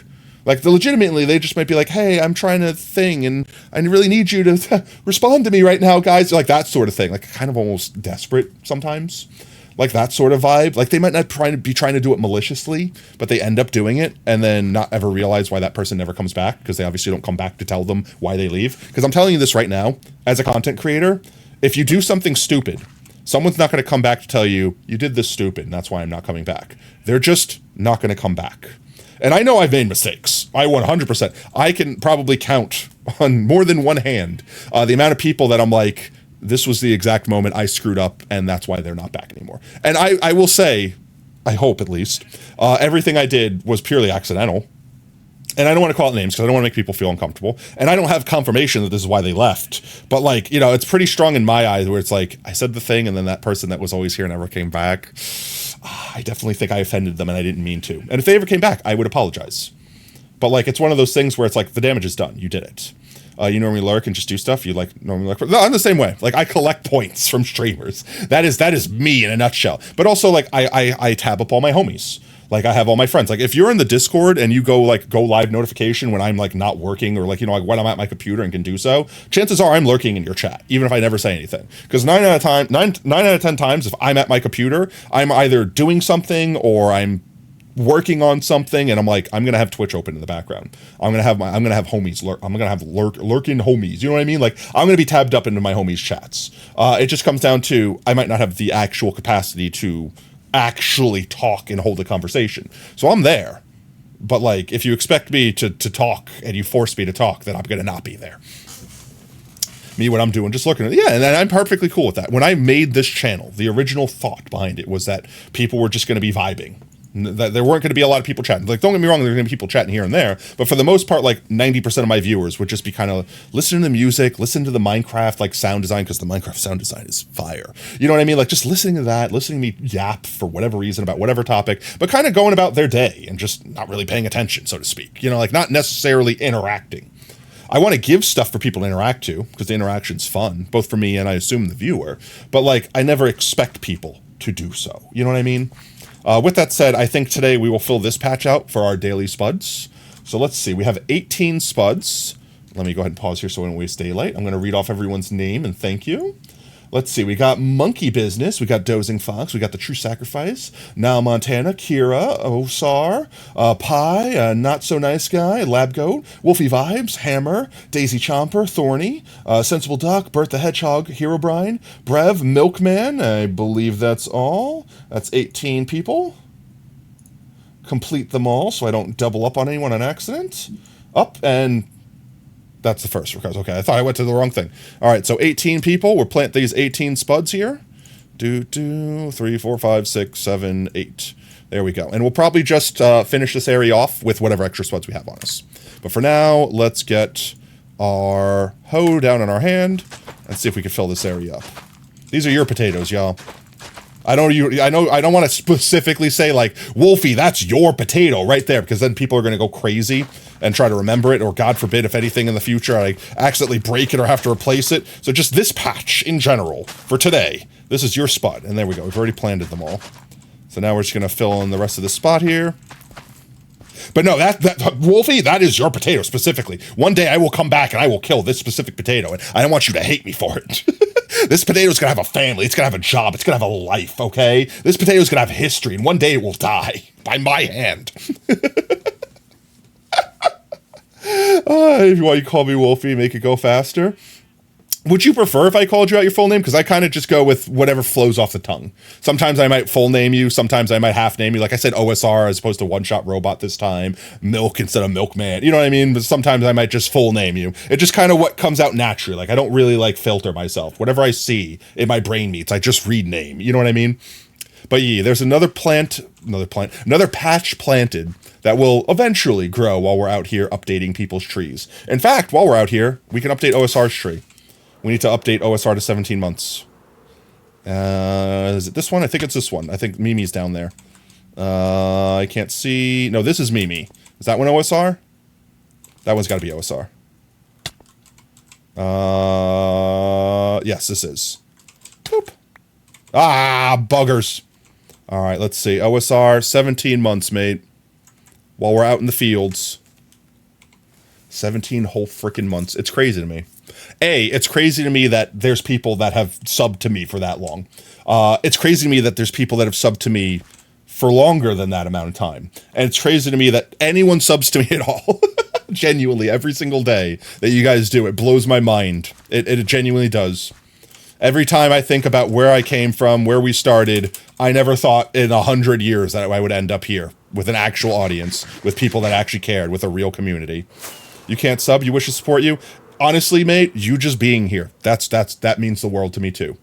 Like, legitimately, they just might be like, hey, I'm trying to thing, and I really need you to respond to me right now, guys. Like, that sort of thing. Like, kind of almost desperate sometimes. Like, that sort of vibe. Like, they might not be trying to do it maliciously, but they end up doing it, and then not ever realize why that person never comes back, because they obviously don't come back to tell them why they leave. Because I'm telling you this right now, as a content creator, if you do something stupid, someone's not going to come back to tell you, you did this stupid, and that's why I'm not coming back. They're just not going to come back. And I know I've made mistakes. I 100%. I can probably count on more than one hand the amount of people that I'm like, this was the exact moment I screwed up, and that's why they're not back anymore. And I will say, I hope at least, everything I did was purely accidental. And I don't want to call it names because I don't want to make people feel uncomfortable. And I don't have confirmation that this is why they left. But like, you know, it's pretty strong in my eyes where it's like, I said the thing and then that person that was always here never came back. I definitely think I offended them and I didn't mean to. And if they ever came back, I would apologize. But like, it's one of those things where it's like, the damage is done. You did it. You normally lurk and just do stuff. You like normally lurk. No, I'm the same way. Like I collect points from streamers. That is me in a nutshell. But also like I tab up all my homies. Like I have all my friends. Like if you're in the Discord and you go live notification when I'm like not working or like, you know, like when I'm at my computer and can do so, chances are I'm lurking in your chat, even if I never say anything. Because 9 out of 10 times, if I'm at my computer, I'm either doing something or I'm working on something and I'm like, I'm gonna have Twitch open in the background. I'm gonna have homies lurk. I'm gonna have lurking homies. You know what I mean? Like I'm gonna be tabbed up into my homies chats. It just comes down to I might not have the actual capacity to actually talk and hold a conversation. So I'm there. But like if you expect me to talk and you force me to talk, then I'm gonna not be there. Me, what I'm doing, just looking at it. Yeah, and I'm perfectly cool with that. When I made this channel, the original thought behind it was that people were just gonna be vibing. That there weren't going to be a lot of people chatting. Like, don't get me wrong, there's going to be people chatting here and there, but for the most part, like 90% of my viewers would just be kind of listening to the music, listen to the Minecraft like sound design, because the Minecraft sound design is fire. You know what I mean? Like just listening to that, listening to me yap for whatever reason about whatever topic, but kind of going about their day and just not really paying attention, so to speak. You know, like not necessarily interacting. I want to give stuff for people to interact to, because the interaction's fun, both for me and I assume the viewer, but like I never expect people to do so. You know what I mean? With that said, I think today we will fill this patch out for our daily spuds. So let's see, we have 18 spuds. Let me go ahead and pause here so I don't waste daylight. I'm going to read off everyone's name and thank you. Let's see, we got Monkey Business, we got Dozing Fox, we got The True Sacrifice, Now Montana, Kira, Osar, Pie, Not So Nice Guy, Lab Goat, Wolfie Vibes, Hammer, Daisy Chomper, Thorny, Sensible Duck, Bert the Hedgehog, Herobrine, Brev, Milkman, I believe that's all. That's 18 people. Complete them all so I don't double up on anyone on accident. Up and... That's the first request. Okay, I thought I went to the wrong thing. All right, so 18 people. We'll plant these 18 spuds here. 3, 4, 5, 6, 7, 8. There we go. And we'll probably just finish this area off with whatever extra spuds we have on us. But for now, let's get our hoe down in our hand and see if we can fill this area up. These are your potatoes, y'all. I don't want to specifically say like, Wolfie, that's your potato right there, because then people are going to go crazy and try to remember it, or God forbid, if anything in the future, I accidentally break it or have to replace it. So just this patch in general for today, this is your spot. And there we go. We've already planted them all. So now we're just going to fill in the rest of the spot here. But no, that Wolfie, that is your potato specifically. One day I will come back and I will kill this specific potato, and I don't want you to hate me for it. This potato's gonna have a family, it's gonna have a job, it's gonna have a life, okay? This potato's gonna have history, and one day it will die by my hand. If you want, you call me Wolfie, make it go faster. Would you prefer if I called you out your full name? Because I kind of just go with whatever flows off the tongue. Sometimes I might full name you. Sometimes I might half name you. Like I said, OSR as opposed to One Shot Robot this time. Milk instead of Milkman. You know what I mean? But sometimes I might just full name you. It's just kind of what comes out naturally. Like I don't really like filter myself. Whatever I see in my brain meets, I just read name. You know what I mean? But yeah, there's another patch planted that will eventually grow while we're out here updating people's trees. In fact, while we're out here, we can update OSR's tree. We need to update OSR to 17 months. Is it this one? I think it's this one. I think Mimi's down there. I can't see. No, this is Mimi. Is that one OSR? That one's got to be OSR. Yes, this is. Boop. Ah, buggers. All right, let's see. OSR, 17 months, mate. While we're out in the fields. 17 whole freaking months. It's crazy to me. It's crazy to me that there's people that have subbed to me for that long. It's crazy to me that there's people that have subbed to me for longer than that amount of time. And it's crazy to me that anyone subs to me at all. Genuinely, every single day that you guys do, it blows my mind. It genuinely does. Every time I think about where I came from, where we started, I never thought in 100 years that I would end up here with an actual audience, with people that actually cared, with a real community. You can't sub, you wish to support you? Honestly, mate, you just being here, that means the world to me too.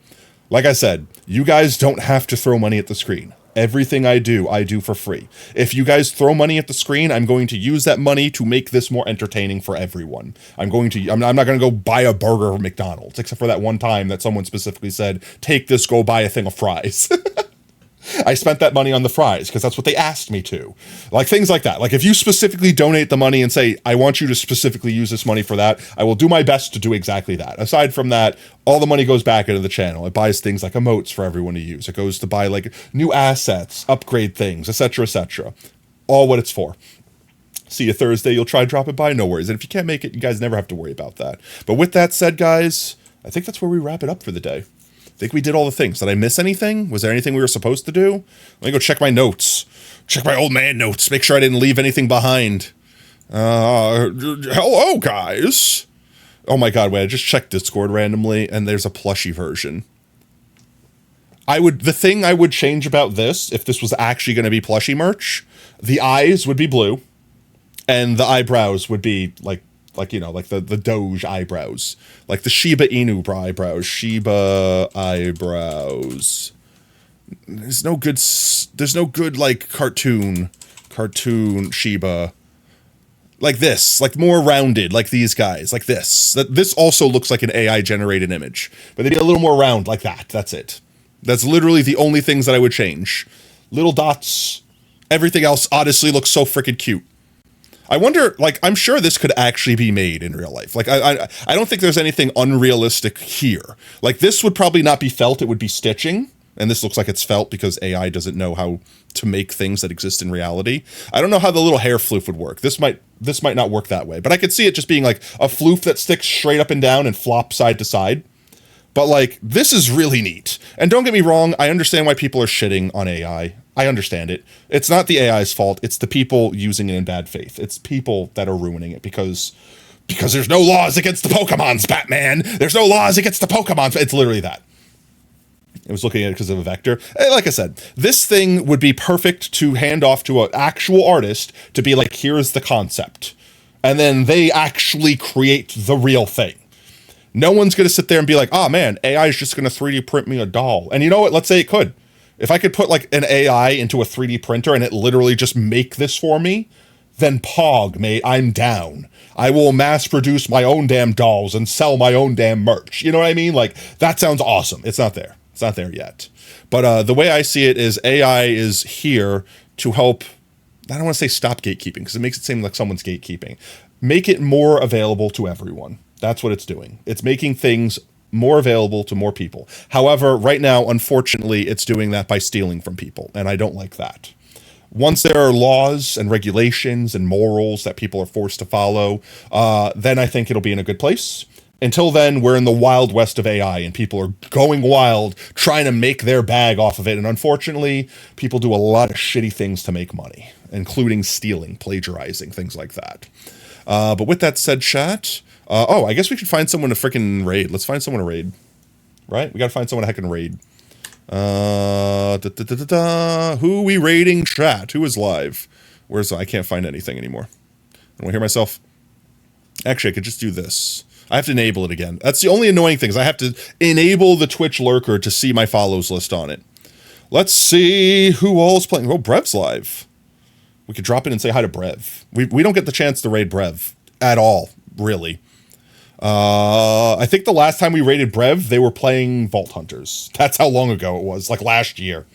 Like I said, you guys don't have to throw money at the screen. Everything I do for free. If you guys throw money at the screen, I'm going to use that money to make this more entertaining for everyone. I'm not going to go buy a burger from McDonald's, except for that one time that someone specifically said, take this, go buy a thing of fries. I spent that money on the fries because that's what they asked me to. Like things like that. Like if you specifically donate the money and say, I want you to specifically use this money for that, I will do my best to do exactly that. Aside from that, all the money goes back into the channel. It buys things like emotes for everyone to use. It goes to buy like new assets, upgrade things, etc., etc. All what it's for. See you Thursday. You'll try dropping by. No worries. And if you can't make it, you guys never have to worry about that. But with that said, guys, I think that's where we wrap it up for the day. I think we did all the things. Did I miss anything? Was there anything we were supposed to do? Let me go check my notes. Check my old man notes. Make sure I didn't leave anything behind. Hello, guys. Oh my god, wait, I just checked Discord randomly, and there's a plushie version. The thing I would change about this, if this was actually going to be plushie merch, the eyes would be blue, and the eyebrows would be like the Doge eyebrows, like the Shiba Inu eyebrows, Shiba eyebrows. There's no good like cartoon Shiba, like this, like more rounded, like these guys, like this. This also looks like an AI generated image, but they'd be a little more round like that. That's it. That's literally the only things that I would change. Little dots. Everything else honestly looks so freaking cute. I wonder, like, I'm sure this could actually be made in real life. Like, I don't think there's anything unrealistic here. Like, this would probably not be felt, it would be stitching. And this looks like it's felt because AI doesn't know how to make things that exist in reality. I don't know how the little hair floof would work. This might not work that way. But I could see it just being like a floof that sticks straight up and down and flops side to side. But, like, this is really neat. And don't get me wrong, I understand why people are shitting on AI. I understand it. It's not the AI's fault. It's the people using it in bad faith. It's people that are ruining it because there's no laws against the Pokemons, Batman. There's no laws against the Pokemons. It's literally that. I was looking at it because of a vector. Like I said, this thing would be perfect to hand off to an actual artist to be like, here's the concept. And then they actually create the real thing. No one's going to sit there and be like, oh man, AI is just going to 3D print me a doll. And you know what? Let's say it could. If I could put like an AI into a 3D printer and it literally just make this for me, then pog, mate, I'm down. I will mass produce my own damn dolls and sell my own damn merch. You know what I mean? Like, that sounds awesome. It's not there. It's not there yet. But the way I see it is AI is here to help, I don't want to say stop gatekeeping because it makes it seem like someone's gatekeeping. Make it more available to everyone. That's what it's doing. It's making things more available to more people. However, right now, unfortunately, it's doing that by stealing from people, and I don't like that. Once there are laws and regulations and morals that people are forced to follow, then I think it'll be in a good place. Until then, we're in the wild west of AI, and people are going wild trying to make their bag off of it. And unfortunately, people do a lot of shitty things to make money, including stealing, plagiarizing, things like that. But with that said, chat, I guess we should find someone to freaking raid. Let's find someone to raid. Right? We gotta find someone to heckin' raid. Who we raiding, chat? Who is live? I can't find anything anymore. I don't want to hear myself. Actually, I could just do this. I have to enable it again. That's the only annoying thing, is I have to enable the Twitch lurker to see my follows list on it. Let's see who all's playing. Oh, Brev's live. We could drop in and say hi to Brev. We don't get the chance to raid Brev at all, really. I think the last time we raided Brev, they were playing Vault Hunters. That's how long ago it was, like last year.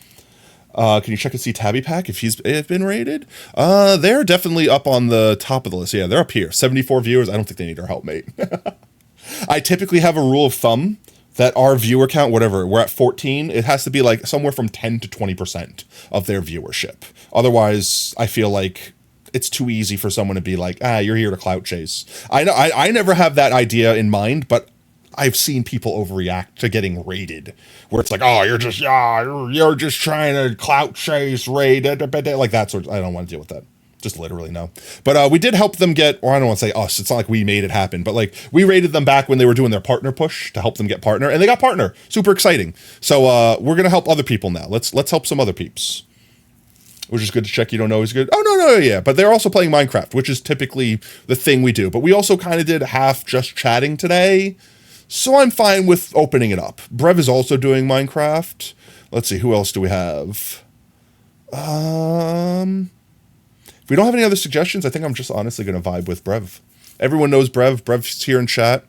Can you check and see Tabby Pack if he's been raided? They're definitely up on the top of the list. Yeah, they're up here. 74 viewers. I don't think they need our help, mate. I typically have a rule of thumb that our viewer count, whatever, we're at 14, it has to be like somewhere from 10 to 20% of their viewership. Otherwise, I feel like it's too easy for someone to be like, you're here to clout chase. I know I never have that idea in mind, but I've seen people overreact to getting raided, where it's like, oh, you're just trying to clout chase, raid, like that sort of, I don't want to deal with that. Just literally no. But we did help them get, or I don't want to say us, it's not like we made it happen, but like we raided them back when they were doing their partner push to help them get partner, and they got partner. Super exciting. So we're gonna help other people now. Let's help some other peeps. Which is good to check you don't know is good. Oh, no, yeah. But they're also playing Minecraft, which is typically the thing we do. But we also kind of did half just chatting today. So I'm fine with opening it up. Brev is also doing Minecraft. Let's see, who else do we have? If we don't have any other suggestions, I think I'm just honestly going to vibe with Brev. Everyone knows Brev. Brev's here in chat.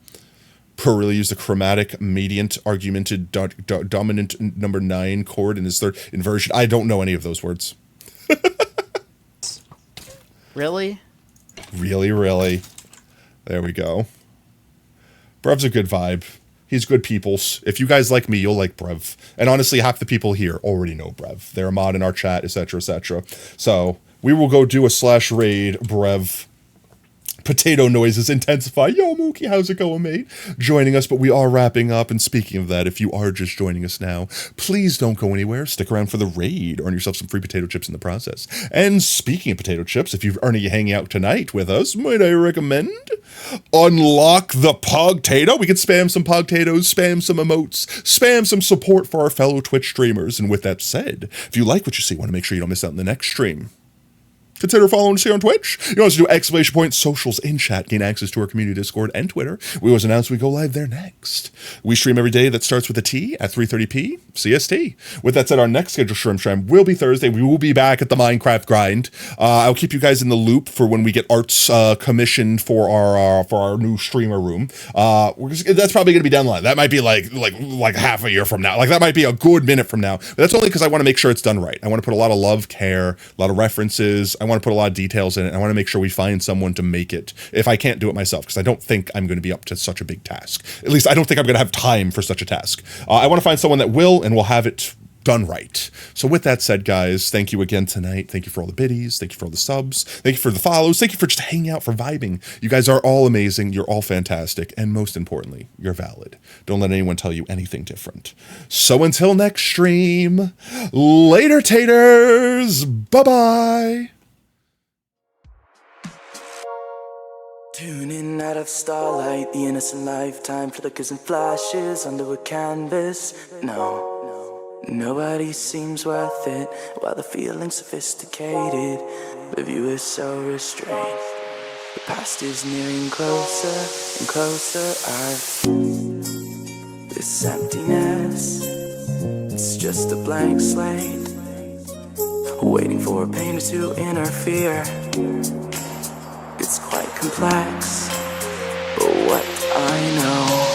Really use the chromatic, mediant, argumented, dominant number 9 chord in his third inversion. I don't know any of those words. Really? Really. There we go. Brev's a good vibe. He's good peoples. If you guys like me, you'll like Brev. And honestly, half the people here already know Brev. They're a mod in our chat, etc., etc. So we will go do a /raid Brev. Potato noises intensify. Yo, Mookie, how's it going, mate? Joining us, but we are wrapping up. And speaking of that, if you are just joining us now, please don't go anywhere. Stick around for the raid. Earn yourself some free potato chips in the process. And speaking of potato chips, if you're hanging out tonight with us, might I recommend unlock the Pogtato? We can spam some Pogtatos, spam some emotes, spam some support for our fellow Twitch streamers. And with that said, if you like what you see, want to make sure you don't miss out on the next stream, consider following us here on Twitch. You can also do ! Socials in chat, gain access to our community Discord and Twitter. We always announce we go live there next. We stream every day that starts with a T at 3:30 CST. With that said, our next scheduled stream will be Thursday. We will be back at the Minecraft grind. I'll keep you guys in the loop for when we get arts commissioned for our new streamer room. That's probably going to be down the line. That might be like half a year from now. Like that might be a good minute from now. But that's only because I want to make sure it's done right. I want to put a lot of love, care, a lot of references. I want to put a lot of details in it. I want to make sure we find someone to make it if I can't do it myself, because I don't think I'm going to be up to such a big task. At least I don't think I'm going to have time for such a task. I want to find someone that will and will have it done right. So with that said, guys, thank you again tonight. Thank you for all the biddies. Thank you for all the subs. Thank you for the follows. Thank you for just hanging out, for vibing. You guys are all amazing. You're all fantastic. And most importantly, you're valid. Don't let anyone tell you anything different. So until next stream, later taters. Bye-bye. Tuning out of starlight, the innocent lifetime flickers and flashes under a canvas. No, nobody seems worth it, while the feeling's sophisticated. The view is so restrained. The past is nearing closer and closer. This emptiness, it's just a blank slate, waiting for a painter to interfere. It's quite complex, but what I know